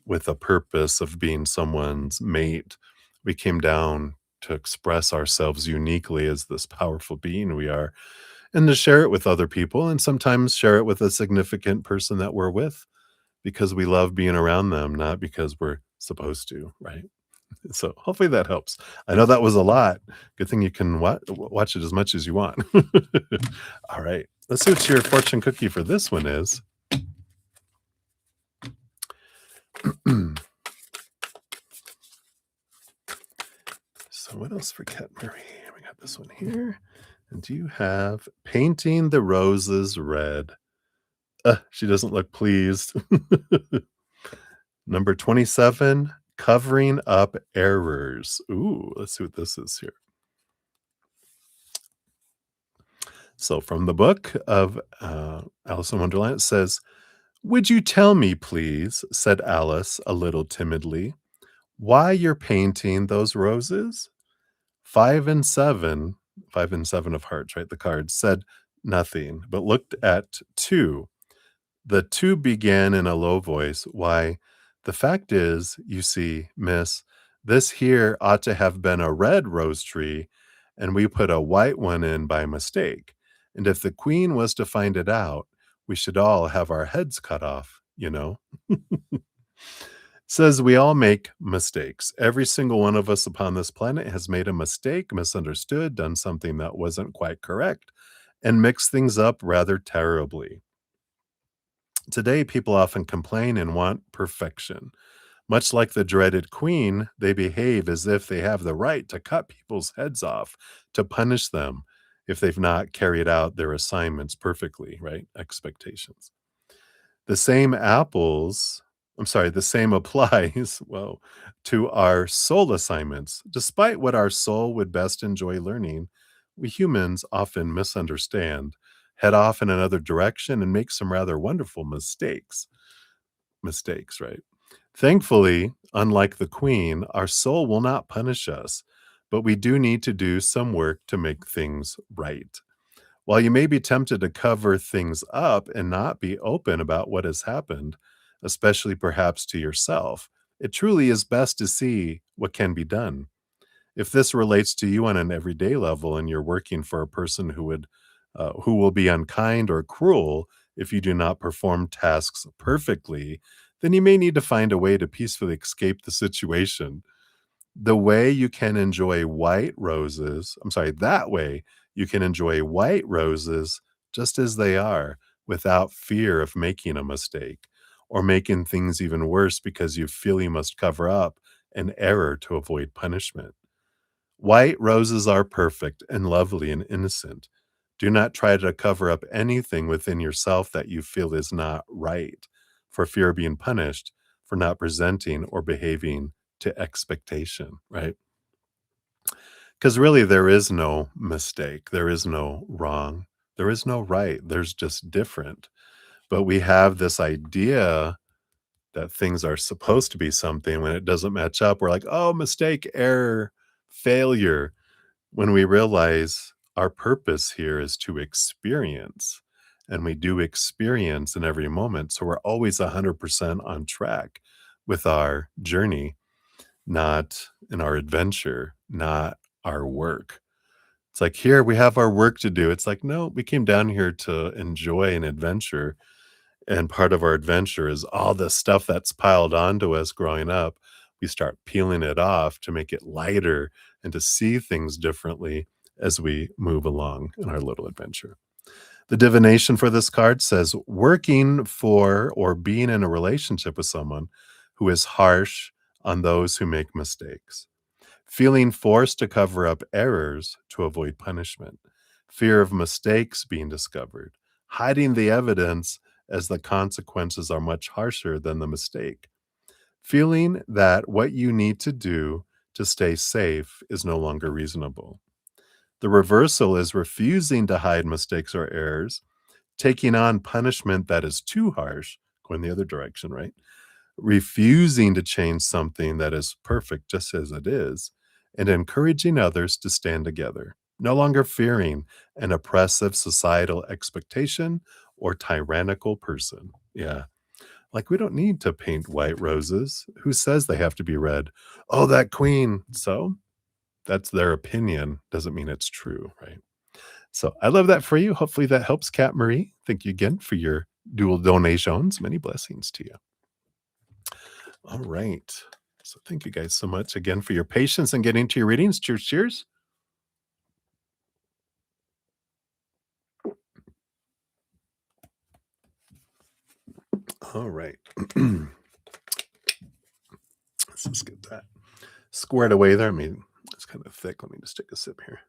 with a purpose of being someone's mate. We came down to express ourselves uniquely as this powerful being we are and to share it with other people and sometimes share it with a significant person that we're with because we love being around them, not because we're supposed to, right? So hopefully that helps. I know that was a lot. Good thing you can watch it as much as you want. All right. Let's see what your fortune cookie for this one is. So what else for Cat Marie? We got this one here. And you have painting the roses red. She doesn't look pleased. Number 27, covering up errors. Ooh, let's see what this is here. So, from the book of Alice in Wonderland, it says, "Would you tell me, please," said Alice a little timidly, "why you're painting those roses?" 5 and 7, 5 and 7 of hearts, right? The cards said nothing, but looked at 2. The 2 began in a low voice, "Why, the fact is, you see, miss, this here ought to have been a red rose tree, and we put a white one in by mistake. And if the queen was to find it out, we should all have our heads cut off, you know." Says we all make mistakes. Every single one of us upon this planet has made a mistake, misunderstood, done something that wasn't quite correct, and mixed things up rather terribly. Today, people often complain and want perfection. Much like the dreaded queen, they behave as if they have the right to cut people's heads off, to punish them if they've not carried out their assignments perfectly, right? Expectations. The same apples I'm sorry, the same applies, well, to our soul assignments. Despite what our soul would best enjoy learning, we humans often misunderstand, head off in another direction, and make some rather wonderful mistakes. Mistakes, right? Thankfully, unlike the queen, our soul will not punish us, but we do need to do some work to make things right. While you may be tempted to cover things up and not be open about what has happened, especially perhaps to yourself, it truly is best to see what can be done. If this relates to you on an everyday level and you're working for a person who will be unkind or cruel if you do not perform tasks perfectly, then you may need to find a way to peacefully escape the situation. The way you can enjoy white roses I'm sorry, that way you can enjoy white roses just as they are without fear of making a mistake or making things even worse because you feel you must cover up an error to avoid punishment. White roses are perfect and lovely and innocent. Do not try to cover up anything within yourself that you feel is not right for fear of being punished for not presenting or behaving to expectation, right? Because really, there is no mistake, there is no wrong, there is no right, there's just different. But we have this idea that things are supposed to be something. When it doesn't match up, we're like, oh, mistake, error, failure. When we realize our purpose here is to experience, and we do experience in every moment. So we're always 100% on track with our journey, not in our adventure, not our work. It's like, here we have our work to do. It's like, no, we came down here to enjoy an adventure. And part of our adventure is all the stuff that's piled onto us growing up. We start peeling it off to make it lighter and to see things differently as we move along in our little adventure. The divination for this card says working for or being in a relationship with someone who is harsh on those who make mistakes, feeling forced to cover up errors to avoid punishment, fear of mistakes being discovered, hiding the evidence as the consequences are much harsher than the mistake, feeling that what you need to do to stay safe is no longer reasonable. The reversal is refusing to hide mistakes or errors, taking on punishment that is too harsh, going the other direction, right? Refusing to change something that is perfect just as it is, and encouraging others to stand together, no longer fearing an oppressive societal expectation or tyrannical person. Yeah. Like, we don't need to paint white roses. Who says they have to be red? Oh, that queen. So that's their opinion. Doesn't mean it's true, right? So I love that for you. Hopefully that helps, Kat Marie. Thank you again for your dual donations. Many blessings to you. All right. So thank you guys so much again for your patience and getting to your readings. Cheers, cheers. All right. Let's just get that squared away there. I mean, it's kind of thick. Let me just take a sip here.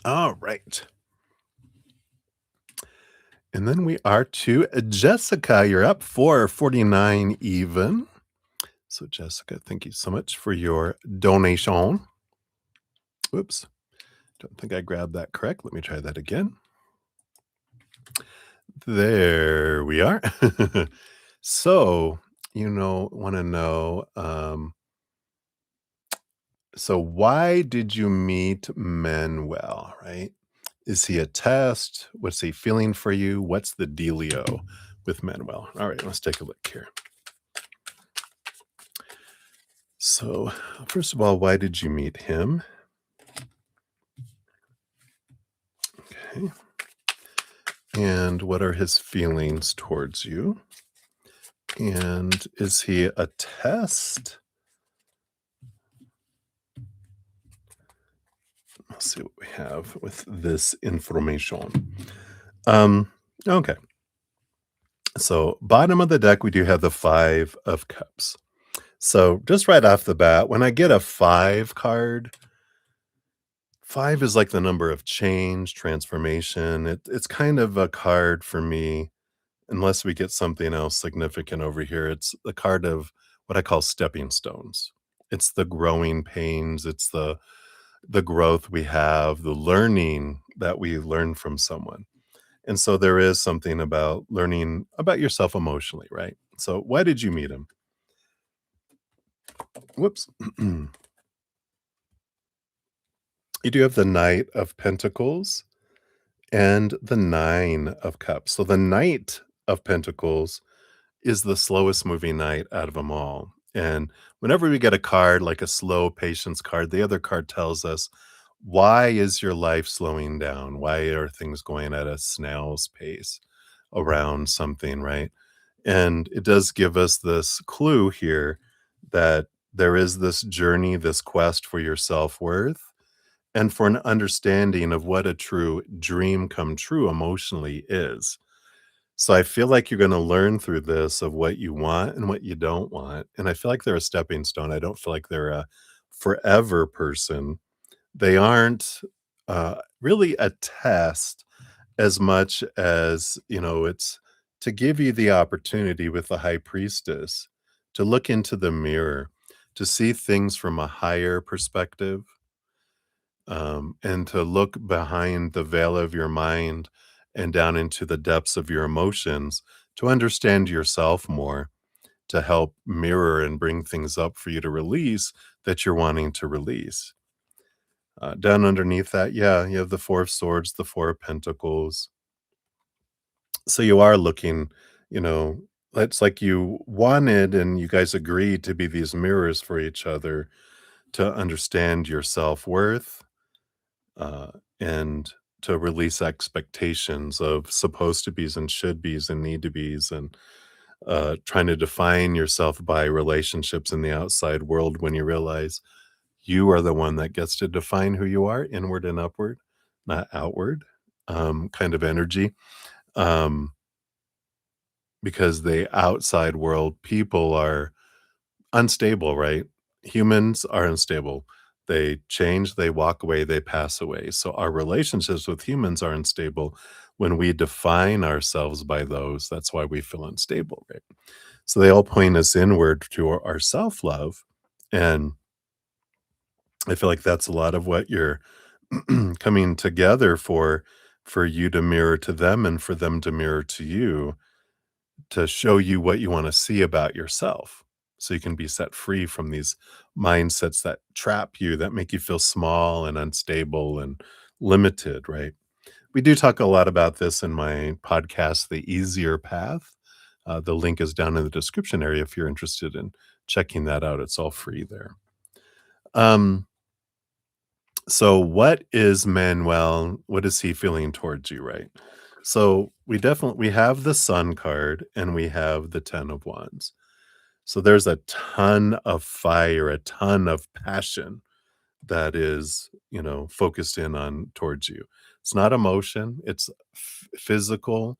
All right. And then we are to Jessica. You're up 449 even. So, Jessica, thank you so much for your donation. Whoops. Don't think I grabbed that correct. Let me try that again. There we are. So, want to know, so why did you meet Manuel, right? Is he a test? What's he feeling for you? What's the dealio with Manuel? All right, let's take a look here. So, first of all, why did you meet him? Okay. And what are his feelings towards you? And is he a test? Let's see what we have with this information. Okay. So, bottom of the deck, we do have the 5 of cups. So, just right off the bat, when I get a 5 card, 5 is like the number of change, transformation. It's kind of a card for me, unless we get something else significant over here. It's the card of what I call stepping stones. It's the growing pains, it's the growth we have, the learning that we learn from someone. And so there is something about learning about yourself emotionally, right? So why did you meet him? Whoops. You do have the Knight of Pentacles and the 9 of Cups. So the Knight of Pentacles is the slowest moving knight out of them all. And whenever we get a card like a slow patience card, the other card tells us, why is your life slowing down? Why are things going at a snail's pace around something, right? And it does give us this clue here that there is this journey, this quest for your self worth and for an understanding of what a true dream come true emotionally is. So I feel like you're going to learn through this of what you want and what you don't want. And I feel like they're a stepping stone. I don't feel like they're a forever person. They aren't really a test as much as, it's to give you the opportunity with the high priestess to look into the mirror, to see things from a higher perspective, and to look behind the veil of your mind and down into the depths of your emotions to understand yourself more, to help mirror and bring things up for you to release that you're wanting to release. Down underneath that, yeah, you have the 4 of Swords, the 4 of Pentacles. So you are looking, you know, it's like you wanted and you guys agreed to be these mirrors for each other to understand your self worth, uh, and to release expectations of supposed to be's and should be's and need to be's and trying to define yourself by relationships in the outside world when you realize you are the one that gets to define who you are inward and upward, not outward, kind of energy. Um, because the outside world, people are unstable, right? Humans are unstable. They change, they walk away, they pass away. So our relationships with humans are unstable when we define ourselves by those. That's why we feel unstable, right? So they all point us inward to our self love. And I feel like that's a lot of what you're coming together for you to mirror to them and for them to mirror to you to show you what you want to see about yourself so you can be set free from these mindsets that trap you, that make you feel small and unstable and limited, right? We do talk a lot about this in my podcast, The Easier Path. The link is down in the description area if you're interested in checking that out. It's all free there. Um, so what is Manuel? What is he feeling towards you, right? So we have the Sun card and we have the 10 of Wands. So there's a ton of fire, a ton of passion that is, focused in on towards you. It's not emotion, it's physical,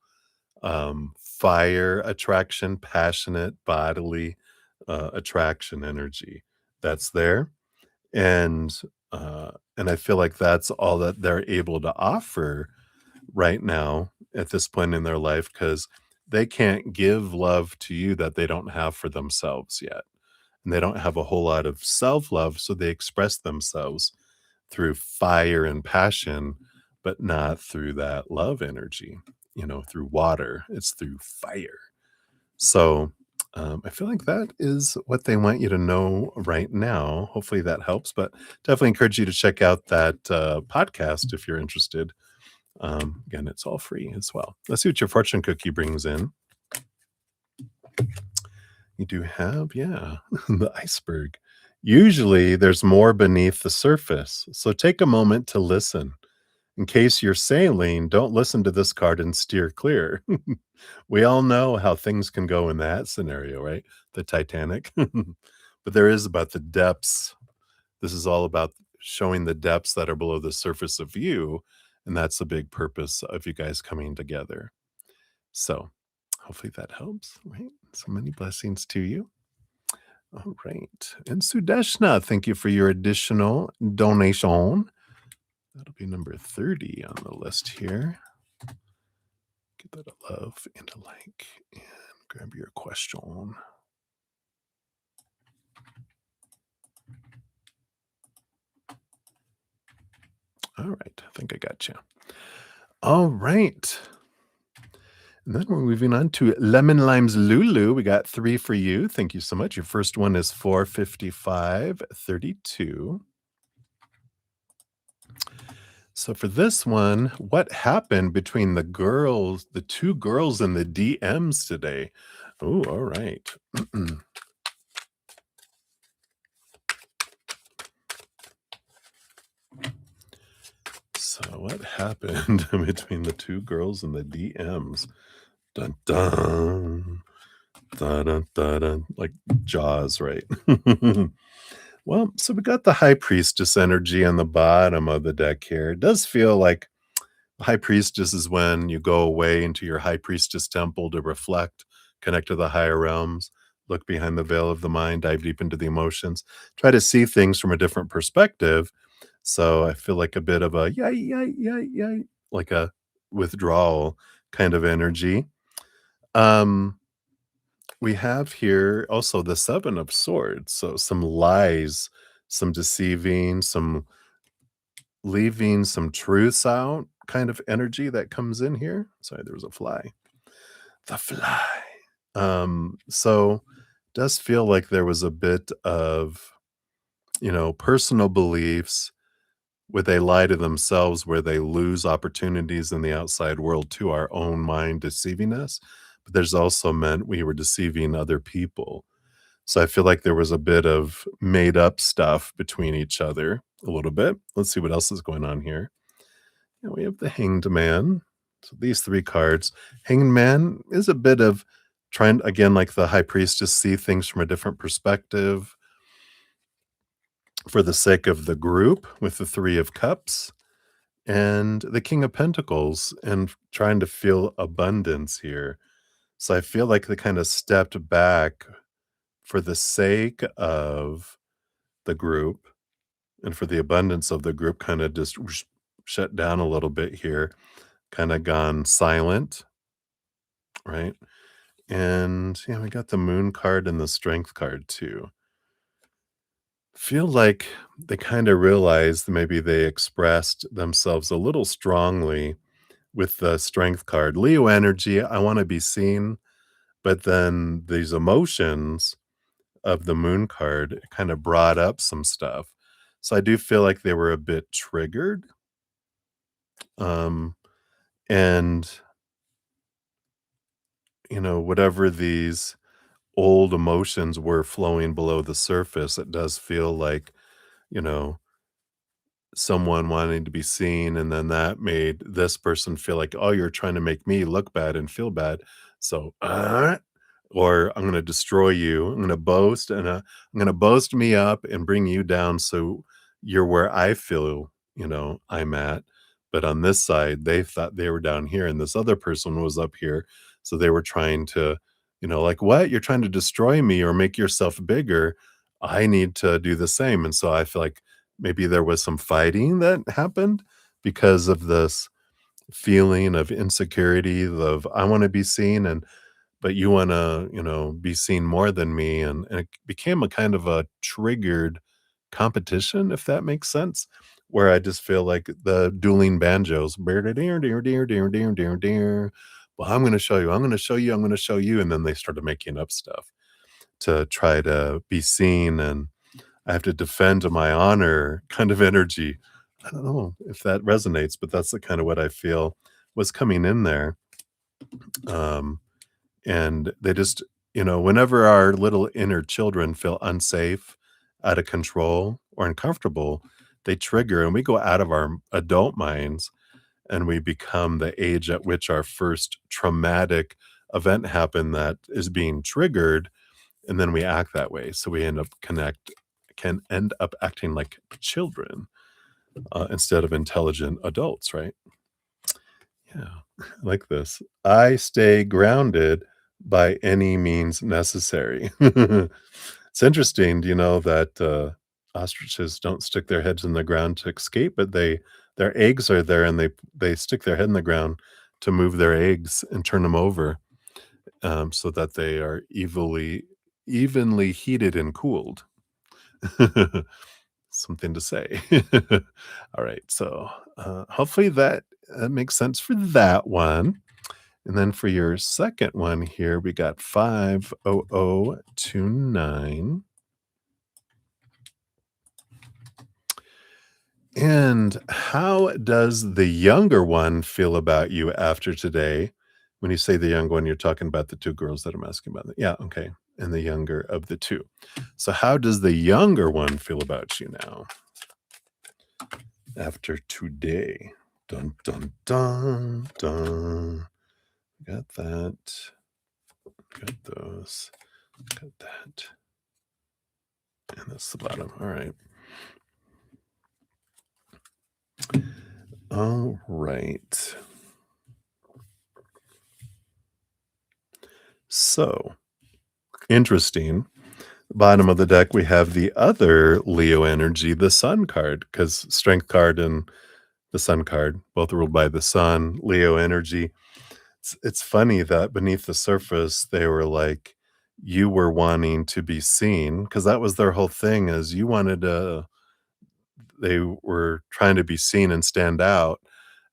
fire attraction, passionate, bodily attraction energy that's there. And And I feel like that's all that they're able to offer right now at this point in their life because they can't give love to you that they don't have for themselves yet. And they don't have a whole lot of self love. So they express themselves through fire and passion, but not through that love energy, through water. It's through fire. So I feel like that is what they want you to know right now. Hopefully that helps, but definitely encourage you to check out that podcast if you're interested. Again, it's all free as well. Let's see what your fortune cookie brings in. You do have, yeah, the iceberg. Usually there's more beneath the surface. So take a moment to listen. In case you're sailing, don't listen to this card and steer clear. We all know how things can go in that scenario, right? The Titanic. But there is about the depths. This is all about showing the depths that are below the surface of you. And that's the big purpose of you guys coming together. So hopefully that helps, right? So many blessings to you. All right. And Sudeshna, thank you for your additional donation. That'll be number 30 on the list here. Give that a love and a like and grab your question. All right. I think I got you. All right. And then we're moving on to Lemon Limes Lulu. We got 3 for you. Thank you so much. Your first one is 45532. So for this one, what happened between the two girls in the DMs today? Oh, all right. So what happened between the two girls in the DMs? Dun dun. Dun dun dun dun. Like Jaws, right? Well, so we got the High Priestess energy on the bottom of the deck here. It does feel like High Priestess is when you go away into your High Priestess temple to reflect, connect to the higher realms, look behind the veil of the mind, dive deep into the emotions, try to see things from a different perspective. So I feel like a bit of a yay, yay, yay, yay, like a withdrawal kind of energy. Um, we have here also the Seven of Swords. So some lies, some deceiving, some leaving some truths out kind of energy that comes in here. Sorry, there was a fly. The fly. So does feel like there was a bit of, personal beliefs where they lie to themselves, where they lose opportunities in the outside world to our own mind deceiving us. But there's also meant we were deceiving other people. So I feel like there was a bit of made up stuff between each other a little bit. Let's see what else is going on here. And we have the Hanged Man. So these 3 cards. Hanged Man is a bit of trying, again, like the High Priestess, see things from a different perspective for the sake of the group with the 3 of Cups and the King of Pentacles and trying to feel abundance here. So I feel like they kind of stepped back for the sake of the group and for the abundance of the group, kind of just shut down a little bit here, kind of gone silent, right? And yeah, we got the Moon card and the Strength card too. Feel like they kind of realized maybe they expressed themselves a little strongly with the Strength card. Leo energy, I want to be seen, but then these emotions of the Moon card kind of brought up some stuff. So I do feel like they were a bit triggered. Um, and whatever these old emotions were flowing below the surface, it does feel like, you know, someone wanting to be seen, and then that made this person feel like, "Oh, you're trying to make me look bad and feel bad, so, or I'm gonna destroy you. I'm gonna boast, and, I'm gonna boast me up and bring you down so you're where I feel, I'm at." But on this side, they thought they were down here, and this other person was up here, so they were trying to, like, "What? You're trying to destroy me or make yourself bigger. I need to do the same." And so I feel like maybe there was some fighting that happened because of this feeling of insecurity of, "I wanna be seen," and but you wanna, be seen more than me, and it became a kind of a triggered competition, if that makes sense, where I just feel like the dueling banjos, "Well, I'm gonna show you, I'm gonna show you, I'm gonna show you," and then they started making up stuff to try to be seen, and I have to defend my honor kind of energy. I don't know if that resonates, but that's the kind of what I feel was coming in there. Um, and they just, whenever our little inner children feel unsafe, out of control, or uncomfortable, they trigger and we go out of our adult minds and we become the age at which our first traumatic event happened that is being triggered, and then we act that way. So we can end up acting like children instead of intelligent adults, right? Yeah, I like this. I stay grounded by any means necessary. It's interesting, that ostriches don't stick their heads in the ground to escape, but their eggs are there, and they stick their head in the ground to move their eggs and turn them over, so that they are evenly heated and cooled. Something to say. All right, so hopefully that makes sense for that one. And then for your second one here, we got 50029. And how does the younger one feel about you after today? When you say the younger one, you're talking about the two girls that I'm asking about. Yeah, okay. And the younger of the two. So, how does the younger one feel about you now after today? Dun, dun, dun, dun. Got that. Got those. Got that. And that's the bottom. All right. All right. So, interesting. Bottom of the deck, we have the other Leo energy, the Sun card, because Strength card and the Sun card, both ruled by the Sun, Leo energy. It's funny that beneath the surface, they were like, you were wanting to be seen, because that was their whole thing is they were trying to be seen and stand out,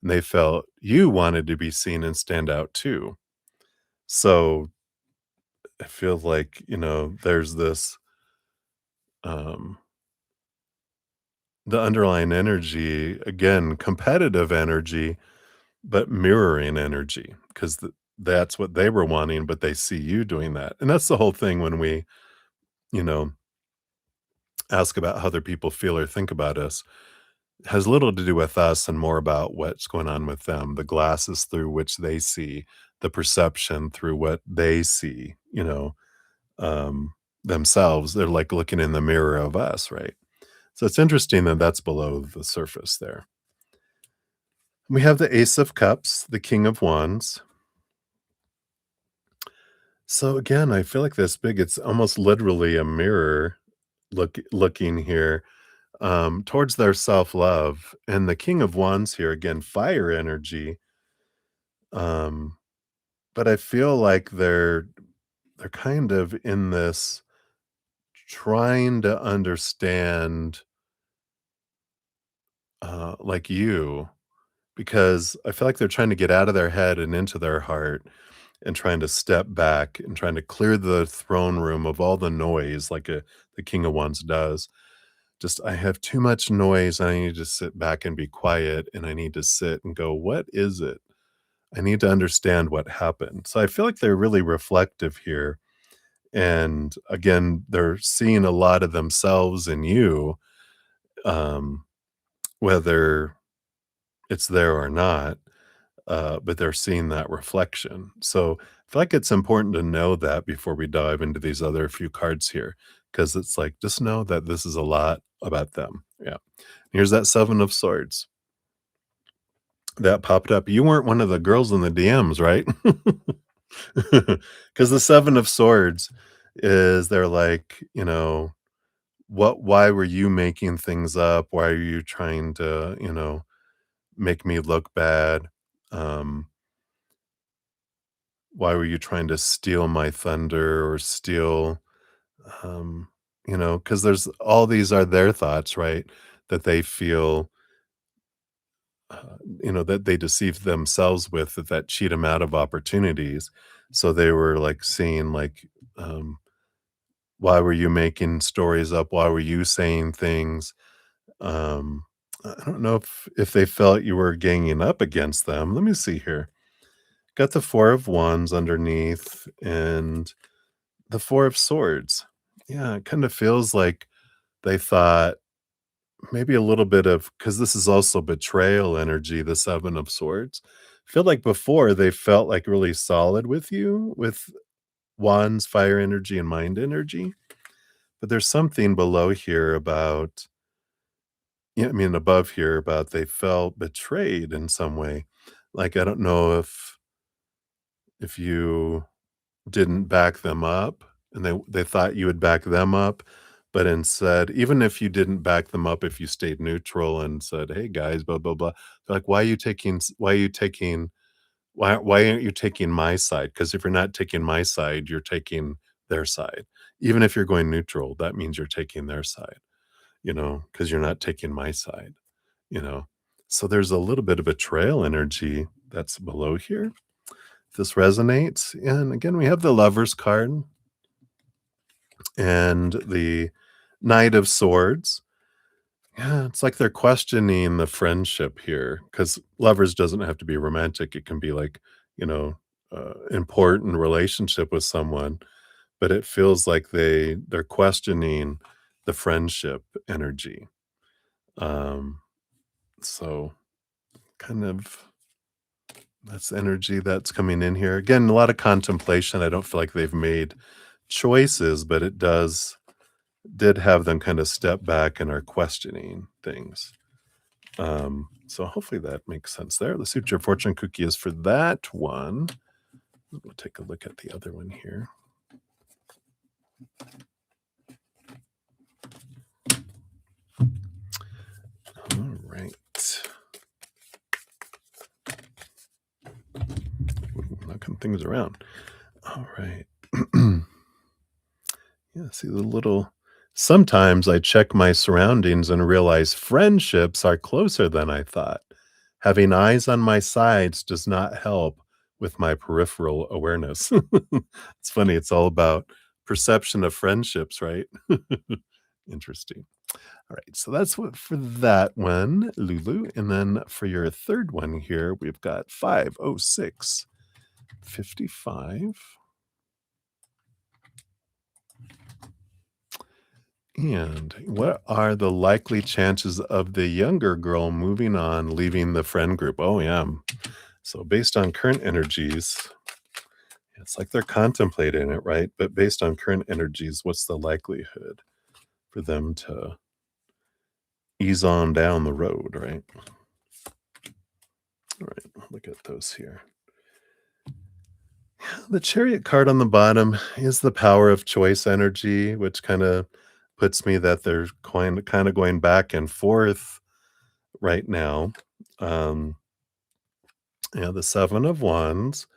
and they felt you wanted to be seen and stand out too. So I feel like, there's this, um, the underlying energy, again, competitive energy, but mirroring energy, because that's what they were wanting, but they see you doing that. And that's the whole thing when we, you know, ask about how other people feel or think about us. It has little to do with us and more about what's going on with them, the glasses through which they see, the perception through what they see, themselves. They're like looking in the mirror of us, right? So it's interesting that that's below the surface there. We have the Ace of Cups, the King of Wands. So again, I feel like this big, it's almost literally a mirror looking here towards their self-love. And the King of Wands here, again, fire energy. Um, but I feel like they're kind of in this trying to understand like you, because I feel like they're trying to get out of their head and into their heart and trying to step back and trying to clear the throne room of all the noise like the King of Wands does. Just, I have too much noise. I need to sit back and be quiet. And I need to sit and go, what is it? I need to understand what happened. So I feel like they're really reflective here. And again, they're seeing a lot of themselves in you, um, whether it's there or not. But they're seeing that reflection. So I feel like it's important to know that before we dive into these other few cards here, because it's like, just know that this is a lot about them. Yeah. Here's that Seven of Swords that popped up. You weren't one of the girls in the DMs, right? Because the Seven of Swords is they're like, why were you making things up? Why are you trying to, make me look bad? Um, why were you trying to steal my thunder or steal, um, because there's all these are their thoughts, right? That they feel, that they deceive themselves with that cheat them out of opportunities. So they were like saying like, um, why were you making stories up? Why were you saying things? Um, I don't know if they felt you were ganging up against them. Let me see here. Got the 4 of Wands underneath and the 4 of Swords. Yeah, it kind of feels like they thought maybe a little bit of because this is also betrayal energy, the 7 of Swords. Feel like before they felt like really solid with you with Wands, fire energy, and mind energy. But there's something below here about, yeah, I mean, above here about they felt betrayed in some way. Like, I don't know if you didn't back them up and they thought you would back them up, but instead, even if you didn't back them up, if you stayed neutral and said, "Hey guys, blah blah blah," they're like, why aren't you taking my side? Because if you're not taking my side, you're taking their side. Even if you're going neutral, that means you're taking their side, because you're not taking my side, you know. So there's a little bit of betrayal energy that's below here. This resonates. And again, we have the Lovers card and the Knight of Swords. Yeah, it's like they're questioning the friendship here because lovers doesn't have to be romantic. It can be like, important relationship with someone, but it feels like they're questioning the friendship energy. Um, so kind of that's energy that's coming in here. Again, a lot of contemplation. I don't feel like they've made choices, but did have them kind of step back and are questioning things. So hopefully that makes sense there. The Suture Fortune Cookie is for that one. We'll take a look at the other one here. All right. Ooh, knocking things around. All right. Yeah, see the little. Sometimes I check my surroundings and realize friendships are closer than I thought. Having eyes on my sides does not help with my peripheral awareness. It's funny. It's all about perception of friendships, right? Interesting. All right. So that's what for that one, Lulu. And then for your third one here, we've got 50655. And what are the likely chances of the younger girl moving on, leaving the friend group? Oh, yeah. So, based on current energies, it's like they're contemplating it, right? But based on current energies, what's the likelihood for them to ease on down the road, right? All right, look at those here. The chariot card on the bottom is the power of choice energy, which kind of puts me that they're kind of going back and forth right now. Um, the 7 of Wands,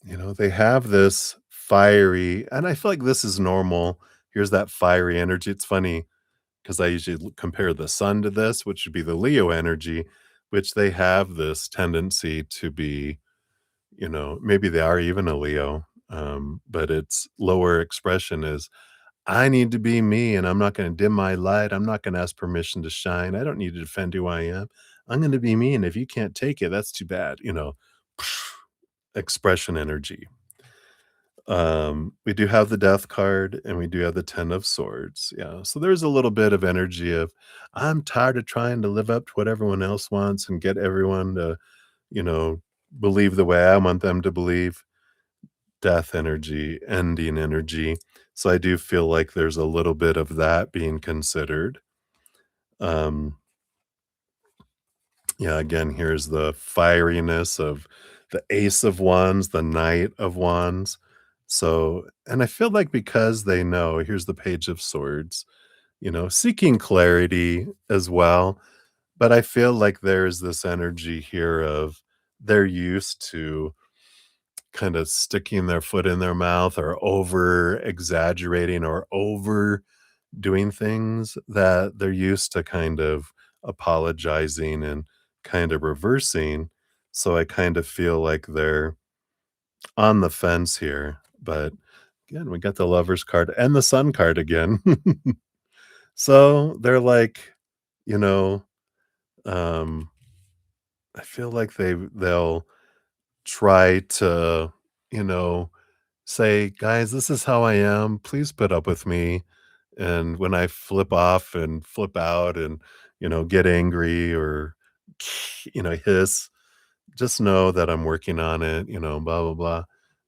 they have this fiery, and I feel like this is normal. Here's that fiery energy. It's funny because I usually compare the sun to this, which would be the Leo energy, which they have this tendency to be, maybe they are even a Leo, but its lower expression is I need to be me and I'm not going to dim my light. I'm not going to ask permission to shine. I don't need to defend who I am. I'm going to be me. And if you can't take it, that's too bad. Expression energy. We do have the death card and we do have the 10 of swords. Yeah. So there's a little bit of energy of I'm tired of trying to live up to what everyone else wants and get everyone to, you know, believe the way I want them to believe. Death energy, ending energy. So I do feel like there's a little bit of that being considered. Um, yeah, again, here's the fieriness of the Ace of Wands, the Knight of Wands. So, and I feel like because they know, here's the Page of Swords. seeking clarity as well. But I feel like there's this energy here of they're used to kind of sticking their foot in their mouth or over exaggerating or over doing things that they're used to kind of apologizing and kind of reversing. So I kind of feel like they're on the fence here. But again, we got the lovers card and the sun card again. So they're like, you know, um, I feel like they'll try to, you know, say, "Guys, this is how I am. Please put up with me." And when I flip off and flip out and, get angry or, hiss, just know that I'm working on it, blah, blah, blah.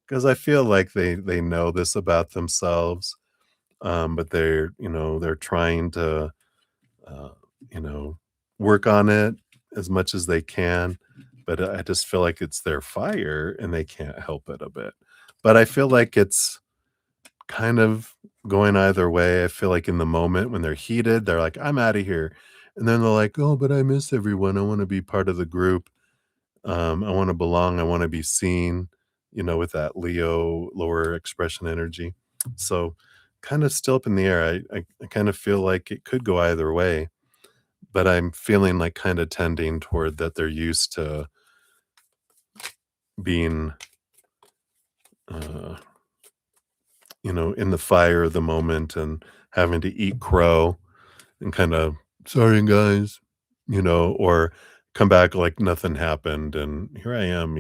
Because I feel like they know this about themselves, but they're trying to, uh, you know, work on it as much as they can. But I just feel like it's their fire and they can't help it a bit. But I feel like it's kind of going either way. I feel like in the moment when they're heated, they're like, "I'm out of here." And then they're like, "Oh, but I miss everyone. I want to be part of the group. I want to belong. I want to be seen," with that Leo lower expression energy. So kind of still up in the air. I kind of feel like it could go either way, but I'm feeling like kind of tending toward that they're used to being, uh, in the fire of the moment and having to eat crow and kinda, "Sorry, guys," or come back like nothing happened, and here I am,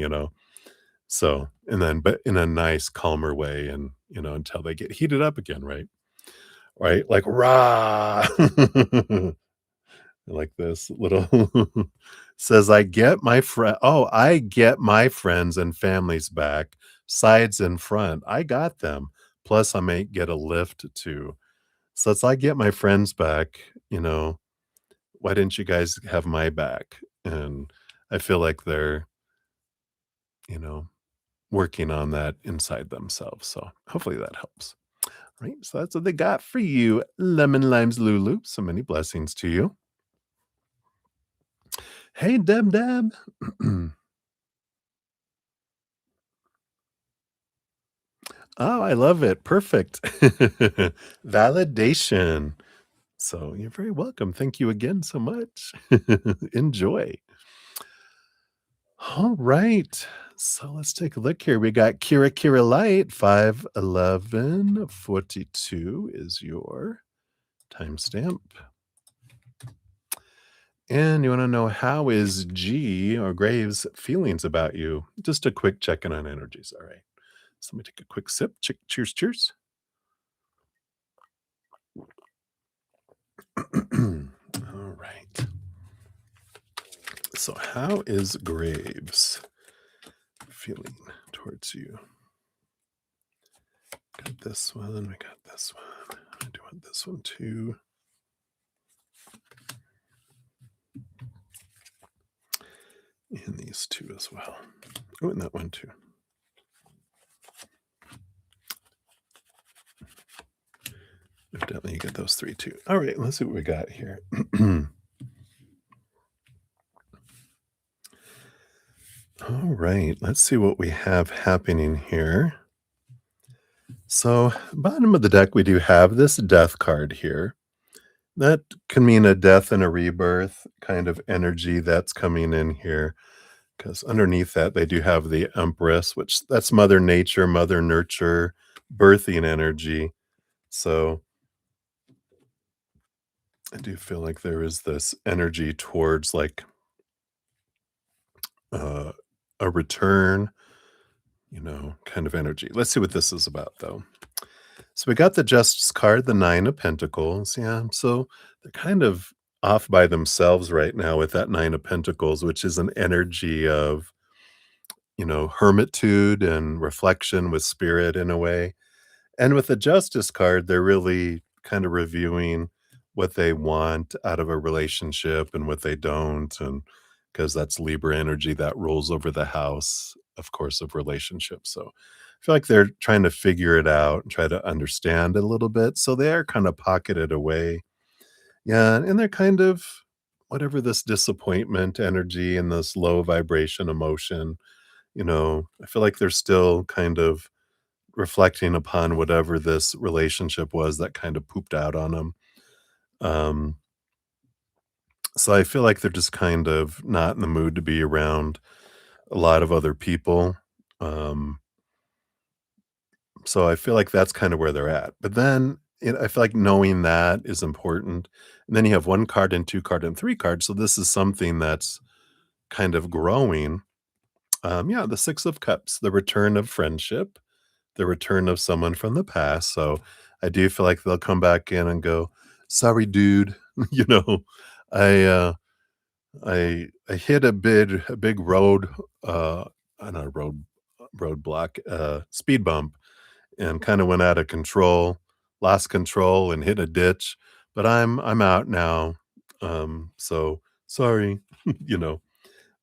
So, and then but in a nice calmer way and, until they get heated up again, right? Right? Like, "Rah!" Like this little says, I get my friends and families back, sides and front. I got them. Plus, I may get a lift too." So it's, "I get my friends back, why didn't you guys have my back?" And I feel like they're, you know, working on that inside themselves. So hopefully that helps. Right. So that's what they got for you, Lemon Limes Lulu. So many blessings to you. Hey, Deb Deb. Oh, I love it. Perfect. Validation. So you're very welcome. Thank you again so much. Enjoy. All right. So let's take a look here. We got Kira Light, 51142 is your timestamp. And you want to know, how is G or Graves feelings about you? Just a quick check in on energies. All right. So let me take a quick sip. Cheers, cheers. All right. So, how is Graves feeling towards you? Got this one. We got this one. I do want this one too. And these two as well. Oh, and that one too. Evidently, you get those three too. All right, let's see what we got here. All right, let's see what we have happening here. So, bottom of the deck, we do have this death card here. That can mean a death and a rebirth kind of energy that's coming in here. Because underneath that, they do have the Empress, which that's Mother Nature, Mother Nurture, birthing energy. So I do feel like there is this energy towards like uh, a return, kind of energy. Let's see what this is about, though. So we got the Justice card, the Nine of Pentacles. Yeah. So they're kind of off by themselves right now with that Nine of Pentacles, which is an energy of, hermitude and reflection with spirit in a way. And with the Justice card, they're really kind of reviewing what they want out of a relationship and what they don't. And because that's Libra energy that rolls over the house, of course, of relationships. So I feel like they're trying to figure it out and try to understand it a little bit. So they are kind of pocketed away. Yeah, and they're kind of whatever this disappointment energy and this low vibration emotion, I feel like they're still kind of reflecting upon whatever this relationship was that kind of pooped out on them. Um, so I feel like they're just kind of not in the mood to be around a lot of other people. Um, so I feel like that's kind of where they're at. But then I feel like knowing that is important. And then you have one card and two card and three cards. So this is something that's kind of growing. Yeah, the Six of Cups, the return of friendship, the return of someone from the past. So I do feel like they'll come back in and go, "Sorry, dude, you know, I I hit a big road, not a roadblock, speed bump, and kind of went out of control, lost control, and hit a ditch. But I'm out now. So sorry, you know."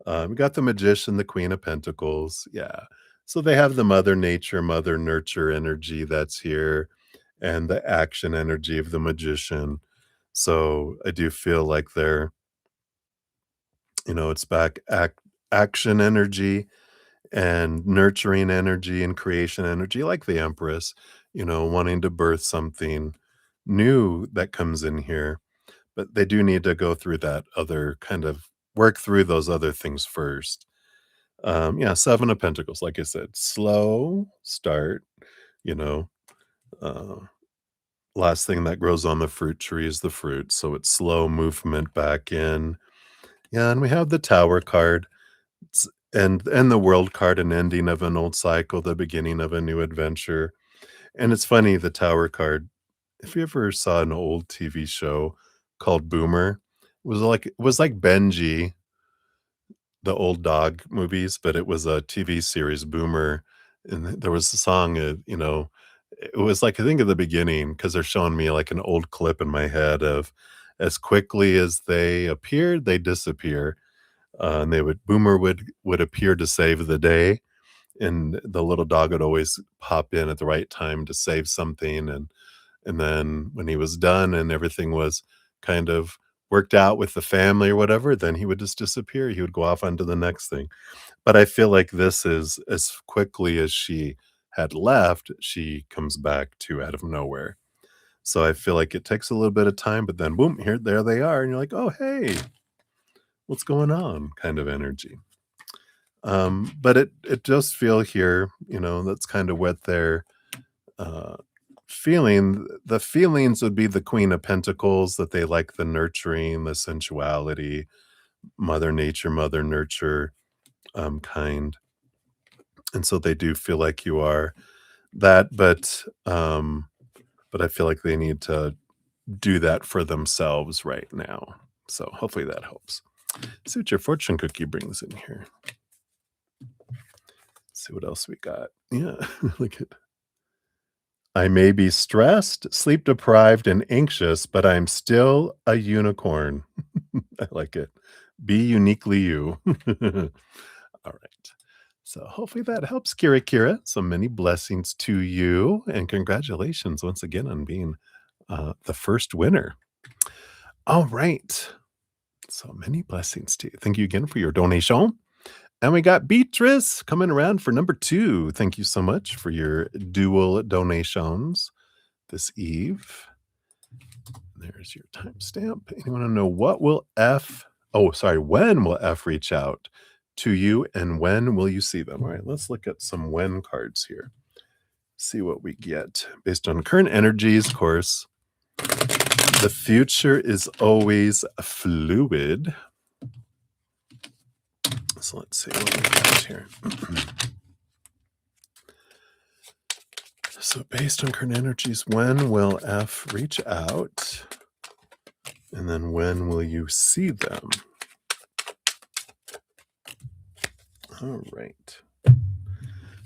We got the Magician, the Queen of Pentacles, yeah. So they have the Mother Nature, Mother Nurture energy that's here, and the action energy of the Magician. So I do feel like it's back action energy and nurturing energy and creation energy, like the Empress, wanting to birth something new that comes in here. But they do need to go through that other kind of work through those other things first. Yeah, Seven of Pentacles, like I said, slow start, you know, uh, last thing that grows on the fruit tree is the fruit, so it's slow movement back in. Yeah, and we have the Tower card, and the World card, an ending of an old cycle, the beginning of a new adventure. And it's funny, the Tower card, if you ever saw an old TV show called Boomer, it was like Benji, the old dog movies, but it was a TV series, Boomer, and there was a song, it was like I think at the beginning because 'cause they're showing me, like, an old clip in my head of as quickly as they appeared, they disappear, and Boomer would appear to save the day, and the little dog would always pop in at the right time to save something, and then when he was done and everything was kind of worked out with the family or whatever, then he would just disappear. He would go off onto the next thing. But I feel like this is as quickly as she had left, she comes back to out of nowhere. So I feel like it takes a little bit of time, but then boom, there they are, and you're like, "Oh, hey, what's going on?" kind of energy. But it does feel here, that's kind of what they're uh, feeling. The feelings would be the Queen of Pentacles, that they like the nurturing, the sensuality, Mother Nature, Mother Nurture kind. And so they do feel like you are that, but I feel like they need to do that for themselves right now. So hopefully that helps. See what your fortune cookie brings in here. See what else we got. Yeah, look at I may be stressed, sleep deprived, and anxious, but I'm still a unicorn. I like it. Be uniquely you. All right. So hopefully that helps, Kira Kira. So many blessings to you, and congratulations once again on being the first winner. All right. So many blessings to you. Thank you again for your donation. And we got Beatrice coming around for number 2. Thank you so much for your dual donations this eve. There's your timestamp. And you want to know when will F reach out to you and when will you see them? All right, let's look at some when cards here. See what we get based on current energies, of course. The future is always fluid. So let's see what we got here. So based on current energies, when will F reach out? And then when will you see them? All right.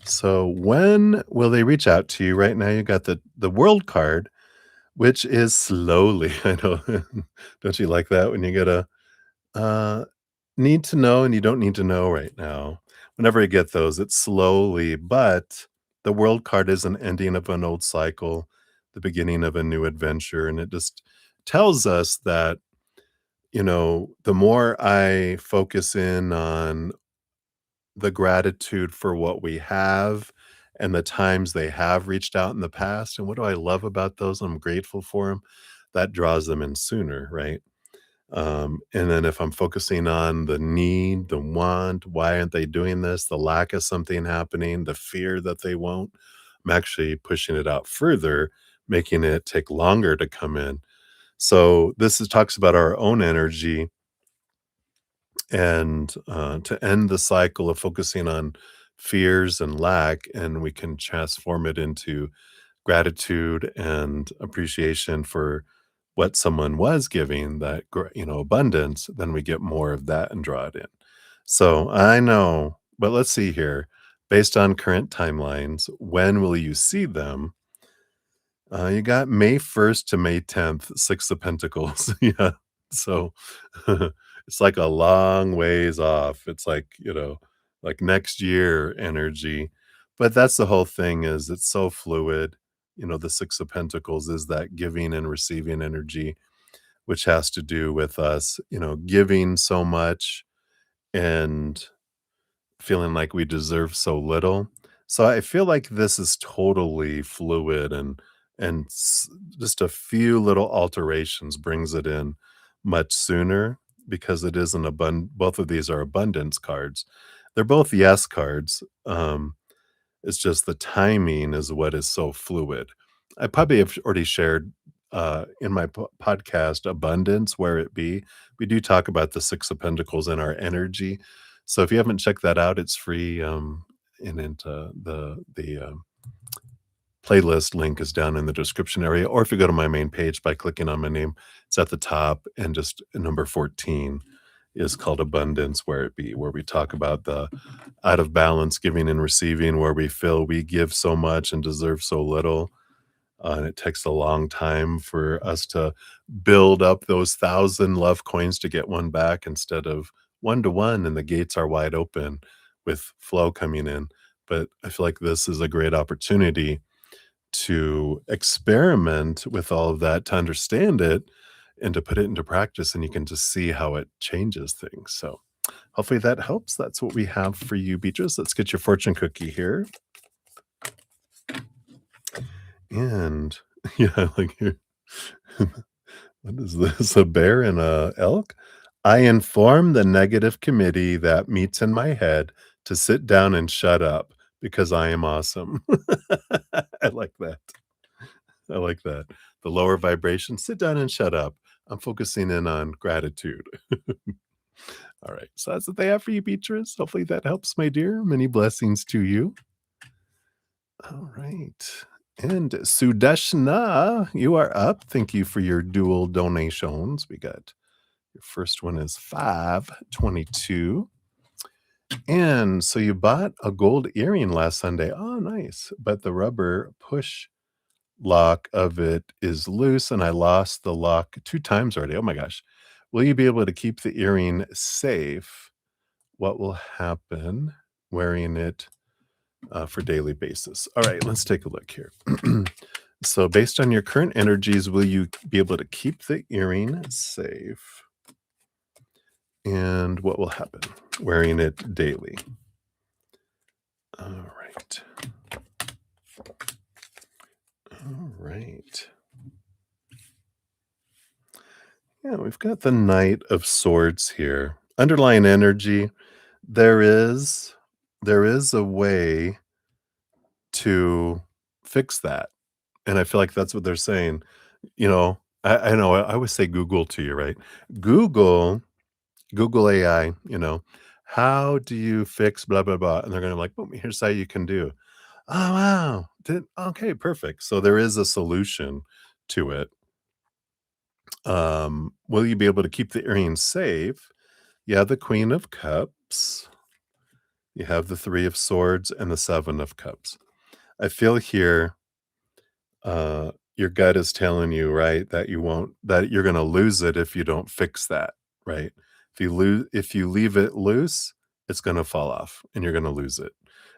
So when will they reach out to you? Right now you got the world card, which is slowly. I know. Don't you like that when you get a uh need to know and you don't need to know right now? Whenever I get those, it's slowly, but the world card is an ending of an old cycle, the beginning of a new adventure, and it just tells us that, the more I focus in on the gratitude for what we have and the times they have reached out in the past, and what do I love about those? I'm grateful for them. That draws them in sooner, right? And then if I'm focusing on the need, the want, why aren't they doing this? The lack of something happening, the fear that they won't, I'm actually pushing it out further, making it take longer to come in. So talks about our own energy and to end the cycle of focusing on fears and lack, and we can transform it into gratitude and appreciation for what someone was giving, that abundance, then we get more of that and draw it in. So I know, but let's see here. Based on current timelines, when will you see them? You got May 1st to May 10th, Six of Pentacles. Yeah. So it's like a long ways off. It's like next year energy. But that's the whole thing, is it's so fluid. The Six of Pentacles is that giving and receiving energy, which has to do with us, giving so much and feeling like we deserve so little. So I feel like this is totally fluid, and just a few little alterations brings it in much sooner, because it is an both of these are abundance cards. They're both yes cards. It's just the timing is what is so fluid. I probably have already shared in my podcast Abundance, Where It Be. We do talk about the Six of Pentacles and our energy. So if you haven't checked that out, it's free. And into the playlist link is down in the description area. Or if you go to my main page by clicking on my name, it's at the top, and just number 14 is called Abundance, Where It Be, where we talk about the out of balance giving and receiving, where we feel we give so much and deserve so little. And it takes a long time for us to build up those 1,000 love coins to get one back, instead of one to one, and the gates are wide open with flow coming in. But I feel like this is a great opportunity to experiment with all of that, to understand it, and to put it into practice, and you can just see how it changes things. So hopefully that helps. That's what we have for you, Beatrice. Let's get your fortune cookie here. And yeah, like here. What is this? A bear and a elk? I inform the negative committee that meets in my head to sit down and shut up, because I am awesome. I like that. I like that. The lower vibration, sit down and shut up. I'm focusing in on gratitude. All right. So that's what they have for you, Beatrice. Hopefully that helps, my dear. Many blessings to you. All right. And Sudeshna, you are up. Thank you for your dual donations. We got your first one is 522. And so you bought a gold earring last Sunday. Oh, nice. But the rubber push lock of it is loose, and I lost the lock 2 times already. Oh my gosh. Will you be able to keep the earring safe? What will happen wearing it for daily basis? All right, let's take a look here. So based on your current energies, will you be able to keep the earring safe? And what will happen wearing it daily? All right. All right. Yeah, we've got the Knight of Swords here. Underlying energy, there is a way to fix that. And I feel like that's what they're saying. I know I always say Google to you, right? Google AI, how do you fix blah blah blah? And they're gonna be like, boom, here's how you can do. Oh wow. Okay, perfect. So there is a solution to it. Will you be able to keep the earrings safe? You have the Queen of Cups, you have the Three of Swords, and the Seven of Cups. I feel here, your gut is telling you, right, that you're gonna lose it if you don't fix that, right? If you leave it loose, it's gonna fall off and you're gonna lose it.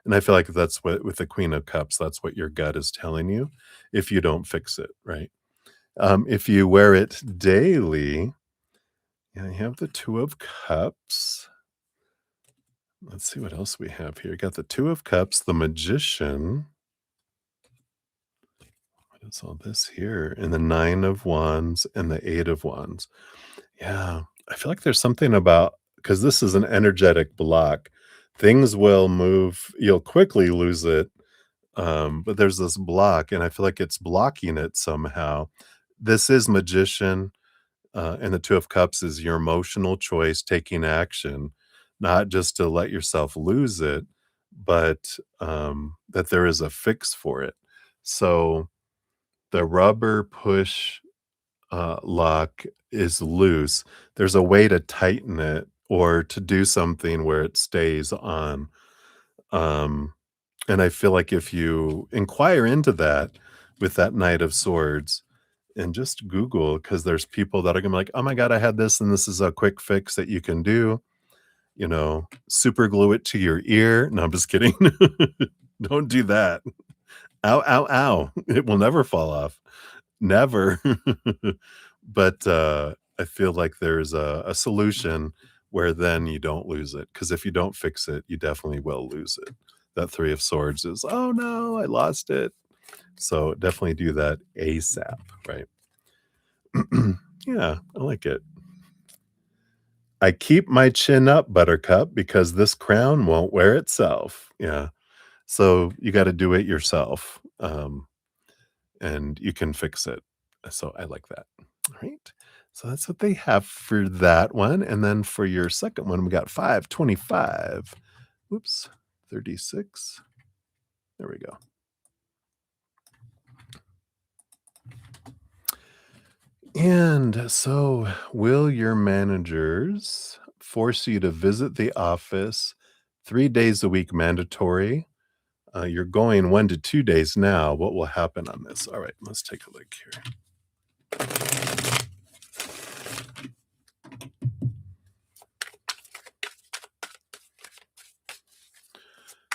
And I feel like that's what with the Queen of Cups, that's what your gut is telling you if you don't fix it, right? If you wear it daily, yeah, you have the Two of Cups. Let's see what else we have here. Got the Two of Cups, the Magician. What is all this here? And the Nine of Wands and the Eight of Wands. Yeah, I feel like there's something about because this is an energetic block. Things will move. You'll quickly lose it, but there's this block, and I feel like it's blocking it somehow. This is Magician, and the Two of Cups is your emotional choice, taking action, not just to let yourself lose it, but that there is a fix for it. So the rubber push lock is loose. There's a way to tighten it or to do something where it stays on. Um, and I feel like if you inquire into that with that Knight of Swords and just Google, because there's people that are gonna be like, oh my God, I had this and this is a quick fix that you can do. Super glue it to your ear. No, I'm just kidding. Don't do that. Ow, ow, ow. It will never fall off. Never. But, I feel like there's a solution where then you don't lose it. Because if you don't fix it, you definitely will lose it. That Three of Swords is, "Oh, no, I lost it." So, definitely do that ASAP, right? Yeah, I like it. "I keep my chin up, Buttercup, because this crown won't wear itself." Yeah. So, you gotta do it yourself, and you can fix it. So I like that. All right. So that's what they have for that one. And then for your second one, we got 525. Whoops. 36. There we go. And so, will your managers force you to visit the office 3 days a week mandatory? You're going 1 to 2 days now. What will happen on this? All right, let's take a look here.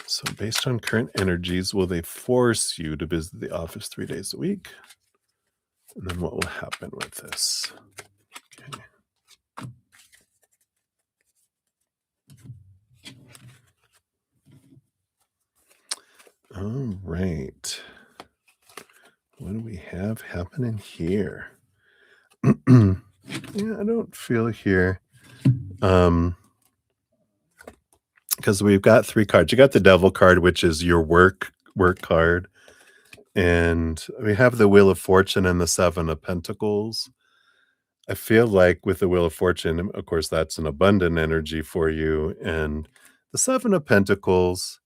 So, based on current energies, will they force you to visit the office 3 days a week? And then what will happen with this? Okay. All right. What do we have happening here? Yeah, I don't feel here. Because we've got three cards. You got the Devil card, which is your work card, and we have the Wheel of Fortune and the Seven of Pentacles. I feel like with the Wheel of Fortune, of course, that's an abundant energy for you, and the Seven of Pentacles,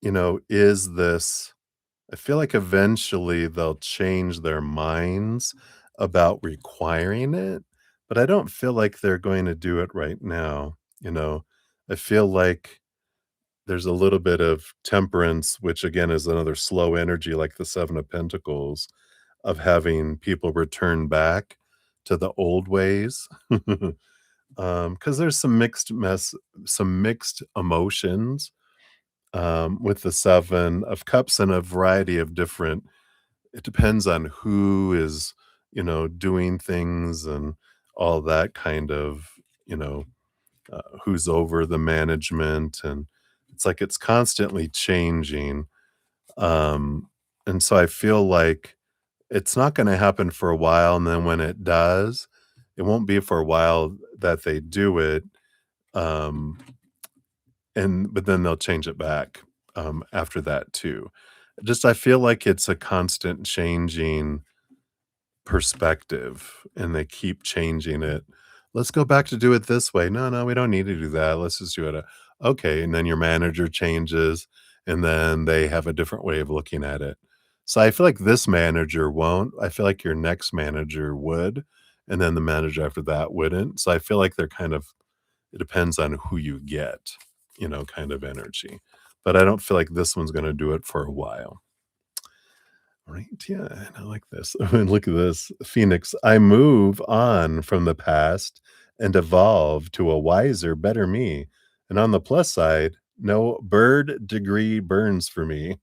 is this. I feel like eventually they'll change their minds about requiring it, but I don't feel like they're going to do it right now. I feel like there's a little bit of temperance, which again is another slow energy, like the Seven of Pentacles, of having people return back to the old ways. Because there's some mixed emotions with the Seven of Cups and a variety of different. It depends on who is, doing things and all that kind of, you know, who's over the management, and it's like it's constantly changing. Um, and so I feel like it's not going to happen for a while, and then when it does, it won't be for a while that they do it. Um, and but then they'll change it back after that too. Just I feel like it's a constant changing perspective, and they keep changing it. "Let's go back to do it this way." "No, no, we don't need to do that. Let's just do it." Okay, and then your manager changes, and then they have a different way of looking at it. So I feel like this manager won't. I feel like your next manager would, and then the manager after that wouldn't. So I feel like they're kind of it depends on who you get, kind of energy. But I don't feel like this one's gonna do it for a while. Right, yeah, and I like this. And look at this, Phoenix. "I move on from the past and evolve to a wiser, better me. And on the plus side, no bird degree burns for me."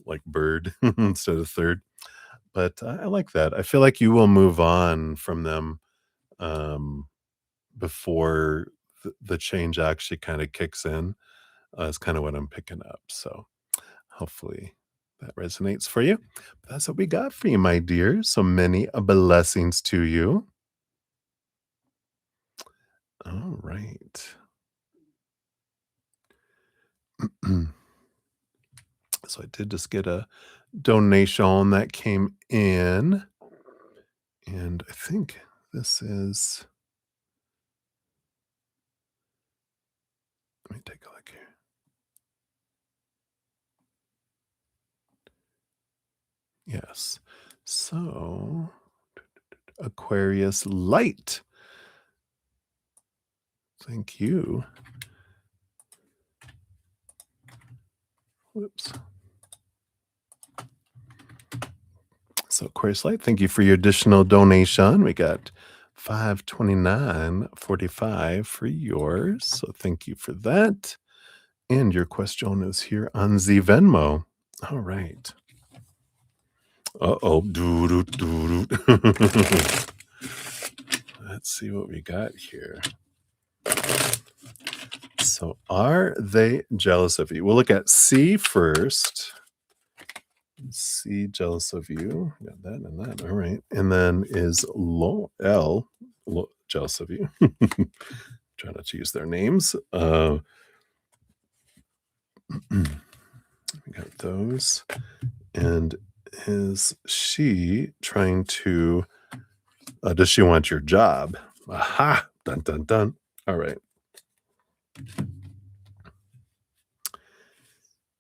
Like bird instead of third. But I like that. I feel like you will move on from them, um, before the change actually kinda kicks in, is kinda what I'm picking up, so hopefully that resonates for you. That's what we got for you, my dear, so many blessings to you. Alright. So I did just get a donation that came in, and I think this is let me take a look here. Yes. So, Aquarius Light. Thank you. Whoops. So, Aquarius Light, thank you for your additional donation. We got 529.45 for yours. So, thank you for that. And your question is here on the Venmo. All right. Uh-oh. Let's see what we got here. So, are they jealous of you? We'll look at C first. C jealous of you. Got that and that. All right. And then is jealous of you. Try not to use their names. We got those. And is she trying to does she want your job? Aha. Dun dun dun. All right.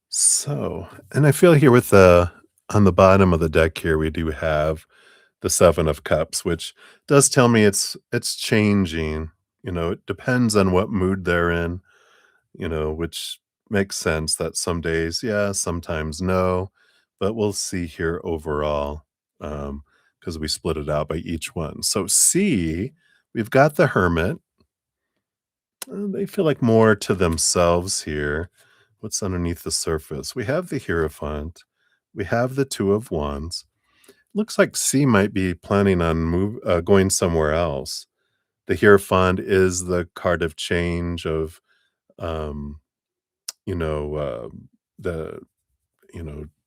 So, and I feel here with the on the bottom of the deck here, we do have the 7 of Cups, which does tell me it's changing. You know, it depends on what mood they're in, you know, which makes sense that some days, yeah, sometimes no, but we'll see here overall, because we split it out by each one. So C, we've got the Hermit. They feel like more to themselves here. What's underneath the surface? We have the Hierophant. We have the Two of Wands. Looks like C might be planning on going somewhere else. The Hierophant is the card of change of, um, you know, the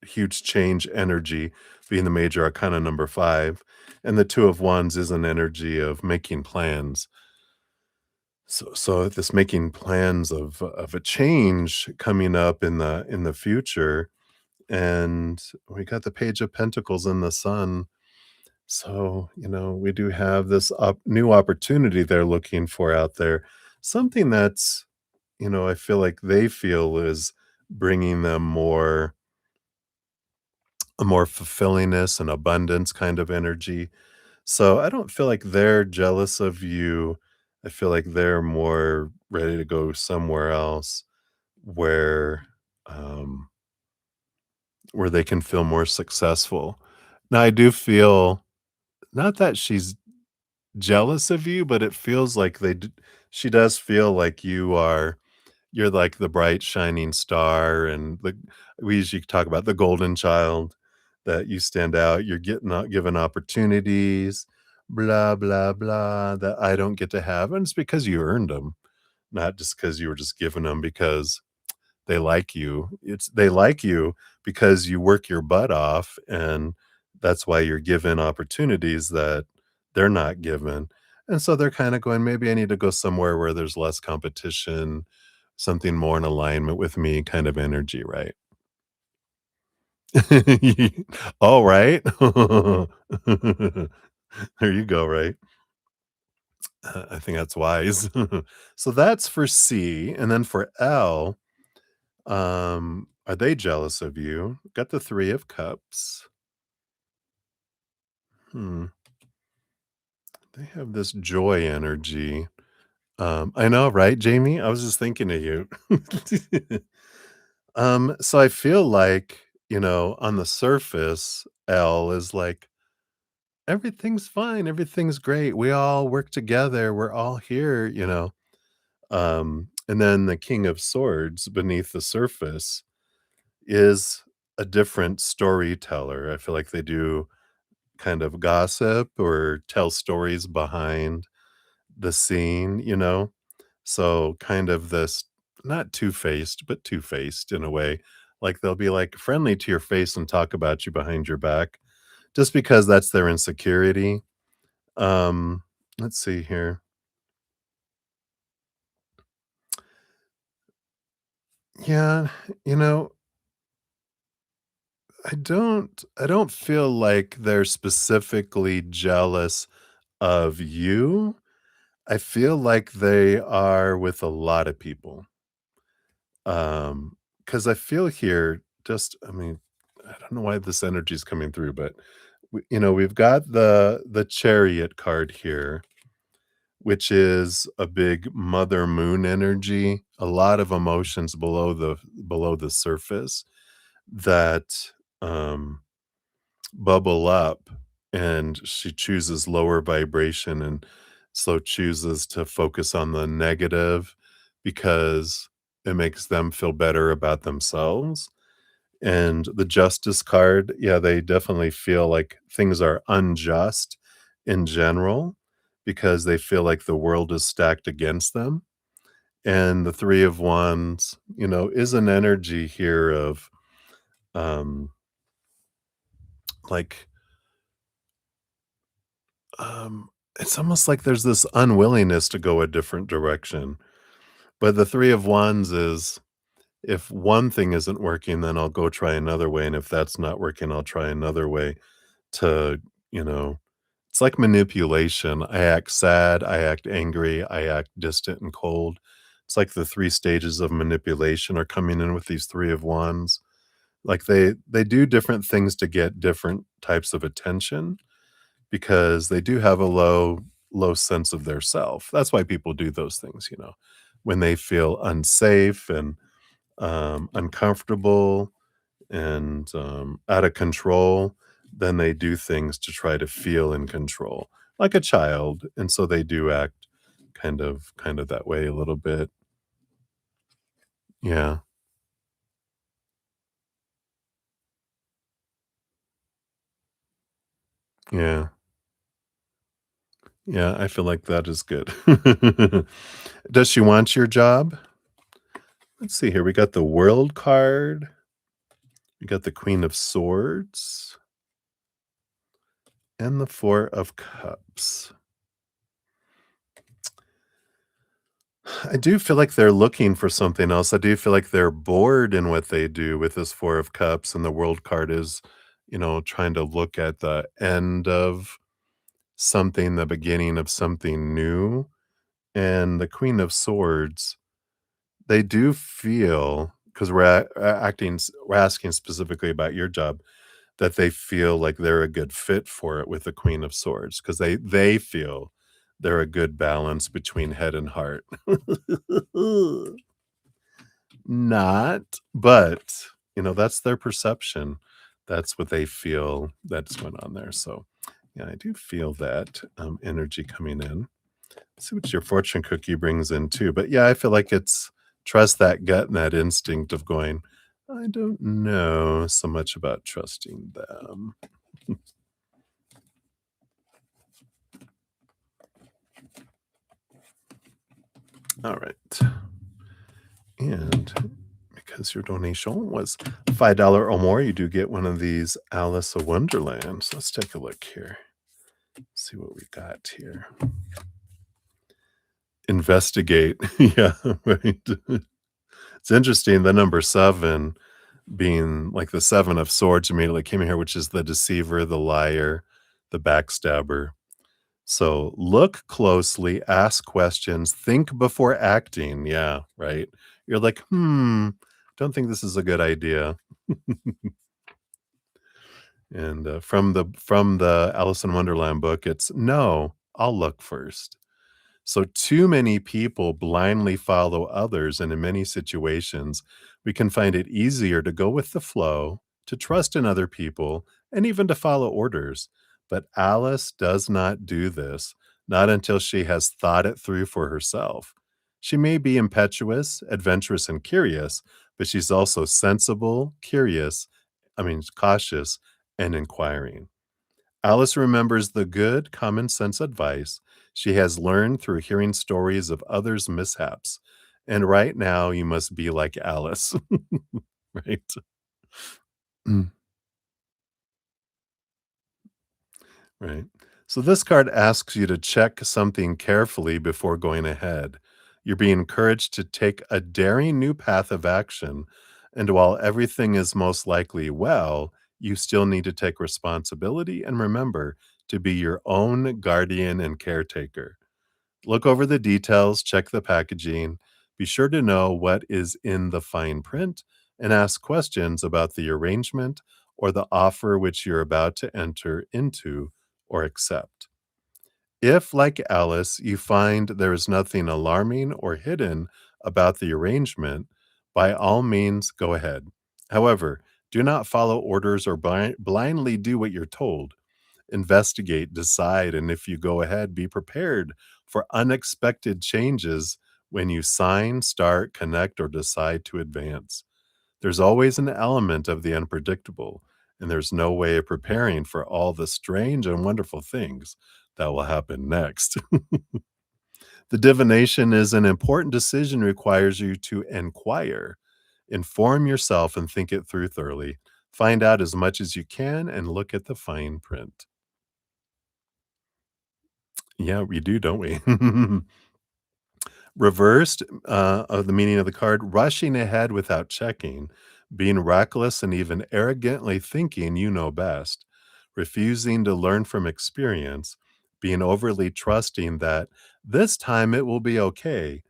huge change energy being the major arcana number 5, and the Two of Wands is an energy of making plans. So this making plans of a change coming up in the future, and we got the Page of Pentacles and the Sun. So, we do have this new opportunity they're looking for out there. Something that's, I feel like they feel is bringing them a more fulfillingness and abundance kind of energy. So I don't feel like they're jealous of you. I feel like they're more ready to go somewhere else where um where they can feel more successful. Now I do feel not that she's jealous of you, but it feels like she does feel like you're like the bright shining star, and we usually talk about the golden child, that you stand out, you're getting out given opportunities, blah blah blah, that I don't get to have, and it's because you earned them, not just because you were just given them because they like you. They like you because you work your butt off, and that's why you're given opportunities that they're not given. And so they're kinda going, "Maybe I need to go somewhere where there's less competition, something more in alignment with me," kind of energy, right? All right. There you go, right? I think that's wise. So that's for C, and then for L, are they jealous of you? Got the 3 of Cups. Hmm, they have this joy energy. I know, right, Jamie? I was just thinking of you. So I feel like, on the surface, L is like, everything's fine, everything's great. We all work together. We're all here, and then the King of Swords beneath the surface is a different storyteller. I feel like they do kind of gossip or tell stories behind the scene, you know? So kind of this not two-faced, but two-faced in a way. Like they'll be like friendly to your face and talk about you behind your back just because that's their insecurity. Um, let's see here. Yeah, you know, I don't feel like they're specifically jealous of you. I feel like they are with a lot of people. Because I feel here just I mean, I don't know why this energy is coming through, but we've got the chariot card here, which is a big mother moon energy, a lot of emotions below the surface that um bubble up, and she chooses lower vibration and so chooses to focus on the negative because it makes them feel better about themselves. And the justice card, yeah, they definitely feel like things are unjust in general because they feel like the world is stacked against them. And the 3 of Wands, is an energy here of, um, like, it's almost like there's this unwillingness to go a different direction. But the 3 of Wands is, if one thing isn't working, then I'll go try another way, and if that's not working, I'll try another way to, you know it's like manipulation. I act sad, I act angry, I act distant and cold. It's like the 3 stages of manipulation are coming in with these 3 of Wands. Like, they do different things to get different types of attention because they do have a low sense of their self. That's why people do those things, when they feel unsafe and, uncomfortable and, out of control, then they do things to try to feel in control, like a child, and so they do act kind of that way a little bit. Yeah, yeah, yeah, I feel like that is good. Does she want your job? Let's see here, we got the World card, we got the Queen of Swords, and the Four of Cups. I do feel like they're looking for something else. I do feel like they're bored in what they do with this Four of Cups, and the World card is, trying to look at the end of something, the beginning of something new. And the Queen of Swords, they do feel, because we're asking specifically about your job, that they feel like they're a good fit for it with the Queen of Swords, because they feel they're a good balance between head and heart. Not, but, that's their perception. That's what they feel that's going on there, so, yeah, I do feel that, energy coming in. See what your fortune cookie brings in too, but, yeah, I feel like it's trust that gut and that instinct of going, "I don't know so much about trusting them." Alright, and because your donation was $5 or more, you do get one of these Alice of Wonderlands. Let's take a look here. See what we got here. Investigate. Yeah, right. It's interesting, the number 7 being like the 7 of swords immediately came in here, which is the deceiver, the liar, the backstabber. So look closely, ask questions, think before acting. Yeah, right. You're like, don't think this is a good idea. And from the Alice in Wonderland book, it's no, I'll look first. So, too many people blindly follow others, and in many situations, we can find it easier to go with the flow, to trust in other people, and even to follow orders. But Alice does not do this, not until she has thought it through for herself. She may be impetuous, adventurous, and curious, but she's also sensible, cautious, and inquiring. Alice remembers the good, common sense advice she has learned through hearing stories of others' mishaps. And right now, you must be like Alice. Right? Mm, right. So, this card asks you to check something carefully before going ahead. You're being encouraged to take a daring new path of action. And while everything is most likely well, you still need to take responsibility and remember to be your own guardian and caretaker. Look over the details, check the packaging, be sure to know what is in the fine print, and ask questions about the arrangement or the offer which you're about to enter into or accept. If, like Alice, you find there is nothing alarming or hidden about the arrangement, by all means go ahead. However, do not follow orders or blindly do what you're told. Investigate, decide, and if you go ahead, be prepared for unexpected changes when you sign, start, connect, or decide to advance. There's always an element of the unpredictable, and there's no way of preparing for all the strange and wonderful things that will happen next. The divination is an important decision requires you to inquire, inform yourself, and think it through thoroughly. Find out as much as you can and look at the fine print. Yeah, we do, don't we? Reversed of the meaning of the card, rushing ahead without checking, being reckless and even arrogantly thinking you know best, refusing to learn from experience, being overly trusting that this time it will be okay,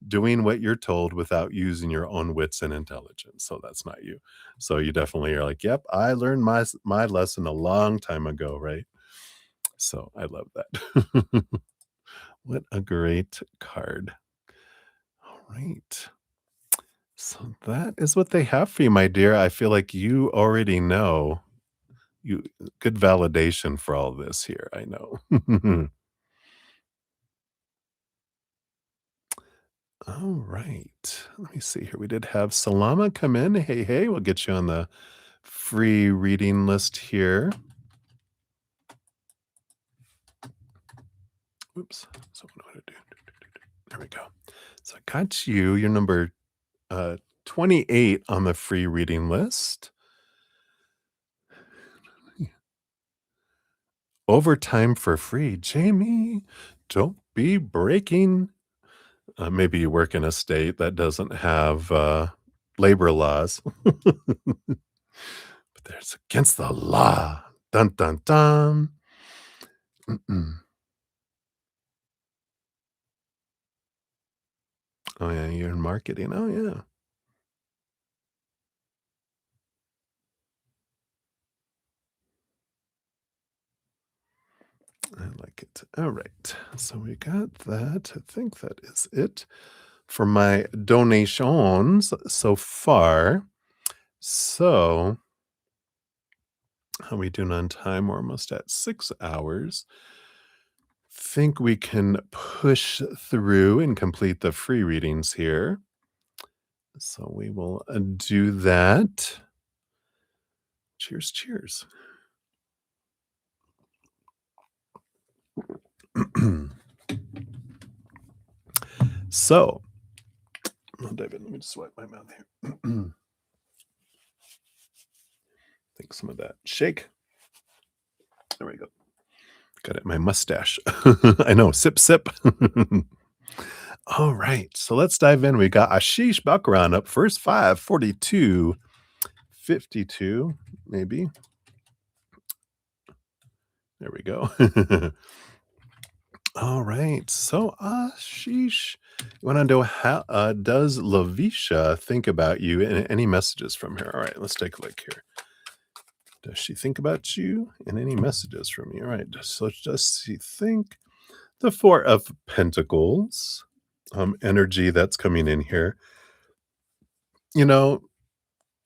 doing what you're told without using your own wits and intelligence. So that's not you. So you definitely are like, yep, I learned my lesson a long time ago, right? So I love that. What a great card. All right. So that is what they have for you, my dear. I feel like you already know. You good validation for all this here, I know. All right. Let me see here. We did have Salama come in. Hey, hey, we'll get you on the free reading list here. Oops. So what do I do? There we go. So I got you. You're number 28 on the free reading list. Overtime for free. Jamie, don't be breaking. Maybe you work in a state that doesn't have labor laws, but there's against the law. Dun dun dun. Mm-mm. Oh yeah, you're in marketing. Oh yeah, I like it. All right, so we got that. I think that is it for my donations so far. So how are we doing on time? We're almost at 6 hours. Think we can push through and complete the free readings here. So we will do that. Cheers, cheers. So, oh, David, let me just wipe my mouth here. Take some of that shake. There we go. Got it in my mustache. I know. Sip, sip. All right. So let's dive in. We got Ashish Bakaran up first, 542, 52, maybe. There we go. All right. So, Ashish, you want to know how does Lavisha think about you and any messages from her? All right, let's take a look here. Does she think about you and any messages from you? All right. So, does she think the Four of Pentacles energy that's coming in here? You know,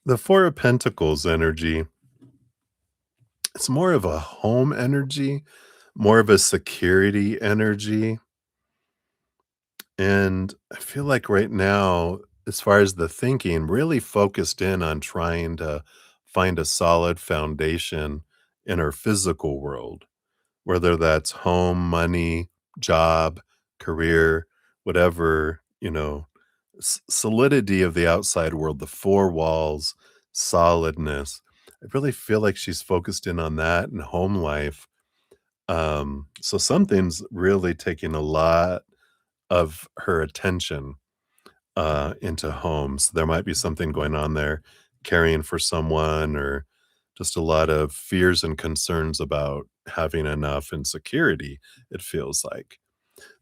the Four of Pentacles energy, it's more of a home energy, more of a security energy. And I feel like right now, as far as the thinking, really focused in on trying to find a solid foundation in her physical world, whether that's home, money, job, career, whatever, solidity of the outside world, the four walls, solidness. I really feel like she's focused in on that and home life. So something's really taking a lot of her attention into homes. There might be something going on there, caring for someone, or just a lot of fears and concerns about having enough and security, it feels like.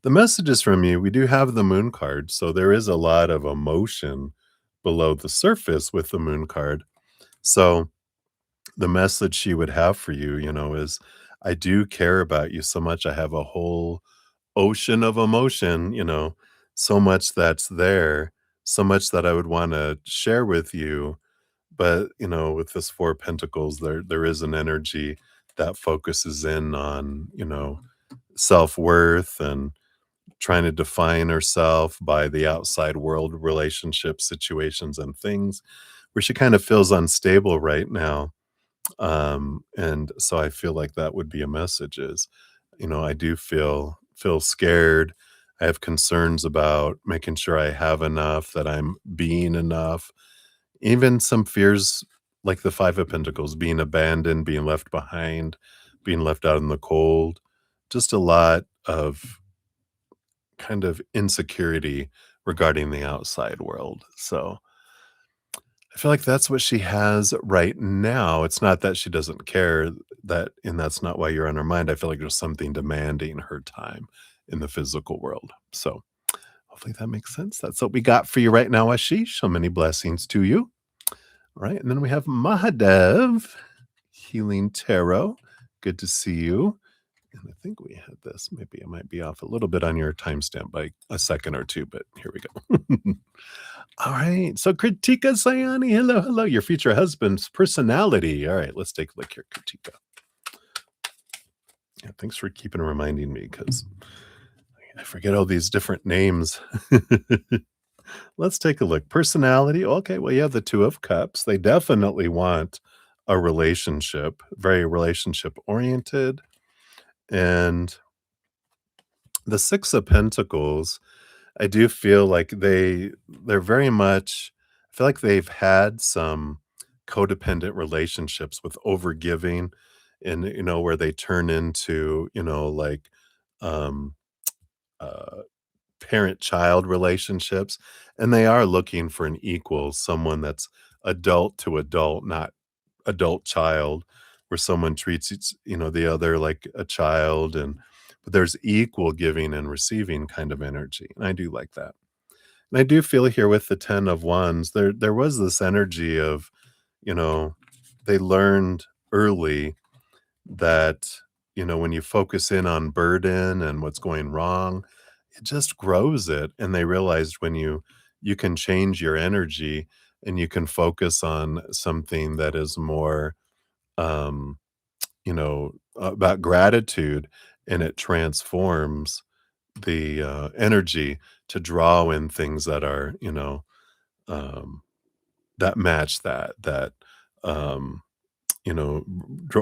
The messages from you, we do have the moon card, so there is a lot of emotion below the surface with the moon card. So the message she would have for you, is I do care about you so much. I have a whole ocean of emotion, so much that's there, so much that I would want to share with you. But, with this Four of Pentacles, there is an energy that focuses in on, self-worth and trying to define herself by the outside world, relationships, situations, and things, where she kind of feels unstable right now. And so I feel like that would be a message is, I do feel scared. I have concerns about making sure I have enough, that I'm being enough. Even some fears like the Five of Pentacles, being abandoned, being left behind, being left out in the cold. Just a lot of kind of insecurity regarding the outside world. So I feel like that's what she has right now. It's not that she doesn't care, and that's not why you're on her mind. I feel like there's something demanding her time in the physical world. So hopefully that makes sense. That's what we got for you right now, Ashish. So many blessings to you. All right. And then we have Mahadev, Healing Tarot. Good to see you. And I think we had this. Maybe I might be off a little bit on your timestamp by a second or two, but here we go. All right. So Kritika Sayani, hello, hello. Your future husband's personality. All right, let's take a look here, Kritika. Yeah, thanks for keeping reminding me because I forget all these different names. Let's take a look. Personality. Okay, well, you have the Two of Cups. They definitely want a relationship, very relationship oriented. And the Six of Pentacles, I do feel like they're very much, I feel like they've had some codependent relationships with overgiving, and where they turn into, like um uh parent-child relationships, and they are looking for an equal, someone that's adult to adult, not adult child, where someone treats the other like a child, and but there's equal giving and receiving kind of energy, and I do like that. And I do feel here with the 10 of Wands, there was this energy of, you know, they learned early that, when you focus in on burden and what's going wrong, it just grows it. And they realized when you can change your energy and you can focus on something that is more um, about gratitude, and it transforms the energy to draw in things that are, um, that match that um,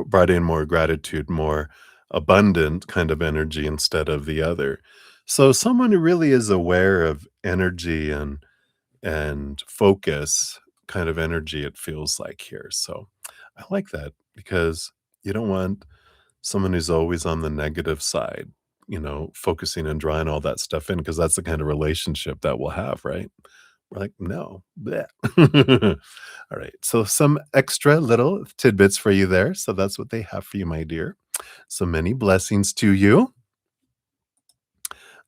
brought in more gratitude, more abundant kind of energy instead of the other. So someone who really is aware of energy and focus kind of energy, it feels like here. So I like that because you don't want someone who's always on the negative side, focusing and drawing all that stuff in, because that's the kind of relationship that we'll have, right? We're like, no. Bleh." All right. So some extra little tidbits for you there. So that's what they have for you, my dear. So many blessings to you.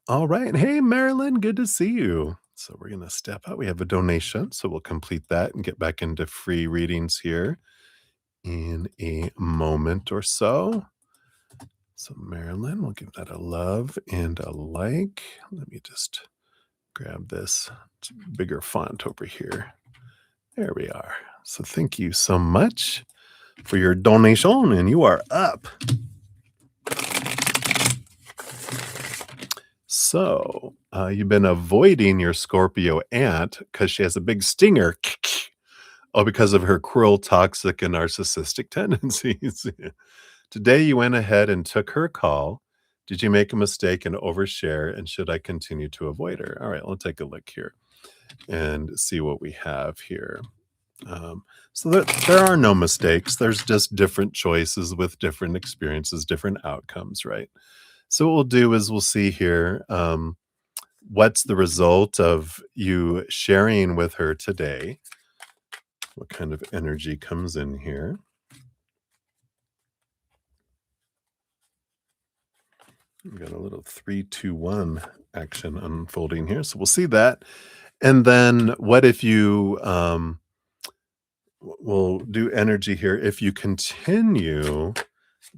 All right. Hey, Marilyn, good to see you. So we're going to step out. We have a donation. So we'll complete that and get back into free readings here in a moment or so. So, Marilyn, we'll give that a love and a like. Let me just grab this bigger font over here. There we are. So, thank you so much for your donation, and you are up. So, you've been avoiding your Scorpio aunt because she has a big stinger Oh, because of her cruel, toxic, and narcissistic tendencies. Today, you went ahead and took her call. Did you make a mistake and overshare? And should I continue to avoid her? All right, let's take a look here and see what we have here. Um, so there are no mistakes. There's just different choices with different experiences, different outcomes, right? So what we'll do is we'll see here what's the result of you sharing with her today. What kind of energy comes in here? We got a little 3, 2, 1 action unfolding here. So we'll see that. And then what if you we'll do energy here. If you continue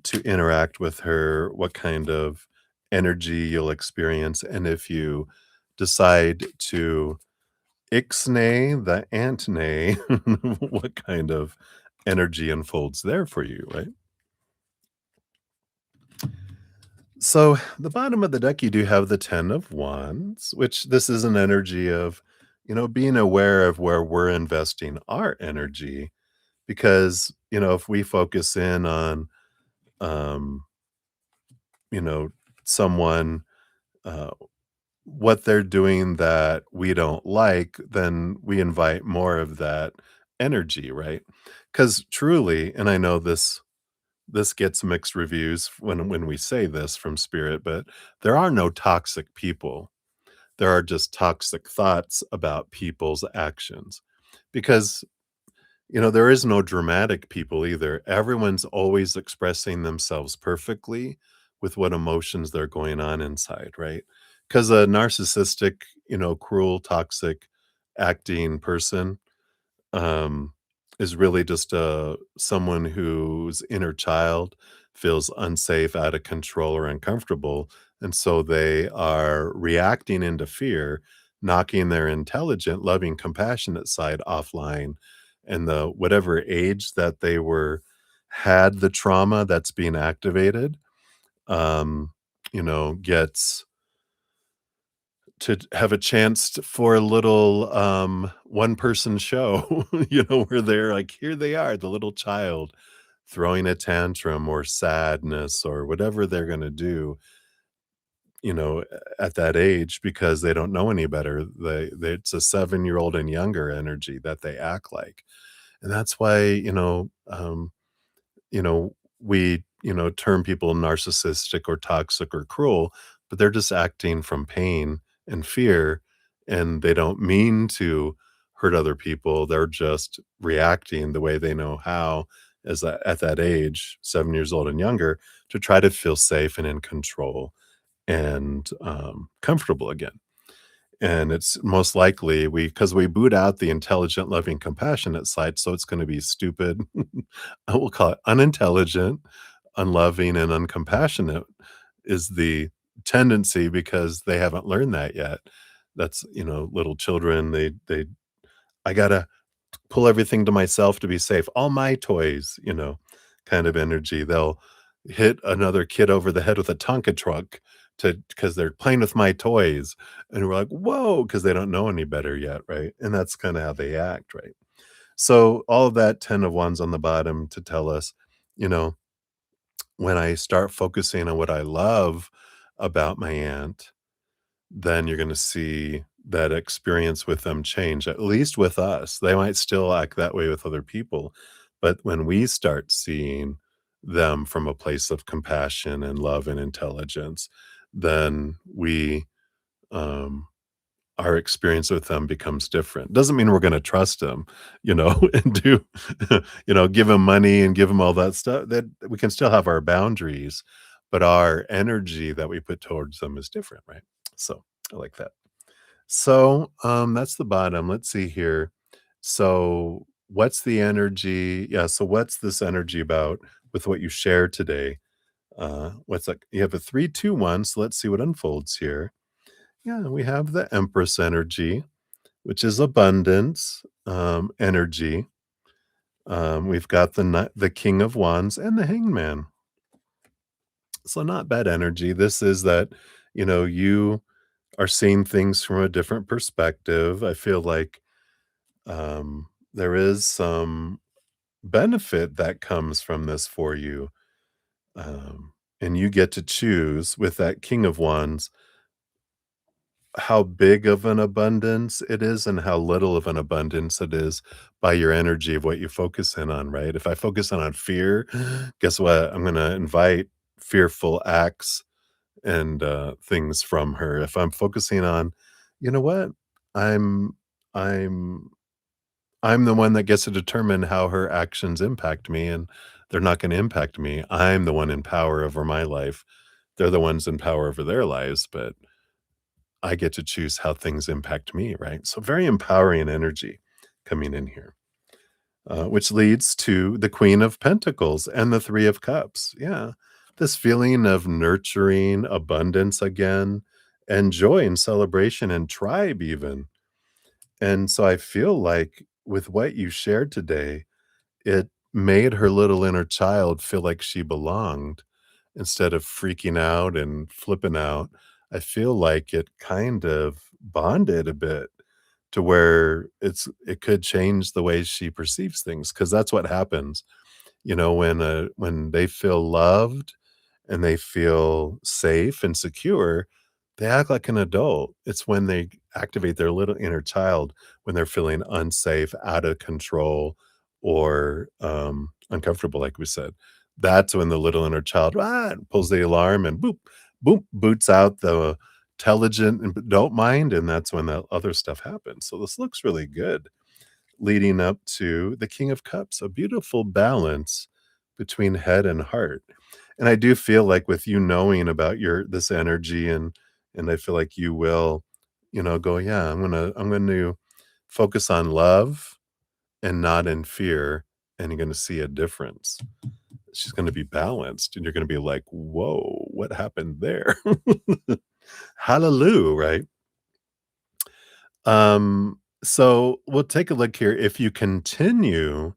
to interact with her, what kind of energy you'll experience, and if you decide to ixnay the antnay, what kind of energy unfolds there for you, right? So the bottom of the deck, you do have the 10 of wands, which this is an energy of, being aware of where we're investing our energy, because if we focus in on um you know someone, uh what they're doing that we don't like, then we invite more of that energy, right? Because truly, and I know this gets mixed reviews when we say this from spirit, but there are no toxic people. There are just toxic thoughts about people's actions. Because there is no dramatic people either. Everyone's always expressing themselves perfectly with what emotions they're going on inside, right? Because a narcissistic, cruel, toxic acting person um, is really just someone whose inner child feels unsafe, out of control, or uncomfortable. And so they are reacting into fear, knocking their intelligent, loving, compassionate side offline. And the whatever age that they had the trauma that's being activated, gets to have a chance for a little, one person show, where they're like, here they are, the little child throwing a tantrum or sadness or whatever they're gonna do, at that age because they don't know any better. It's a 7-year-old and younger energy that they act like. And that's why, we, term people narcissistic or toxic or cruel, but they're just acting from pain and fear, and they don't mean to hurt other people. They're just reacting the way they know how at that age, 7 years old and younger, to try to feel safe and in control and comfortable again. And it's most likely because we boot out the intelligent, loving, compassionate side, so it's gonna be stupid. I will call it unintelligent, unloving, and uncompassionate is the tendency because they haven't learned that yet. That's, little children, they I gotta pull everything to myself to be safe. All my toys, kind of energy. They'll hit another kid over the head with a Tonka truck to because they're playing with my toys. And we're like, whoa, because they don't know any better yet, right? And that's kind of how they act, right? So all of that 10 of wands on the bottom to tell us, you know, when I start focusing on what I love about my aunt, then you're gonna see that experience with them change, at least with us. They might still act that way with other people, but when we start seeing them from a place of compassion and love and intelligence, then um our experience with them becomes different. Doesn't mean we're gonna trust them, and give them money and give them all that stuff. That we can still have our boundaries, but our energy that we put towards them is different, right? So, I like that. So, that's the bottom. Let's see here. So, what's the energy? Yeah, so what's this energy about with what you shared today? What's like you have a 3, 2, 1, so let's see what unfolds here. Yeah, we have the Empress energy, which is abundance, energy. We've got the King of Wands and the Hangman. So not bad energy. This is that, you are seeing things from a different perspective. I feel like there is some benefit that comes from this for you, and you get to choose with that King of Wands how big of an abundance it is and how little of an abundance it is by your energy of what you focus in on, right? If I focus in on fear, guess what? I'm gonna invite fearful acts and, things from her. If I'm focusing on, you know what? I'm I'm I'm the one that gets to determine how her actions impact me, and they're not gonna impact me. I'm the one in power over my life. They're the ones in power over their lives, but I get to choose how things impact me, right? So very empowering energy coming in here, which leads to the Queen of Pentacles and the Three of Cups. Yeah. This feeling of nurturing abundance again and joy and celebration and tribe, even. And so I feel like with what you shared today, it made her little inner child feel like she belonged instead of freaking out and flipping out. I feel like it kind of bonded a bit to where it could change the way she perceives things, because that's what happens, when they feel loved and they feel safe and secure, they act like an adult. It's when they activate their little inner child when they're feeling unsafe, out of control, or, uncomfortable, like we said. That's when the little inner child, pulls the alarm and boop, boop, boots out the intelligent and don't mind, and that's when the other stuff happens. So this looks really good leading up to the King of Cups, a beautiful balance between head and heart. And I do feel like with you knowing about your this energy, and I feel like you will, go, yeah, I'm going to focus on love and not in fear, and you're going to see a difference. She's going to be balanced and you're going to be like, "Whoa, what happened there?" Hallelujah, right? So we'll take a look here. If you continue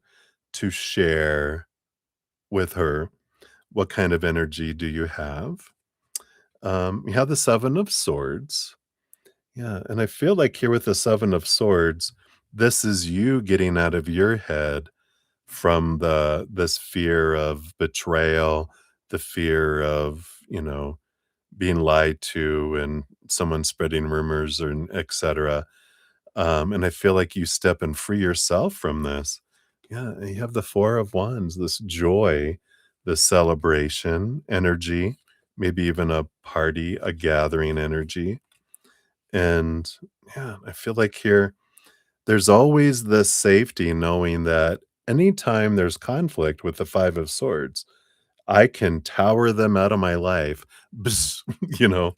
to share with her, what kind of energy do you have? You have the 7 of Swords. Yeah, and I feel like here with the 7 of Swords, this is you getting out of your head from this fear of betrayal, the fear of, being lied to and someone spreading rumors or etcetera. And I feel like you step and free yourself from this. Yeah, and you have the 4 of Wands, this joy, this celebration energy, maybe even a party, a gathering energy. And yeah, I feel like here there's always this safety knowing that anytime there's conflict with the 5 of Swords, I can tower them out of my life. Bzz, you know?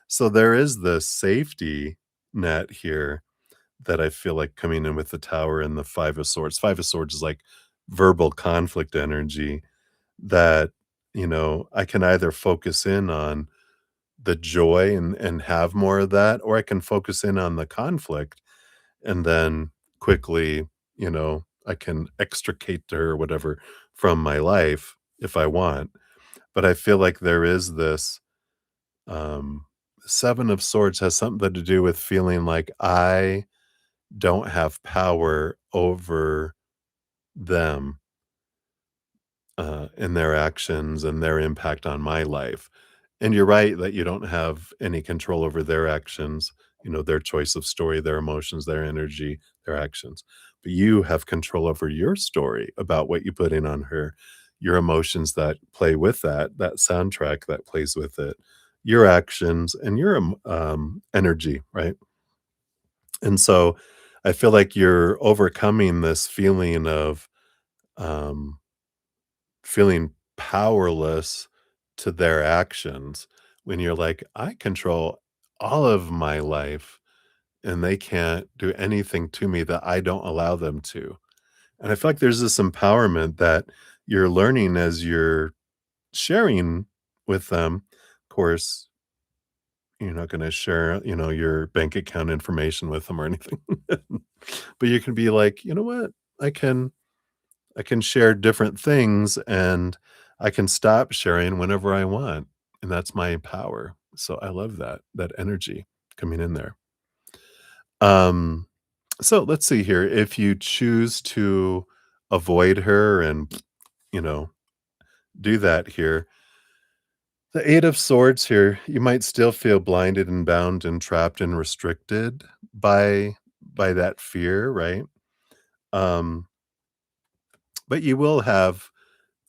So there is this safety net here that I feel like coming in with the Tower and the 5 of Swords. 5 of Swords is like verbal conflict energy that, I can either focus in on the joy and have more of that, or I can focus in on the conflict and then quickly, I can extricate her or whatever from my life if I want. But I feel like there is this, um 7 of Swords has something to do with feeling like I don't have power over them, and their actions and their impact on my life. And you're right that you don't have any control over their actions, their choice of story, their emotions, their energy, their actions. But you have control over your story about what you put in on her, your emotions that play with that soundtrack that plays with it, your actions and your energy, right? And so I feel like you're overcoming this feeling of um, feeling powerless to their actions when you're like, I control all of my life and they can't do anything to me that I don't allow them to. And I feel like there's this empowerment that you're learning as you're sharing with them. Of course, you're not going to share, your bank account information with them or anything. But you can be like, you know what? I can I can share different things and I can stop sharing whenever I want. And that's my power. So I love that energy coming in there. Um So let's see here. If you choose to avoid her and, you know, do that here, the Eight of Swords here, you might still feel blinded and bound and trapped and restricted by that fear, right? Um, but you will have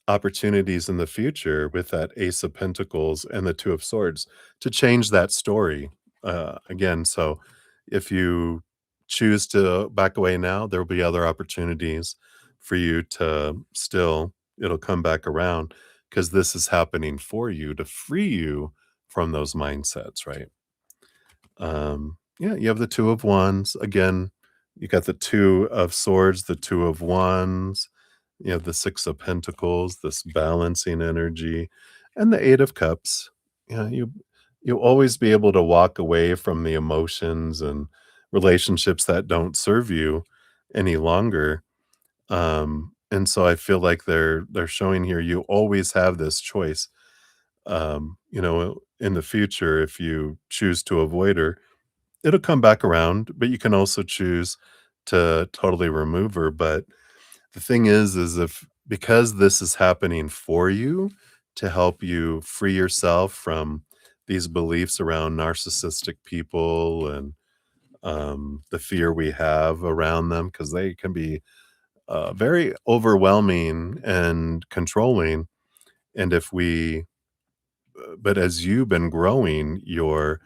opportunities in the future with that Ace of Pentacles and the Two of Swords to change that story. Again, so if you choose to back away now, there will be other opportunities for you to still, it'll come back around because this is happening for you to free you from those mindsets, right? Yeah, you have the Two of Wands. Again, you got the Two of Swords, the Two of Wands, you have the Six of Pentacles, this balancing energy, and the Eight of Cups. Yeah, you'll always be able to walk away from the emotions and relationships that don't serve you any longer. And so I feel like they're showing here you always have this choice. In the future, if you choose to avoid her, it'll come back around, but you can also choose to totally remove her. But the thing is if because this is happening for you to help you free yourself from these beliefs around narcissistic people and the fear we have around them, because they can be very overwhelming and controlling. And if we but as you've been growing your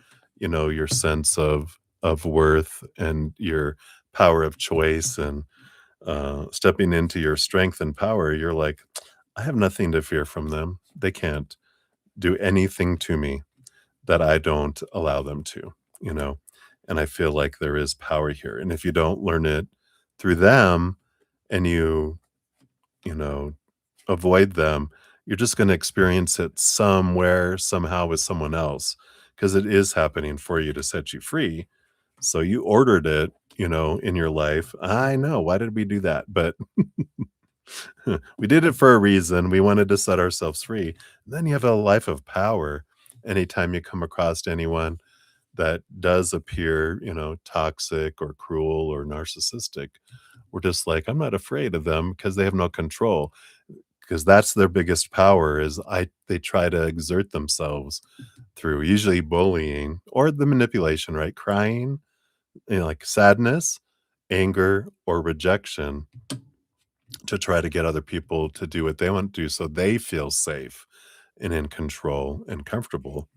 sense of worth and your power of choice and stepping into your strength and power, you're like, I have nothing to fear from them. They can't do anything to me that I don't allow them to, you know? And I feel like there is power here. And if you don't learn it through them and you know, avoid them, you're just going to experience it somewhere, somehow with someone else because it is happening for you to set you free. So you ordered it, in your life. I know. Why did we do that? But we did it for a reason. We wanted to set ourselves free. And then you have a life of power anytime you come across anyone that does appear, toxic or cruel or narcissistic. We're just like, I'm not afraid of them because they have no control. Because that's their biggest power is they try to exert themselves through usually bullying or the manipulation, right? Crying, like sadness, anger, or rejection to try to get other people to do what they want to do so they feel safe and in control and comfortable.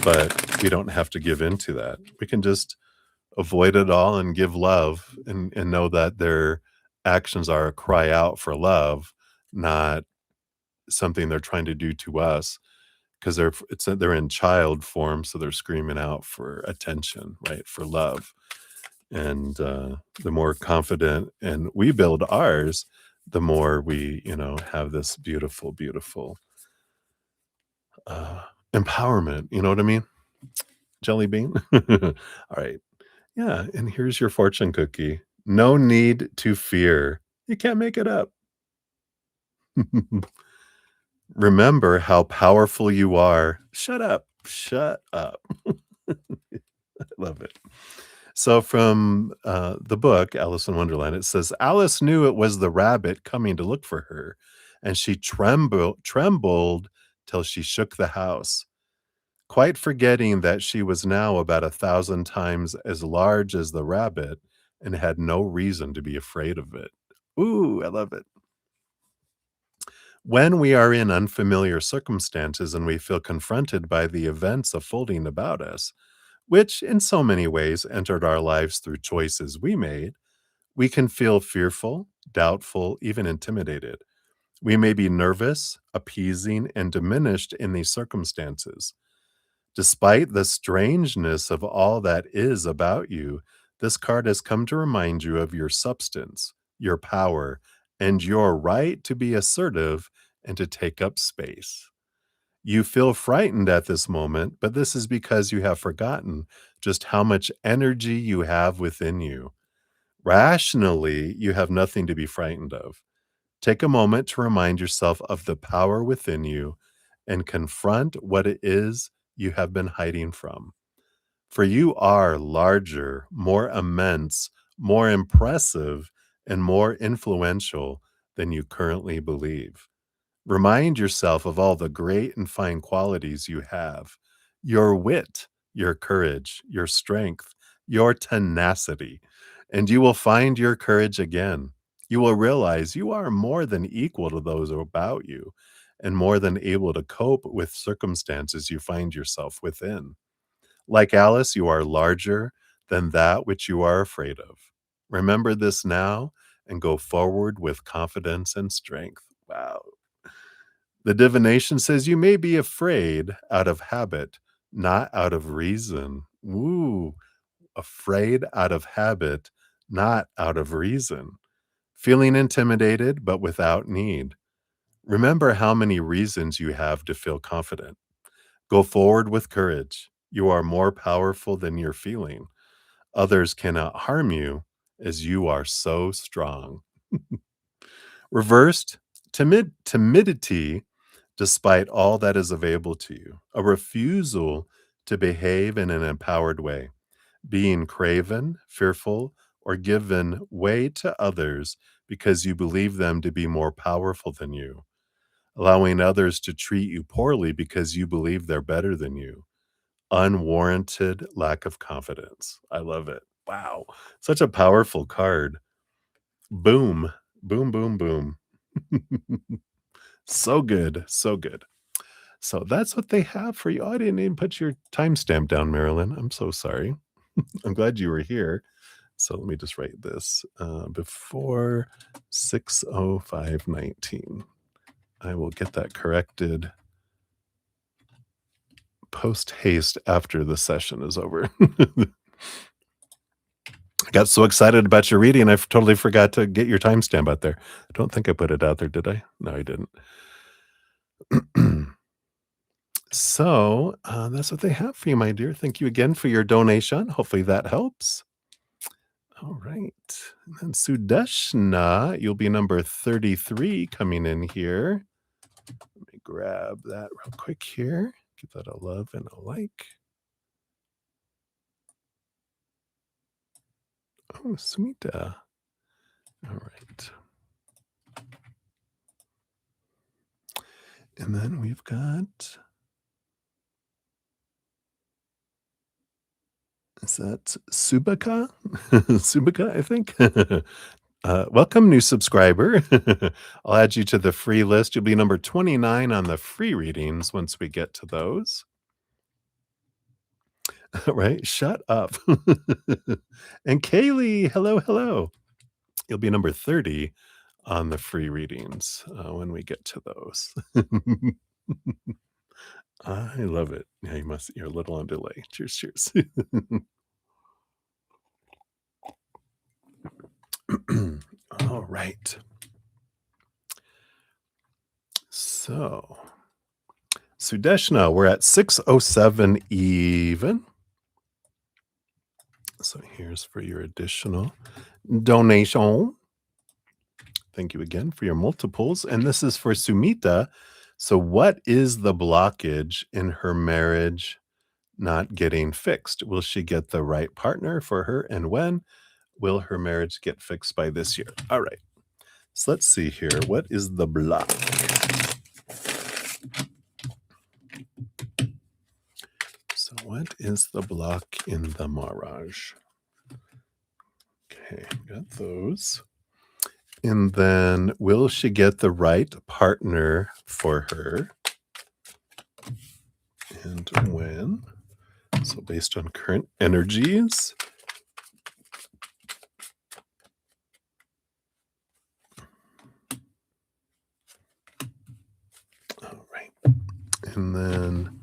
But we don't have to give in to that. We can just avoid it all and give love and know that their actions are a cry out for love, not something they're trying to do to us because they're in child form, so they're screaming out for attention, right? For love. And the more confident and we build ours, the more we, have this beautiful, beautiful uh, empowerment. You know what I mean? Jelly bean. All right. Yeah. And here's your fortune cookie. No need to fear. You can't make it up. Remember how powerful you are. Shut up. Shut up. I love it. So from the book Alice in Wonderland, it says Alice knew it was the rabbit coming to look for her, and she trembled till she shook the house, quite forgetting that she was now about 1,000 times as large as the rabbit and had no reason to be afraid of it. Ooh, I love it. When we are in unfamiliar circumstances and we feel confronted by the events unfolding about us, which in so many ways entered our lives through choices we made, we can feel fearful, doubtful, even intimidated. We may be nervous, appeasing, and diminished in these circumstances. Despite the strangeness of all that is about you, this card has come to remind you of your substance, your power, and your right to be assertive and to take up space. You feel frightened at this moment, but this is because you have forgotten just how much energy you have within you. Rationally, you have nothing to be frightened of. Take a moment to remind yourself of the power within you and confront what it is you have been hiding from. For you are larger, more immense, more impressive, and more influential than you currently believe. Remind yourself of all the great and fine qualities you have: your wit, your courage, your strength, your tenacity, and you will find your courage again. You will realize you are more than equal to those about you and more than able to cope with circumstances you find yourself within. Like Alice, you are larger than that which you are afraid of. Remember this now and go forward with confidence and strength. Wow. The divination says you may be afraid out of habit, not out of reason. Woo, afraid out of habit, not out of reason. Feeling intimidated, but without need. Remember how many reasons you have to feel confident. Go forward with courage. You are more powerful than you're feeling. Others cannot harm you as you are so strong. Reversed, timidity despite all that is available to you, a refusal to behave in an empowered way, being craven, fearful, or given way to others because you believe them to be more powerful than you, allowing others to treat you poorly because you believe they're better than you. Unwarranted lack of confidence. I love it. Wow. Such a powerful card. Boom. Boom, boom, boom. So good. So good. So that's what they have for you. Oh, I didn't even put your timestamp down, Marilyn. I'm so sorry. I'm glad you were here. So let me just write this before 6:05:19. I will get that corrected post haste after the session is over. I got so excited about your reading, I totally forgot to get your timestamp out there. I don't think I put it out there, did I? No, I didn't. So that's what they have for you, my dear. Thank you again for your donation. Hopefully that helps. All right. And then Sudeshna, you'll be number 33 coming in here. Let me grab that real quick here. Give that a love and a like. Oh, Smita. All right. And then we've got, is that Subaka? Subaka, I think. Welcome, new subscriber. I'll add you to the free list. You'll be number 29 on the free readings once we get to those. Right? Shut up. And Kaylee, hello, hello. You'll be number 30 on the free readings when we get to those. I love it. Yeah, you're a little on delay. Cheers, cheers. All right. So, Sudeshna, we're at 6:07 even. So here's for your additional donation. Thank you again for your multiples. And this is for Sumita. So what is the blockage in her marriage not getting fixed? Will she get the right partner for her? And when will her marriage get fixed by this year? All right. So let's see here. What is the block? So what is the block in the Mirage? Okay, got those. And then will she get the right partner for her? And when? So based on current energies. All right. And then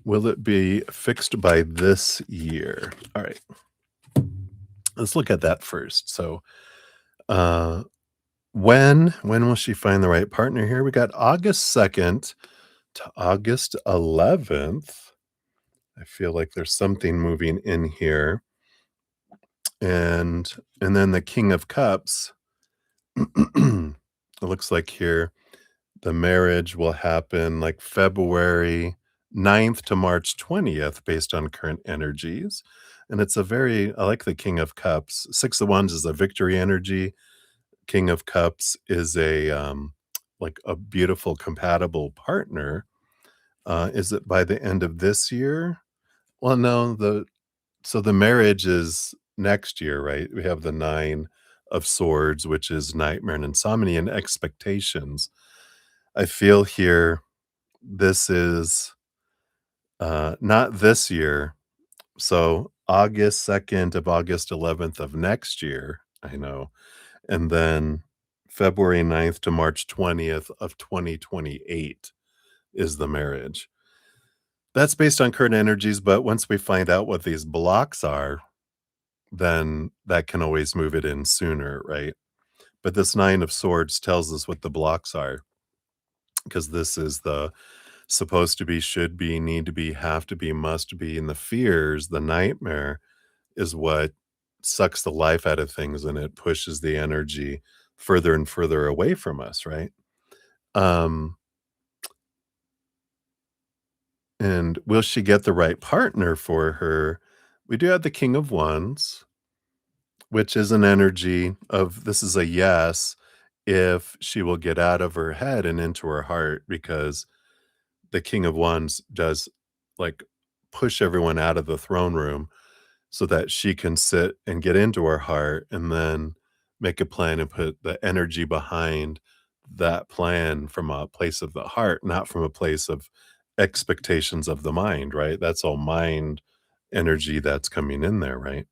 will it be fixed by this year? All right. Let's look at that first. So when will she find the right partner here? We got August 2nd to August 11th. I feel like there's something moving in here. And then the King of Cups. It looks like here the marriage will happen like February 9th to March 20th based on current energies. and it's a very I like the King of Cups. 6 of Wands is a victory energy. King of Cups is like a beautiful compatible partner. Is it by the end of this year? Well, no, the marriage is next year, right? We have the 9 of Swords, which is nightmare and insomnia and expectations. I feel here this is, not this year, so August 2nd of August 11th of next year, I know, and then February 9th to March 20th of 2028 is the marriage. That's based on current energies, but once we find out what these blocks are, then that can always move it in sooner, right? But this 9 of Swords tells us what the blocks are, because this is the supposed to be, should be, need to be, have to be, must be, and the fears, the nightmare is what sucks the life out of things and it pushes the energy further and further away from us, right? Um, and will she get the right partner for her? We do have the King of Wands, which is an energy of this is a yes if she will get out of her head and into her heart, because the King of Wands does like push everyone out of the throne room so that she can sit and get into her heart and then make a plan and put the energy behind that plan from a place of the heart, not from a place of expectations of the mind, right? That's all mind energy that's coming in there, right?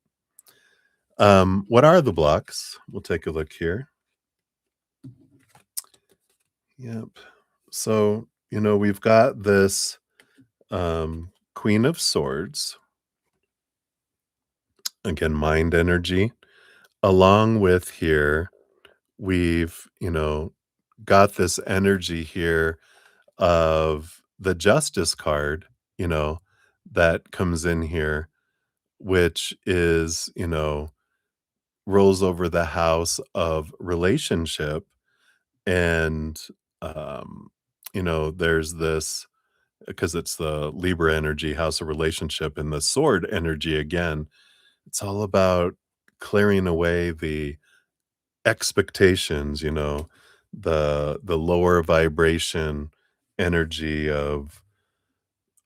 What are the blocks? We'll take a look here. Yep. So, we've got this Queen of Swords, again, mind energy, along with here, we've, got this energy here of the Justice card, you know, that comes in here, which is, rolls over the house of relationship. And, um, there's this because it's the Libra energy, house of relationship, and the sword energy again. It's all about clearing away the expectations, the lower vibration energy of,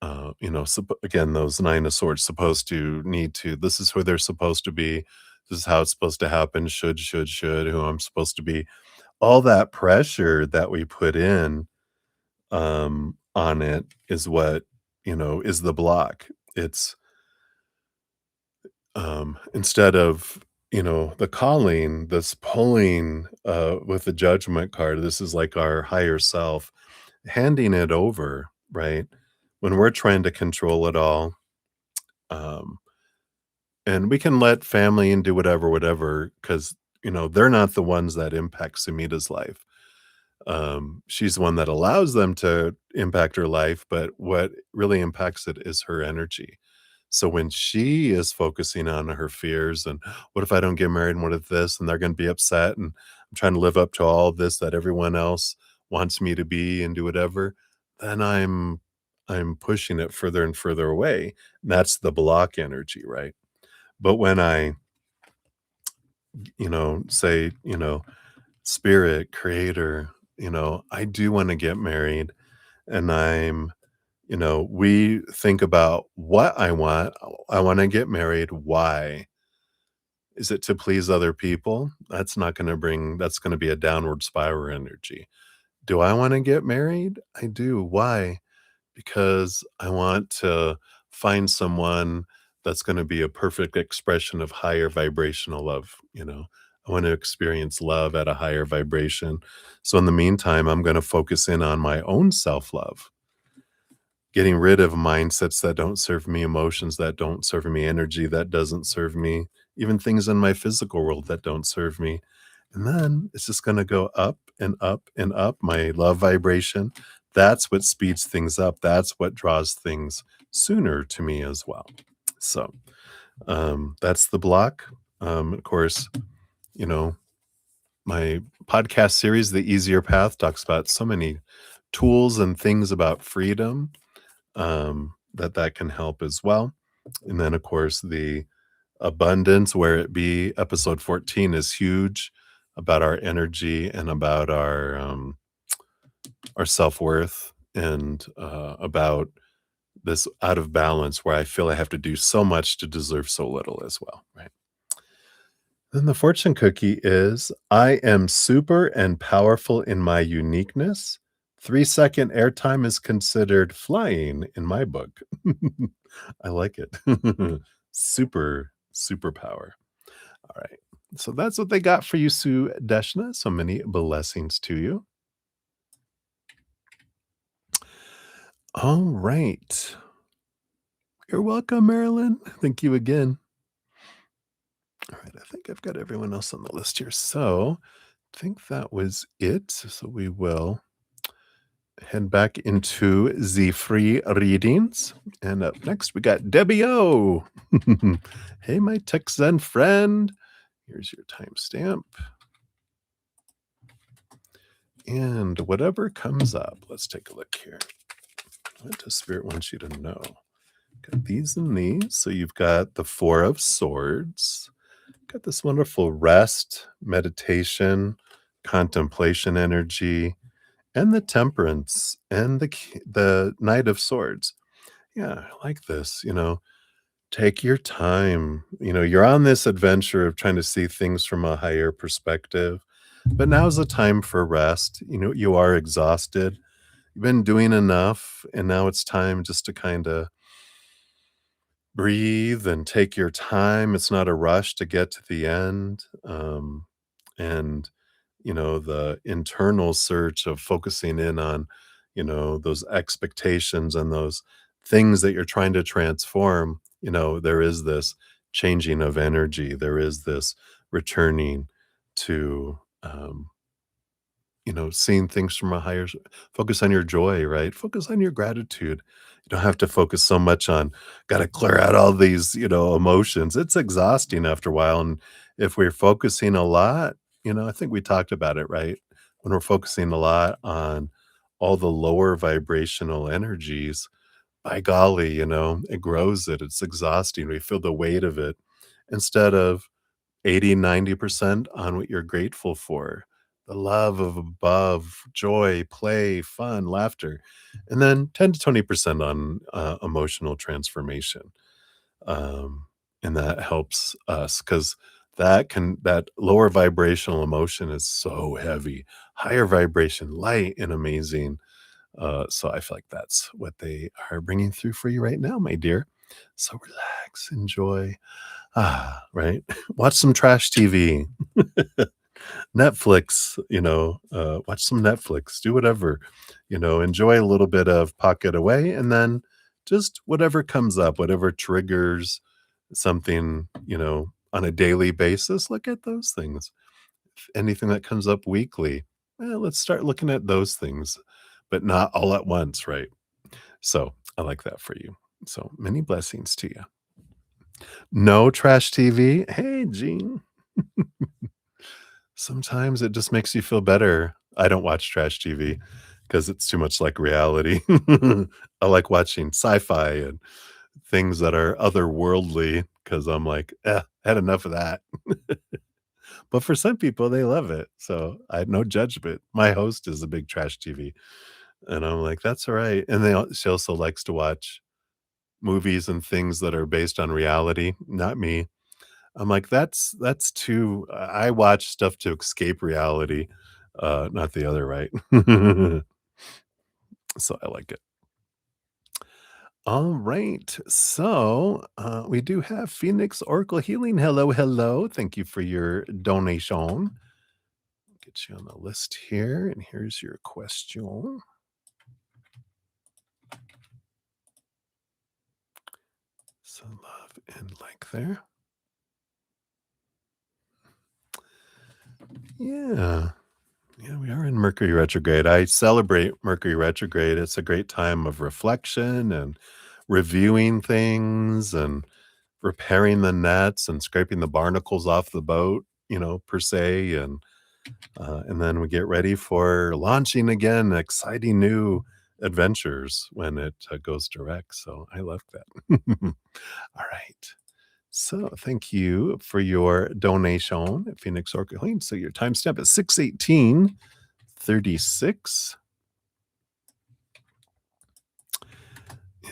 again, those 9 of Swords supposed to need to. This is who they're supposed to be. This is how it's supposed to happen. Should, who I'm supposed to be. All that pressure that we put in on it is what, is the block. It's, instead of, the calling, this pulling, with the Judgment card, this is like our higher self, handing it over, right? When we're trying to control it all, um, and we can let family and do whatever, because, they're not the ones that impact Sumita's life. She's the one that allows them to impact her life, but what really impacts it is her energy. So when she is focusing on her fears and what if I don't get married and what if this and they're going to be upset and I'm trying to live up to all this that everyone else wants me to be and do whatever, then I'm pushing it further and further away. And that's the block energy, right? But when I, say, spirit, creator, I do want to get married and we think about what I want. I want to get married. Why? Is it to please other people? That's going to be a downward spiral energy. Do I want to get married? I do. Why? Because I want to find someone that's going to be a perfect expression of higher vibrational love. I want to experience love at a higher vibration. So, in the meantime, I'm going to focus in on my own self love, getting rid of mindsets that don't serve me, emotions that don't serve me, energy that doesn't serve me, even things in my physical world that don't serve me. And then it's just going to go up and up and up. My love vibration. That's what speeds things up. That's what draws things sooner to me as well. So that's the block. Of course, you know, my podcast series, The Easier Path, talks about so many tools and things about freedom that can help as well. And then, of course, the abundance, where it be. Episode 14 is huge about our energy and about our self-worth and about this out of balance where I feel I have to do so much to deserve so little as well, right? Then the fortune cookie is I am super and powerful in my uniqueness. 3-second airtime is considered flying in my book. I like it. Super, superpower. All right. So that's what they got for you, Sue Deshna. So many blessings to you. All right. You're welcome, Marilyn. Thank you again. All right. I think I've got everyone else on the list here. So I think that was it. So we will head back into the free readings. And up next, we got Debbie O. Hey, my tech Zen friend. Here's your timestamp. And whatever comes up, let's take a look here. What does Spirit want you to know? Got these and these. So you've got the Four of Swords. Got this wonderful rest, meditation, contemplation energy, and the Temperance and the Knight of Swords. Yeah, I like this. Take your time. You're on this adventure of trying to see things from a higher perspective, but now's the time for rest. You are exhausted. You've been doing enough, and now it's time just to kind of breathe and take your time. It's not a rush to get to the end. And the internal search of focusing in on, those expectations and those things that you're trying to transform. There is this changing of energy. There is this returning to, seeing things from a higher focus on your joy, right? Focus on your gratitude. You don't have to focus so much on got to clear out all these, emotions. It's exhausting after a while. And if we're focusing a lot, I think we talked about it, right? When we're focusing a lot on all the lower vibrational energies, by golly, it grows it. It's exhausting. We feel the weight of it instead of 80-90% on what you're grateful for, the love of above, joy, play, fun, laughter, and then 10 to 20% on emotional transformation. Um, and that helps us because that lower vibrational emotion is so heavy, higher vibration, light and amazing. So I feel like that's what they are bringing through for you right now, my dear. So relax, enjoy. Right. Watch some trash TV, Netflix, watch some Netflix, do whatever, enjoy a little bit of pocket away and then just whatever comes up, whatever triggers something, on a daily basis, look at those things. Anything that comes up weekly, let's start looking at those things, but not all at once, right? So I like that for you. So many blessings to you. No trash TV. Hey, Gene. Sometimes it just makes you feel better. I don't watch trash TV because it's too much like reality. I like watching sci-fi and things that are otherworldly because I'm like, had enough of that. But for some people, they love it. So I had no judgment. My host is a big trash TV, and I'm like, that's all right. And she also likes to watch movies and things that are based on reality. Not me. I'm like, that's too I watch stuff to escape reality, not the other, right? So I like it. All right. So, we do have Phoenix Oracle Healing. Hello, hello. Thank you for your donation. Get you on the list here, and here's your question. So love and like there. Yeah. Yeah, we are in Mercury retrograde. I celebrate Mercury retrograde. It's a great time of reflection and reviewing things and repairing the nets and scraping the barnacles off the boat, per se. And then we get ready for launching again, exciting new adventures when it goes direct. So I love that. All right. So thank you for your donation, Phoenix Orchid Clean. So your timestamp is 6:18:36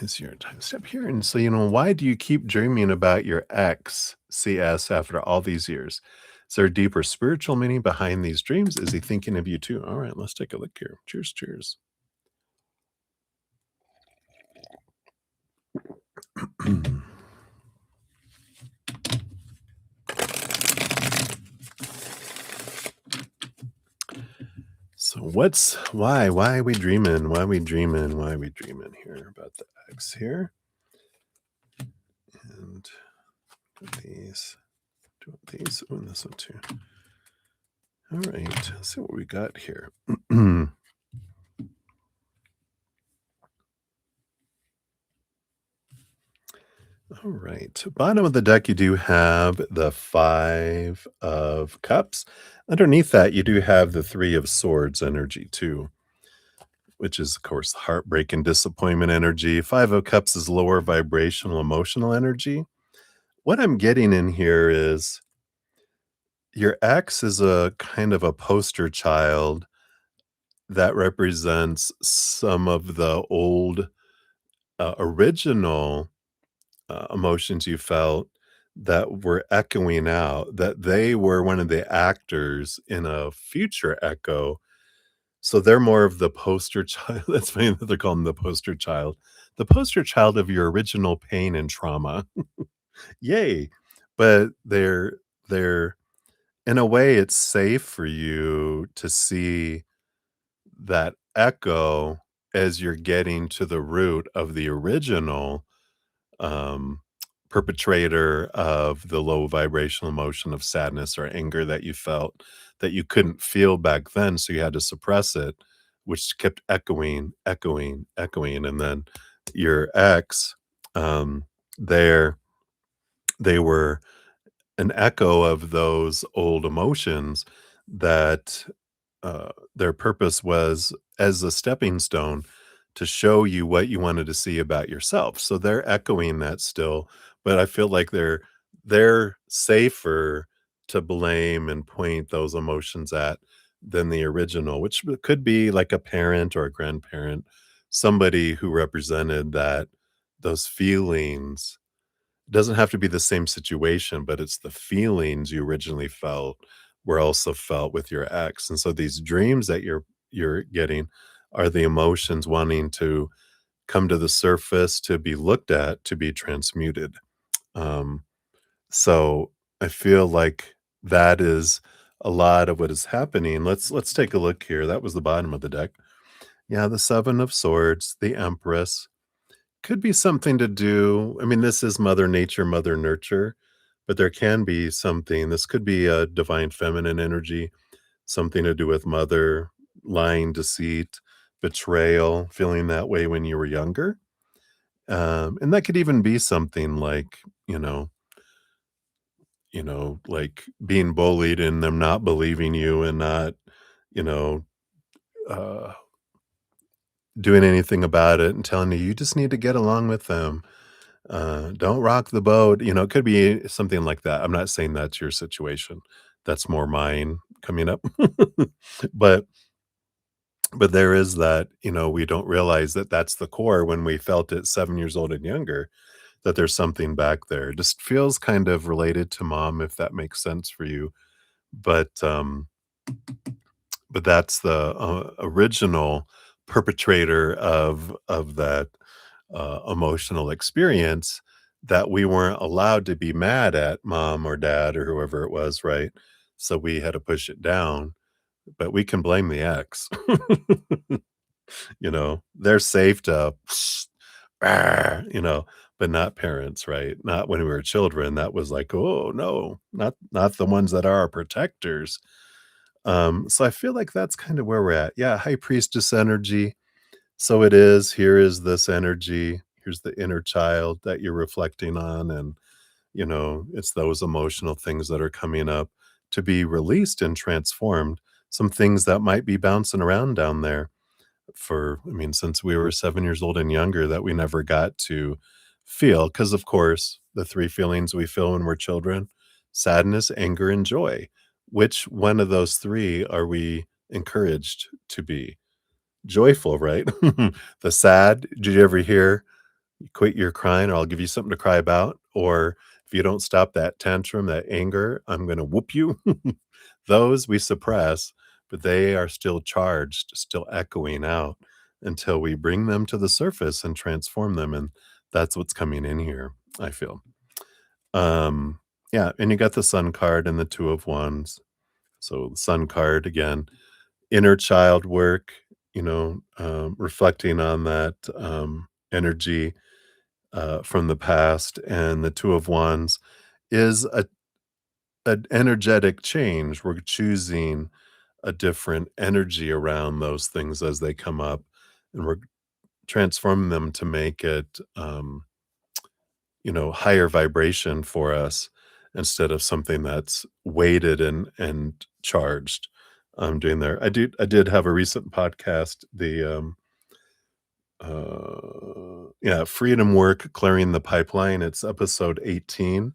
is your timestamp here. And so, why do you keep dreaming about your ex, CS, after all these years? Is there a deeper spiritual meaning behind these dreams? Is he thinking of you too? All right, let's take a look here. Cheers, cheers. So why are we dreaming? Why are we dreaming? Why are we dreaming here about the X here? And these, oh, and this one too. All right, let's see what we got here. All right, bottom of the deck, you do have the 5 of Cups. Underneath that, you do have the 3 of Swords energy too, which is, of course, heartbreak and disappointment energy. 5 of Cups is lower vibrational emotional energy. What I'm getting in here is your ex is a kind of a poster child that represents some of the old, original, emotions you felt that were echoing out, that they were one of the actors in a future echo. So they're more of the poster child. That's funny that they're calling them the poster child of your original pain and trauma. Yay. But they're in a way, it's safe for you to see that echo as you're getting to the root of the original, um, perpetrator of the low vibrational emotion of sadness or anger that you felt that you couldn't feel back then, so you had to suppress it, which kept echoing, echoing, echoing, and then your ex, um, there they were an echo of those old emotions that, their purpose was as a stepping stone to show you what you wanted to see about yourself. So they're echoing that still, but I feel like they're safer to blame and point those emotions at than the original, which could be like a parent or a grandparent, somebody who represented that those feelings. Doesn't have to be the same situation, but it's the feelings you originally felt were also felt with your ex, and so these dreams that you're getting are the emotions wanting to come to the surface, to be looked at, to be transmuted. Um, so I feel like that is a lot of what is happening. Let's take a look here. That was the bottom of the deck. Yeah, the 7 of Swords, the Empress. Could be something to do, I mean, this is Mother Nature, Mother Nurture, but there can be something, this could be a divine feminine energy, something to do with mother, lying, deceit, betrayal, feeling that way when you were younger. And that could even be something like, like being bullied and them not believing you and not, you know, uh, doing anything about it and telling you, you just need to get along with them. Don't rock the boat, it could be something like that. I'm not saying that's your situation. That's more mine coming up. But there is that, we don't realize that that's the core when we felt it 7 years old and younger, that there's something back there. Just feels kind of related to mom, if that makes sense for you. But, that's the, original perpetrator of that, emotional experience that we weren't allowed to be mad at mom or dad or whoever it was, right? So we had to push it down, but we can blame the ex. They're safe to, but not parents, right? Not when we were children. That was like, oh no, not the ones that are our protectors. So I feel like that's kind of where we're at. Yeah, high priestess energy. So it is, here is this energy, here's the inner child that you're reflecting on, and, it's those emotional things that are coming up to be released and transformed. Some things that might be bouncing around down there since we were 7 years old and younger that we never got to, feel, because of course, the 3 feelings we feel when we're children: sadness, anger, and joy. Which one of those 3 are we encouraged to be? Joyful, right? The sad, did you ever hear, "Quit your crying or I'll give you something to cry about," or, "If you don't stop that tantrum, that anger, I'm gonna whoop you." Those we suppress, but they are still charged, still echoing out until we bring them to the surface and transform them, and that's what's coming in here, I feel. Um, yeah, and you got the Sun card and the Two of Wands. So, the Sun card, again, inner child work, reflecting on that, energy, from the past, and the Two of Wands is an energetic change. We're choosing a different energy around those things as they come up, and we're transforming them to make it, higher vibration for us instead of something that's weighted and charged. Doing there. I did have a recent podcast, yeah, Freedom Work Clearing the Pipeline. It's episode 18.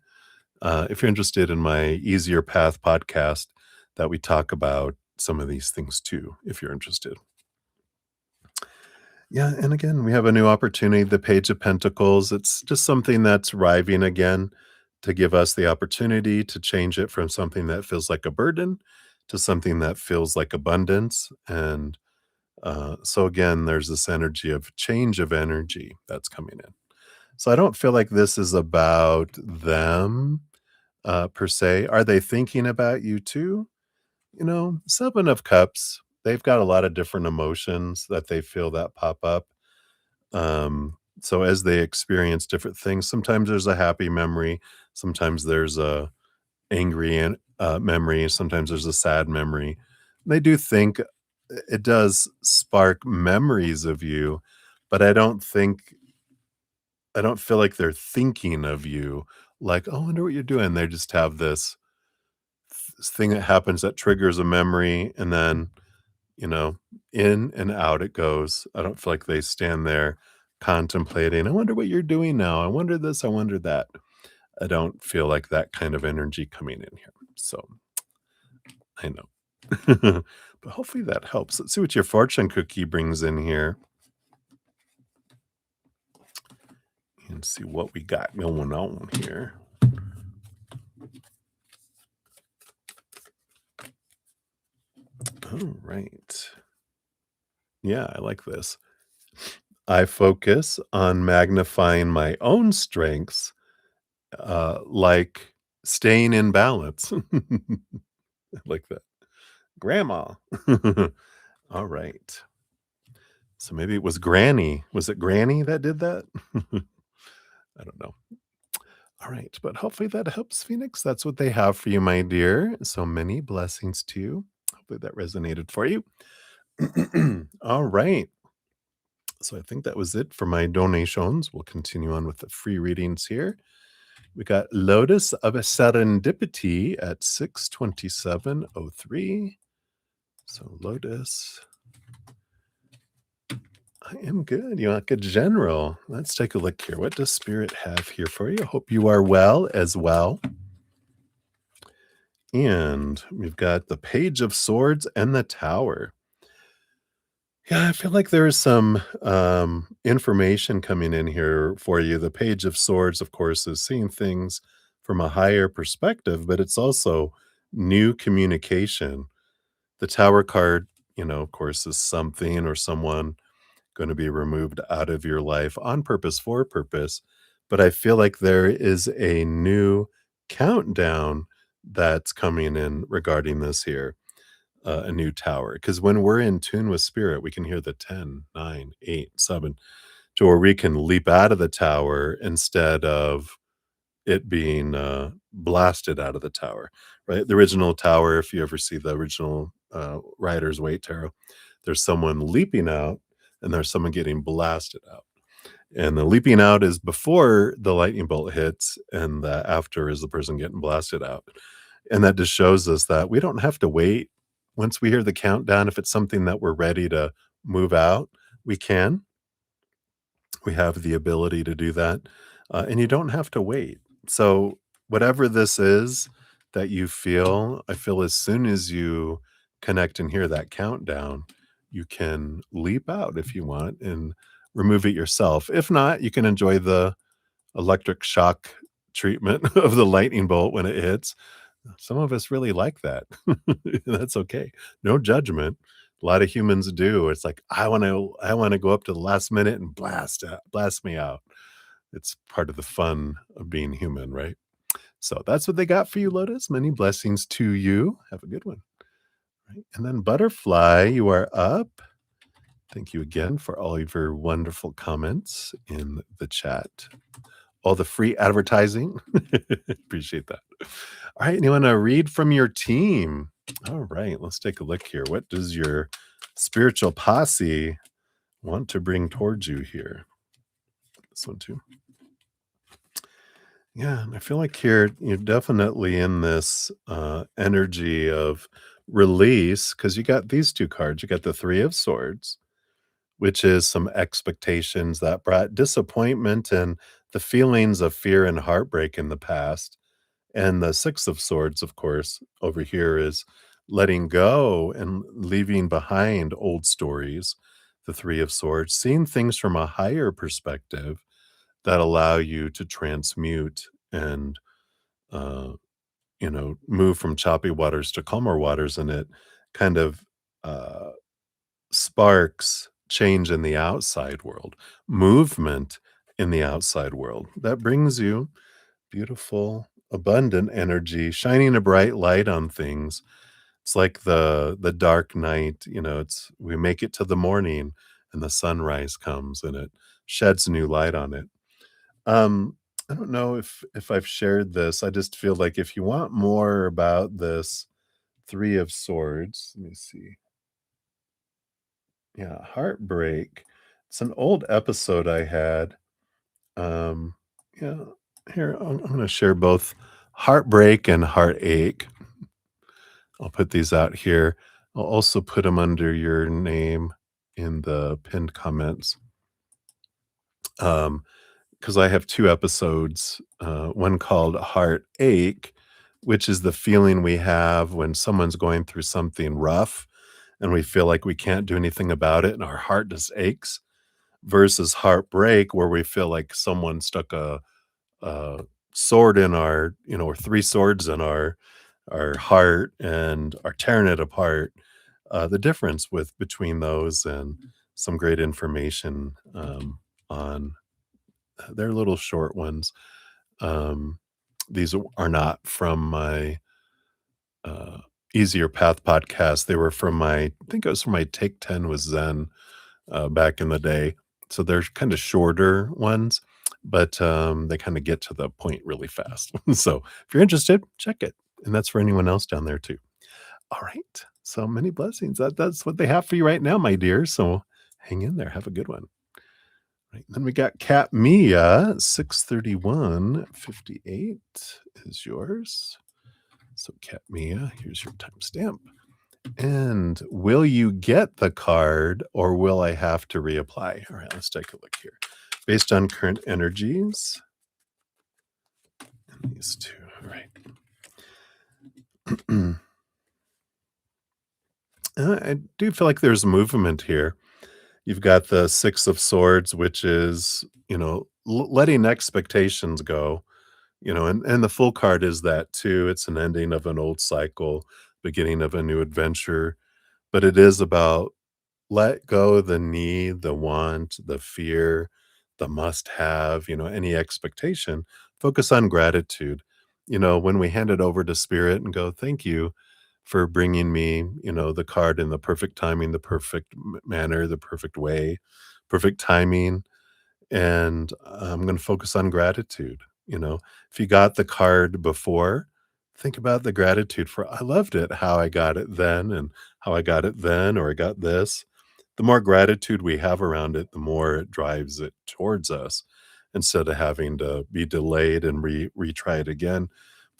If you're interested in my Easier Path podcast, that we talk about some of these things too, if you're interested. Yeah, and again, we have a new opportunity, the Page of Pentacles. It's just something that's arriving again to give us the opportunity to change it from something that feels like a burden to something that feels like abundance. And so again, there's this energy of change of energy that's coming in. So I don't feel like this is about them per se. Are they thinking about you too? Seven of Cups, they've got a lot of different emotions that they feel that pop up. So as they experience different things, sometimes there's a happy memory, sometimes there's a angry and memory, sometimes there's a sad memory. They do think it does spark memories of you, but I don't feel like they're thinking of you like, "Oh, I wonder what you're doing." They just have this thing that happens that triggers a memory, and then, you know, in and out it goes. I don't feel like they stand there contemplating, "I wonder what you're doing now. I wonder this, I wonder that." I don't feel like that kind of energy coming in here. So, I know. But hopefully that helps. Let's see what your fortune cookie brings in here and see what we got going on here. All right. Yeah, I like this. I focus on magnifying my own strengths, like staying in balance. I like that. Grandma. All right. So maybe it was Granny. Was it Granny that did that? I don't know. All right. But hopefully that helps, Phoenix. That's what they have for you, my dear. So many blessings to you. Hopefully that resonated for you. All right. So I think that was it for my donations. We'll continue on with the free readings here. We got Lotus of a Serendipity at 62703. So Lotus, I am good. You like a general. Let's take a look here. What does Spirit have here for you? Hope you are well as well. And we've got the Page of Swords and the Tower. Yeah, I feel like there is some information coming in here for you. The Page of Swords, of course, is seeing things from a higher perspective, but it's also new communication. The Tower card, of course, is something or someone going to be removed out of your life on purpose for purpose. But I feel like there is a new countdown that's coming in regarding this here, a new tower. Because when we're in tune with spirit, we can hear the 10, 9, 8, 7, to where we can leap out of the tower instead of it being blasted out of the tower, right? The original tower, if you ever see the original Rider's Waite Tarot, there's someone leaping out and there's someone getting blasted out. And the leaping out is before the lightning bolt hits, and the after is the person getting blasted out. And that just shows us that we don't have to wait. Once we hear the countdown, if it's something that we're ready to move out, we can. We have the ability to do that. and you don't have to wait. So, whatever this is that you feel, I feel as soon as you connect and hear that countdown, you can leap out if you want and remove it yourself. If not, you can enjoy the electric shock treatment of the lightning bolt when it hits. Some of us really like that. That's okay. No judgment. A lot of humans do. It's like, I want to go up to the last minute and blast me out. It's part of the fun of being human, right? So that's what they got for you, Lotus. Many blessings to you. Have a good one. Right. And then Butterfly, you are up. Thank you again for all of your wonderful comments in the chat. All the free advertising. Appreciate that. All right. And you want to read from your team? All right. Let's take a look here. What does your spiritual posse want to bring towards you here? This one too. Yeah, and I feel like you're definitely in this energy of release because you got these two cards. You got the Three of Swords, which is some expectations that brought disappointment and the feelings of fear and heartbreak in the past. And the Six of Swords, of course, over here is letting go and leaving behind old stories. The Three of Swords, seeing things from a higher perspective that allow you to transmute and uh, move from choppy waters to calmer waters, and it kind of uh, sparks change in the outside world, movement in the outside world. That brings you beautiful, abundant energy, shining a bright light on things. It's like the dark night, it's we make it to the morning and the sunrise comes and it sheds new light on it. Um, I don't know if I've shared this. I just feel like if you want more about this Three of Swords, let me see. Yeah, heartbreak. It's an old episode I had. Um, yeah, here I'm going to share both heartbreak and heartache. I'll put these out here. I'll also put them under your name in the pinned comments. Because I have two episodes, one called Heartache, which is the feeling we have when someone's going through something rough and we feel like we can't do anything about it and our heart just aches, versus heartbreak, where we feel like someone stuck a sword in our, or three swords in our heart and are tearing it apart. The difference with between those and some great information on they're little short ones. Um, these are not from my uh, Easier Path podcast. They were from I think it was from my Take 10 with Zen back in the day. So they're kind of shorter ones, but they kind of get to the point really fast. So if you're interested, check it. And that's for anyone else down there too. All right. So many blessings. That's what they have for you right now, my dear. So hang in there. Have a good one. Right. Then we got Cat Mia, 63158 is yours. So Cat Mia, here's your timestamp. And will you get the card or will I have to reapply? All right, let's take a look here. Based on current energies. And these two. All right. I do feel like there's movement here. You've got the Six of Swords, which is, letting expectations go, and the full card is that too. It's an ending of an old cycle, beginning of a new adventure, but it is about let go the need, the want, the fear, the must have, any expectation. Focus on gratitude. When we hand it over to spirit and go, thank you for bringing me, the card in the perfect timing, the perfect manner, the perfect way, perfect timing. And I'm going to focus on gratitude. If you got the card before, think about the gratitude for, I loved it, how I got it then, and how I got it then, or I got this. The more gratitude we have around it, the more it drives it towards us instead of having to be delayed and retry it again.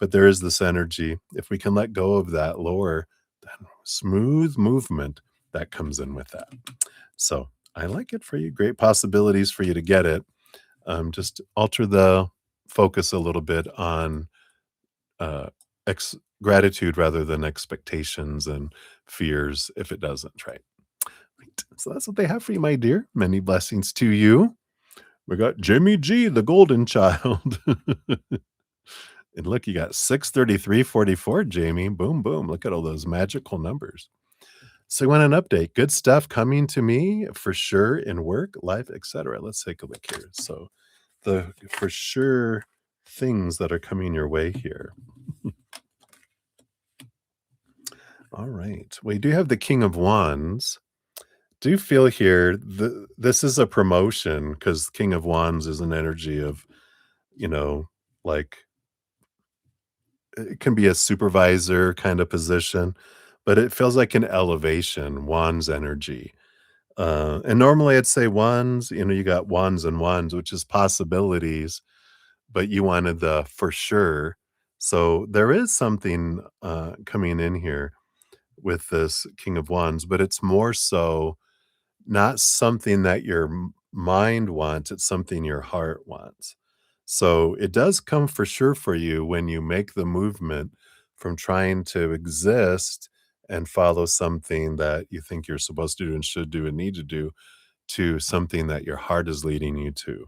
But there is this energy. If we can let go of that lower, then smooth movement that comes in with that. So I like it for you. Great possibilities for you to get it. Just alter the focus a little bit on uh, gratitude rather than expectations and fears if it doesn't, right? Right. So that's what they have for you, my dear. Many blessings to you. We got Jimmy G, the golden child. And look, you got 63344, Jamie. Boom, boom. Look at all those magical numbers. So you want an update? Good stuff coming to me for sure in work, life, etc. Let's take a look here. So the for sure things that are coming your way here. All right. We do have the King of Wands. Do you feel here this is a promotion because King of Wands is an energy of, you know, like it can be a supervisor kind of position, but it feels like an elevation, Wands energy. And normally I'd say wands, you got wands and wands, which is possibilities, but you wanted the for sure. So there is something coming in here with this King of Wands, but it's more so not something that your mind wants, it's something your heart wants. So it does come for sure for you when you make the movement from trying to exist and follow something that you think you're supposed to do and should do and need to something that your heart is leading you to.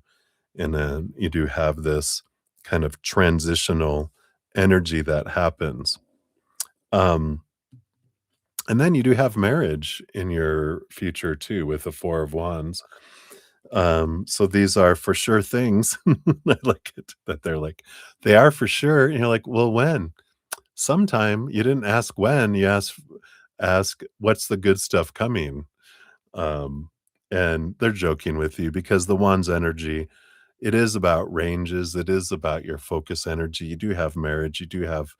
And then you do have this kind of transitional energy that happens. Um, and then you do have marriage in your future too with the Four of Wands. So these are for sure things. I like it that they're like, they are for sure. And you're like, well, when? Sometime you didn't ask when, you ask what's the good stuff coming. Um, and they're joking with you because the Wands energy, it is about ranges, it is about your focus energy. You do have marriage, you do have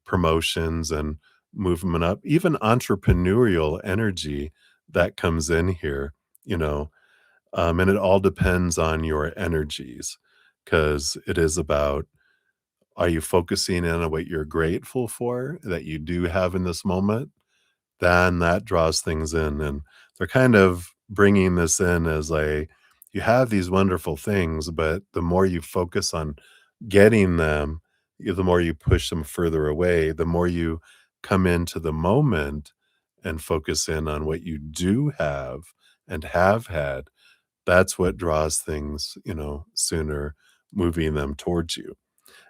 promotions and movement up, even entrepreneurial energy that comes in here, you know. And it all depends on your energies because it is about are you focusing in on what you're grateful for that you do have in this moment? Then that draws things in. And they're kind of bringing this in as you have these wonderful things, but the more you focus on getting them, the more you push them further away, the more you come into the moment and focus in on what you do have and have had. That's what draws things, sooner, moving them towards you.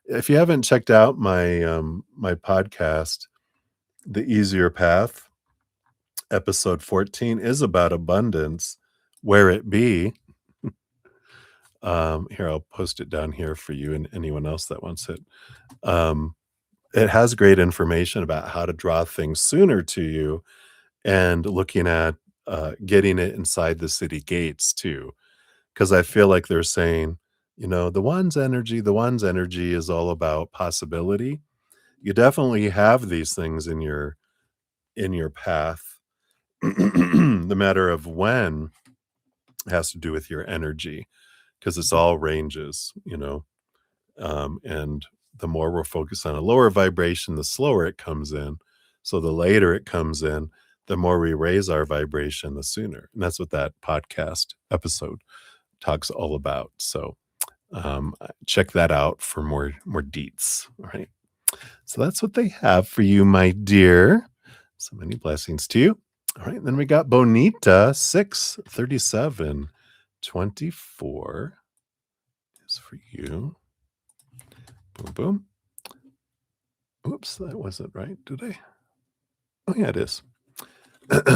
If you haven't checked out my podcast, The Easier Path, episode 14 is about abundance, where it be. Here, I'll post it down here for you and anyone else that wants it. Um, it has great information about how to draw things sooner to you and looking at getting it inside the city gates too. Because I feel like they're saying, the one's energy is all about possibility. You definitely have these things in your path. The matter of when has to do with your energy because it's all ranges. And the more we're focused on a lower vibration, the slower it comes in. So the later it comes in, the more we raise our vibration, the sooner. And that's what that podcast episode talks all about. So check that out for more deets. All right. So that's what they have for you, my dear. So many blessings to you. All right. Then we got Bonita 63724 is for you. Boom, boom. Oops, that wasn't right, did I? Oh, yeah, it is.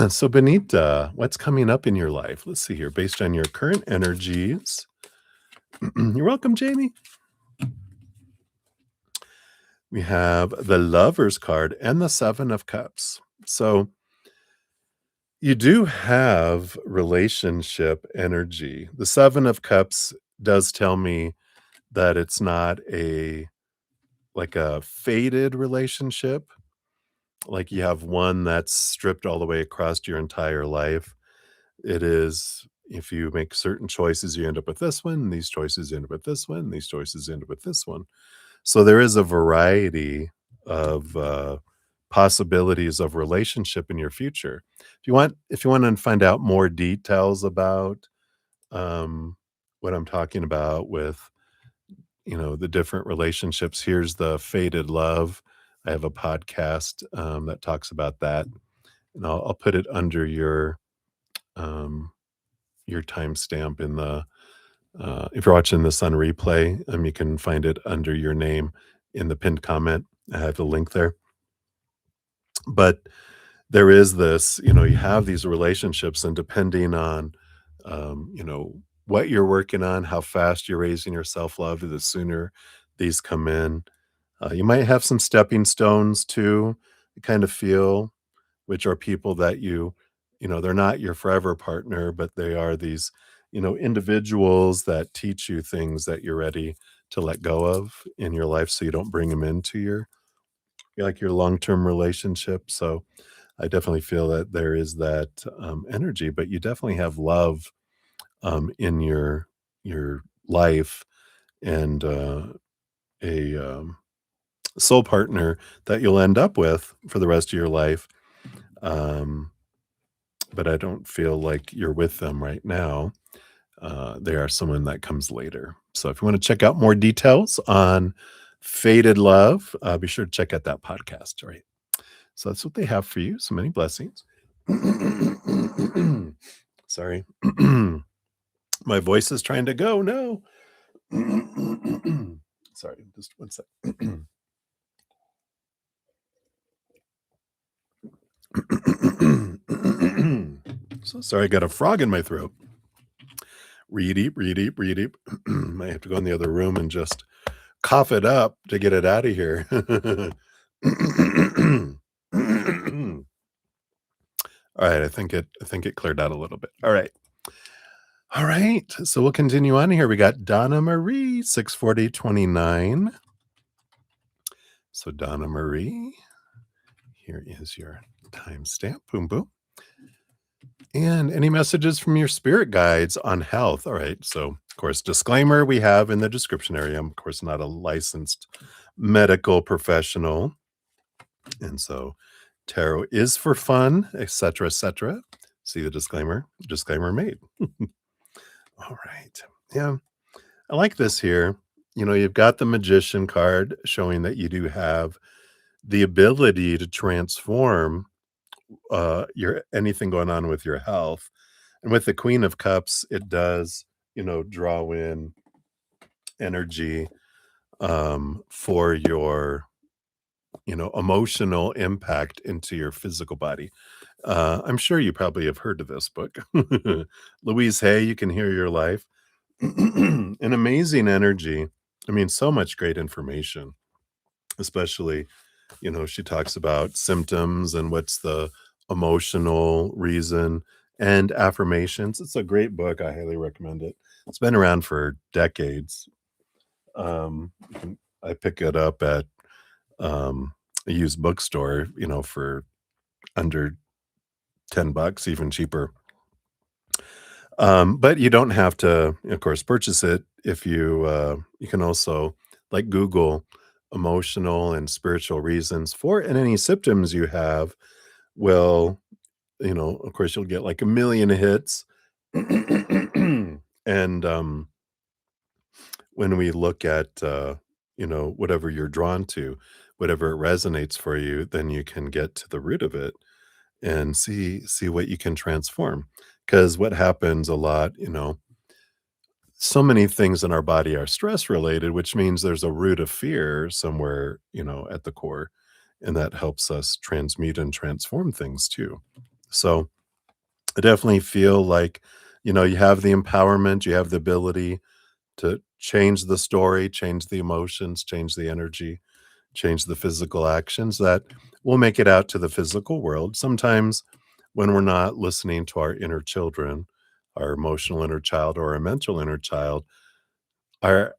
So, Benita, what's coming up in your life? Let's see here. Based on your current energies. You're welcome, Jamie. We have the Lover's card and the Seven of Cups. So, you do have relationship energy. The Seven of Cups does tell me that it's not a faded relationship. Like you have one that's stripped all the way across your entire life. It is if you make certain choices, you end up with this one, these choices end up with this one, these choices end up with this one. So there is a variety of possibilities of relationship in your future. If you want to find out more details about um, what I'm talking about with, the different relationships. Here's the Fated Love. I have a podcast that talks about that, and I'll put it under um, your timestamp in the. If you're watching this on replay, you can find it under your name in the pinned comment. I have the link there. But there is this, you have these relationships, and depending on, what you're working on, how fast you're raising your self love, the sooner these come in. You might have some stepping stones too. You kind of feel, which are people that they're not your forever partner, but they are these, individuals that teach you things that you're ready to let go of in your life, so you don't bring them into your long-term relationship. So I definitely feel that there is that energy, but you definitely have love in your life, and a soul partner that you'll end up with for the rest of your life. Um, but I don't feel like you're with them right now. They are someone that comes later. So if you want to check out more details on Fated Love, be sure to check out that podcast. All right. So that's what they have for you. So many blessings. Sorry. My voice is trying to go. No. Sorry. Just one sec. So sorry. I got a frog in my throat. Reedy. Might have to go in the other room and just cough it up to get it out of here. All right, I think it cleared out a little bit. All right. All right. So we'll continue on here. We got Donna Marie, 64029. So Donna Marie, here is your timestamp. Boom, boom. And any messages from your spirit guides on health? All right. So, of course, disclaimer we have in the description area. I'm, of course, not a licensed medical professional. And so tarot is for fun, etc., etc. See the disclaimer? Disclaimer made. All right. Yeah. I like this here. You've got the magician card showing that you do have the ability to transform your anything going on with your health. And with the Queen of Cups, it does, draw in energy for your, emotional impact into your physical body. I'm sure you probably have heard of this book. Louise Hay, You Can Heal Your Life. An amazing energy. I mean, so much great information, especially, she talks about symptoms and what's the emotional reason, and affirmations. It's a great book. I highly recommend it. It's been around for decades. I pick it up at a used bookstore, for under $10, even cheaper. But you don't have to, of course, purchase it. If you can also like Google emotional and spiritual reasons for and any symptoms you have. Well, of course, you'll get like a million hits. And when we look at whatever you're drawn to, whatever it resonates for you, then you can get to the root of it and see what you can transform. Because what happens a lot, so many things in our body are stress related, which means there's a root of fear somewhere, at the core, and that helps us transmute and transform things too. So I definitely feel like, you have the empowerment, you have the ability to change the story, change the emotions, change the energy, change the physical actions that will make it out to the physical world. Sometimes when we're not listening to our inner children, our emotional inner child or our mental inner child, our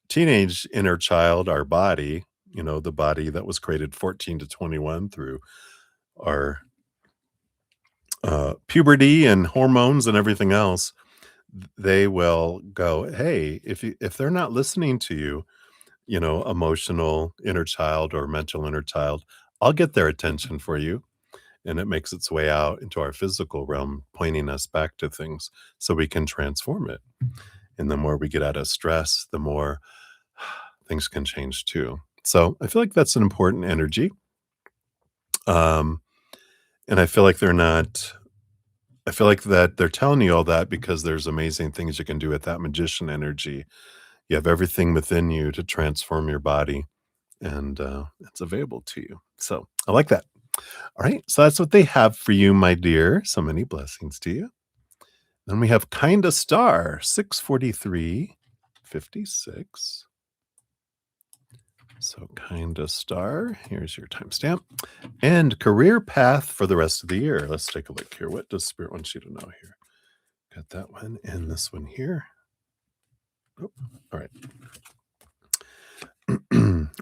teenage inner child, our body, the body that was created 14 to 21 through our puberty and hormones and everything else, they will go, hey, if they're not listening to you, emotional inner child or mental inner child, I'll get their attention for you. And it makes its way out into our physical realm, pointing us back to things so we can transform it. And the more we get out of stress, the more things can change too. So I feel like that's an important energy. Um, and I feel like I feel like that they're telling you all that because there's amazing things you can do with that magician energy. You have everything within you to transform your body, and it's available to you. So I like that. All right. So that's what they have for you, my dear. So many blessings to you. Then we have Kinda Star, 64356. So Kinda Star, here's your timestamp. And career path for the rest of the year. Let's take a look here. What does Spirit want you to know here? Got that one and this one here. Oh, all right.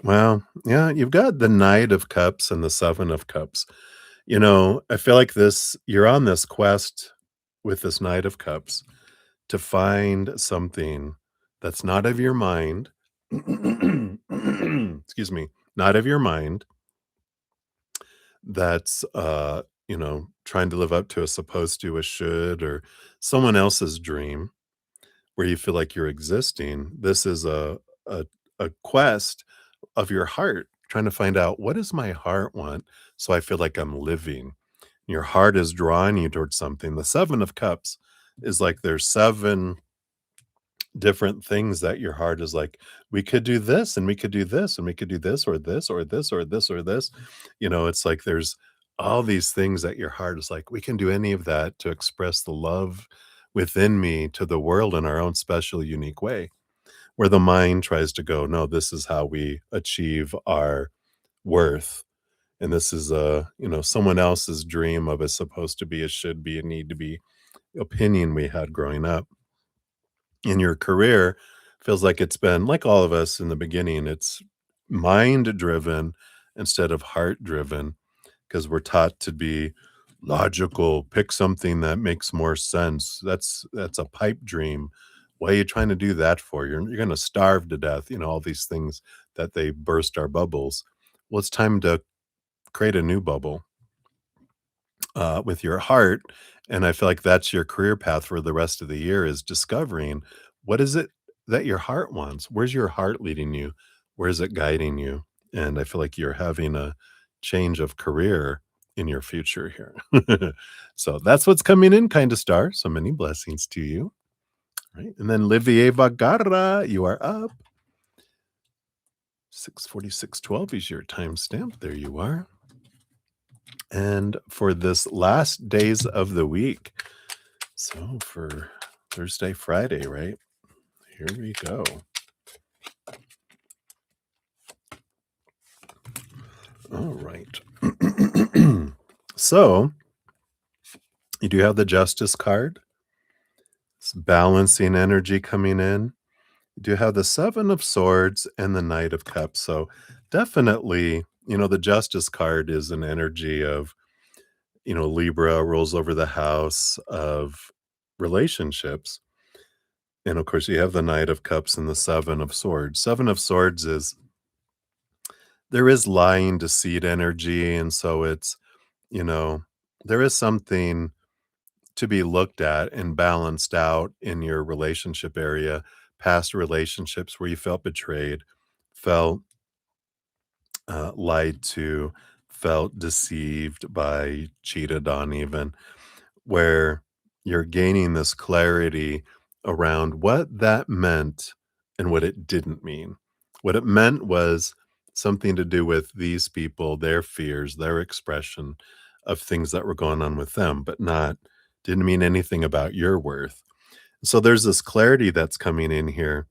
Well, yeah, you've got the Knight of Cups and the Seven of Cups. I feel like you're on this quest with this Knight of Cups to find something that's not of your mind. Excuse me, not of your mind, that's trying to live up to a supposed to, a should, or someone else's dream where you feel like you're existing. This is a a quest of your heart, trying to find out, what does my heart want? So I feel like I'm living. Your heart is drawing you towards something. The Seven of Cups is like there's seven different things that your heart is like, we could do this and we could do this and we could do this or this or this or this or this. It's like there's all these things that your heart is like, we can do any of that to express the love within me to the world in our own special, unique way. Where the mind tries to go, no, this is how we achieve our worth. And this is someone else's dream of a supposed to be, a should be, a need to be opinion we had growing up. In your career, feels like it's been like all of us in the beginning, it's mind driven instead of heart driven because we're taught to be logical, pick something that makes more sense. That's a pipe dream. Why are you trying to do that for? You're going to starve to death, all these things that they burst our bubbles. Well, it's time to create a new bubble with your heart. And I feel like that's your career path for the rest of the year, is discovering what is it that your heart wants? Where's your heart leading you? Where is it guiding you? And I feel like you're having a change of career in your future here. So that's what's coming in, kind of star. So many blessings to you. Right. And then Livier Vagara, you are up. 64612 is your timestamp. There you are. And for this last days of the week, so for Thursday, Friday, right? Here we go. All right. So you do have the Justice card. It's balancing energy coming in. You do have the Seven of Swords and the Knight of Cups. So definitely, the Justice card is an energy of, Libra rules over the house of relationships. And of course, you have the Knight of Cups and the Seven of Swords. Seven of Swords is, there is lying, deceit energy. And so it's, you know, there is something to be looked at and balanced out in your relationship area, past relationships where you felt betrayed, felt lied to, felt deceived by, cheated on, even, where you're gaining this clarity around what that meant and what it didn't mean. What it meant was something to do with these people, their fears, their expression of things that were going on with them, but didn't mean anything about your worth. So there's this clarity that's coming in here.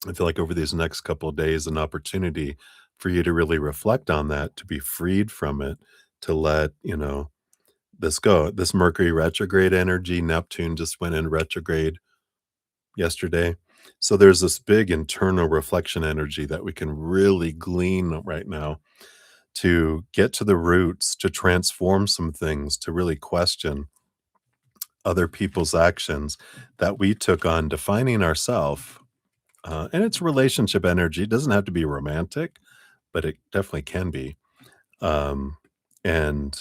I feel like over these next couple of days, an opportunity for you to really reflect on that, to be freed from it, to let, this go. This Mercury retrograde energy, Neptune just went in retrograde yesterday. So there's this big internal reflection energy that we can really glean right now to get to the roots, to transform some things, to really question other people's actions that we took on defining ourselves. And it's relationship energy. It doesn't have to be romantic, but it definitely can be. Um, and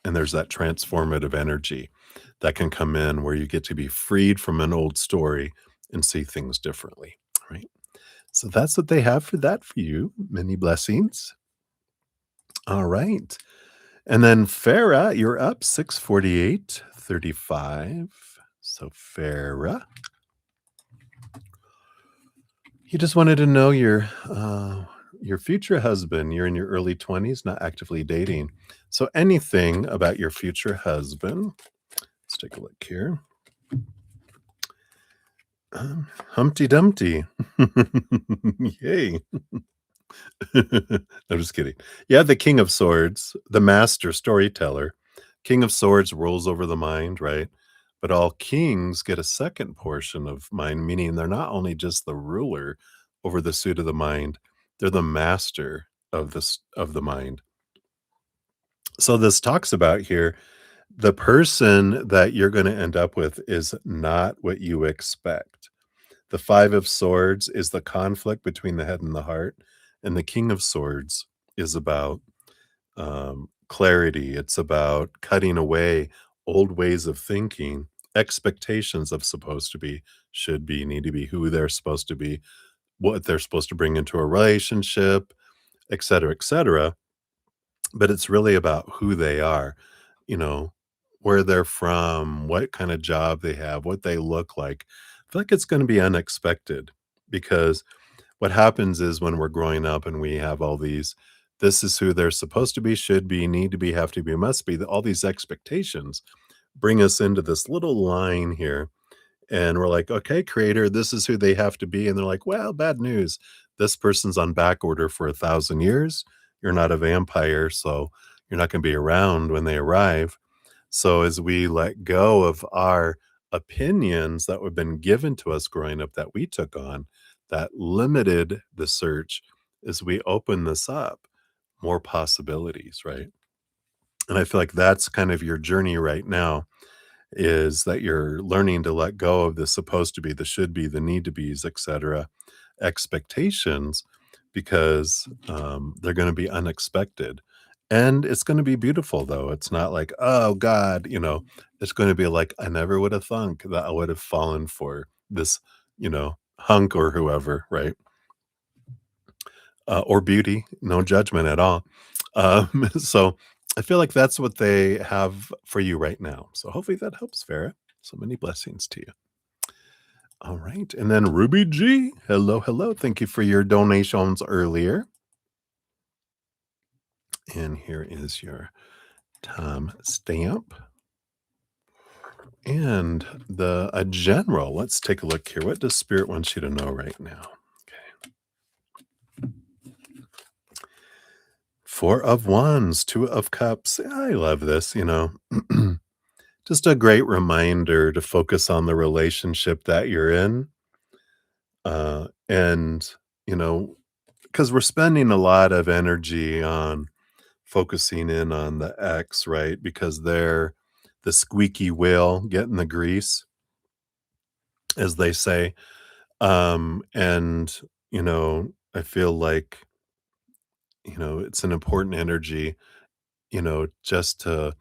And there's that transformative energy that can come in where you get to be freed from an old story and see things differently, right? So that's what they have for that for you. Many blessings. All right. And then Farah, you're up 648:35. So Farah, you just wanted to know your future husband. You're in your early 20s, not actively dating. So anything about your future husband. Let's take a look here. Humpty Dumpty. Yay. I'm just kidding. Yeah, the King of Swords, the master storyteller. King of Swords rules over the mind, right? But all kings get a second portion of mind, meaning they're not only just the ruler over the suit of the mind, they're the master of the mind. So this talks about here the person that you're going to end up with is not what you expect. The Five of Swords is the conflict between the head and the heart, and the King of Swords is about clarity. It's about cutting away old ways of thinking, expectations of supposed to be, should be, need to be, who they're supposed to be, what they're supposed to bring into a relationship, et cetera, et cetera. But it's really about who they are, you know, where they're from, what kind of job they have, what they look like. I feel like it's going to be unexpected because what happens is when we're growing up and we have all these, this is who they're supposed to be, should be, need to be, have to be, must be, all these expectations bring us into this little line here. And we're like, okay, creator, this is who they have to be. And they're like, well, bad news. This person's on back order for 1,000 years. You're not a vampire, so you're not going to be around when they arrive. So as we let go of our opinions that have been given to us growing up that we took on, that limited the search, as we open this up, more possibilities, right? And I feel like that's kind of your journey right now is that you're learning to let go of the supposed to be, the should be, the need to be's, etc. expectations because they're going to be unexpected. And it's going to be beautiful, though. It's not like, oh, God, it's going to be like, I never would have thunk that I would have fallen for this, hunk or whoever, right? Or beauty, no judgment at all. So I feel like that's what they have for you right now. So hopefully that helps, Farah. So many blessings to you. All right. And then Ruby G. Hello, hello. Thank you for your donations earlier. And here is your time stamp. And a general. Let's take a look here. What does Spirit want you to know right now? Okay. Four of Wands, Two of Cups. I love this, Just a great reminder to focus on the relationship that you're in. And, because we're spending a lot of energy on focusing in on the ex, right? Because they're the squeaky wheel getting the grease, as they say. And, I feel like, it's an important energy, just to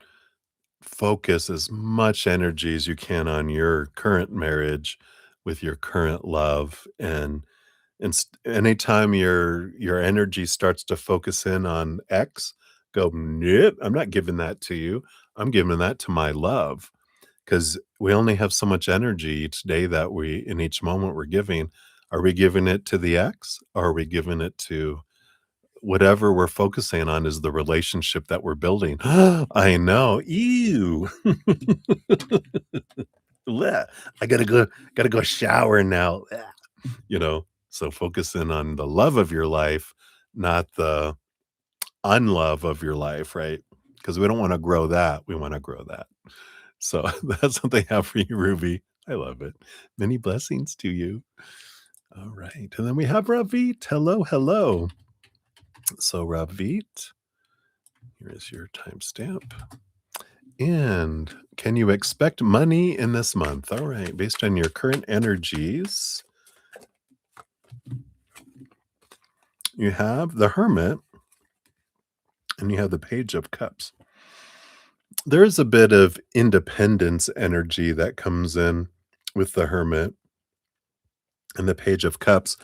focus as much energy as you can on your current marriage with your current love anytime your energy starts to focus in on X, go, nope, I'm not giving that to you. I'm giving that to my love. Because we only have so much energy each day that in each moment we're giving. Are we giving it to the X? Or are we giving it to whatever we're focusing on is the relationship that we're building? I know. Ew. Bleh. I gotta go shower now. So focus in on the love of your life, not the unlove of your life, right? Because we don't want to grow that. We want to grow that. So that's what they have for you, Ruby. I love it. Many blessings to you. All right. And then we have Ravit. Hello, hello. So Ravit, here is your timestamp. And can you expect money in this month? All right. Based on your current energies, you have the Hermit and you have the Page of Cups. there is a bit of independence energy that comes in with the Hermit and the Page of Cups.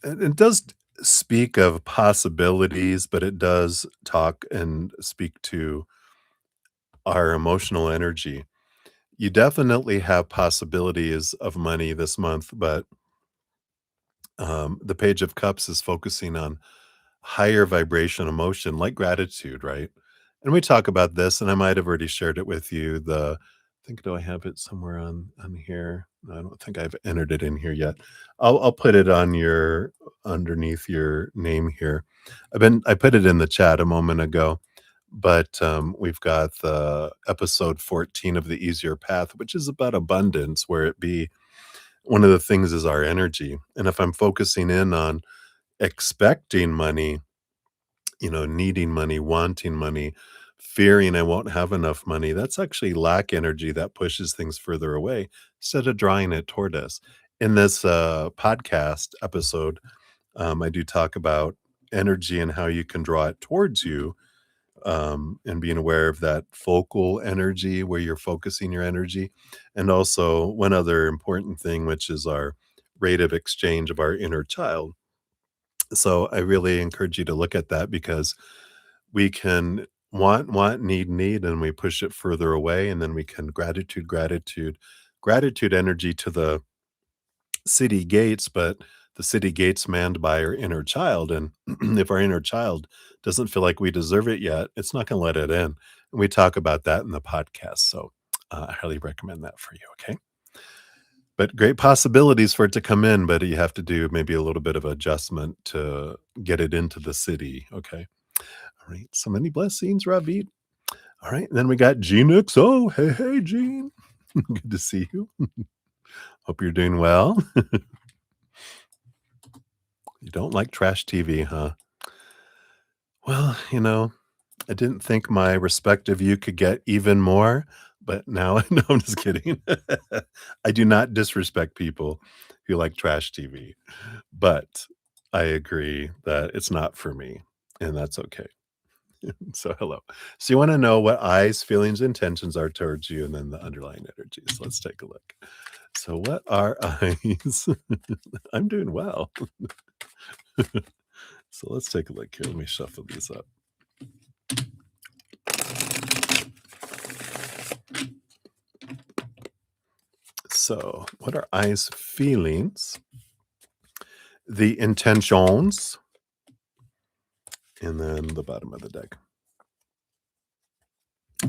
It does speak of possibilities, but it does talk and speak to our emotional energy. You definitely have possibilities of money this month, but the Page of Cups is focusing on higher vibration emotion like gratitude, right? And we talk about this, and I might have already shared it with you. I think, do I have it somewhere on here? No, I don't think I've entered it in here yet. I'll put it on your underneath your name here. I put it in the chat a moment ago, but we've got the episode 14 of the Easier Path, which is about abundance, where it be one of the things is our energy. And if I'm focusing in on expecting money, needing money, wanting money, fearing I won't have enough money, that's actually lack energy that pushes things further away instead of drawing it toward us. In this podcast episode, I do talk about energy and how you can draw it towards you, and being aware of that focal energy where you're focusing your energy. And also, one other important thing, which is our rate of exchange of our inner child. So I really encourage you to look at that because we can want, need, and we push it further away. And then we can gratitude energy to the city gates, but the city gates manned by our inner child. And if our inner child doesn't feel like we deserve it yet, it's not going to let it in. And we talk about that in the podcast. So I highly recommend that for you. Okay. But great possibilities for it to come in, but you have to do maybe a little bit of adjustment to get it into the city. Okay. All right. So many blessings, Ravid. All right. And then we got Gene XO. Hey, hey, Gene. Good to see you. Hope you're doing well. You don't like trash TV, huh? Well, I didn't think my respect of you could get even more, but now no, I'm just kidding. I do not disrespect people who like trash TV, but I agree that it's not for me, and that's okay. So, hello. So, you want to know what eyes, feelings, intentions are towards you, and then the underlying energies. Let's take a look. So, what are eyes? I'm doing well. So, let's take a look here. Let me shuffle these up. So, what are eyes' feelings? The intentions, and then the bottom of the deck.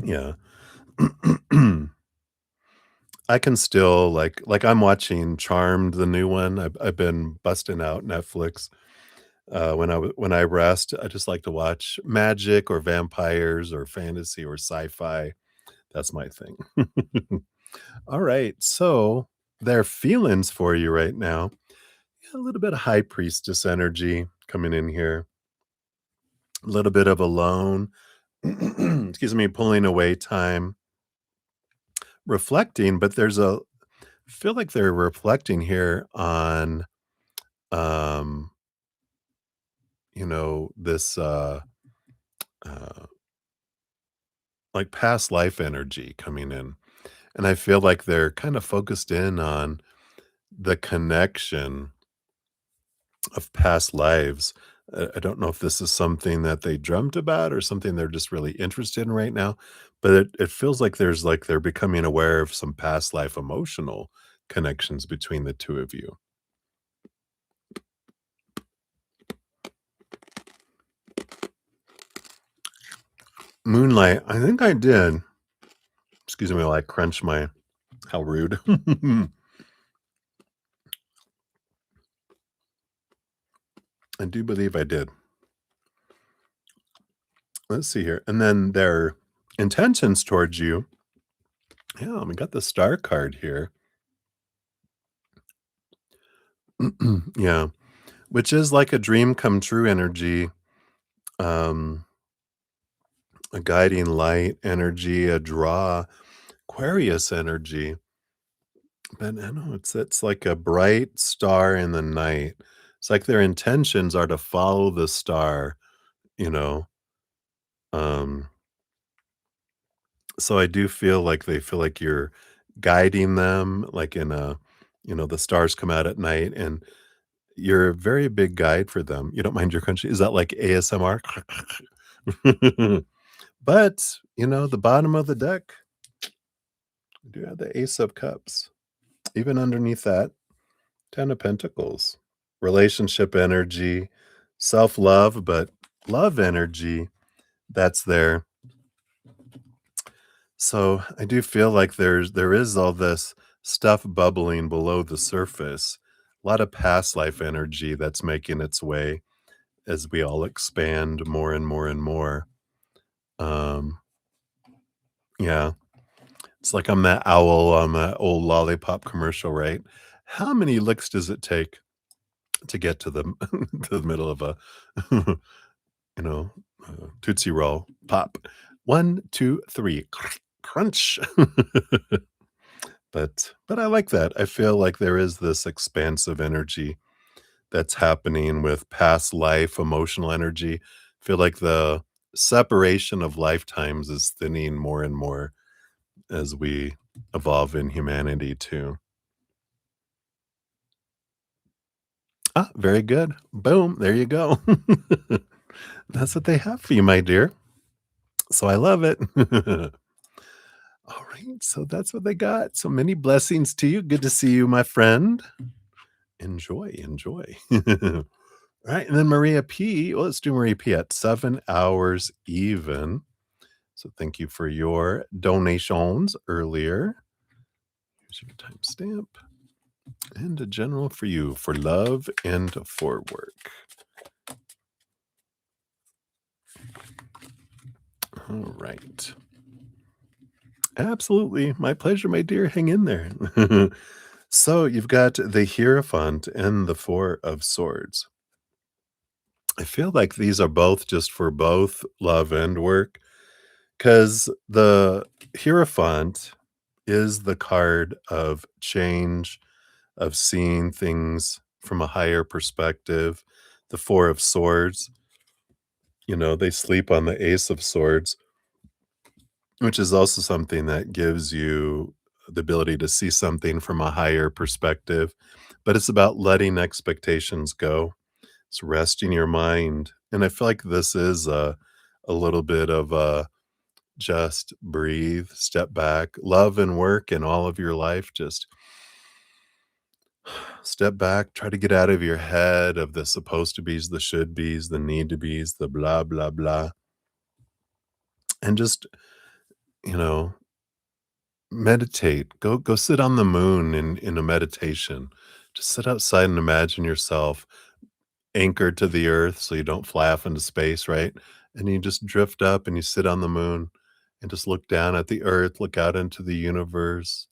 Yeah. I can still I'm watching Charmed, the new one. I've been busting out Netflix. When I rest, I just like to watch magic or vampires or fantasy or sci-fi. That's my thing. All right. So, their feelings for you right now. A little bit of high priestess energy coming in here. A little bit of alone. Excuse me, pulling away time, reflecting, but feel like they're reflecting here on um, this uh like past life energy coming in. And I feel like they're kind of focused in on the connection of past lives. I don't know if this is something that they dreamt about or something they're just really interested in right now, but it feels like they're becoming aware of some past life emotional connections between the two of you. Moonlight, I think I did. Excuse me while I crunch my how rude. I do believe I did. Let's see here. And then their intentions towards you. Yeah, we got the star card here. Yeah, which is like a dream come true energy, um, a guiding light energy, a draw, Aquarius energy. But I know it's like a bright star in the night. It's like their intentions are to follow the star, you know, um, So I do feel like they feel like you're guiding them, like in a the stars come out at night, and you're a very big guide for them. You don't mind your country. Is that like ASMR? But, the bottom of the deck, you do have the Ace of Cups. Even underneath that, 10 of Pentacles. Relationship energy, self-love, but love energy that's there. So I do feel like there is all this stuff bubbling below the surface. A lot of past life energy that's making its way as we all expand more and more and more. Um, yeah, it's like I'm that owl on that old lollipop commercial, right? How many licks does it take to get to the to the middle of a you know Tootsie Roll pop? One, two, three, crunch. But I like that. I feel like there is this expansive energy that's happening with past life emotional energy. Feel like the separation of lifetimes is thinning more and more as we evolve in humanity too. Ah, very good. Boom, there you go. That's what they have for you, my dear. So I love it. All right, so that's what they got. So many blessings to you. Good to see you, my friend. Enjoy, enjoy. Right, and then Maria P. Well, let's do Maria P at 7 hours even. So thank you for your donations earlier. Here's your timestamp. And a general for you for love and for work. All right. Absolutely. My pleasure, my dear. Hang in there. So you've got the Hierophant and the Four of Swords. I feel like these are both just for both love and work. Because the Hierophant is the card of change, of seeing things from a higher perspective. The Four of Swords, they sleep on the Ace of Swords, which is also something that gives you the ability to see something from a higher perspective. But it's about letting expectations go. It's resting your mind. And I feel like this is a little bit of a just breathe, step back, love and work in all of your life. Just step back, try to get out of your head of the supposed to be's, the should be's, the need to be's, the blah, blah, blah. And just, you know, meditate. Go sit on the moon in a meditation. Just sit outside and imagine yourself anchored to the earth so you don't fly off into space, right? And you just drift up and you sit on the moon and just look down at the earth, look out into the universe.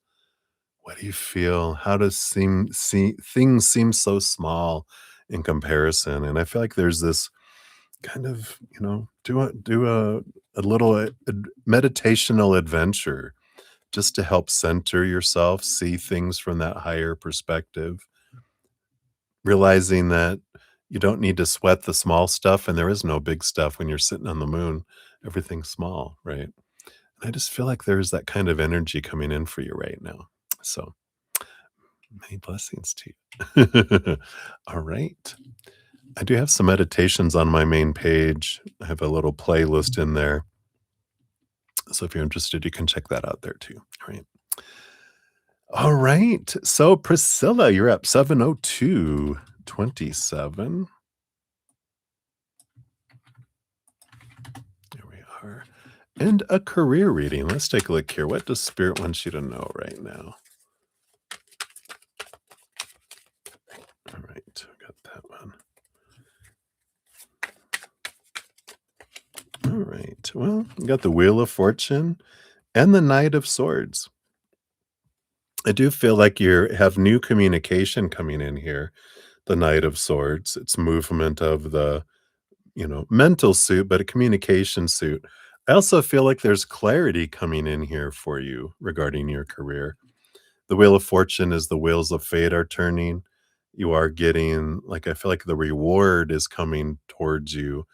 What do you feel? How does things seem so small in comparison? And I feel like there's this kind of, do a little meditational adventure just to help center yourself, see things from that higher perspective, realizing that you don't need to sweat the small stuff and there is no big stuff when you're sitting on the moon. Everything's small, right? I just feel like there's that kind of energy coming in for you right now. So many blessings to you. All right. I do have some meditations on my main page. I have a little playlist in there. So if you're interested, you can check that out there too. All right. All right. So Priscilla, you're up 70227. There we are. And a career reading. Let's take a look here. What does Spirit want you to know right now? All right. Got that one. All right. Well, you got the Wheel of Fortune and the Knight of Swords. I do feel like you have new communication coming in here. The Knight of Swords. It's movement of the, mental suit, but a communication suit. I also feel like there's clarity coming in here for you regarding your career. The Wheel of Fortune is the wheels of fate are turning. You are getting, like, I feel like the reward is coming towards you.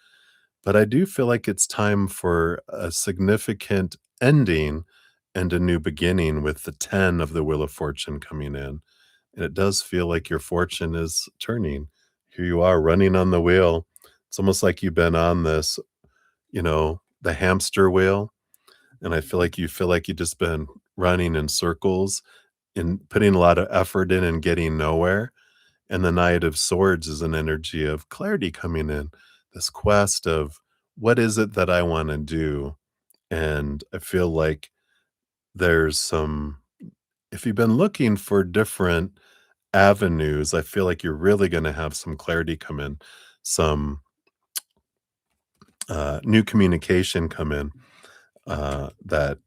But I do feel like it's time for a significant ending and a new beginning with the 10 of the Wheel of Fortune coming in. And it does feel like your fortune is turning. Here you are running on the wheel. It's almost like you've been on this, the hamster wheel. And I feel like you've just been running in circles and putting a lot of effort in and getting nowhere. And the Knight of Swords is an energy of clarity coming in, this quest of what is it that I want to do? And I feel like there's some, if you've been looking for different avenues, I feel like you're really going to have some clarity come in, some new communication come in that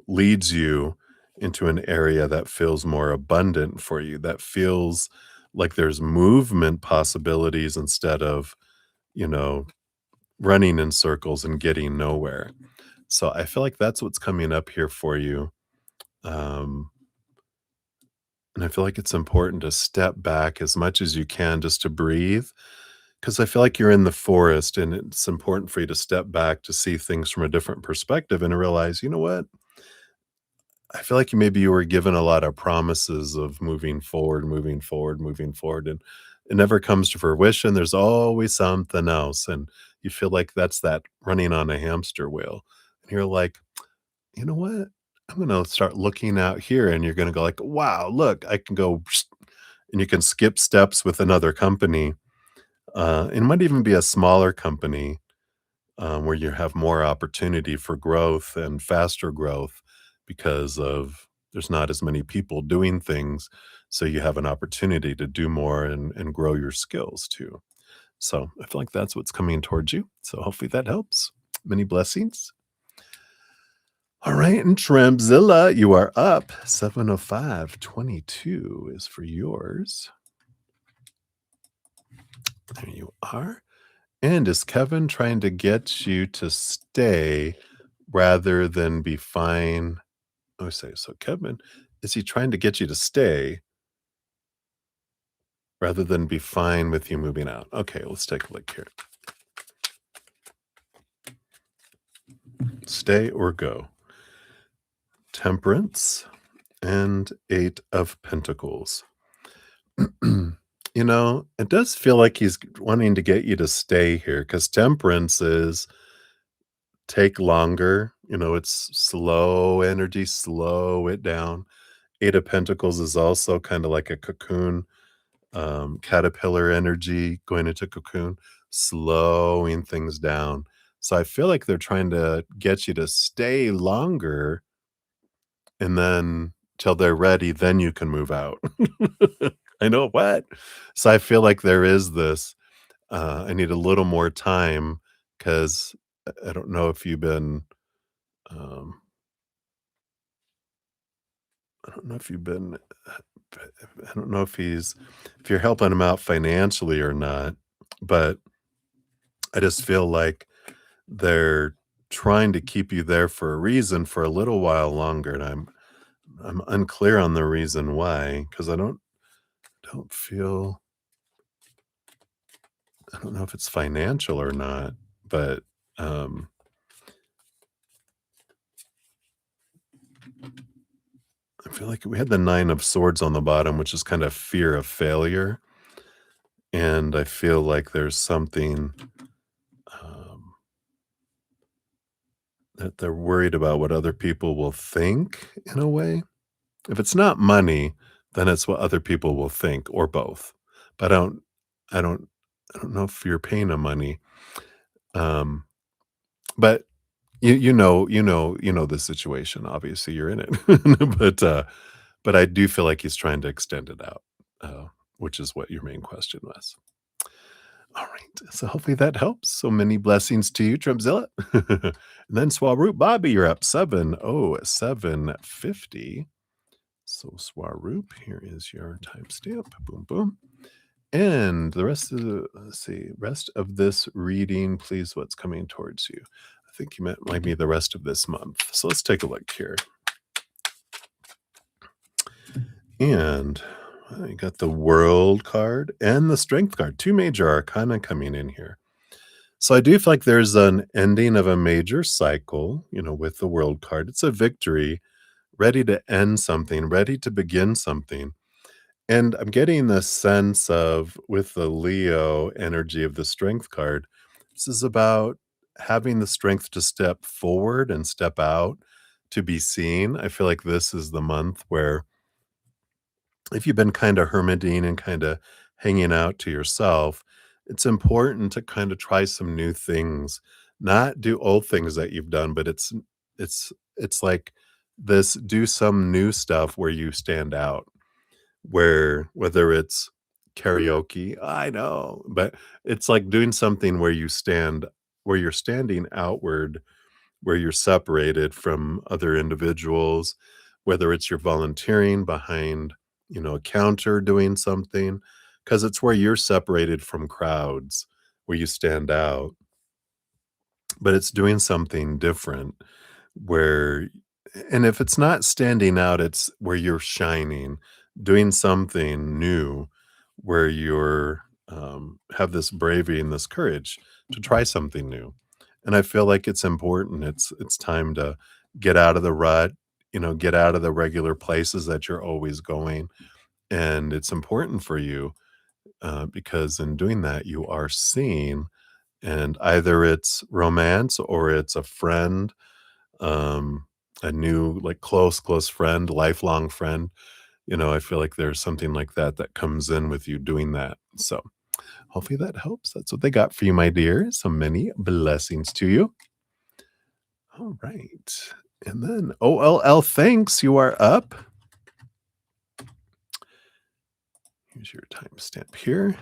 leads you into an area that feels more abundant for you, that feels like there's movement possibilities instead of, you know, running in circles and getting nowhere. So I feel like that's what's coming up here for you. Um, and I feel like it's important to step back as much as you can just to breathe. Because I feel like you're in the forest and it's important for you to step back to see things from a different perspective and to realize, you know what? I feel like maybe you were given a lot of promises of moving forward, moving forward, moving forward, and it never comes to fruition. There's always something else. And you feel like that's that running on a hamster wheel. And you're like, you know what? I'm going to start looking out here. And you're going to go like, wow, look, I can go and you can skip steps with another company. It might even be a smaller company where you have more opportunity for growth and faster growth because of there's not as many people doing things. So you have an opportunity to do more and grow your skills too. So I feel like that's what's coming towards you. So hopefully that helps. Many blessings. All right. And Tramzilla, you are up. 70522 is for yours. There you are. And is Kevin trying to get you to stay rather than be fine? Oh, say so. Kevin, is he trying to get you to stay rather than be fine with you moving out? Okay, let's take a look here. Stay or go? Temperance and 8 of Pentacles. It does feel like he's wanting to get you to stay here because temperance is take longer. It's slow energy, slow it down. 8 of Pentacles is also kind of like a cocoon, caterpillar energy going into cocoon, slowing things down. So I feel like they're trying to get you to stay longer and then till they're ready, then you can move out. I know what. So I feel like there is this, I need a little more time because I don't know if you've been, um, I don't know if you've been, I don't know if you're helping him out financially or not, but I just feel like they're trying to keep you there for a reason for a little while longer, and I'm unclear on the reason why because don't feel I don't know if it's financial or not, but um, I feel like we had the 9 of Swords on the bottom, which is kind of fear of failure, and I feel like there's something um, that they're worried about what other people will think in a way. If it's not money, then it's what other people will think or both. But I don't I don't know if you're paying them money. Um, but you know the situation. Obviously, you're in it. But I do feel like he's trying to extend it out, uh, which is what your main question was. All right. So hopefully that helps. So many blessings to you, Trumpzilla. And then Swaroop Bobby, you're up 70750. So Swaroop, here is your timestamp. Boom, boom. And the rest of rest of this reading, please, what's coming towards you? I think you meant might be the rest of this month. So let's take a look here. And I got the World card and the Strength card, 2 major arcana coming in here. So I do feel like there's an ending of a major cycle, with the world card. It's a victory, ready to end something, ready to begin something. And I'm getting the sense of, with the Leo energy of the strength card, this is about having the strength to step forward and step out to be seen. I feel like this is the month where, if you've been kind of hermiting and kind of hanging out to yourself, it's important to kind of try some new things, not do old things that you've done, but it's like this: do some new stuff where you stand out, where whether it's karaoke, I know, but it's like doing something where you're standing outward, where you're separated from other individuals, whether it's you're volunteering behind, a counter doing something, because it's where you're separated from crowds, where you stand out, but it's doing something different where, and if it's not standing out, it's where you're shining, doing something new, where you're, have this bravery and this courage to try something new. And I feel like it's important. It's time to get out of the rut, get out of the regular places that you're always going. And it's important for you, because in doing that, you are seen. And either it's romance or it's a friend, um, a new, like, close friend, lifelong friend. I feel like there's something like that that comes in with you doing that. So hopefully that helps. That's what they got for you, my dear. So many blessings to you. All right. And then OLL, thanks. You are up. Here's your timestamp here.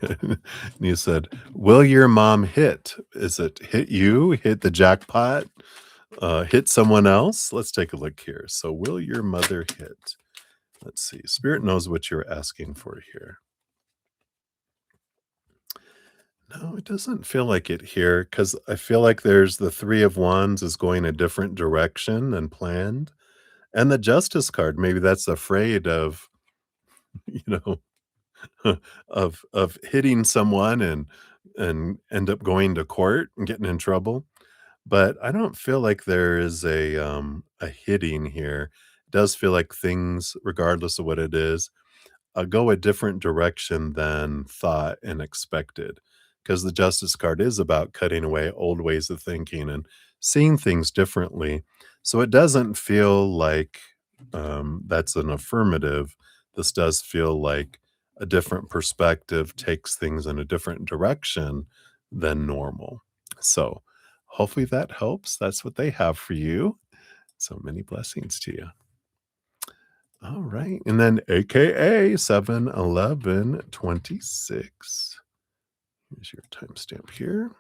And you said, will your mom hit? Is it hit you, hit the jackpot, hit someone else? Let's take a look here. So, will your mother hit? Let's see. Spirit knows what you're asking for here. No, it doesn't feel like it here, because I feel like there's the Three of Wands is going a different direction than planned. And the Justice card, maybe that's afraid of, you of hitting someone and end up going to court and getting in trouble. But I don't feel like there is a hitting here. It does feel like things, regardless of what it is, go a different direction than thought and expected. Because the Justice card is about cutting away old ways of thinking and seeing things differently. So it doesn't feel like, that's an affirmative. This does feel like a different perspective takes things in a different direction than normal. So hopefully that helps. That's what they have for you. So many blessings to you. All right. And then AKA 7/11/26. Here's your timestamp here.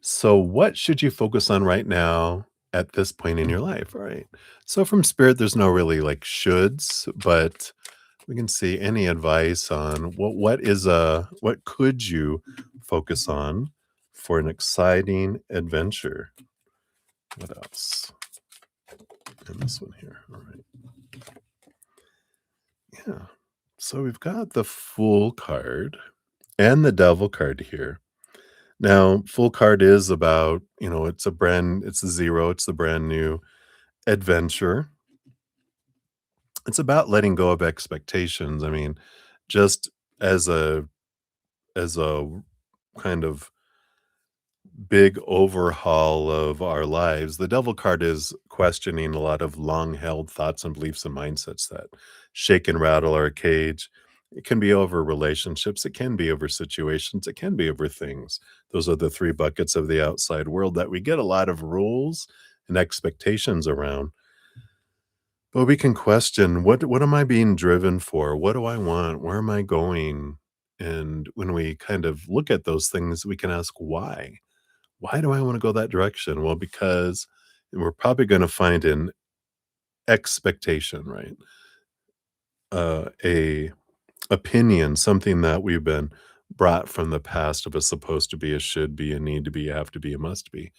So, what should you focus on right now at this point in your life? All right. So, from Spirit, there's no really like shoulds, but we can see any advice on what could you focus on for an exciting adventure? What else? And this one here. All right. Yeah. So we've got the Fool card and the Devil card here. Now, Fool card is about, it's a zero, it's the brand new adventure. It's about letting go of expectations. I mean, just as a kind of big overhaul of our lives, the Devil card is questioning a lot of long held thoughts and beliefs and mindsets that shake and rattle our cage. It can be over relationships, it can be over situations, it can be over things. Those are the three buckets of the outside world that we get a lot of rules and expectations around. But we can question, what am I being driven for? What do I want? Where am I going? And when we kind of look at those things, we can ask why. Why do I want to go that direction? Well, because we're probably going to find an expectation, right? A opinion, something that we've been brought from the past of a supposed to be, a should be, a need to be, a have to be, a must be.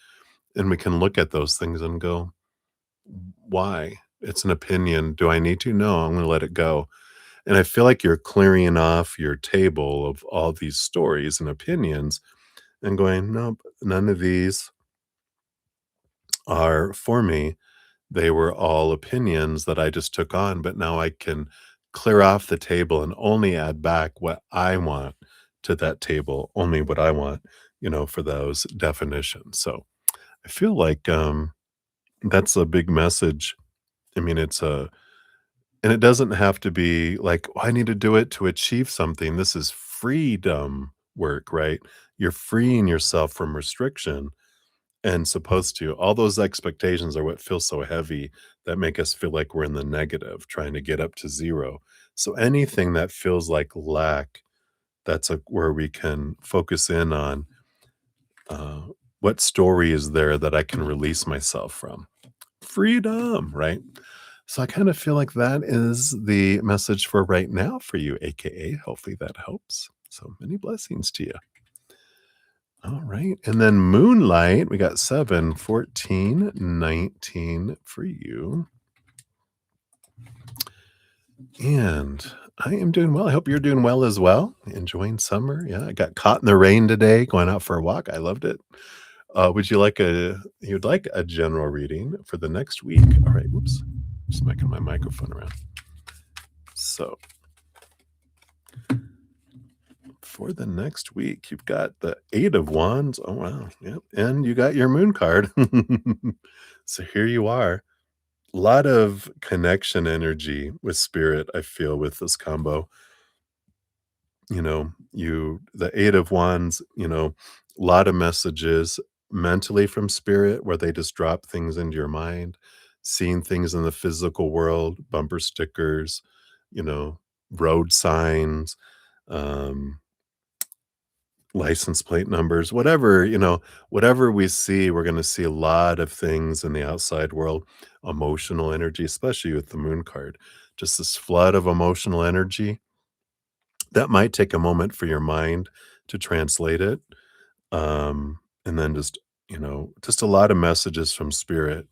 And we can look at those things and go, why? It's an opinion. Do I need to? No, I'm going to let it go. And I feel like you're clearing off your table of all these stories and opinions and going, nope, none of these are for me. They were all opinions that I just took on, but now I can clear off the table and only add back what I want to that table, only what I want, for those definitions. So I feel like that's a big message. I mean, and it doesn't have to be like, "Oh, I need to do it to achieve something." This is freedom work, right? You're freeing yourself from restriction and supposed to. All those expectations are what feel so heavy that make us feel like we're in the negative, trying to get up to 0. So anything that feels like lack, that's where we can focus in on, uh, what story is there that I can release myself from? Freedom, right? So I kind of feel like that is the message for right now for you, AKA. Hopefully that helps. So many blessings to you. All right. And then Moonlight, we got 7, 14, 19 for you. And I am doing well. I hope you're doing well as well. Enjoying summer. Yeah, I got caught in the rain today going out for a walk. I loved it. You'd like a general reading for the next week? All right. Whoops. Smacking my microphone around. So for the next week, you've got the 8 of Wands. Oh, wow. Yep. And you got your moon card. So here you are. A lot of connection energy with spirit, I feel, with this combo. The 8 of Wands, a lot of messages mentally from spirit where they just drop things into your mind, seeing things in the physical world, bumper stickers, you know, road signs, um, license plate numbers, whatever we see, we're going to see a lot of things in the outside world, emotional energy, especially with the moon card, just this flood of emotional energy that might take a moment for your mind to translate it. And then just a lot of messages from spirit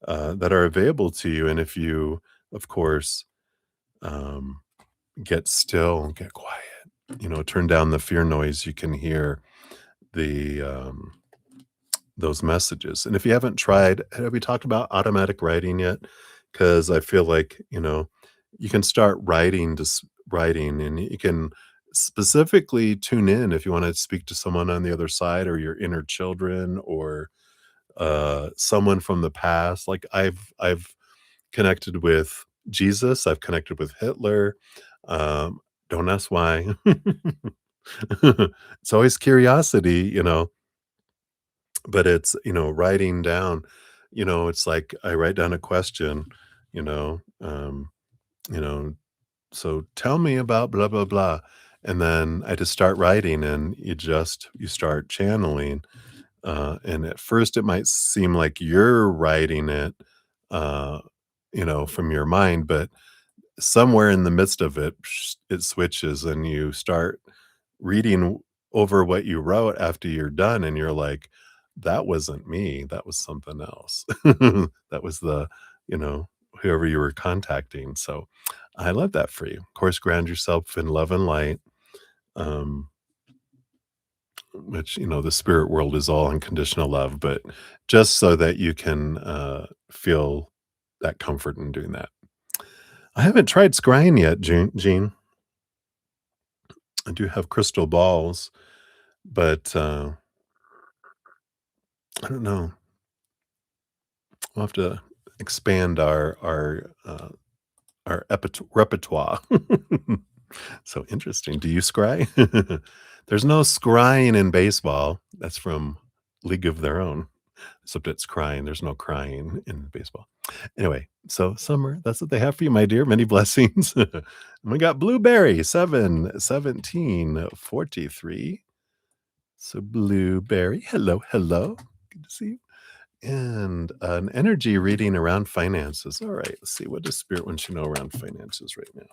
that are available to you. And if you, of course, um, get still, get quiet, turn down the fear noise, you can hear the those messages. And if you haven't tried, have we talked about automatic writing yet? Because I feel like you can start writing, just writing, and you can specifically tune in if you want to speak to someone on the other side, or your inner children, or someone from the past. Like I've connected with Jesus, I've connected with Hitler. Um, don't ask why. It's always curiosity, but it's, writing down, it's like I write down a question, you know, um, you know, so tell me about blah, blah, blah. And then I just start writing, and you start channeling. And at first it might seem like you're writing it, uh, from your mind, but somewhere in the midst of it, it switches and you start reading over what you wrote after you're done, and you're like, "That wasn't me, that was something else." That was you know, whoever you were contacting, so I love that for you. Of course, ground yourself in love and light, um, which, the spirit world is all unconditional love, but just so that you can, feel that comfort in doing that. I haven't tried scrying yet, Jean. I do have crystal balls, but, I don't know. We'll have to expand our repertoire. So interesting. Do you scry? There's no scrying in baseball. That's from League of Their Own. Except it's crying. There's no crying in baseball. Anyway, so summer, that's what they have for you, my dear. Many blessings. We got Blueberry, 7/17/43. So Blueberry, hello, hello. Good to see you. And an energy reading around finances. All right, let's see. What does Spirit want you to know around finances right now?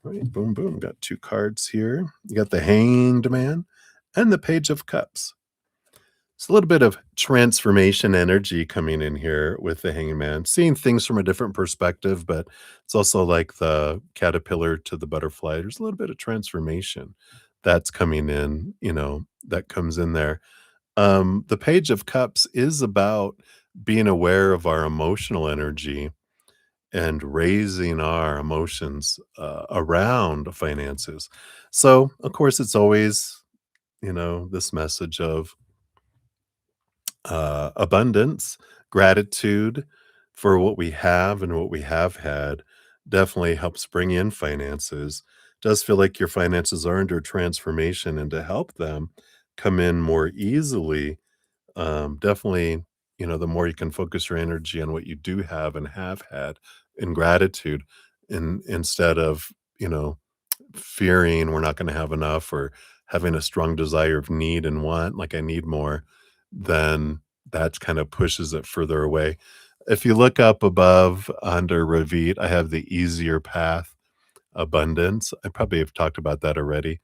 All right, boom, boom. Got 2 cards here. You got the Hanged Man and the Page of Cups. It's a little bit of transformation energy coming in here with the hangman, seeing things from a different perspective, but it's also like the caterpillar to the butterfly. There's a little bit of transformation that's coming in, that comes in there. The Page of Cups is about being aware of our emotional energy and raising our emotions around finances. So, of course, it's always, this message of abundance, gratitude for what we have and what we have had definitely helps bring in finances. Does feel like your finances are under transformation, and to help them come in more easily, definitely, the more you can focus your energy on what you do have and have had in gratitude, instead of, fearing we're not going to have enough, or having a strong desire of need and want, like I need more, then that kind of pushes it further away. If you look up above under Revit, I have the easier path abundance. I probably have talked about that already.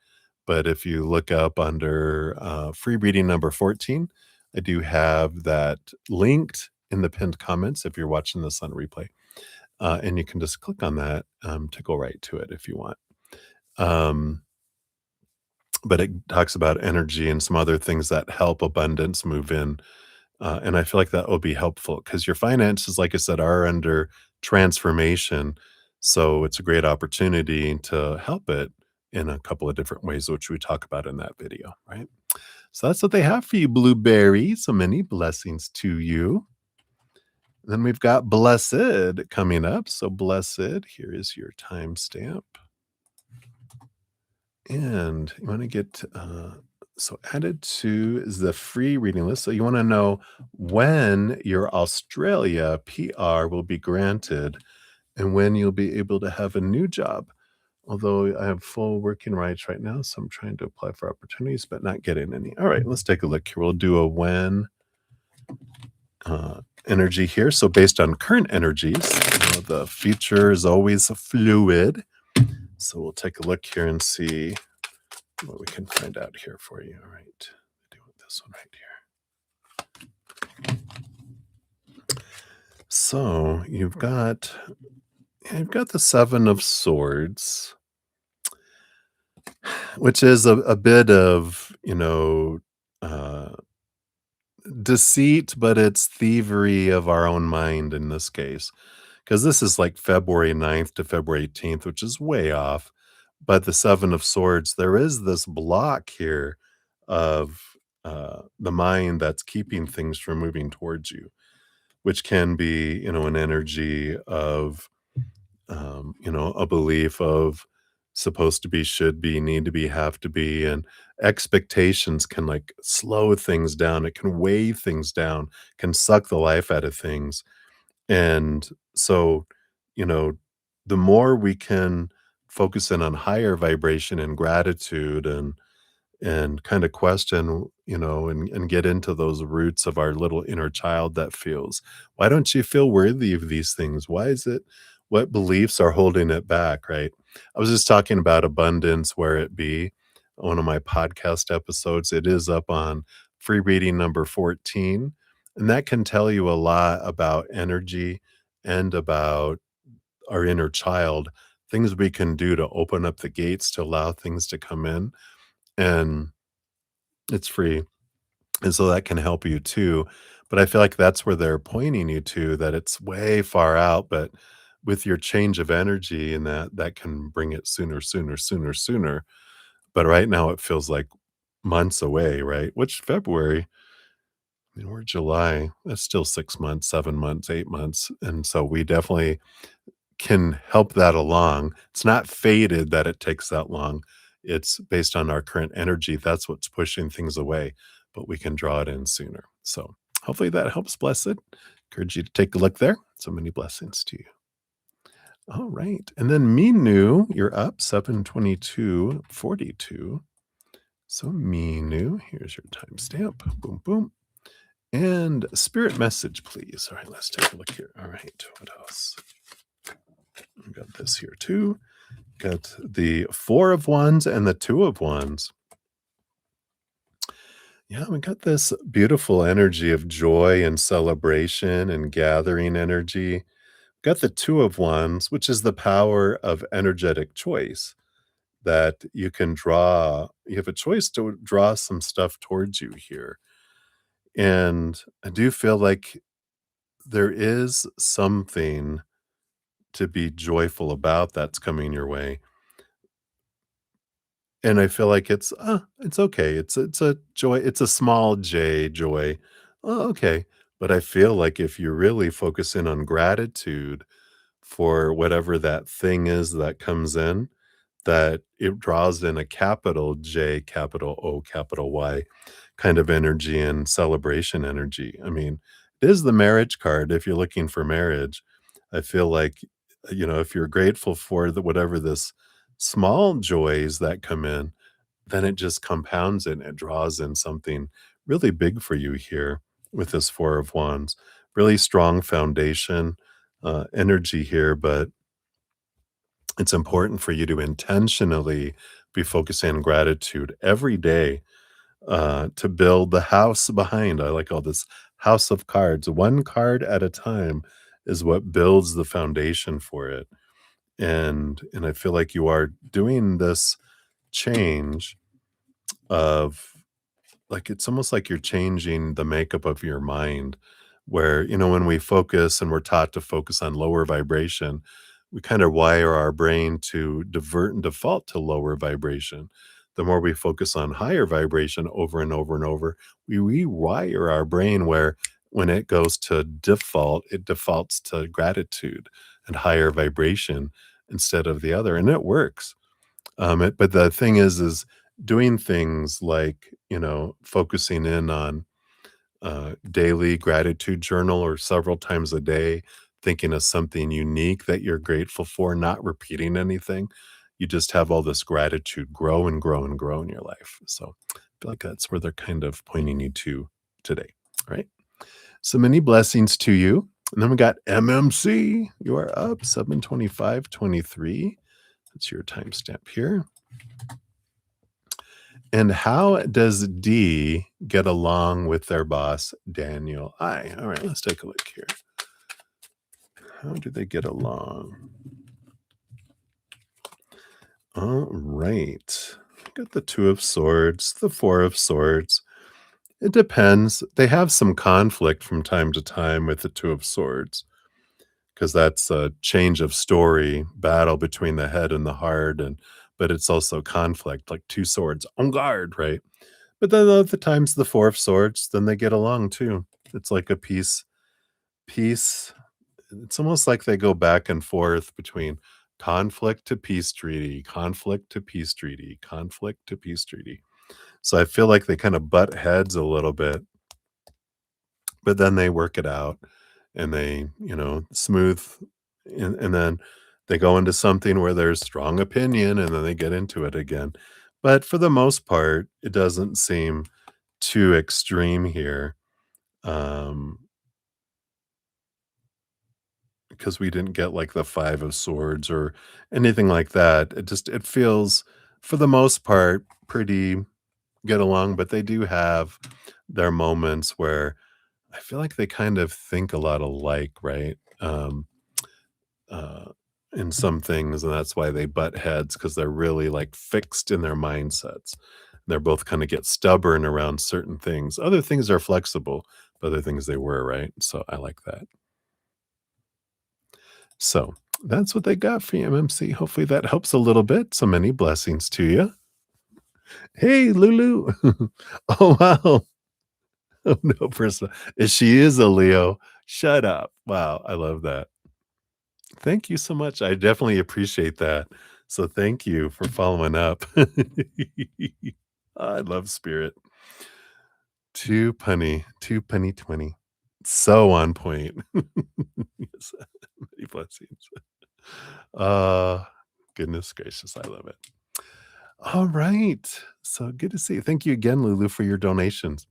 But if you look up under free reading number 14, I do have that linked in the pinned comments if you're watching this on replay. And you can just click on that to go right to it if you want. Um, but it talks about energy and some other things that help abundance move in. And I feel like that will be helpful because your finances, like I said, are under transformation. So it's a great opportunity to help it in a couple of different ways, which we talk about in that video, right? So that's what they have for you, Blueberry. So many blessings to you. Then we've got Blessed coming up. So, Blessed, here is your timestamp. And you want to get so added to the free reading list. So you want to know when your Australia PR will be granted and when you'll be able to have a new job. Although I have full working rights right now, so I'm trying to apply for opportunities, but not getting any. All right, let's take a look here. We'll do a when energy here. So based on current energies, the future is always fluid. So we'll take a look here and see what we can find out here for you. All right, do this one right here. So you've got the Seven of Swords, which is a bit of deceit, but it's thievery of our own mind in this case, because this is like February 9th to February 18th, which is way off. But the Seven of Swords, there is this block here of the mind that's keeping things from moving towards you, which can be, an energy of, a belief of supposed to be, should be, need to be, have to be, and expectations can like slow things down. It can weigh things down, can suck the life out of things. And so, you know, the more we can focus in on higher vibration and gratitude, and kind of question, and get into those roots of our little inner child that feels, why don't you feel worthy of these things? Why is it, what beliefs are holding it back, right? I was just talking about abundance, where it be, one of my podcast episodes. It is up on free reading number 14. And that can tell you a lot about energy and about our inner child, things we can do to open up the gates to allow things to come in. And it's free. And so that can help you too. But I feel like that's where they're pointing you to, that it's way far out, but with your change of energy, and that can bring it sooner, sooner, sooner, sooner. But right now it feels like months away, right? Which February, I mean, we're July. That's still 6 months, 7 months, 8 months. And so we definitely can help that along. It's not fated that it takes that long. It's based on our current energy. That's what's pushing things away, but we can draw it in sooner. So hopefully that helps, Blessed. Encourage you to take a look there. So many blessings to you. All right. And then Minu, you're up 722:42. So Minu, here's your timestamp. Boom, boom. And spirit message, please. All right, let's take a look here. All right, what else? We got this here too. Got the Four of Wands and the Two of Wands. Yeah, we got this beautiful energy of joy and celebration and gathering energy. Got the Two of Wands, which is the power of energetic choice that you can draw. You have a choice to draw some stuff towards you here. And I do feel like there is something to be joyful about that's coming your way. And I feel like it's okay. It's a joy. It's a small J joy. Oh, okay. But I feel like if you really focus in on gratitude for whatever that thing is that comes in, that it draws in a capital J, capital O, capital Y kind of energy and celebration energy. I mean, it is the marriage card if you're looking for marriage. I feel like, if you're grateful for whatever this small joys that come in, then it just compounds it and it draws in something really big for you here with this Four of Wands. Really strong foundation, energy here, but it's important for you to intentionally be focusing on gratitude every day, to build the house behind. I like all this house of cards. One card at a time is what builds the foundation for it. And I feel like you are doing this change of, like, it's almost like you're changing the makeup of your mind where, when we focus and we're taught to focus on lower vibration, we kind of wire our brain to divert and default to lower vibration. The more we focus on higher vibration over and over and over, we rewire our brain where when it goes to default, it defaults to gratitude and higher vibration instead of the other. And it works. But the thing is doing things like, focusing in on daily gratitude journal or several times a day, thinking of something unique that you're grateful for, not repeating anything. You just have all this gratitude grow and grow and grow in your life. So I feel like that's where they're kind of pointing you to today. All right. So many blessings to you. And then we got MMC. You are up 72523. That's your timestamp here. And how does D get along with their boss, Daniel I? All right, let's take a look here. How do they get along? All right. Got the Two of Swords, the Four of Swords. It depends. They have some conflict from time to time with the Two of Swords because that's a change of story, battle between the head and the heart, but it's also conflict, like two swords on guard, right? But then other times the Four of Swords, then they get along too. It's like a peace. It's almost like they go back and forth between conflict to peace treaty, conflict to peace treaty, conflict to peace treaty. So I feel like they kind of butt heads a little bit, but then they work it out and they, smooth, and then they go into something where there's strong opinion and then they get into it again. But for the most part, it doesn't seem too extreme here, um, because we didn't get like the Five of Swords or anything like that. It feels, for the most part, pretty get along, but they do have their moments where I feel like they kind of think a lot alike, right? Uh, in some things, and that's why they butt heads because they're really like fixed in their mindsets. They're both kind of get stubborn around certain things. Other things are flexible, but other things they were, right? So I like that. So that's what they got for you, MMC. Hopefully that helps a little bit. So many blessings to you. Hey, Lulu. Oh, wow. Oh, no person. She is a Leo. Shut up. Wow. I love that. Thank you so much. I definitely appreciate that. So thank you for following up. I love spirit. Two punny 20. So on point. Yes, many blessings. Uh, Goodness gracious, I love it. All right. So good to see you. Thank you again, Lulu, for your donations.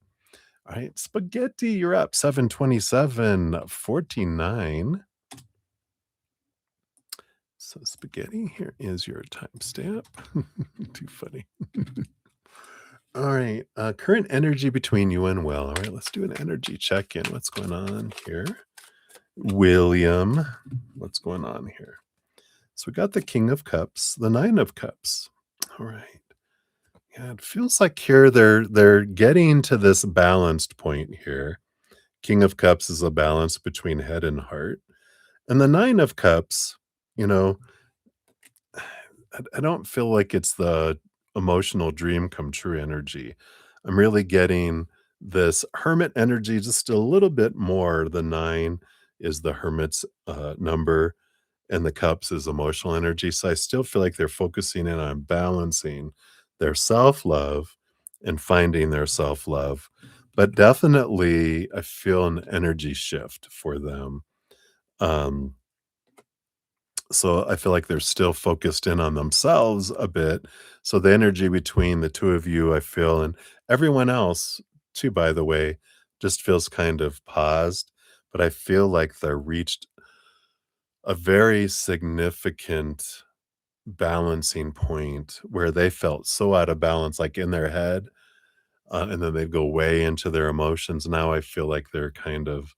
All right. Spaghetti, you're up 72749. So spaghetti, here is your timestamp. Too funny. All right. Current energy between you and Will. All right, let's do an energy check in. What's going on here? William, what's going on here? So we got the King of Cups, the Nine of Cups. All right. Yeah, it feels like here they're getting to this balanced point here. King of Cups is a balance between head and heart. And the Nine of Cups, you know, I don't feel like it's the emotional dream come true energy. I'm really getting this hermit energy just a little bit more. The nine is the hermit's number, and the cups is emotional energy. So I still feel like they're focusing in on balancing their self love and finding their self love. But definitely, I feel an energy shift for them. Um, so I feel like they're still focused in on themselves a bit. So the energy between the two of you, I feel, and everyone else too, by the way, just feels kind of paused. But I feel like they reached a very significant balancing point where they felt so out of balance, like in their head, and then they'd go way into their emotions. Now I feel like they're kind of,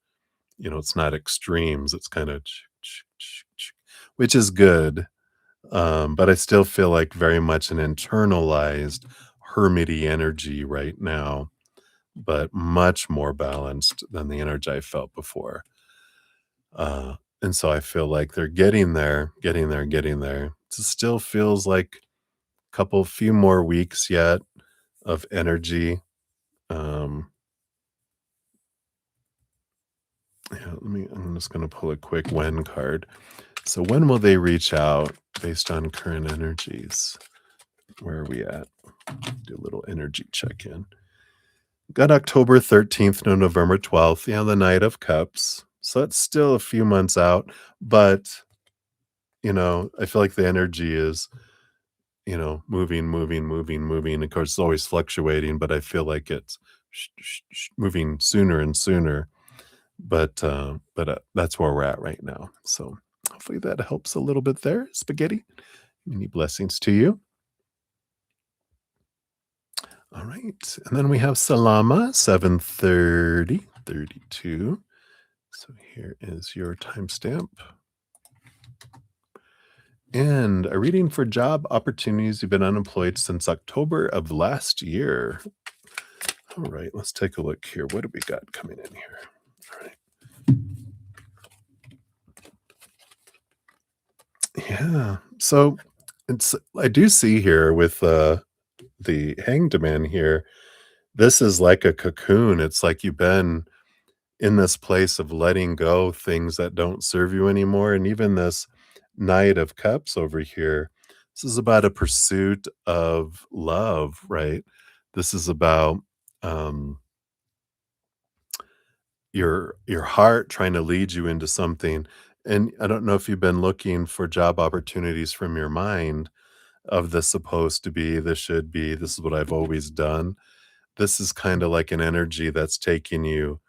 it's not extremes, it's kind of, which is good. But I still feel like very much an internalized hermity energy right now, but much more balanced than the energy I felt before. And so I feel like they're getting there, getting there, getting there. It still feels like a few more weeks yet of energy. Um, yeah, I'm just going to pull a quick when card. So when will they reach out based on current energies? Where are we at? Do a little energy check in. Got October 13th to November 12th. Yeah, the Knight of Cups. So it's still a few months out, but I feel like the energy is, moving, moving, moving, moving. Of course, it's always fluctuating, but I feel like it's moving sooner and sooner. But that's where we're at right now. So hopefully that helps a little bit there. Spaghetti. Many blessings to you. All right. And then we have Salama, 7:30:32. So here is your timestamp. And a reading for job opportunities. You've been unemployed since October of last year. All right, let's take a look here. What do we got coming in here? All right. Yeah. So I do see here with the hanged man here, this is like a cocoon. It's like you've been in this place of letting go things that don't serve you anymore. And even this Knight of Cups over here, this is about a pursuit of love, right? This is about um, your heart trying to lead you into something. And I don't know if you've been looking for job opportunities from your mind of this supposed to be, this should be, this is what I've always done. This is kind of like an energy that's taking you.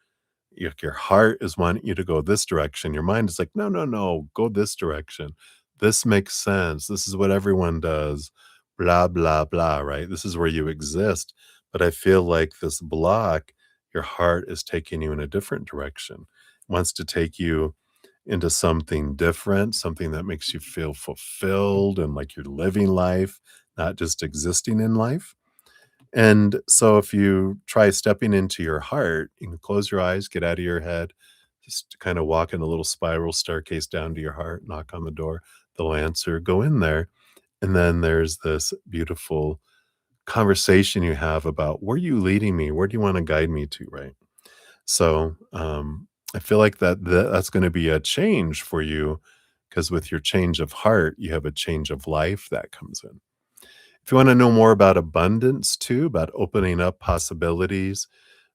Your heart is wanting you to go this direction. Your mind is like, no, no, no, go this direction. This makes sense. This is what everyone does. Blah, blah, blah, right? This is where you exist. But I feel like this block, your heart is taking you in a different direction, wants to take you into something different, something that makes you feel fulfilled and like you're living life, not just existing in life. And so if you try stepping into your heart, you can close your eyes, get out of your head, just kind of walk in a little spiral staircase down to your heart, knock on the door, they'll answer, go in there. And then there's this beautiful conversation you have about where are you leading me? Where do you want to guide me to? Right. So I feel like that's going to be a change for you because with your change of heart, you have a change of life that comes in. If you want to know more about abundance too, about opening up possibilities,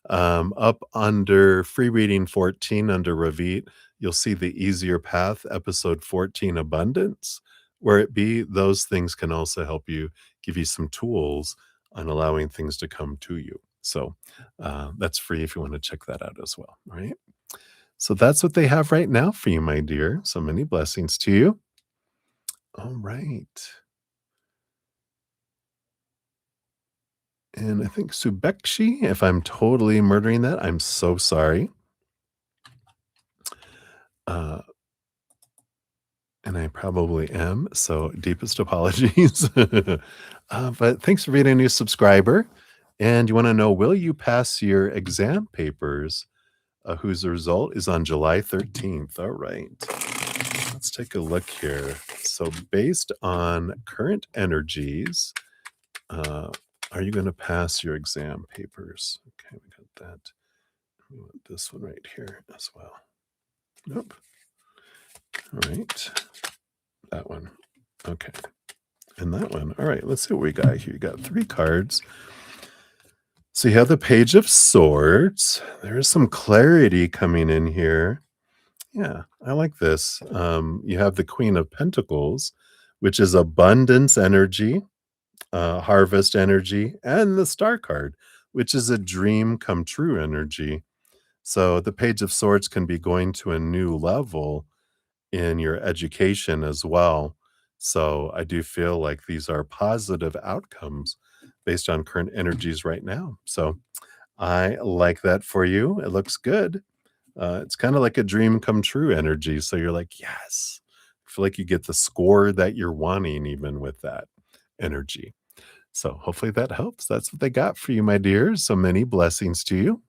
up under free reading 14 under Ravit, you'll see the easier path, episode 14, abundance, where it be those things can also help you give you some tools on allowing things to come to you. So that's free if you want to check that out as well. All right. So that's what they have right now for you, my dear. So many blessings to you. All right. And I think Subekshi, if I'm totally murdering that, I'm so sorry. Uh, and I probably am, so deepest apologies. But thanks for being a new subscriber. And you want to know, will you pass your exam papers? Whose result is on July 13th. All right. Let's take a look here. So, based on current energies, uh, are you going to pass your exam papers? Okay, we got that. We want this one right here as well. Nope. All right. That one. Okay. And that one. All right. Let's see what we got here. You got 3 cards. So you have the Page of Swords. There is some clarity coming in here. Yeah, I like this. You have the Queen of Pentacles, which is abundance energy, harvest energy, and the Star card, which is a dream come true energy. So the Page of Swords can be going to a new level in your education as well. So I do feel like these are positive outcomes based on current energies right now. So I like that for you. It looks good. It's kind of like a dream come true energy. So you're like, yes, I feel like you get the score that you're wanting, even with that energy. So hopefully that helps. That's what they got for you, my dears. So many blessings to you.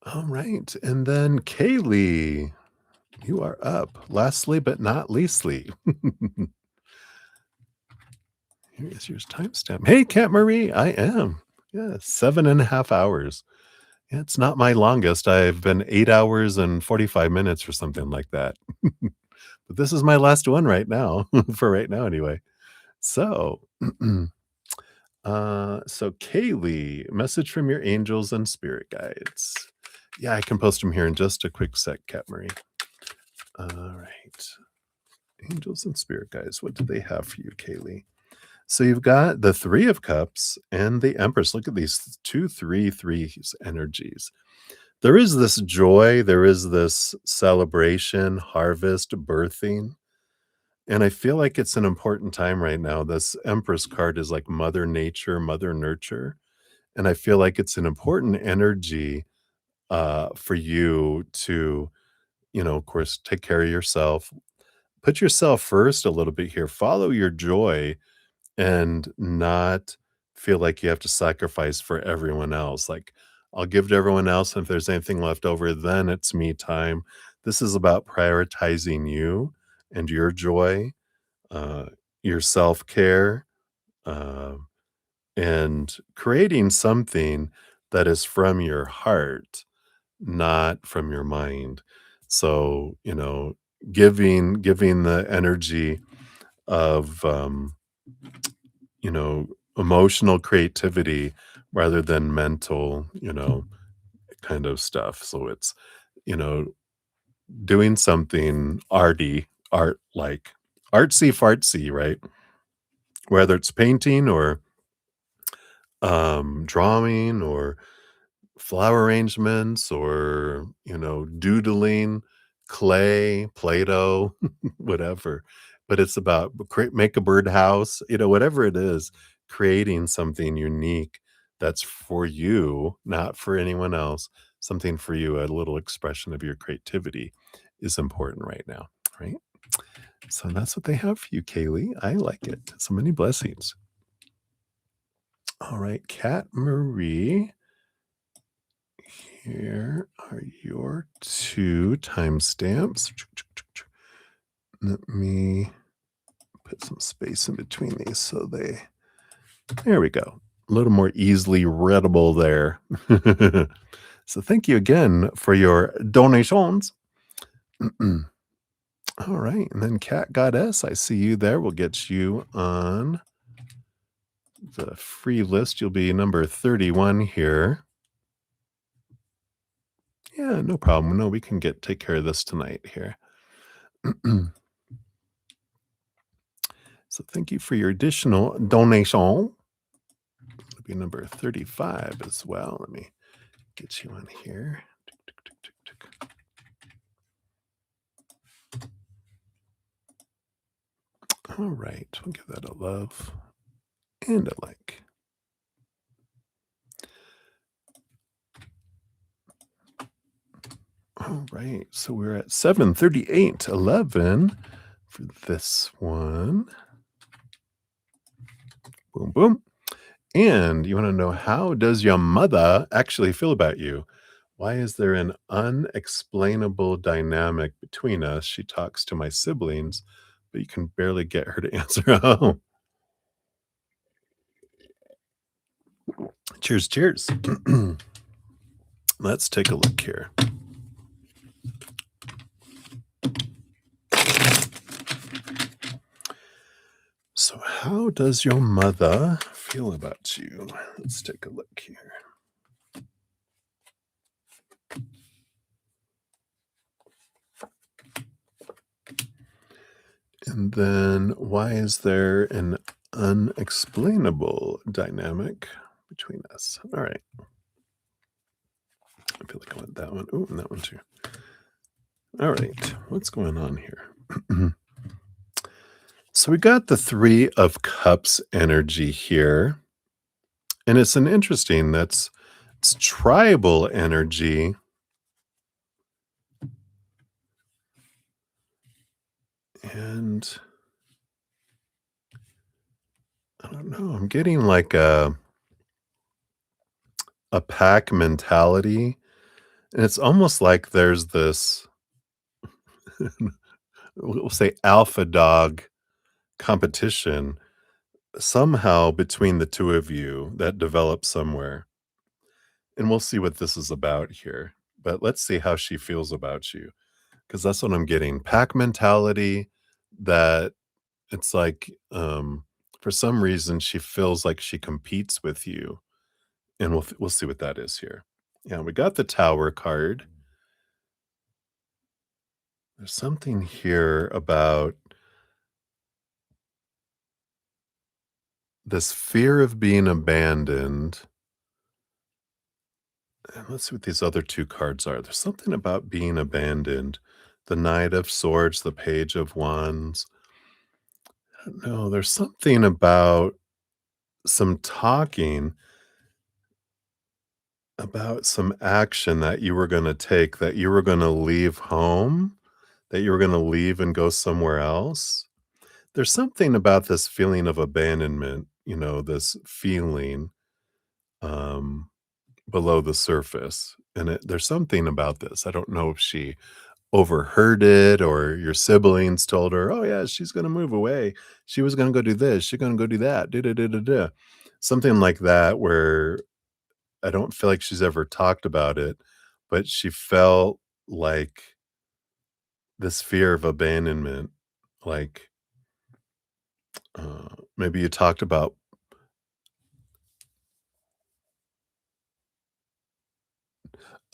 All right. And then Kaylee, you are up. Lastly, but not leastly. Here is your timestamp. Hey, Cat Marie, I am. Yeah, 7.5 hours. Yeah, it's not my longest. I've been 8 hours and 45 minutes or something like that. But this is my last one right now, for right now anyway. So, so Kaylee, message from your angels and spirit guides. Yeah, I can post them here in just a quick sec, Cat Marie. All right. Angels and spirit guides, what do they have for you, Kaylee? So you've got the Three of Cups and the Empress. Look at these 2 3 3 energies. There is this joy, there is this celebration, harvest, birthing. And I feel like it's an important time right now. This Empress card is like Mother Nature, Mother Nurture. And I feel like it's an important energy for you to, of course, take care of yourself. Put yourself first a little bit here. Follow your joy and not feel like you have to sacrifice for everyone else. Like, I'll give to everyone else. And if there's anything left over, then it's me time. This is about prioritizing you and your joy, uh, your self care, uh, and creating something that is from your heart, not from your mind. So, giving the energy of, you know, emotional creativity rather than mental, kind of stuff. So it's, you know, doing something art like artsy fartsy, right? Whether it's painting or drawing or flower arrangements or, doodling, clay, Play-Doh, whatever. But it's about make a birdhouse, whatever it is, creating something unique that's for you, not for anyone else. Something for you, a little expression of your creativity is important right now, right? So that's what they have for you, Kaylee. I like it. So many blessings. All right, Kat Marie. Here are your 2 timestamps. Let me put some space in between these there we go. A little more easily readable there. So thank you again for your donations. All right. And then Cat Goddess, I see you there. We'll get you on the free list. You'll be number 31 here. Yeah, no problem. No, we can take care of this tonight here. So thank you for your additional donation. It'll be number 35 as well. Let me get you on here. All right, we'll give that a love and a like. All right, so we're at 7:38:11 for this one. Boom, boom. And you want to know, how does your mother actually feel about you? Why is there an unexplainable dynamic between us? She talks to my siblings, but you can barely get her to answer. Oh, cheers, cheers. Let's take a look here. So, how does your mother feel about you? Let's take a look here. And then, why is there an unexplainable dynamic between us? All right. I feel like I want that one. Oh, and that one too. All right. What's going on here? So we got the Three of Cups energy here. And it's an interesting, it's tribal energy. And I don't know, I'm getting like a pack mentality. And it's almost like there's this, we'll say, alpha dog competition somehow between the two of you that develops somewhere. And we'll see what this is about here. But let's see how she feels about you. Because that's what I'm getting. Pack mentality, that it's like, for some reason, she feels like she competes with you. And we'll see what that is here. Yeah, we got the Tower card. There's something here about this fear of being abandoned. And let's see what these other two cards are. There's something about being abandoned. The Knight of Swords, the Page of Wands. I don't know. There's something about some talking about some action that you were going to take, that you were going to leave home, that you were going to leave and go somewhere else. There's something about this feeling of abandonment, this feeling um, below the surface. And there's something about this. I don't know if she overheard it or your siblings told her, oh, yeah, she's going to move away. She was going to go do this. She's going to go do that. Da, da, da, da, da. Something like that, where I don't feel like she's ever talked about it, but she felt like this fear of abandonment. Like, maybe you talked about,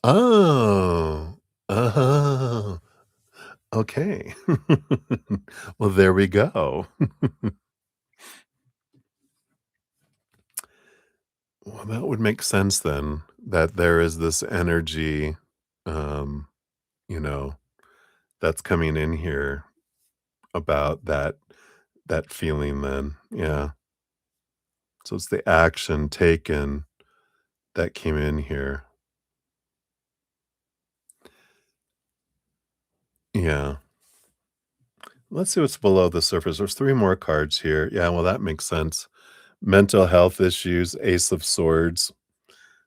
oh, oh, okay. Well, there we go. Well, that would make sense then, that there is this energy, um, you know, that's coming in here about that feeling then. Yeah. So it's the action taken that came in here. Yeah. Let's see what's below the surface. There's 3 more cards here. Yeah, well, that makes sense. Mental health issues, Ace of Swords.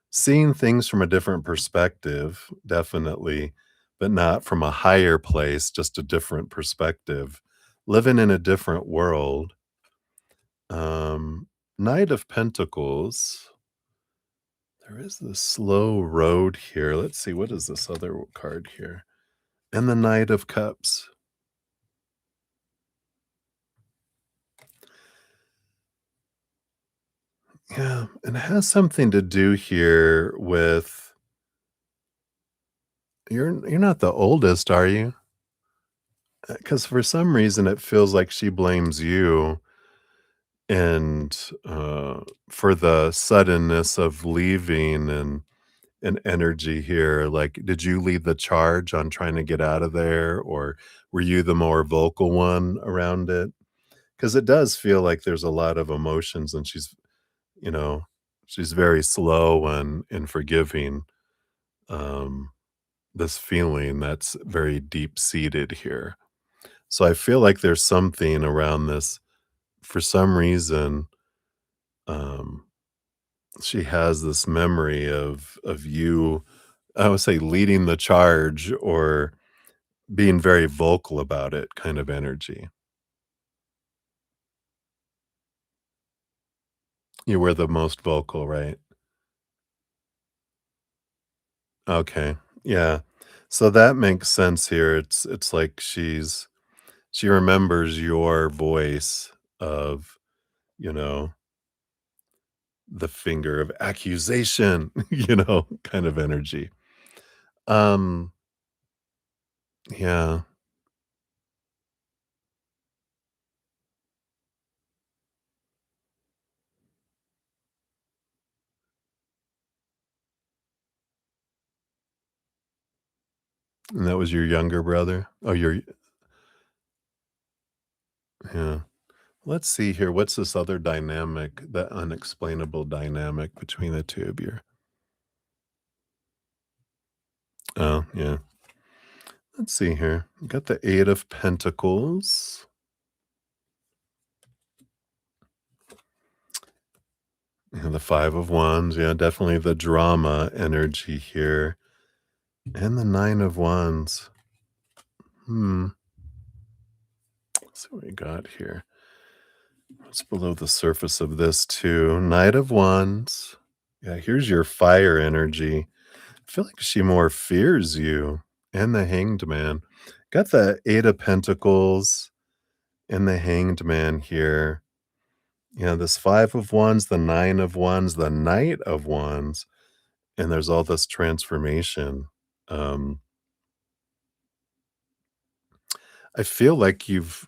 Seeing things from a different perspective, definitely, but not from a higher place, just a different perspective. Living in a different world. Knight of Pentacles. There is this slow road here. Let's see, what is this other card here? And the Knight of Cups. Yeah, and it has something to do here with, you're not the oldest, are you? Because for some reason, it feels like she blames you, and, for the suddenness of leaving, and energy here. Like, did you lead the charge on trying to get out of there, or were you the more vocal one around it? because it does feel like there's a lot of emotions and you know, she's very slow and in forgiving, um, this feeling that's very deep-seated here. So I feel like there's something around this for some reason, um, she has this memory of you, I would say, leading the charge or being very vocal about it kind of energy. You were the most vocal, right? Okay. Yeah. So that makes sense here. It's like she remembers your voice of, you know, the finger of accusation, kind of energy. Um, yeah, and that was your younger brother? Oh, your yeah. Let's see here. What's this other dynamic, the unexplainable dynamic between the 2 of you? Oh, yeah. Let's see here. You got the 8 of Pentacles and the 5 of Wands. Yeah, definitely the drama energy here. And the 9 of Wands. Hmm. Let's see what we got here. What's below the surface of this too? Knight of Wands. Yeah, here's your fire energy. I feel like she more fears you and the Hanged Man. Got the 8 of Pentacles and the Hanged Man here. Yeah, this 5 of Wands, the 9 of Wands, the Knight of Wands, and there's all this transformation. Um, I feel like you've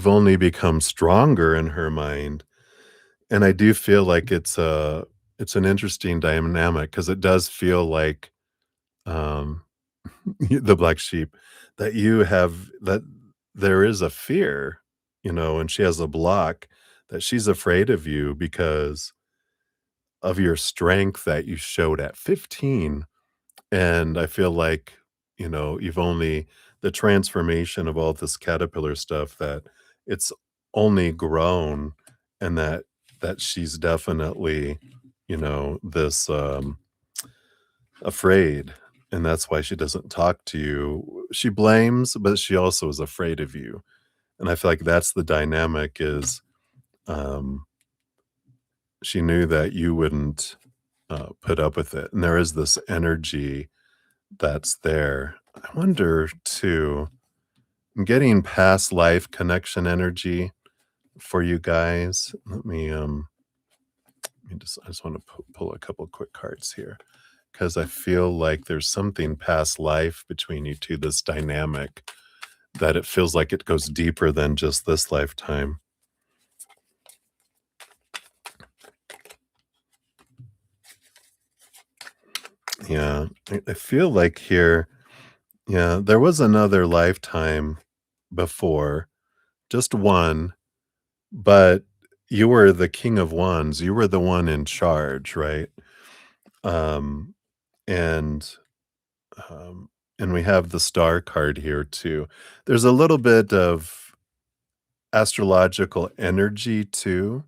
only become stronger in her mind, and I do feel like it's an interesting dynamic because it does feel like, um, the black sheep, that you have that there is a fear, and she has a block that she's afraid of you because of your strength that you showed at 15. And I feel like, you've only the transformation of all this caterpillar stuff that it's only grown and that she's definitely, this afraid. And that's why she doesn't talk to you. She blames, but she also is afraid of you. And I feel like that's the dynamic is um she knew that you wouldn't put up with it. And there is this energy that's there. I wonder too, I'm getting past life connection energy for you guys. I just want to pull a couple quick cards here because I feel like there's something past life between you two, this dynamic that it feels like it goes deeper than just this lifetime. Yeah, I feel like here, yeah, there was another lifetime before, just one, but you were the king of wands. You were the one in charge, right? Um, and um, and we have the star card here too. There's a little bit of astrological energy too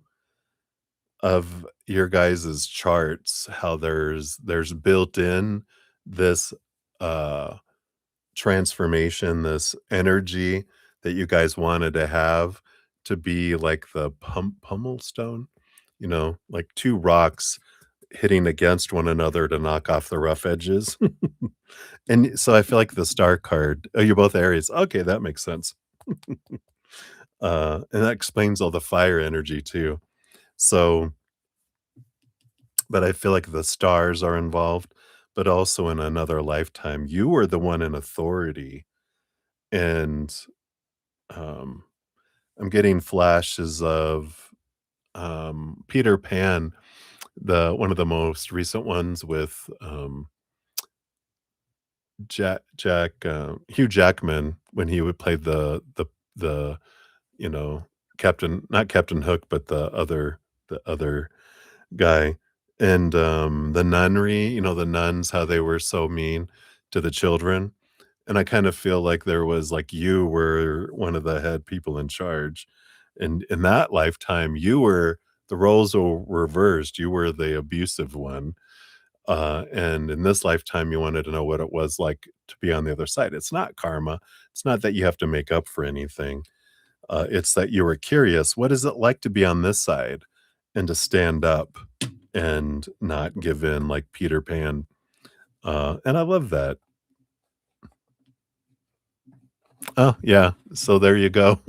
of your guys's charts. How there's built in this uh transformation, this energy that you guys wanted to have to be like the pummel stone, like 2 rocks hitting against one another to knock off the rough edges. And so I feel like the star card, oh, you're both Aries. Okay, that makes sense. And that explains all the fire energy too. So, but I feel like the stars are involved, but also in another lifetime, you were the one in authority. And um I'm getting flashes of, Peter Pan, the one of the most recent ones with, Hugh Jackman when he would play the, you know, Captain not Captain Hook, but the other guy, and, the nunnery, the nuns, how they were so mean to the children, and I kind of feel like there was like, you were one of the head people in charge, and in that lifetime, the roles were reversed, you were the abusive one, and in this lifetime, you wanted to know what it was like to be on the other side. It's not karma, it's not that you have to make up for anything, it's that you were curious, what is it like to be on this side and to stand up and not give in like Peter Pan? And I love that. Oh, yeah. So there you go.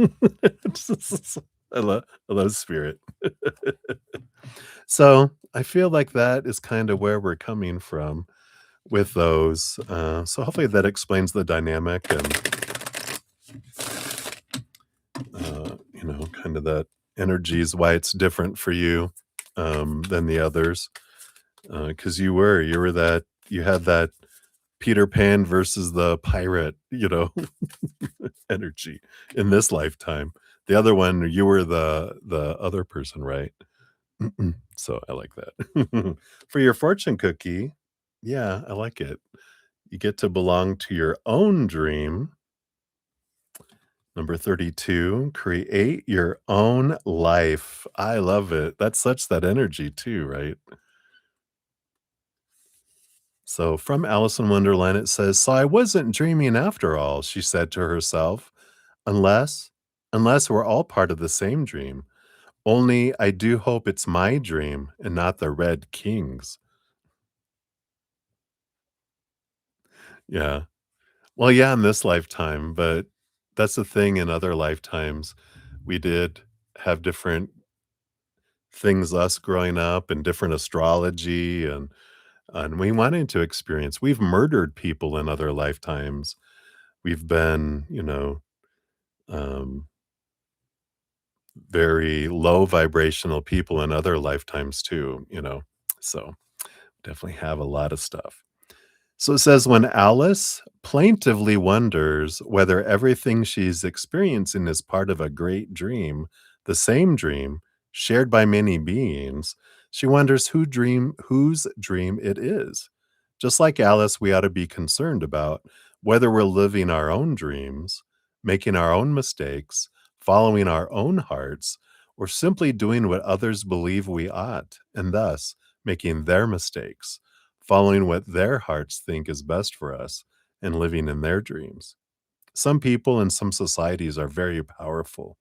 I love Spirit. So I feel like that is kind of where we're coming from with those. So hopefully that explains the dynamic and, kind of that energy is why it's different for you than the others. Because you had that Peter Pan versus the pirate, energy in this lifetime. The other one, you were the other person, right? So I like that. For your fortune cookie, yeah, I like it. You get to belong to your own dream. Number 32, create your own life. I love it. That's such that energy too, right? So from Alice in Wonderland, it says, "So I wasn't dreaming after all," she said to herself, "unless unless we're all part of the same dream. Only I do hope it's my dream and not the Red King's." Yeah. Well, yeah, in this lifetime, but that's the thing in other lifetimes. We did have different things us growing up and different astrology and we wanted to experience. We've murdered people in other lifetimes. We've been, um, very low vibrational people in other lifetimes too. So definitely have a lot of stuff. So it says when Alice plaintively wonders whether everything she's experiencing is part of a great dream, the same dream shared by many beings, she wonders whose dream it is. Just like Alice, we ought to be concerned about whether we're living our own dreams, making our own mistakes, following our own hearts, or simply doing what others believe we ought, and thus making their mistakes, following what their hearts think is best for us, and living in their dreams. Some people and some societies are very powerful.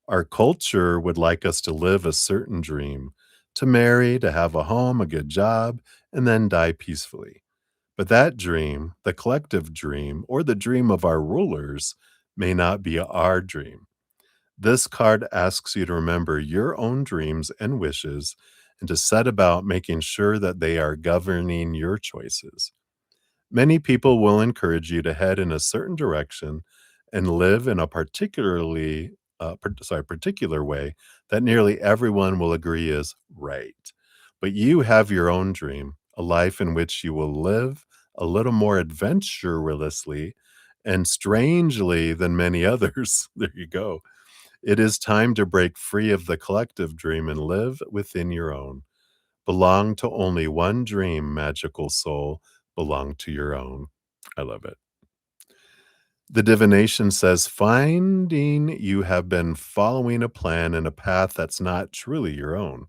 Our culture would like us to live a certain dream, to marry, to have a home, a good job, and then die peacefully. But that dream, the collective dream, or the dream of our rulers, may not be our dream. This card asks you to remember your own dreams and wishes and to set about making sure that they are governing your choices. Many people will encourage you to head in a certain direction and live in a particular way that nearly everyone will agree is right. But you have your own dream, a life in which you will live a little more adventurously and strangely than many others. There you go. It is time to break free of the collective dream and live within your own. Belong to only one dream, magical soul. Belong to your own. I love it. The divination says, finding you have been following a plan and a path that's not truly your own,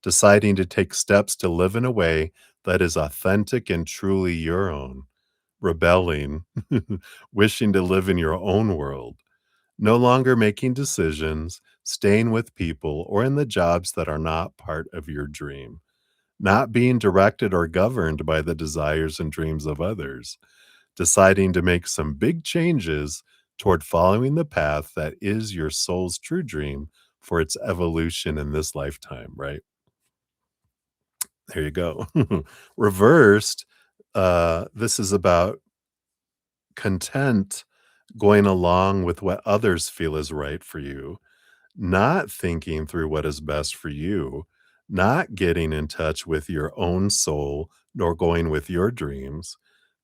deciding to take steps to live in a way that is authentic and truly your own, rebelling, wishing to live in your own world, no longer making decisions, staying with people, or in the jobs that are not part of your dream, not being directed or governed by the desires and dreams of others, deciding to make some big changes toward following the path that is your soul's true dream for its evolution in this lifetime, right? There you go. Reversed, this is about content going along with what others feel is right for you, not thinking through what is best for you, not getting in touch with your own soul, nor going with your dreams,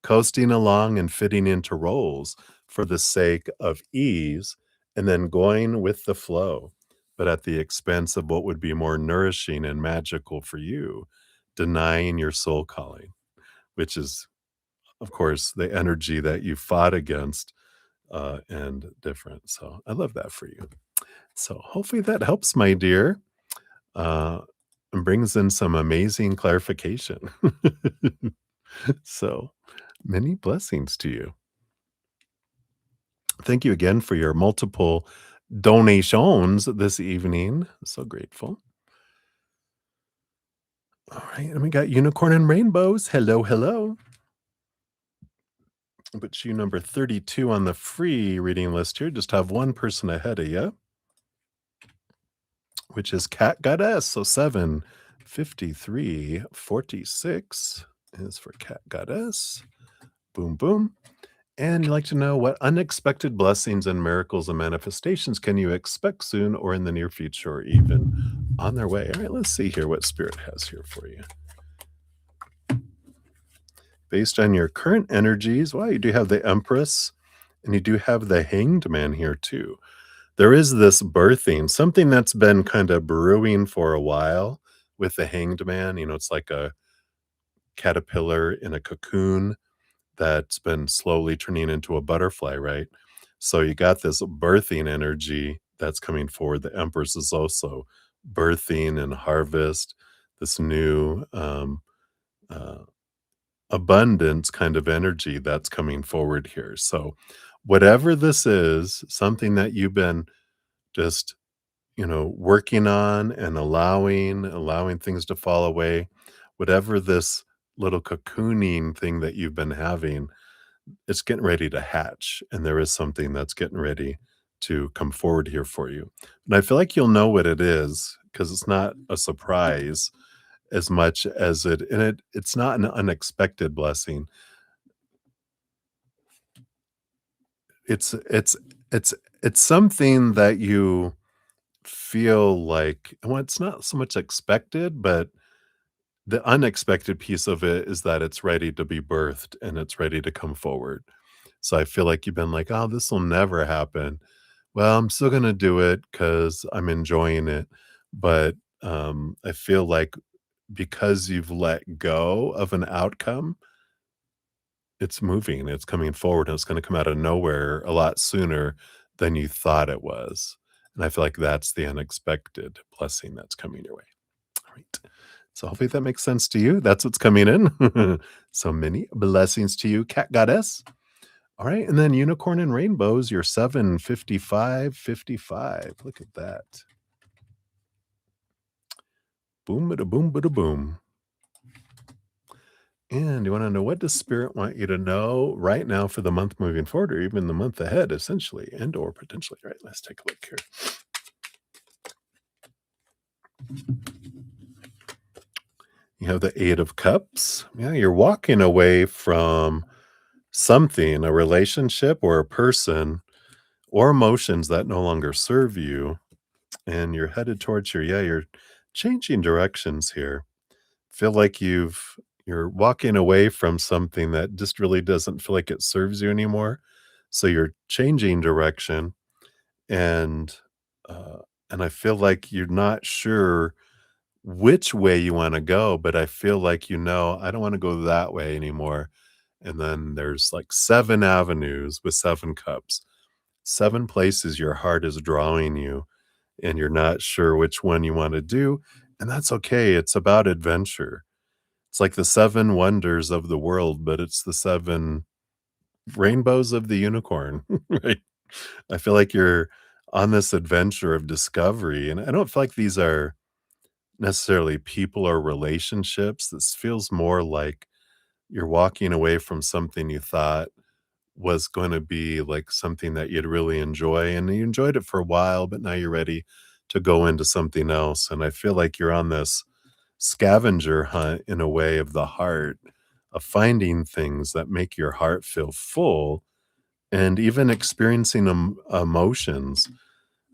coasting along and fitting into roles for the sake of ease, and then going with the flow. but at the expense of what would be more nourishing and magical for you, denying your soul calling, which is, of course, the energy that you fought against and different. So I love that for you. So hopefully that helps, my dear, uh, and brings in some amazing clarification. So many blessings to you. Thank you again for your multiple donations this evening. So grateful. All right, and we got Unicorn and Rainbows. Hello, hello. But you number 32 on the free reading list here. Just have one person ahead of you, which is Cat Goddess. So 75346 is for Cat Goddess. Boom, boom. And you'd like to know what unexpected blessings and miracles and manifestations can you expect soon or in the near future or even on their way? All right, let's see here what Spirit has here for you. Based on your current energies, well, you do have the Empress and you do have the Hanged Man here too. There is this birthing, something that's been kind of brewing for a while with the Hanged Man. You know, it's like a caterpillar in a cocoon that's been slowly turning into a butterfly, right? So you got this birthing energy that's coming forward. The Empress is also birthing and harvest, this new uh, abundance kind of energy that's coming forward here. So, whatever this is, something that you've been just, working on and allowing things to fall away, whatever this little cocooning thing that you've been having, it's getting ready to hatch. And there is something that's getting ready to come forward here for you. And I feel like you'll know what it is because it's not a surprise as much as it's not an unexpected blessing. It's it's it's something that you feel like, well, it's not so much expected, but the unexpected piece of it is that it's ready to be birthed and it's ready to come forward. So I feel like you've been like, "Oh, this will never happen." Well, I'm still gonna do it because 'cause I'm enjoying it, but, I feel like because you've let go of an outcome, it's moving, it's coming forward, and it's gonna come out of nowhere a lot sooner than you thought it was, and I feel like that's the unexpected blessing that's coming your way. Alright. So hopefully that makes sense to you. That's what's coming in. So many blessings to you, Cat Goddess. Alright, and then Unicorn and Rainbows, you're 75555. Look at that. Boom, bada boom, bada boom. And you wanna know, what does Spirit want you to know right now for the month moving forward or even the month ahead, essentially, and or potentially, right? Let's take a look here. You have the Eight of Cups. Yeah, you're walking away from something, a relationship or a person or emotions that no longer serve you, and you're headed towards you're changing directions here. Feel like you're walking away from something that just really doesn't feel like it serves you anymore. So you're changing direction and uh and I feel like you're not sure which way you want to go, but I feel like I don't want to go that way anymore. And then there's like seven avenues with seven cups, seven places your heart is drawing you, and you're not sure which one you want to do. And that's okay. It's about adventure. It's like the seven wonders of the world, but it's the seven rainbows of the unicorn, right? I feel like you're on this adventure of discovery. And I don't feel like these are necessarily people or relationships. This feels more like you're walking away from something you thought was going to be like something that you'd really enjoy. And you enjoyed it for a while, but now you're ready to go into something else. And I feel like you're on this scavenger hunt in a way of the heart, of finding things that make your heart feel full and even experiencing emotions,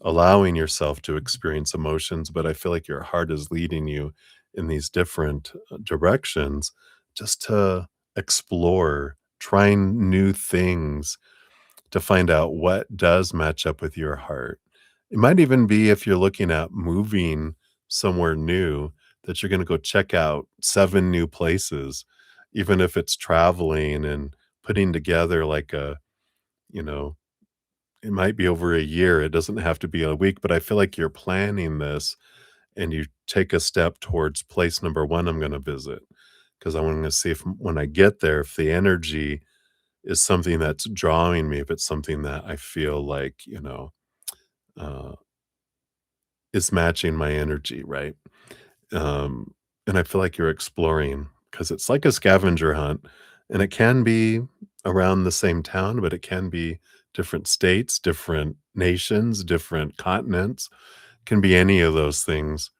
allowing yourself to experience emotions. But I feel like your heart is leading you in these different directions just to explore, trying new things to find out what does match up with your heart It might even be if you're looking at moving somewhere new that you're gonna go check out 7 new places, even if it's traveling and putting together like a, you know, it might be over a year, it doesn't have to be a week, but I feel like you're planning this and you take a step towards place number 1 I'm gonna visit, because I wanna see if when I get there, if the energy is something that's drawing me, if it's something that I feel like, uh, is matching my energy, right? Um, and I feel like you're exploring because it's like a scavenger hunt, and it can be around the same town, but it can be different states, different nations, different continents, can be any of those things.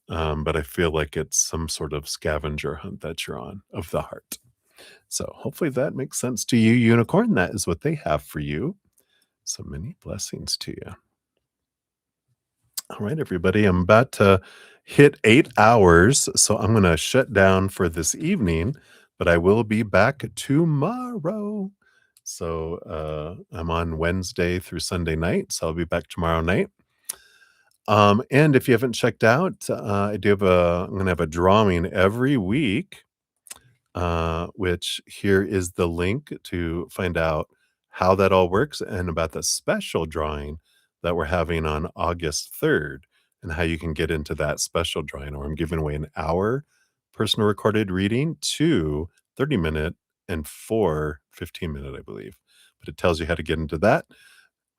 But I feel like it's some sort of scavenger hunt that you're on of the heart. So hopefully that makes sense to you, unicorn. That is what they have for you. So many blessings to you. All right, everybody. I'm about to hit 8 hours, so I'm going to shut down for this evening, but I will be back tomorrow. So I'm on Wednesday through Sunday night, so I'll be back tomorrow night. And if you haven't checked out, I'm going to have a drawing every week, which here is the link to find out how that all works and about the special drawing that we're having on August 3rd and how you can get into that special drawing. Or I'm giving away an hour personal recorded reading, 2 30-minute and 4 15-minute, I believe. But it tells you how to get into that.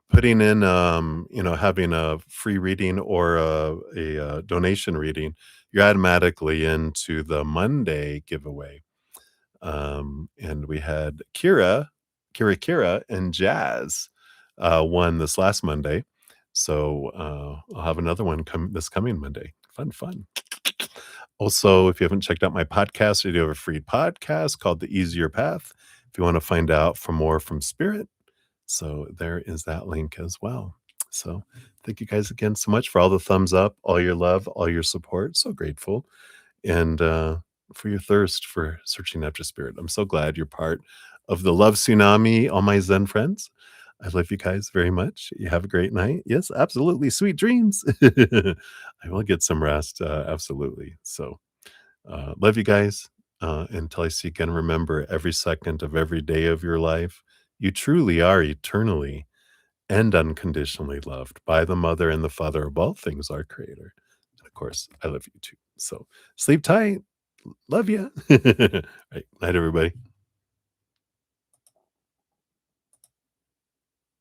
Putting in, having a free reading or a donation reading, you're automatically into the Monday giveaway. And we had Kira, and Jazz won this last Monday. So I'll have another one this coming Monday. Fun, fun. Also, if you haven't checked out my podcast, I do have a free podcast called The Easier Path. If you want to find out for more from Spirit, so there is that link as well. So thank you guys again so much for all the thumbs up, all your love, all your support. So grateful. And for your thirst for searching after spirit. I'm so glad you're part of the love tsunami, all my Zen friends. I love you guys very much. You have a great night. Yes, absolutely. Sweet dreams. I will get some rest. Absolutely. So, love you guys. Until I see you again, remember every second of every day of your life, you truly are eternally and unconditionally loved by the mother and the father of all things, our creator. And of course, I love you too. So sleep tight. Love you. Right. Night, everybody.